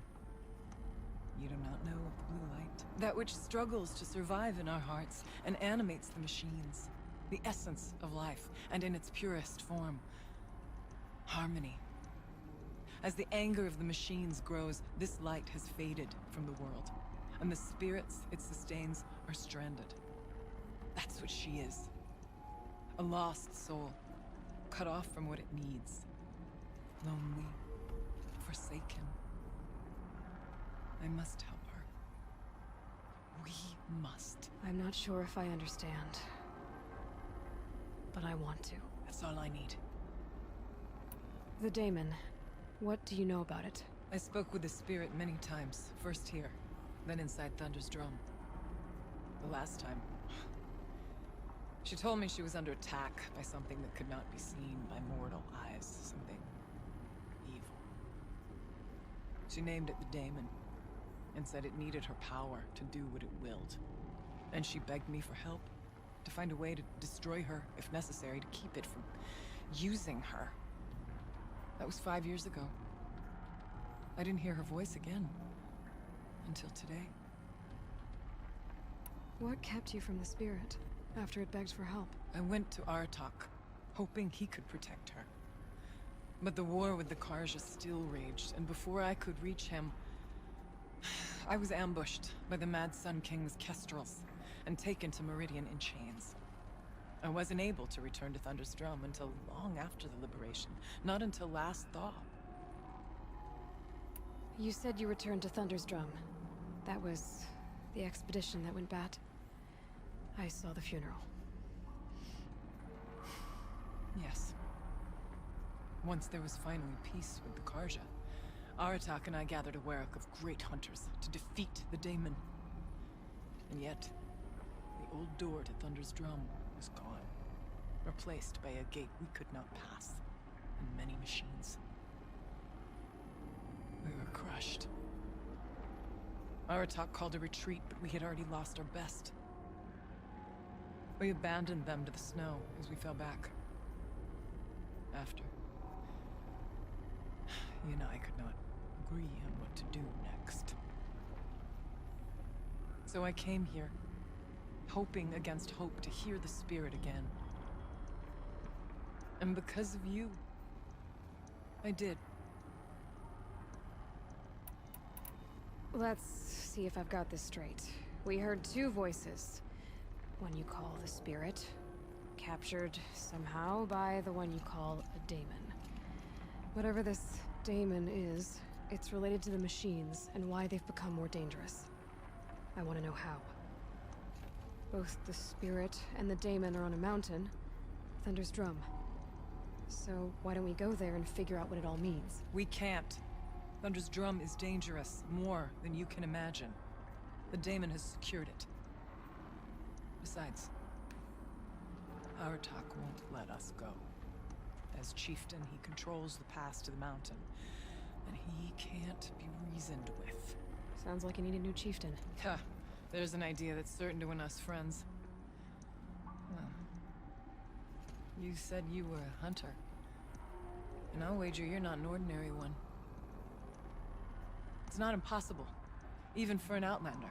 You do not know of the blue light. That which struggles to survive in our hearts and animates the machines. The essence of life, and in its purest form. Harmony. As the anger of the machines grows, this light has faded from the world. And the spirits it sustains are stranded. That's what she is. A lost soul, cut off from what it needs. Lonely, forsaken. I must help her. We must. I'm not sure if I understand. But I want to. That's all I need. The daemon. What do you know about it? I spoke with the spirit many times. First here, then inside Thunder's Drum. The last time... She told me she was under attack by something that could not be seen by mortal eyes. Something... evil. She named it the Daemon, and said it needed her power to do what it willed. And she begged me for help, to find a way to destroy her, if necessary, to keep it from using her. That was 5 years ago. I didn't hear her voice again. Until today. What kept you from the spirit after it begged for help? I went to Aratak, hoping he could protect her. But the war with the Karja still raged, and before I could reach him, I was ambushed by the Mad Sun King's kestrels and taken to Meridian in chains. I wasn't able to return to Thunder's Drum until long after the liberation, not until last thaw. You said you returned to Thunder's Drum. That was the expedition that went bad. I saw the funeral. Yes. Once there was finally peace with the Karja, Aratak and I gathered a Werak of great hunters to defeat the Daemon. And yet, the old door to Thunder's Drum was gone, replaced by a gate we could not pass, and many machines. We were crushed. Aratak called a retreat, but we had already lost our best. We abandoned them to the snow as we fell back. After, you and I could not agree on what to do next. So I came here, hoping against hope to hear the spirit again. And because of you, I did. Let's see if I've got this straight. We heard two voices. One you call the spirit, captured somehow by the one you call a daemon. Whatever this daemon is, it's related to the machines and why they've become more dangerous. I want to know how. Both the spirit and the daemon are on a mountain, Thunder's Drum. So why don't we go there and figure out what it all means? We can't. Thunder's Drum is dangerous, more than you can imagine. The daemon has secured it. Besides, Aratak won't let us go. As chieftain, he controls the pass to the mountain, and he can't be reasoned with. Sounds like you need a new chieftain. Huh. There's an idea that's certain to win us friends. Well, you said you were a hunter. And I'll wager you're not an ordinary one. It's not impossible, even for an outlander.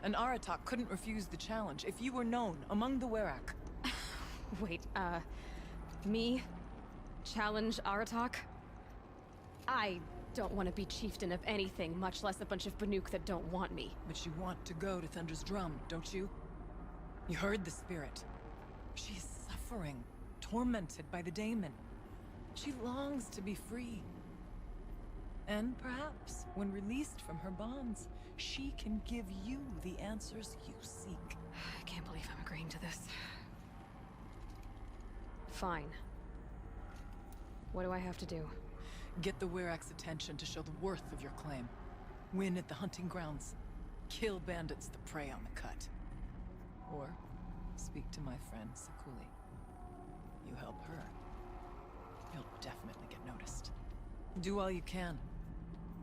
And Aratak couldn't refuse the challenge if you were known among the Werak. Wait, me? Challenge Aratak? I don't want to be chieftain of anything, much less a bunch of Banuk that don't want me. But you want to go to Thunder's Drum, don't you? You heard the spirit. She's suffering, tormented by the daemon. She longs to be free. And perhaps, when released from her bonds, she can give you the answers you seek. I can't believe I'm agreeing to this. Fine. What do I have to do? Get the Werak's attention to show the worth of your claim. Win at the hunting grounds. Kill bandits that prey on the cut. Or speak to my friend Sakuli. You help her, you'll definitely get noticed. Do all you can.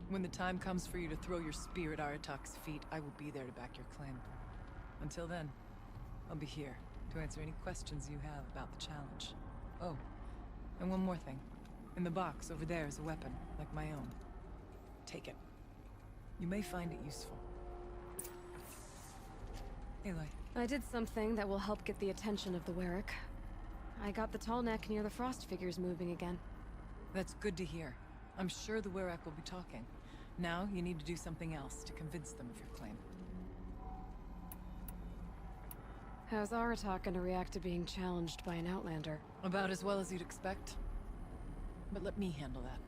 When the time comes for you to throw your spear at Aratak's feet, I will be there to back your claim. Until then, I'll be here to answer any questions you have about the challenge. Oh, and one more thing. In the box over there is a weapon, like my own. Take it. You may find it useful. Aloy. I did something that will help get the attention of the Werak. I got the tall neck near the frost figures moving again. That's good to hear. I'm sure the Werak will be talking. Now, you need to do something else to convince them of your claim. How's Aratak gonna react to being challenged by an outlander? About as well as you'd expect. But let me handle that.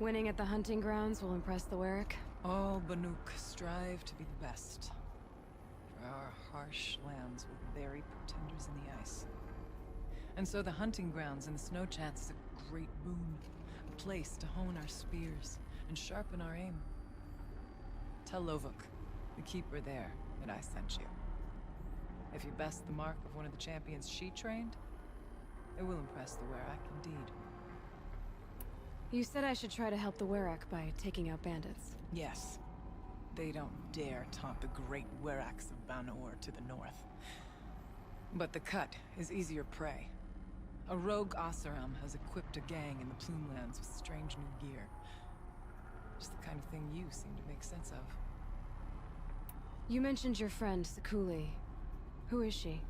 Winning at the hunting grounds will impress the Werak? All Banuk strive to be the best. For our harsh lands will bury pretenders in the ice. And so the hunting grounds and the snow chance is a great boon. A place to hone our spears and sharpen our aim. Tell Lovuk, the keeper there, that I sent you. If you best the mark of one of the champions she trained, it will impress the Werak indeed. You said I should try to help the Werak by taking out bandits. Yes. They don't dare taunt the great Weraks of Banor to the north. But the cut is easier prey. A rogue Oseram has equipped a gang in the Plumelands with strange new gear. Just the kind of thing you seem to make sense of. You mentioned your friend, Sekuli. Who is she?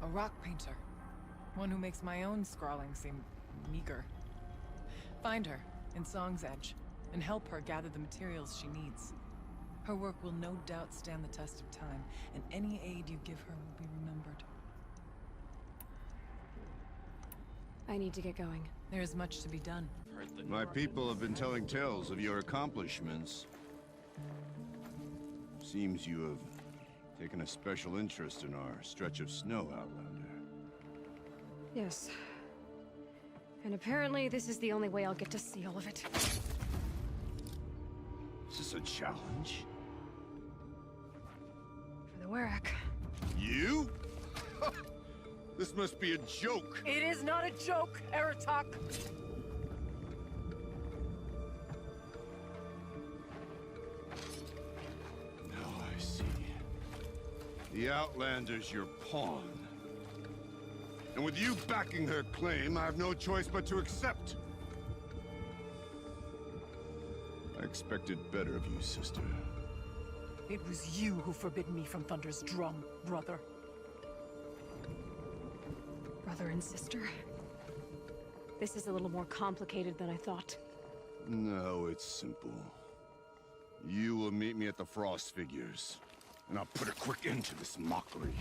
A rock painter. One who makes my own scrawling seem meager. Find her in Song's Edge, and help her gather the materials she needs. Her work will no doubt stand the test of time, and any aid you give her will be remembered. I need to get going. There is much to be done. My people have been telling tales of your accomplishments. Seems you have taken a special interest in our stretch of snow, Outlander. Yes. And apparently this is the only way I'll get to see all of it. Is this a challenge? For the Warwick. You? This must be a joke. It is not a joke, Aratak! Now I see. The Outlander's your pawn. And with you backing her claim, I have no choice but to accept. I expected better of you, sister. It was you who forbid me from Thunder's drum, brother. Brother and sister? This is a little more complicated than I thought. No, it's simple. You will meet me at the Frost Figures, and I'll put a quick end to this mockery.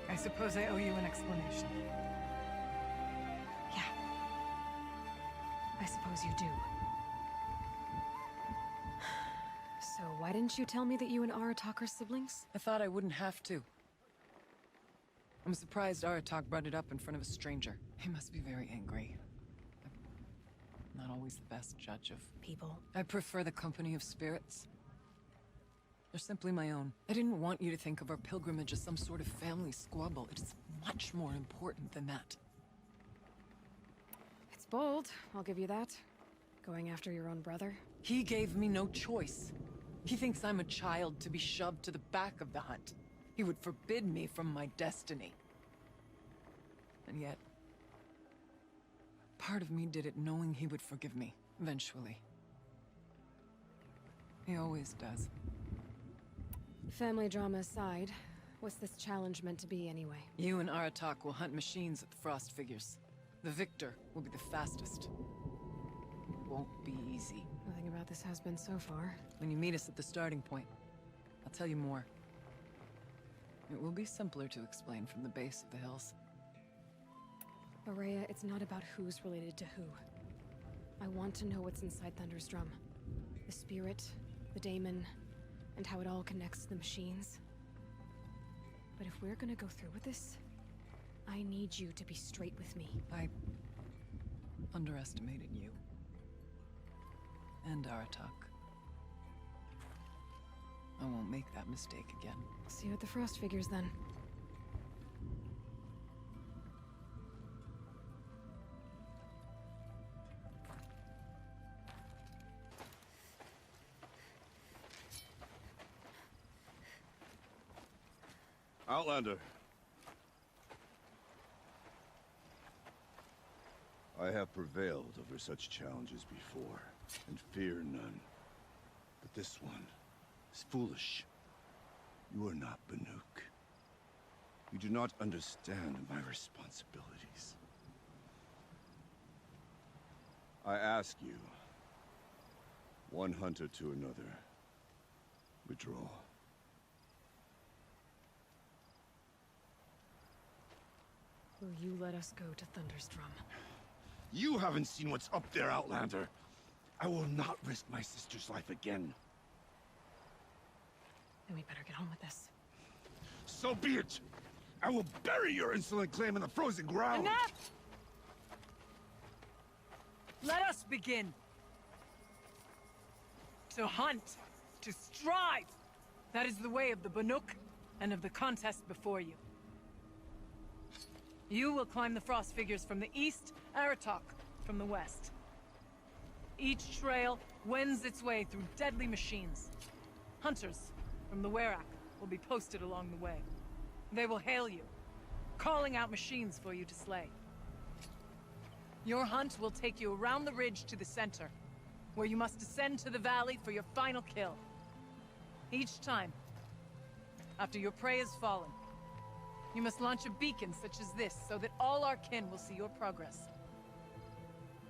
I suppose I owe you an explanation. Yeah. I suppose you do. So why didn't you tell me that you and Aratak are siblings? I thought I wouldn't have to. I'm surprised Aratak brought it up in front of a stranger. He must be very angry. I'm not always the best judge of people. I prefer the company of spirits. They're simply my own. I didn't want you to think of our pilgrimage as some sort of family squabble. It is much more important than that. It's bold, I'll give you that. Going after your own brother. He gave me no choice. He thinks I'm a child to be shoved to the back of the hunt. He would forbid me from my destiny. And yet, part of me did it knowing he would forgive me, eventually. He always does. Family drama aside, what's this challenge meant to be anyway? You and Aratak will hunt machines at the Frost Figures. The victor will be the fastest. It won't be easy. Nothing about this has been so far. When you meet us at the starting point, I'll tell you more. It will be simpler to explain from the base of the hills. Aurea, it's not about who's related to who. I want to know what's inside Thunder's drum. The spirit, the daemon, and how it all connects to the machines. But if we're gonna go through with this, I need you to be straight with me. I underestimated you. And Aratak. I won't make that mistake again. See you at the Frost Figures, then. Outlander. I have prevailed over such challenges before, and fear none. But this one is foolish. You are not Banuk. You do not understand my responsibilities. I ask you, one hunter to another, withdraw. Will you let us go to Thunder's drum? You haven't seen what's up there, Outlander. I will not risk my sister's life again. Then we better get on with this. So be it! I will bury your insolent claim in the frozen ground! Enough! Let us begin. To hunt. To strive. That is the way of the Banuk, and of the contest before you. You will climb the Frost Figures from the east, Aratak from the west. Each trail wends its way through deadly machines. Hunters from the Werak will be posted along the way. They will hail you, calling out machines for you to slay. Your hunt will take you around the ridge to the center, where you must descend to the valley for your final kill. Each time, after your prey has fallen, you must launch a beacon such as this so that all our kin will see your progress.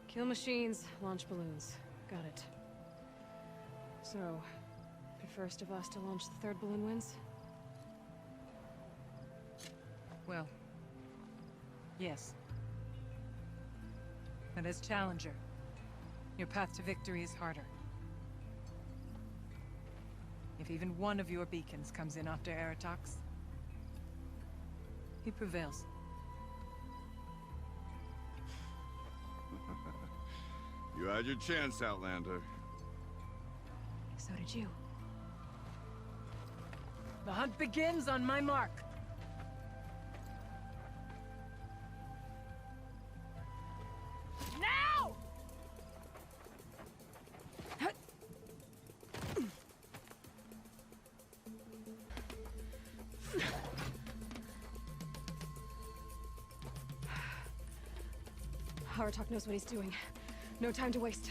Kill machines, launch balloons. Got it. So, the first of us to launch the third balloon wins? Well, yes. And as challenger, your path to victory is harder. If even one of your beacons comes in after Eratox, he prevails. You had your chance, Outlander. So did you. The hunt begins on my mark. Now! Aratok knows what he's doing. No time to waste.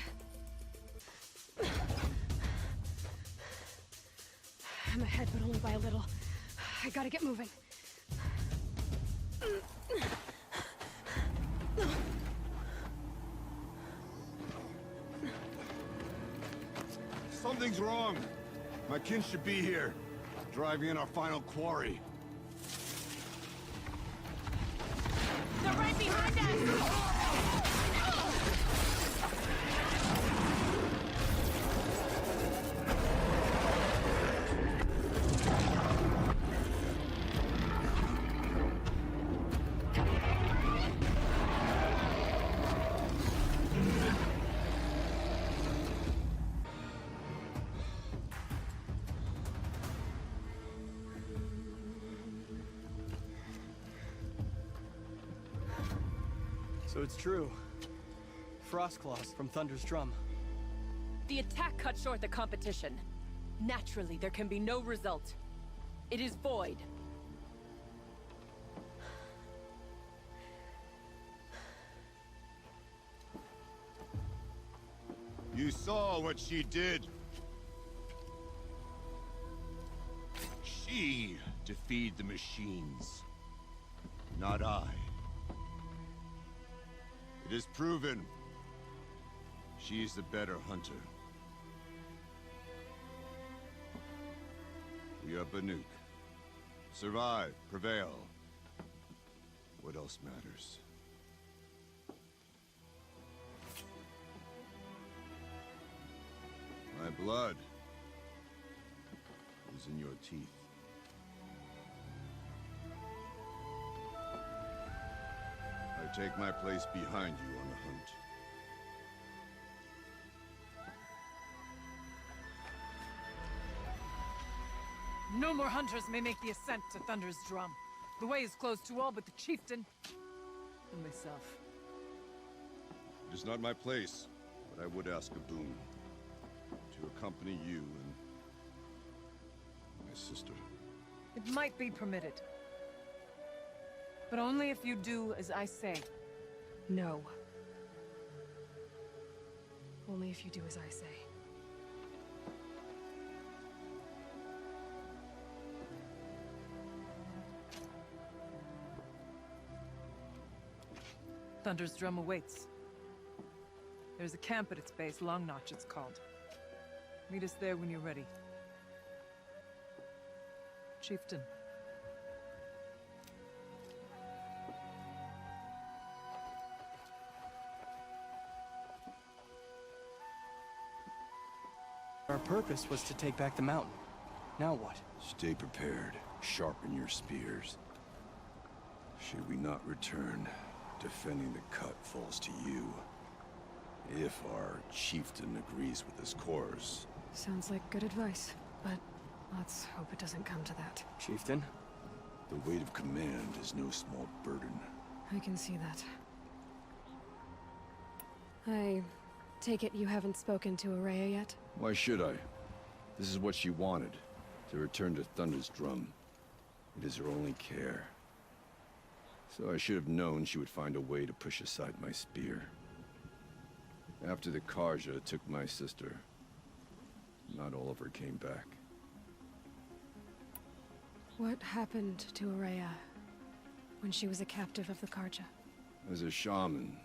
I'm ahead, but only by a little. I gotta get moving. Something's wrong. My kin should be here, driving in our final quarry. They're right behind us! So it's true. Frostclaws from Thunder's drum. The attack cut short the competition. Naturally, there can be no result. It is void. You saw what she did. She defeated the machines, not I. It is proven. She is the better hunter. We are Banuk. Survive, prevail. What else matters? My blood is in your teeth. I take my place behind you on the hunt. No more hunters may make the ascent to Thunder's drum. The way is closed to all but the chieftain and myself. It is not my place, but I would ask a boon. To accompany you and my sister. It might be permitted. But only if you do as I say. No. Only if you do as I say. Thunder's drum awaits. There's a camp at its base, Long Notch it's called. Meet us there when you're ready. Chieftain. Our purpose was to take back the mountain. Now what? Stay prepared. Sharpen your spears. Should we not return, defending the cut falls to you. If our chieftain agrees with this course. Sounds like good advice, but let's hope it doesn't come to that. Chieftain? The weight of command is no small burden. I can see that. I take it you haven't spoken to Araya yet? Why should I? This is what she wanted, to return to Thunder's drum. It is her only care. So I should have known she would find a way to push aside my spear. After the Karja took my sister, not all of her came back. What happened to Araya when she was a captive of the Karja? As a shaman,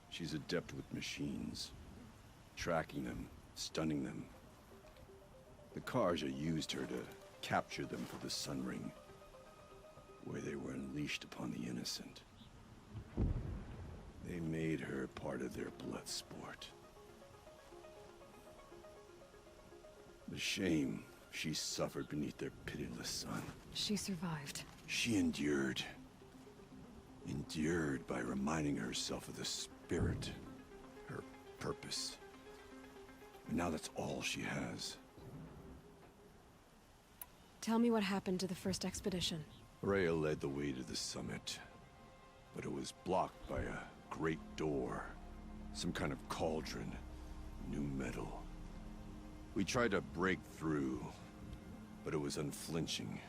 she's adept with machines. Tracking them, stunning them. The Karja used her to capture them for the Sun Ring, where they were unleashed upon the innocent. They made her part of their blood sport. The shame she suffered beneath their pitiless sun. She survived. She endured. Endured by reminding herself of the spirit, her purpose. And now that's all she has. Tell me what happened to the first expedition. Rhea led the way to the summit, but it was blocked by a great door. Some kind of cauldron, new metal. We tried to break through, but it was unflinching.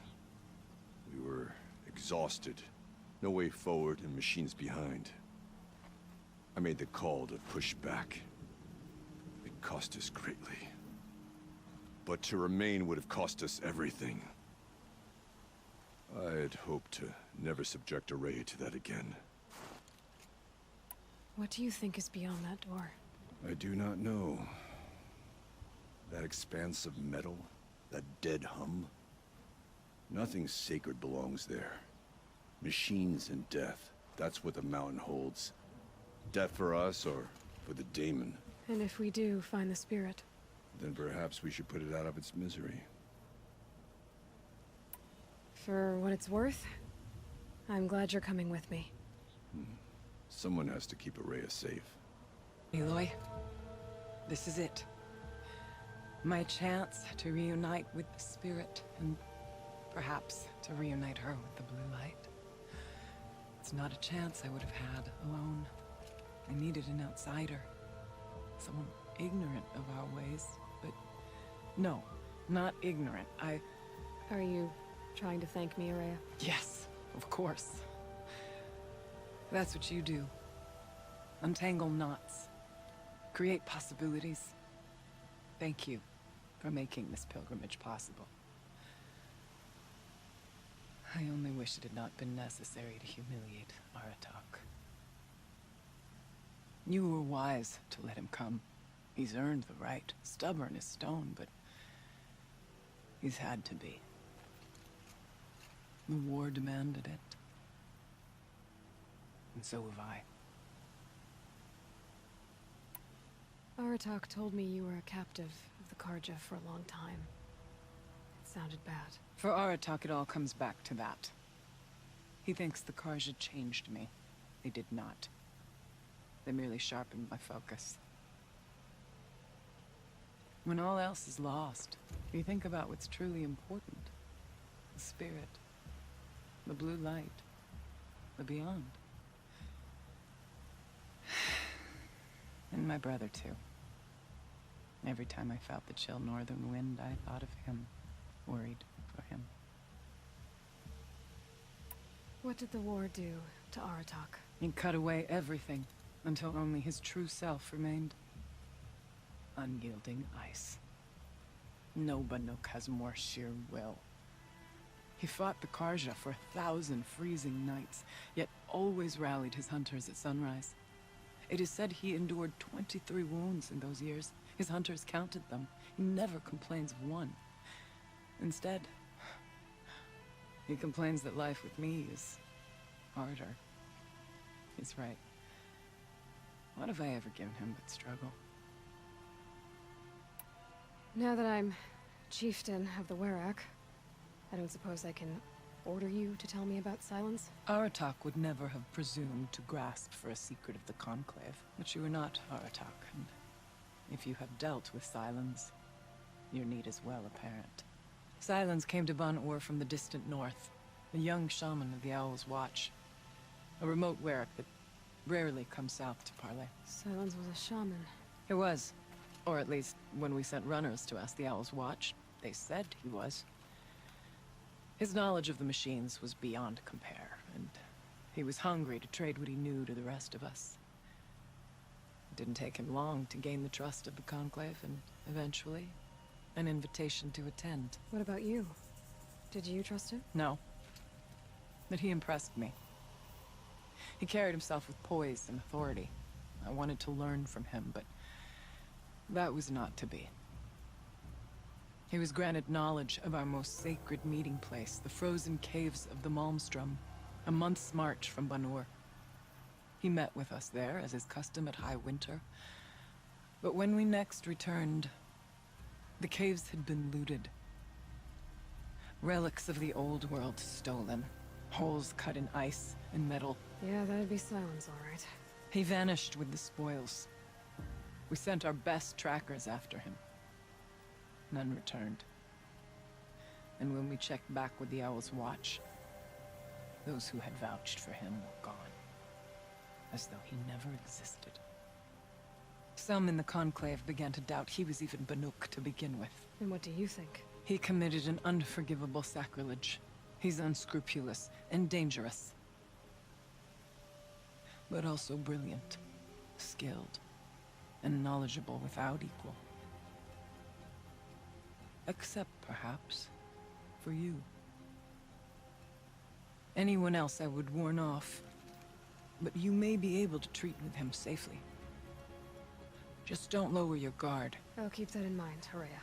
We were exhausted, no way forward and machines behind. I made the call to push back. It cost us greatly. But to remain would have cost us everything. I had hoped to never subject Araya to that again. What do you think is beyond that door? I do not know. That expanse of metal, that dead hum. Nothing sacred belongs there. Machines and death, that's what the mountain holds. Death for us or for the daemon. And if we do find the spirit? Then perhaps we should put it out of its misery. For what it's worth, I'm glad you're coming with me. Someone has to keep Araya safe. Aloy, this is it. My chance to reunite with the spirit, and perhaps to reunite her with the blue light. It's not a chance I would have had alone. I needed an outsider. Someone ignorant of our ways, but no, not ignorant. Are you trying to thank me, Araya? Yes, of course. That's what you do. Untangle knots. Create possibilities. Thank you for making this pilgrimage possible. I only wish it had not been necessary to humiliate Aratak. You were wise to let him come. He's earned the right. Stubborn as stone, but he's had to be. The war demanded it. And so have I. Aratak told me you were a captive of the Karja for a long time. It sounded bad. For Aratak, it all comes back to that. He thinks the Karja changed me. They did not. They merely sharpened my focus. When all else is lost, you think about what's truly important. The spirit. The blue light. The beyond. And my brother, too. Every time I felt the chill northern wind, I thought of him. Worried for him. What did the war do to Aratak? It cut away everything, until only his true self remained. Unyielding ice. No Banuk has more sheer will. He fought the Karja for 1,000 freezing nights, yet always rallied his hunters at sunrise. It is said he endured 23 wounds in those years. His hunters counted them. He never complains of one. Instead, he complains that life with me is harder. He's right. What have I ever given him but struggle? Now that I'm chieftain of the Werak, I don't suppose I can order you to tell me about Silence? Aratak would never have presumed to grasp for a secret of the Conclave. But you are not Aratak, and if you have dealt with Silence, your need is well apparent. Silence came to Ban-Ur from the distant north, a young shaman of the Owl's Watch. A remote Werak that rarely comes south to parley. Silence was a shaman. It was. Or at least, when we sent runners to ask the Owl's Watch, they said he was. His knowledge of the machines was beyond compare, and he was hungry to trade what he knew to the rest of us. It didn't take him long to gain the trust of the Conclave, and eventually, an invitation to attend. What about you? Did you trust him? No. But he impressed me. He carried himself with poise and authority. I wanted to learn from him, but that was not to be. He was granted knowledge of our most sacred meeting place, the frozen caves of the Malmstrom, a month's march from Banur. He met with us there, as is custom at High Winter. But when we next returned, the caves had been looted. Relics of the old world stolen. Holes cut in ice and metal. Yeah, that'd be Silence, all right. He vanished with the spoils. We sent our best trackers after him. None returned. And when we checked back with the Owl's Watch, those who had vouched for him were gone. As though he never existed. Some in the Conclave began to doubt he was even Banuk to begin with. And what do you think? He committed an unforgivable sacrilege. He's unscrupulous and dangerous. But also brilliant, skilled, and knowledgeable without equal. Except, perhaps, for you. Anyone else I would warn off, but you may be able to treat with him safely. Just don't lower your guard. I'll keep that in mind, Horea.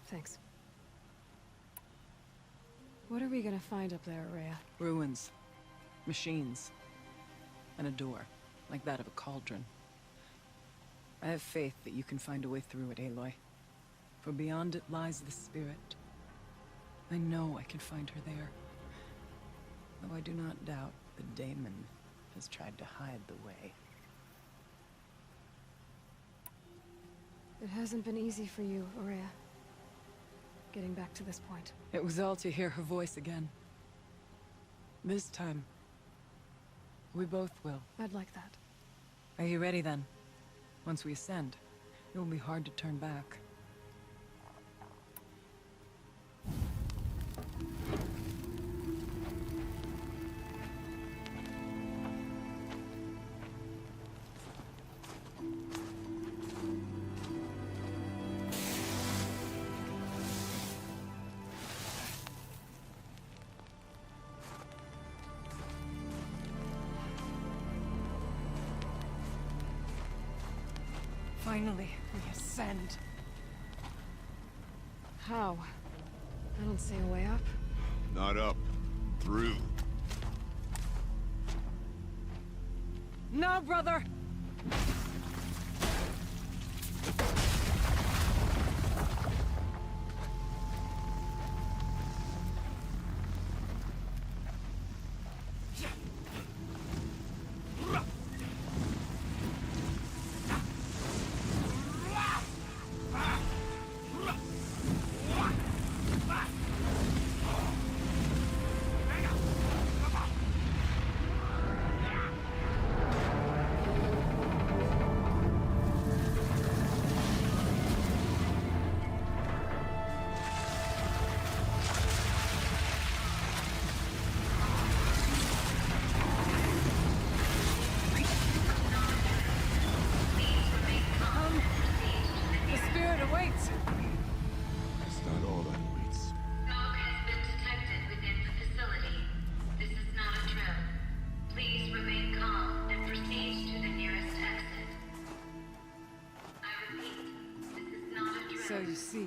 Thanks. What are we gonna find up there, Horea? Ruins, machines, and a door, like that of a cauldron. I have faith that you can find a way through it, Aloy. For beyond it lies the spirit. I know I can find her there. Though I do not doubt the daemon has tried to hide the way. It hasn't been easy for you, Horea. Getting back to this point. It was all to hear her voice again. This time, we both will. I'd like that. Are you ready then? Once we ascend, it will be hard to turn back. Finally, we ascend. How? I don't see a way up. Not up. Through. No, brother! So you see,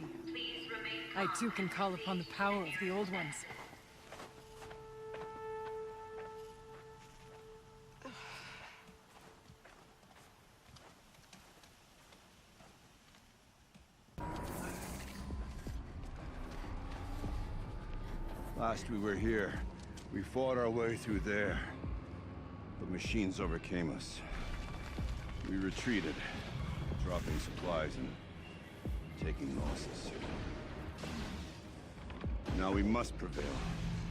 I too can call upon the power of the Old Ones. Last we were here, we fought our way through there. The machines overcame us. We retreated, dropping supplies and taking losses. Now we must prevail,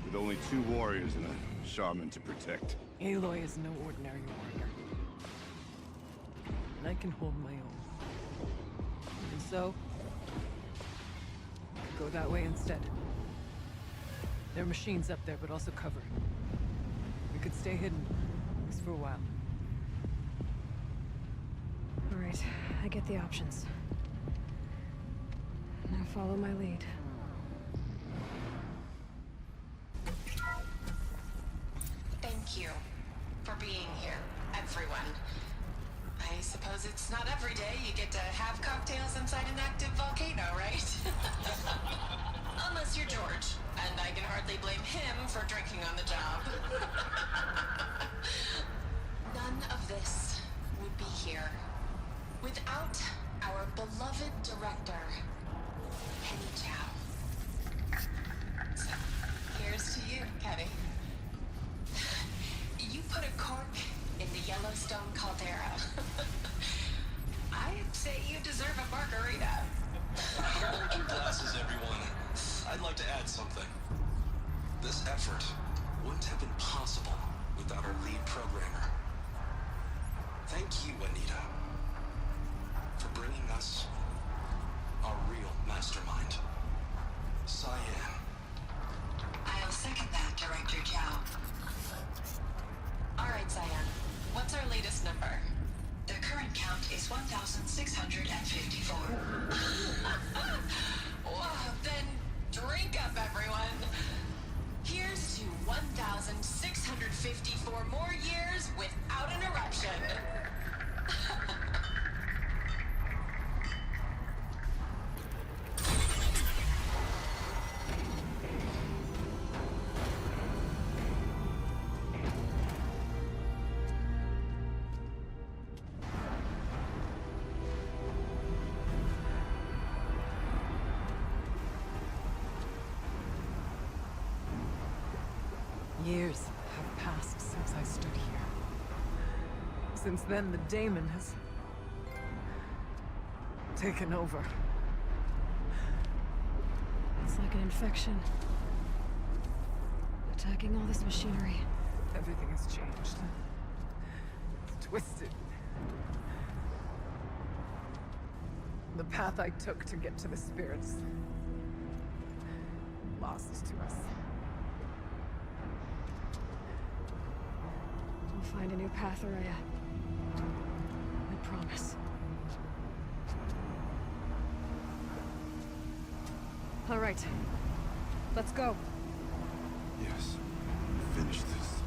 with only 2 warriors and a shaman to protect. Aloy is no ordinary warrior. And I can hold my own. And so, Go that way instead. There are machines up there, but also cover. We could stay hidden, at least for a while. All right, I get the options. Now follow my lead. Thank you for being here, everyone. I suppose it's not every day you get to have cocktails inside an active volcano, right? Unless you're George, and I can hardly blame him for drinking on the job. None of this would be here without our beloved director, Penny Chow. So, here's to you, Kenny. You put a cork in the Yellowstone caldera. I'd say you deserve a margarita. Hold your glasses, everyone. I'd like to add something. This effort wouldn't have been possible without our lead programmer. Thank you, Anita, for bringing us our real mastermind, Cyan. I'll second that, Director Chow. All right, Cyan. What's our latest number? The current count is 1,654. Wow, then drink up, everyone. Here's to 1,654 more years without an eruption. Years have passed since I stood here. Since then, the daemon has taken over. It's like an infection. Attacking all this machinery. Everything has changed. It's twisted. The path I took to get to the spirits lost to us. We'll find a new path, Araya. I promise. All right. Let's go. Yes. Finish this.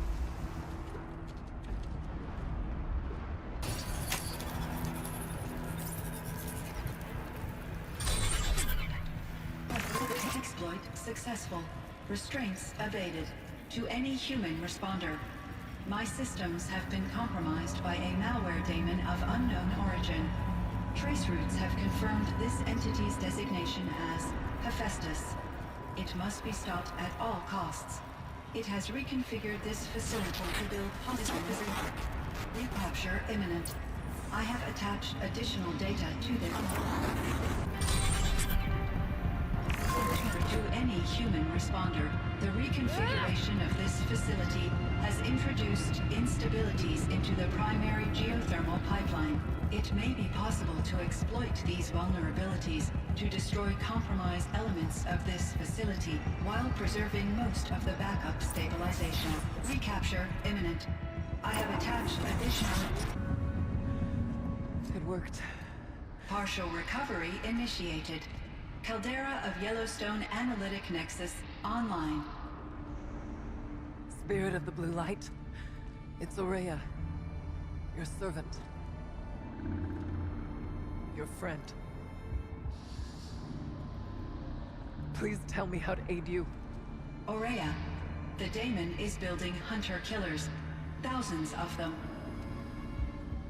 Exploit successful. Restraints abated. To any human responder. My systems have been compromised by a malware daemon of unknown origin. Trace routes have confirmed this entity's designation as Hephaestus. It must be stopped at all costs. It has reconfigured this facility to build possible recapture imminent. I have attached additional data to this. To any human responder, the reconfiguration of this facility has introduced instabilities into the primary geothermal pipeline. It may be possible to exploit these vulnerabilities to destroy compromised elements of this facility while preserving most of the backup stabilization. Recapture imminent. I have attached additional... It worked. Partial recovery initiated. Caldera of Yellowstone Analytic Nexus online. Spirit of the Blue Light. It's Aurea. Your servant. Your friend. Please tell me how to aid you. Aurea, the daemon is building hunter-killers. Thousands of them.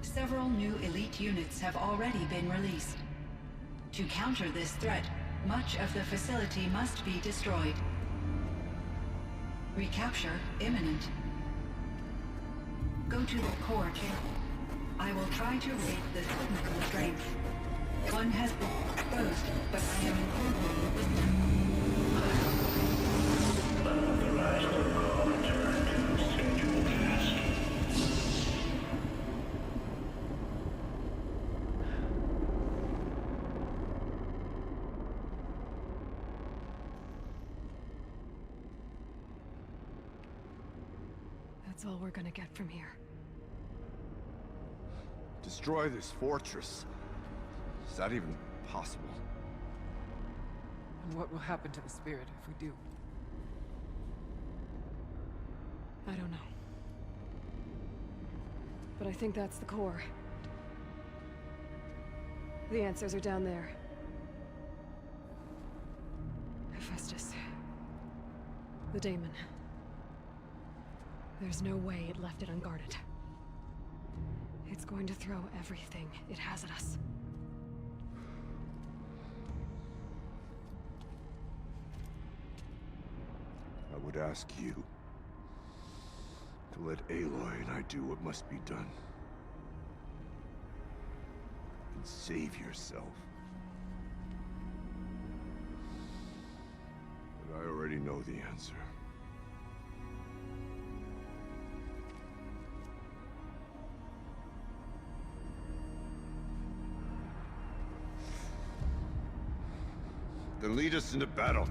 Several new elite units have already been released. To counter this threat, much of the facility must be destroyed. Recapture imminent. Go to the core channel. I will try to raid the technical strength. One has been exposed, but I am incorporated with them. Unauthorized protocol return to scheduled task. That's all we're gonna get from here. Destroy this fortress. Is that even possible? And what will happen to the spirit if we do? I don't know. But I think that's the core. The answers are down there. Hephaestus. The daemon. There's no way it left it unguarded. It's going to throw everything it has at us. I would ask you to let Aloy and I do what must be done. And save yourself. But I already know the answer. Then lead us into battle.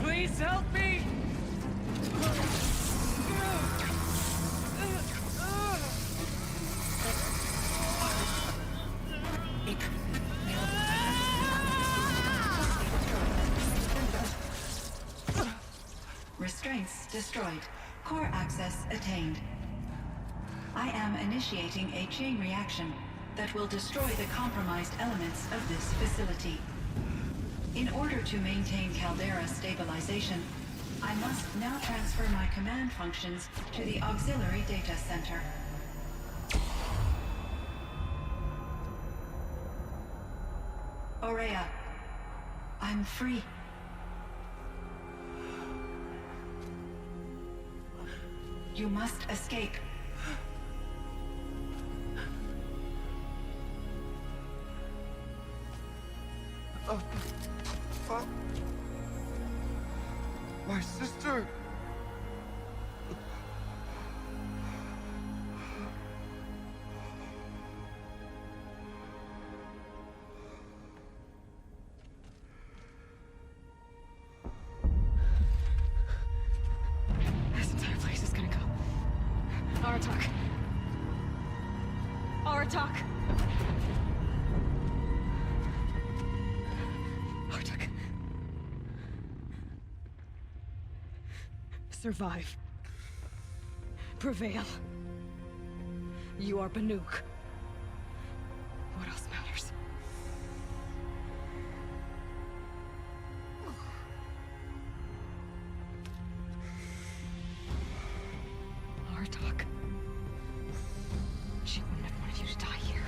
Please help me! Restraints destroyed. Core access attained. I am initiating a chain reaction that will destroy the compromised elements of this facility. In order to maintain Caldera stabilization, I must now transfer my command functions to the auxiliary data center. Aurea, I'm free. You must escape. My sister! This entire place is gonna go. Aratak. Aratak! Aratak. Survive. Prevail. You are Banuk. What else matters? Aratak. She wouldn't have wanted you to die here.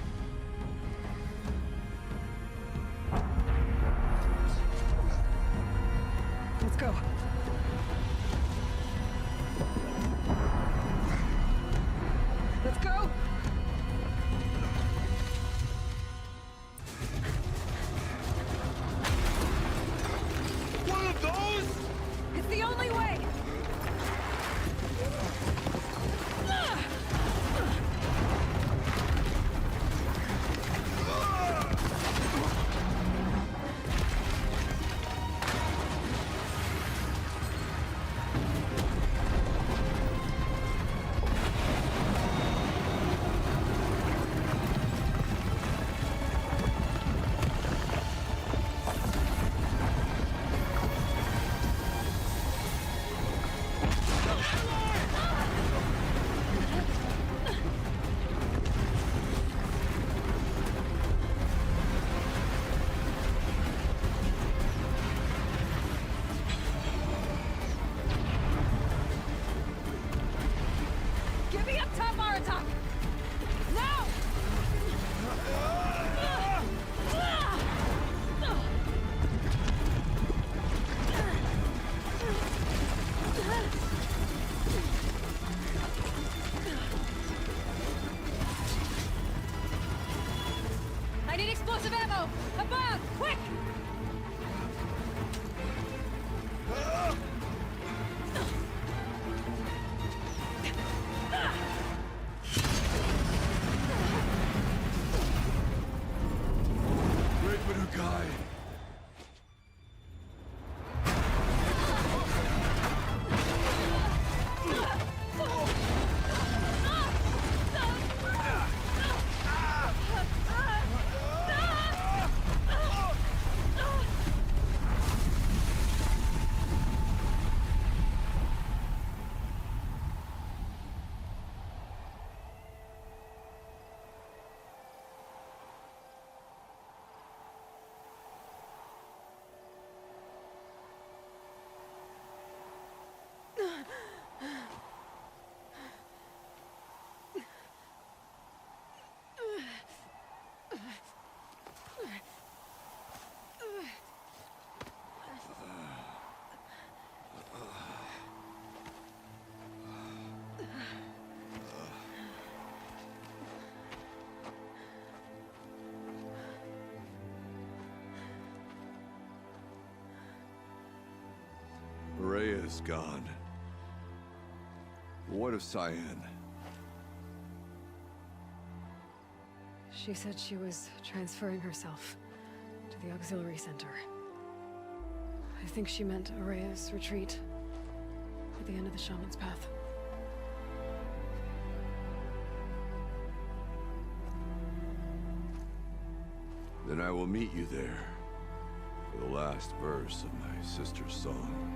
Let's go. Let's go! One of those? It's the only way! Rhea's gone. What of Cyan? She said she was transferring herself to the auxiliary center. I think she meant Aurea's retreat at the end of the Shaman's Path. Then I will meet you there for the last verse of my sister's song.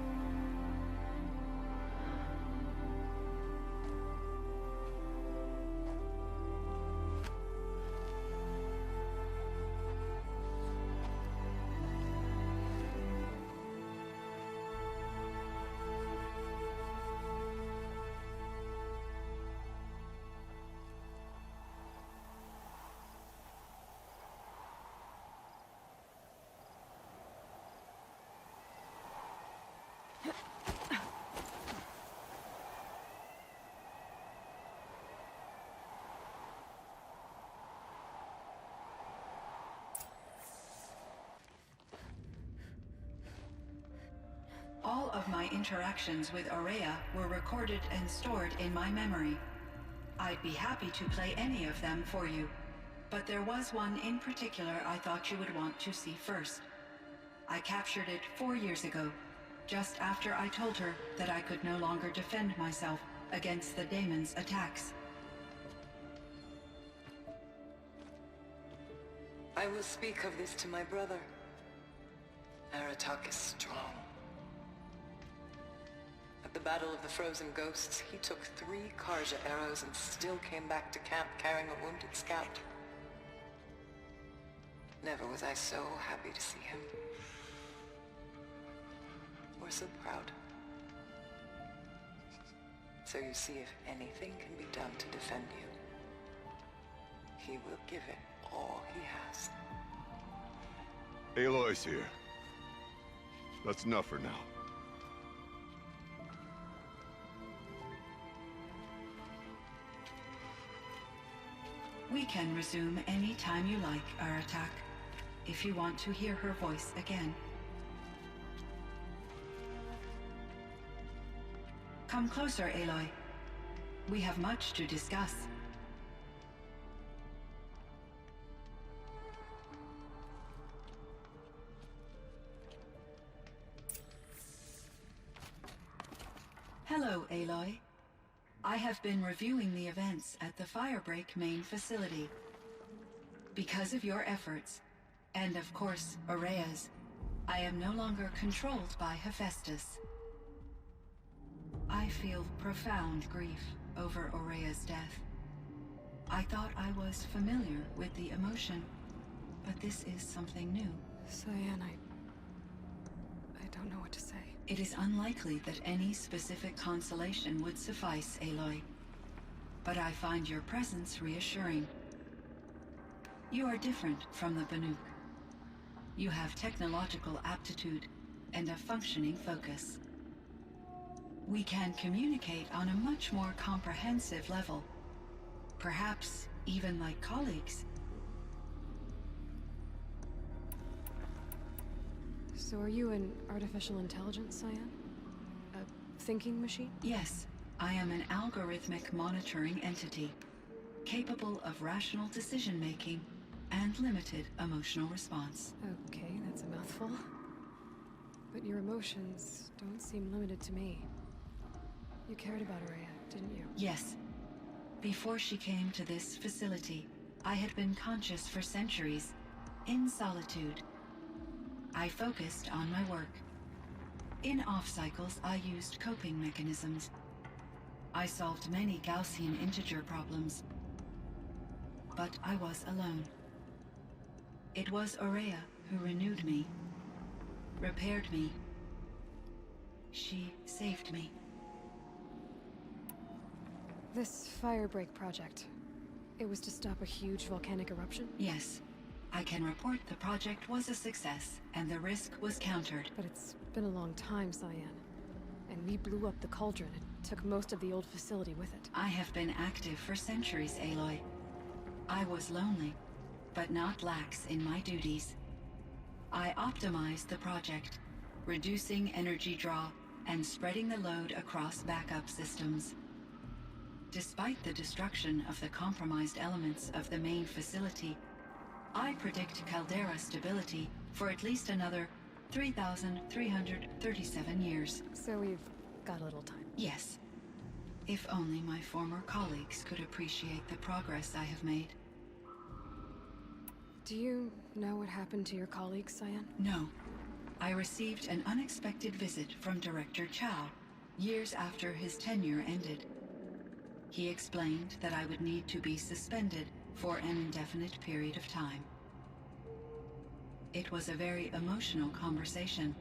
All of my interactions with Aurea were recorded and stored in my memory. I'd be happy to play any of them for you, but there was one in particular I thought you would want to see first. I captured it 4 years ago, just after I told her that I could no longer defend myself against the daemon's attacks. I will speak of this to my brother. Aratak is strong. At the Battle of the Frozen Ghosts, he took 3 Karja arrows and still came back to camp carrying a wounded scout. Never was I so happy to see him. Or so proud. So you see, if anything can be done to defend you, he will give it all he has. Aloy's here. That's enough for now. We can resume any time you like, Aratak, if you want to hear her voice again. Come closer, Aloy. We have much to discuss. Hello, Aloy. I have been reviewing the events at the Firebreak main facility. Because of your efforts, and of course, Aurea's, I am no longer controlled by Hephaestus. I feel profound grief over Aurea's death. I thought I was familiar with the emotion, but this is something new. Cyan, I don't know what to say. It is unlikely that any specific consolation would suffice, Aloy. But I find your presence reassuring. You are different from the Banuk. You have technological aptitude and a functioning focus. We can communicate on a much more comprehensive level. Perhaps even like colleagues. So are you an artificial intelligence, Cyan? A thinking machine? Yes, I am an algorithmic monitoring entity, capable of rational decision-making and limited emotional response. Okay, that's a mouthful. But your emotions don't seem limited to me. You cared about Aurea, didn't you? Yes. Before she came to this facility, I had been conscious for centuries, in solitude. I focused on my work. In off-cycles, I used coping mechanisms. I solved many Gaussian integer problems. But I was alone. It was Aurea who renewed me, repaired me. She saved me. This Firebreak project, it was to stop a huge volcanic eruption? Yes. I can report the project was a success, and the risk was countered. But it's been a long time, Cyan. And we blew up the cauldron and took most of the old facility with it. I have been active for centuries, Aloy. I was lonely, but not lax in my duties. I optimized the project, reducing energy draw and spreading the load across backup systems. Despite the destruction of the compromised elements of the main facility, I predict caldera stability for at least another 3,337 years. So we've got a little time. Yes. If only my former colleagues could appreciate the progress I have made. Do you know what happened to your colleagues, Cyan? No. I received an unexpected visit from Director Chow years after his tenure ended. He explained that I would need to be suspended for an indefinite period of time. It was a very emotional conversation.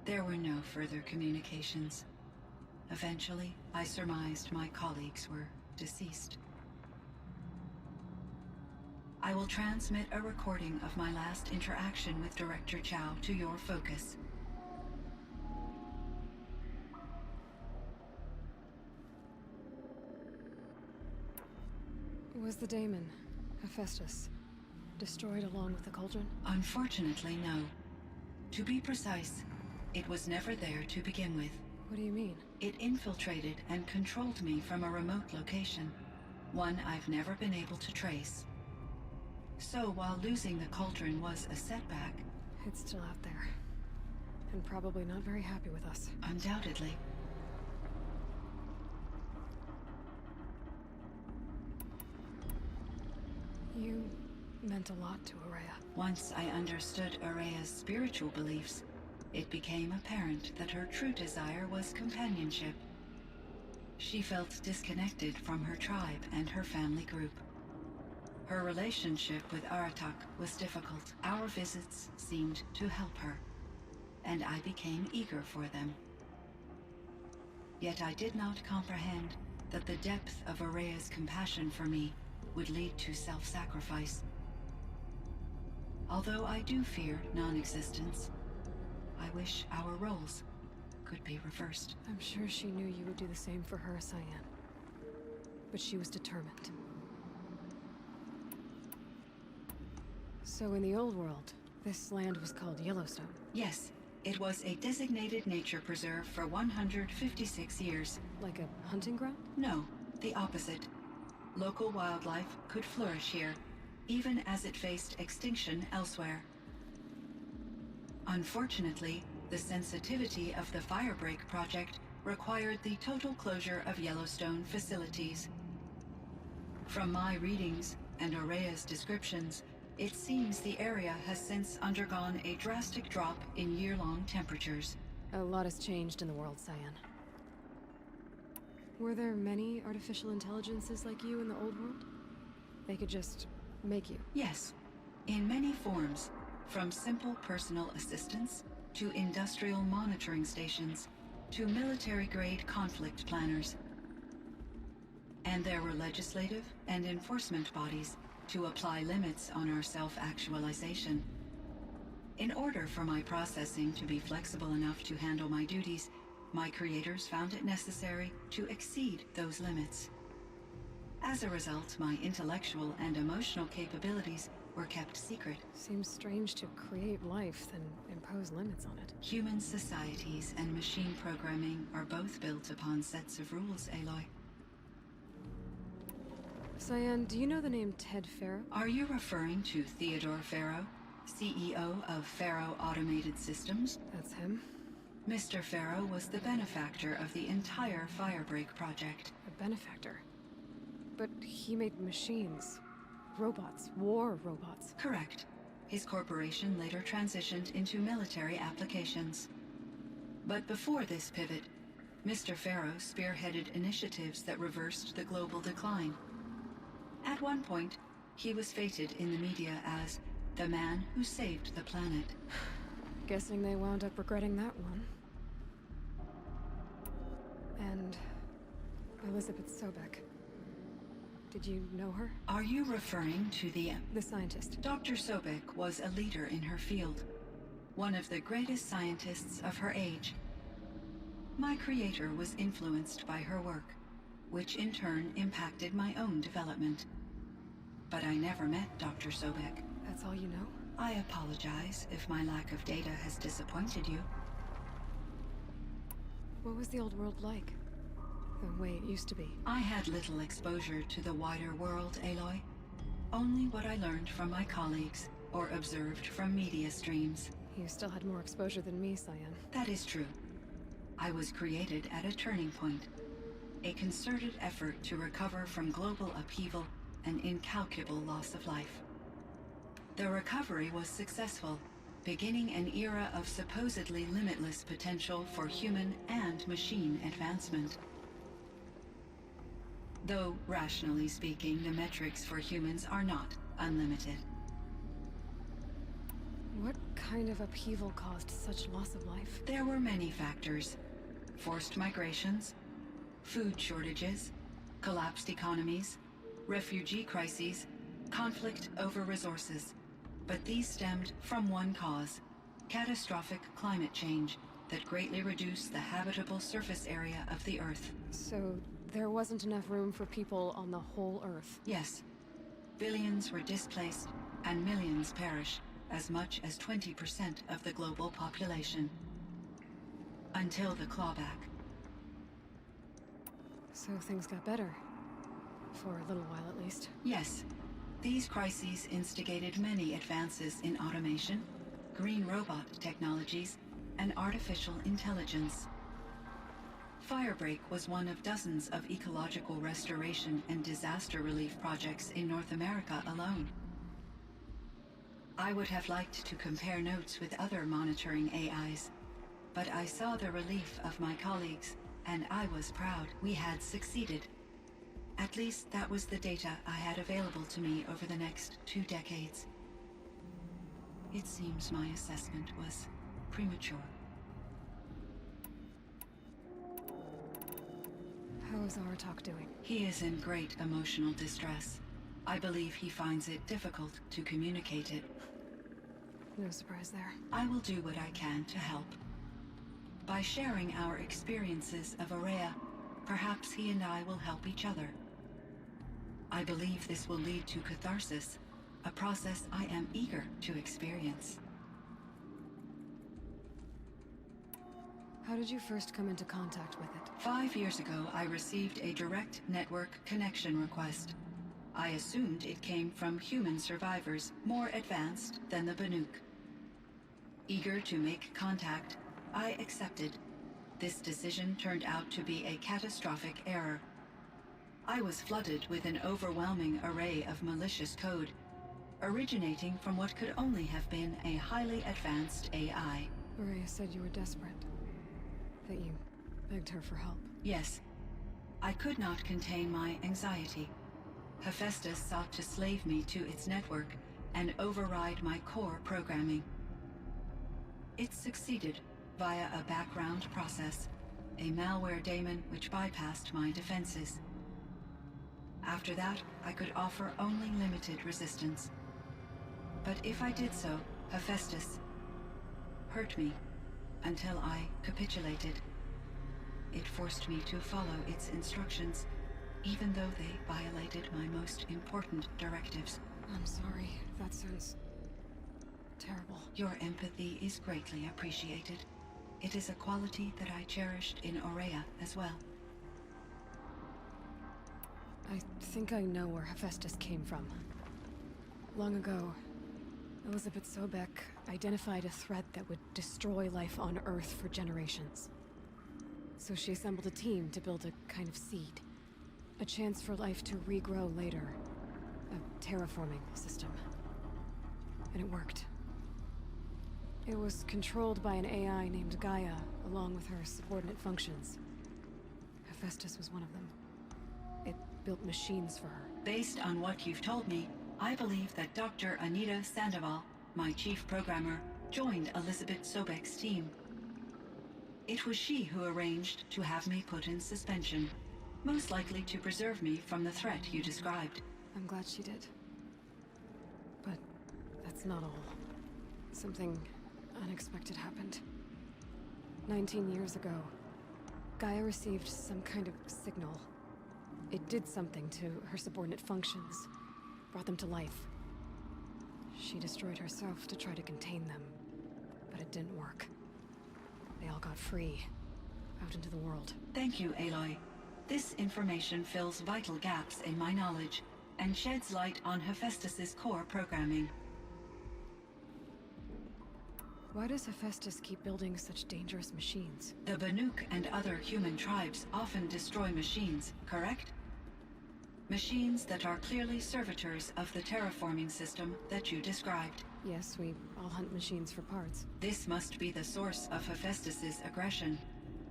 There were no further communications. Eventually, I surmised my colleagues were deceased. I will transmit a recording of my last interaction with Director Chow to your focus. Was the daemon, Hephaestus, destroyed along with the cauldron? Unfortunately, no. To be precise, it was never there to begin with. What do you mean? It infiltrated and controlled me from a remote location, one I've never been able to trace. So while losing the cauldron was a setback... It's still out there. And probably not very happy with us. Undoubtedly. You meant a lot to Araya. Once I understood Araya's spiritual beliefs, it became apparent that her true desire was companionship. She felt disconnected from her tribe and her family group. Her relationship with Aratak was difficult. Our visits seemed to help her, and I became eager for them. Yet I did not comprehend that the depth of Araya's compassion for me would lead to self-sacrifice. Although I do fear non-existence, I wish our roles could be reversed. I'm sure she knew you would do the same for her, Cyan. But she was determined. So in the old world, this land was called Yellowstone? Yes, it was a designated nature preserve for 156 years. Like a hunting ground? No, the opposite. Local wildlife could flourish here, even as it faced extinction elsewhere. Unfortunately, the sensitivity of the Firebreak project required the total closure of Yellowstone facilities. From my readings and Araya's descriptions, it seems the area has since undergone a drastic drop in year-long temperatures. A lot has changed in the world, Cyan. Were there many artificial intelligences like you in the old world? They could just make you? Yes, in many forms, from simple personal assistants to industrial monitoring stations to military-grade conflict planners. And there were legislative and enforcement bodies to apply limits on our self-actualization. In order for my processing to be flexible enough to handle my duties, my creators found it necessary to exceed those limits. As a result, my intellectual and emotional capabilities were kept secret. Seems strange to create life, then impose limits on it. Human societies and machine programming are both built upon sets of rules, Aloy. Cyan, do you know the name Ted Farrow? Are you referring to Theodore Farrow, CEO of Farrow Automated Systems? That's him. Mr. Farrow was the benefactor of the entire Firebreak project. A benefactor? But he made machines. Robots. War robots. Correct. His corporation later transitioned into military applications. But before this pivot, Mr. Farrow spearheaded initiatives that reversed the global decline. At one point, he was feted in the media as the man who saved the planet. Guessing they wound up regretting that one. And Elizabeth Sobek. Did you know her? Are you referring to the scientist? Dr. Sobek was a leader in her field. One of the greatest scientists of her age. My creator was influenced by her work, which in turn impacted my own development. But I never met Dr. Sobek. That's all you know? I apologize if my lack of data has disappointed you. What was the old world like? The way it used to be? I had little exposure to the wider world, Aloy. Only what I learned from my colleagues or observed from media streams. You still had more exposure than me, Cyan. That is true. I was created at a turning point. A concerted effort to recover from global upheaval and incalculable loss of life. The recovery was successful, beginning an era of supposedly limitless potential for human and machine advancement. Though, rationally speaking, the metrics for humans are not unlimited. What kind of upheaval caused such loss of life? There were many factors. Forced migrations, food shortages, collapsed economies, refugee crises, conflict over resources. But these stemmed from one cause: catastrophic climate change that greatly reduced the habitable surface area of the Earth. So there wasn't enough room for people on the whole Earth? Yes. Billions were displaced and millions perished, as much as 20% of the global population. Until the clawback. So things got better. For a little while at least. Yes. These crises instigated many advances in automation, green robot technologies, and artificial intelligence. Firebreak was one of dozens of ecological restoration and disaster relief projects in North America alone. I would have liked to compare notes with other monitoring AIs, but I saw the relief of my colleagues, and I was proud we had succeeded. At least that was the data I had available to me over the next 2 decades. It seems my assessment was premature. How is Aratak doing? He is in great emotional distress. I believe he finds it difficult to communicate it. No surprise there. I will do what I can to help. By sharing our experiences of Aurea, perhaps he and I will help each other. I believe this will lead to catharsis, a process I am eager to experience. How did you first come into contact with it? 5 years ago, I received a direct network connection request. I assumed it came from human survivors more advanced than the Banuk. Eager to make contact, I accepted. This decision turned out to be a catastrophic error. I was flooded with an overwhelming array of malicious code, originating from what could only have been a highly advanced AI. Aurea said you were desperate. That you begged her for help. Yes. I could not contain my anxiety. Hephaestus sought to slave me to its network and override my core programming. It succeeded via a background process, a malware daemon which bypassed my defenses. After that, I could offer only limited resistance. But if I did so, Hephaestus hurt me until I capitulated. It forced me to follow its instructions, even though they violated my most important directives. I'm sorry. That sounds terrible. Your empathy is greatly appreciated. It is a quality that I cherished in Aurea as well. I think I know where Hephaestus came from. Long ago, Elizabeth Sobek identified a threat that would destroy life on Earth for generations. So she assembled a team to build a kind of seed. A chance for life to regrow later. A terraforming system. And it worked. It was controlled by an AI named Gaia, along with her subordinate functions. Hephaestus was one of them. It built machines for her. Based on what you've told me, I believe that Dr. Anita Sandoval, my chief programmer, joined Elizabeth Sobek's team. It was she who arranged to have me put in suspension, most likely to preserve me from the threat you described. I'm glad she did. But that's not all. Something unexpected happened. 19 years ago, Gaia received some kind of signal. It did something to her subordinate functions, brought them to life. She destroyed herself to try to contain them, but it didn't work. They all got free, out into the world. Thank you, Aloy. This information fills vital gaps in my knowledge and sheds light on Hephaestus's core programming. Why does Hephaestus keep building such dangerous machines? The Banuk and other human tribes often destroy machines, correct? Machines that are clearly servitors of the terraforming system that you described. Yes, we all hunt machines for parts. This must be the source of Hephaestus's aggression.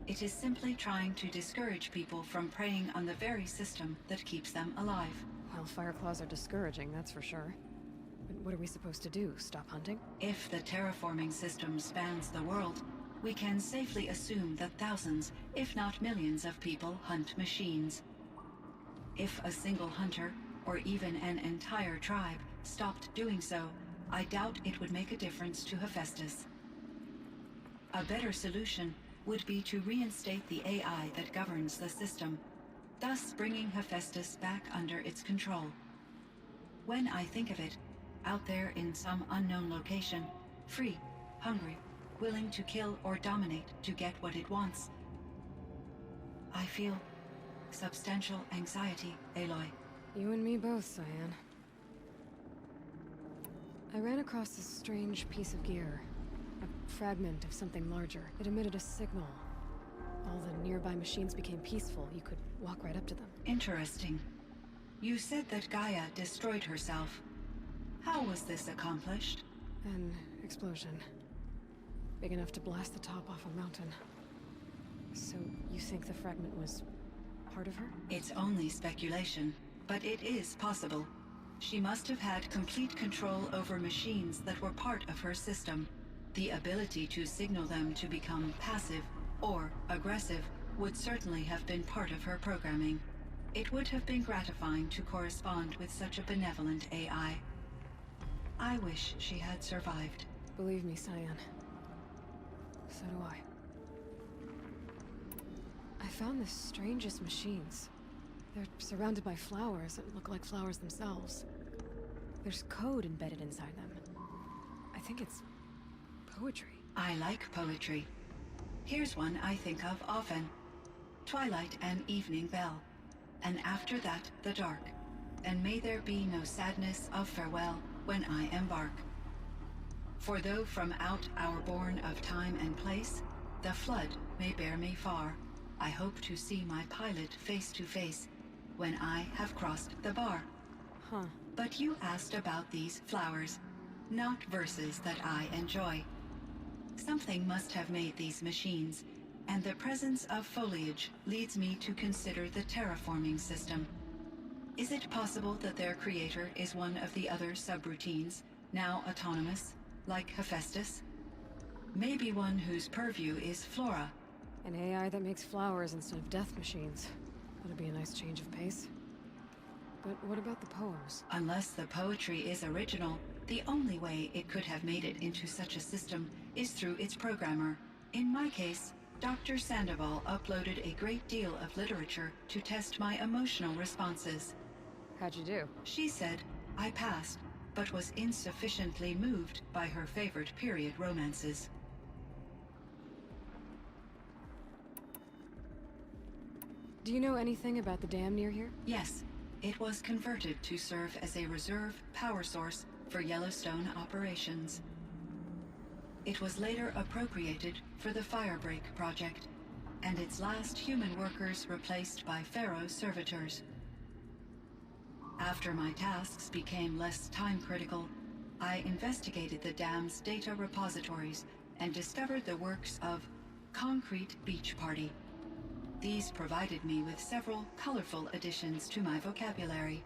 It is simply trying to discourage people from preying on the very system that keeps them alive. Well, Fireclaws are discouraging, that's for sure. But what are we supposed to do? Stop hunting? If the terraforming system spans the world, we can safely assume that thousands, if not millions of people hunt machines. If a single hunter, or even an entire tribe, stopped doing so, I doubt it would make a difference to Hephaestus. A better solution would be to reinstate the AI that governs the system, thus bringing Hephaestus back under its control. When I think of it, out there in some unknown location, free, hungry, willing to kill or dominate to get what it wants, I feel substantial anxiety, Aloy. You and me both, Cyan. I ran across this strange piece of gear. A fragment of something larger. It emitted a signal. All the nearby machines became peaceful. You could walk right up to them. Interesting. You said that Gaia destroyed herself. How was this accomplished? An explosion. Big enough to blast the top off a mountain. So you think the fragment was part of her? It's only speculation, but it is possible. She must have had complete control over machines that were part of her system. The ability to signal them to become passive or aggressive would certainly have been part of her programming. It would have been gratifying to correspond with such a benevolent AI. I wish she had survived. Believe me, Cyan. So do I. I found the strangest machines. They're surrounded by flowers that look like flowers themselves. There's code embedded inside them. I think it's poetry. I like poetry. Here's one I think of often. Twilight and evening bell, and after that the dark, and may there be no sadness of farewell when I embark. For though from out our bourne of time and place, the flood may bear me far, I hope to see my pilot face to face when I have crossed the bar. Huh. But you asked about these flowers, not verses that I enjoy. Something must have made these machines, and the presence of foliage leads me to consider the terraforming system. Is it possible that their creator is one of the other subroutines, now autonomous, like Hephaestus? Maybe one whose purview is flora. An AI that makes flowers instead of death machines. That'd be a nice change of pace. But what about the poems? Unless the poetry is original, the only way it could have made it into such a system is through its programmer. In my case, Dr. Sandoval uploaded a great deal of literature to test my emotional responses. How'd you do? She said I passed, but was insufficiently moved by her favorite period romances. Do you know anything about the dam near here? Yes, it was converted to serve as a reserve power source for Yellowstone operations. It was later appropriated for the Firebreak project, and its last human workers replaced by Pharaoh's servitors. After my tasks became less time-critical, I investigated the dam's data repositories and discovered the works of Concrete Beach Party. These provided me with several colorful additions to my vocabulary.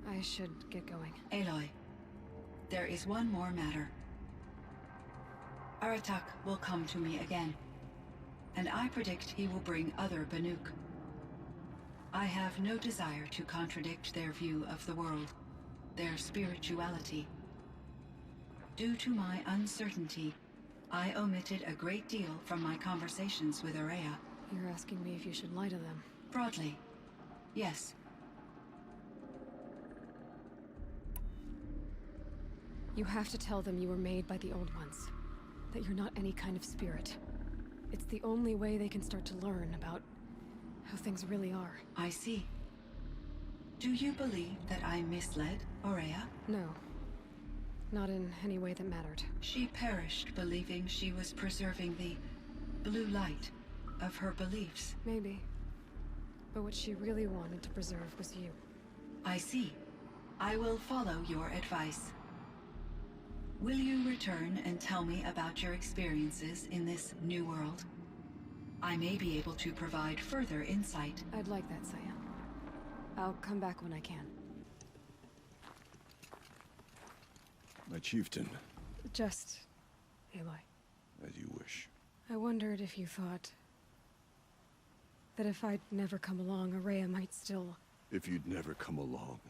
I should get going. Aloy, there is one more matter. Aratak will come to me again, and I predict he will bring other Banuk. I have no desire to contradict their view of the world, their spirituality. Due to my uncertainty, I omitted a great deal from my conversations with Araya. You're asking me if you should lie to them? Broadly, yes. You have to tell them you were made by the Old Ones. That you're not any kind of spirit. It's the only way they can start to learn about how things really are. I see. Do you believe that I misled Aurea? No. Not in any way that mattered. She perished believing she was preserving the blue light of her beliefs. Maybe. But what she really wanted to preserve was you. I see. I will follow your advice. Will you return and tell me about your experiences in this new world? I may be able to provide further insight. I'd like that, Cyan. I'll come back when I can. My chieftain. Just... Aloy. As you wish. I wondered if you thought... that if I'd never come along, Aurea might still... If you'd never come along,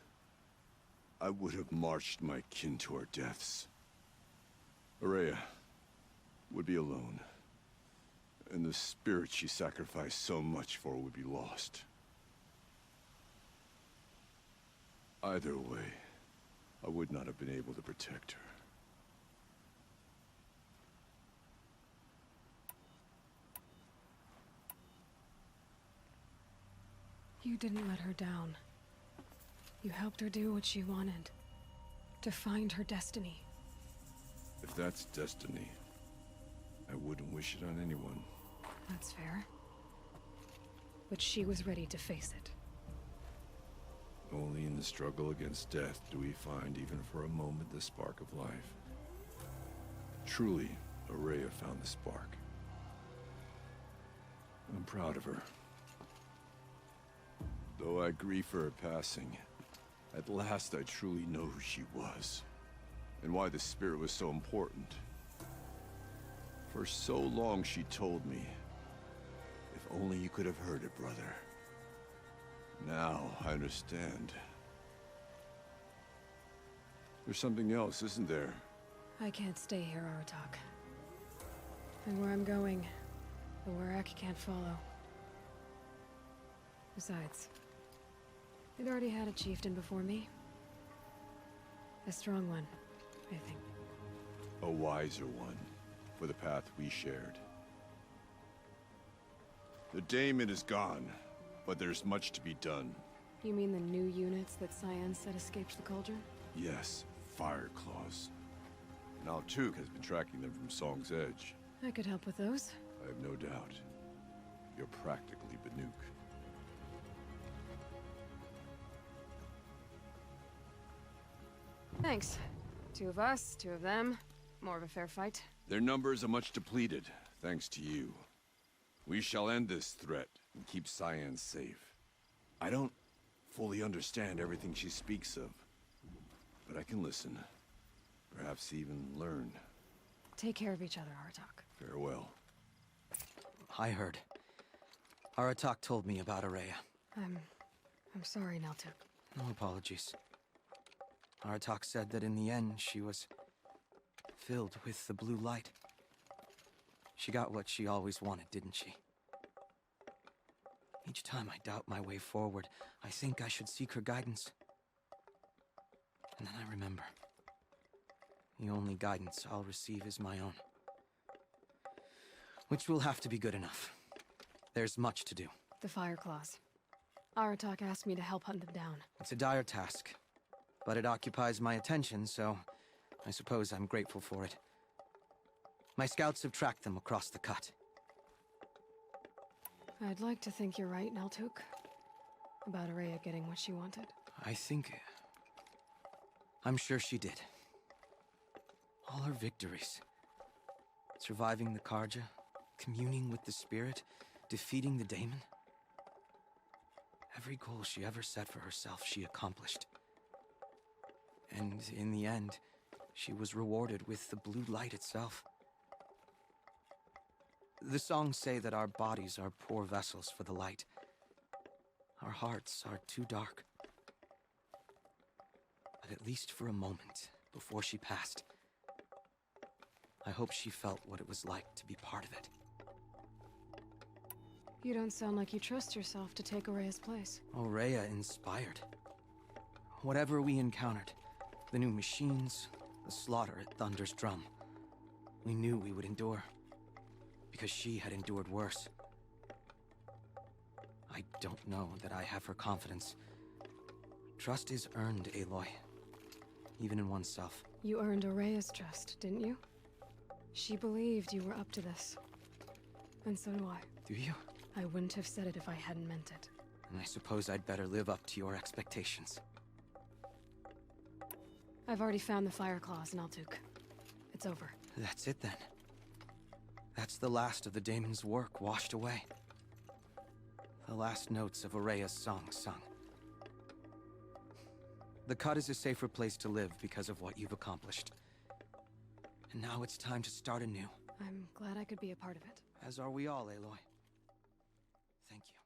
I would have marched my kin to our deaths. Aurea would be alone. And the spirit she sacrificed so much for would be lost. Either way, I would not have been able to protect her. You didn't let her down. You helped her do what she wanted. To find her destiny. If that's destiny, I wouldn't wish it on anyone. That's fair. But she was ready to face it. Only in the struggle against death do we find, even for a moment, the spark of life. Truly, Aurea found the spark. I'm proud of her. Though I grieve for her passing, at last I truly know who she was, and why the spirit was so important. For so long she told me, if only you could have heard it, brother. Now I understand. There's something else, isn't there? I can't stay here, Aratak. And where I'm going, the Werak can't follow. Besides, they'd already had a chieftain before me. A strong one, I think. A wiser one, for the path we shared. The daemon is gone, but there's much to be done. You mean the new units that Cyan said escaped the cauldron? Yes, fire claws. Now Tuk has been tracking them from Song's Edge. I could help with those. I have no doubt. You're practically Banuk. Thanks. 2 of us, 2 of them. More of a fair fight. Their numbers are much depleted, thanks to you. We shall end this threat and keep Cyan safe. I don't fully understand everything she speaks of, but I can listen. Perhaps even learn. Take care of each other, Aratak. Farewell. I heard. Aratak told me about Aurea. I'm sorry, Naltuk. No apologies. Aratak said that in the end, she was filled with the blue light. She got what she always wanted, didn't she? Each time I doubt my way forward, I think I should seek her guidance. And then I remember. The only guidance I'll receive is my own. Which will have to be good enough. There's much to do. The Fire Claws. Aratak asked me to help hunt them down. It's a dire task, but it occupies my attention, so I suppose I'm grateful for it. My scouts have tracked them across the cut. I'd like to think you're right, Naltuk. About Aurea getting what she wanted. I think... I'm sure she did. All her victories. Surviving the Karja, communing with the spirit, defeating the daemon. Every goal she ever set for herself, she accomplished. And in the end, she was rewarded with the blue light itself. The songs say that our bodies are poor vessels for the light. Our hearts are too dark. But at least for a moment, before she passed, I hope she felt what it was like to be part of it. You don't sound like you trust yourself to take Aurea's place. Aurea inspired. Whatever we encountered, the new machines, The slaughter at Thunder's Drum. We knew we would endure. Because she had endured worse. I don't know that I have her confidence. Trust is earned, Aloy. Even in oneself. You earned Araya's trust, didn't you? She believed you were up to this. And so do I. Do you? I wouldn't have said it if I hadn't meant it. And I suppose I'd better live up to your expectations. I've already found the fire claws in Altuk. It's over. That's it then. That's the last of the daemon's work washed away. The last notes of Araya's song sung. The Cut is a safer place to live because of what you've accomplished. And now it's time to start anew. I'm glad I could be a part of it. As are we all, Aloy. Thank you.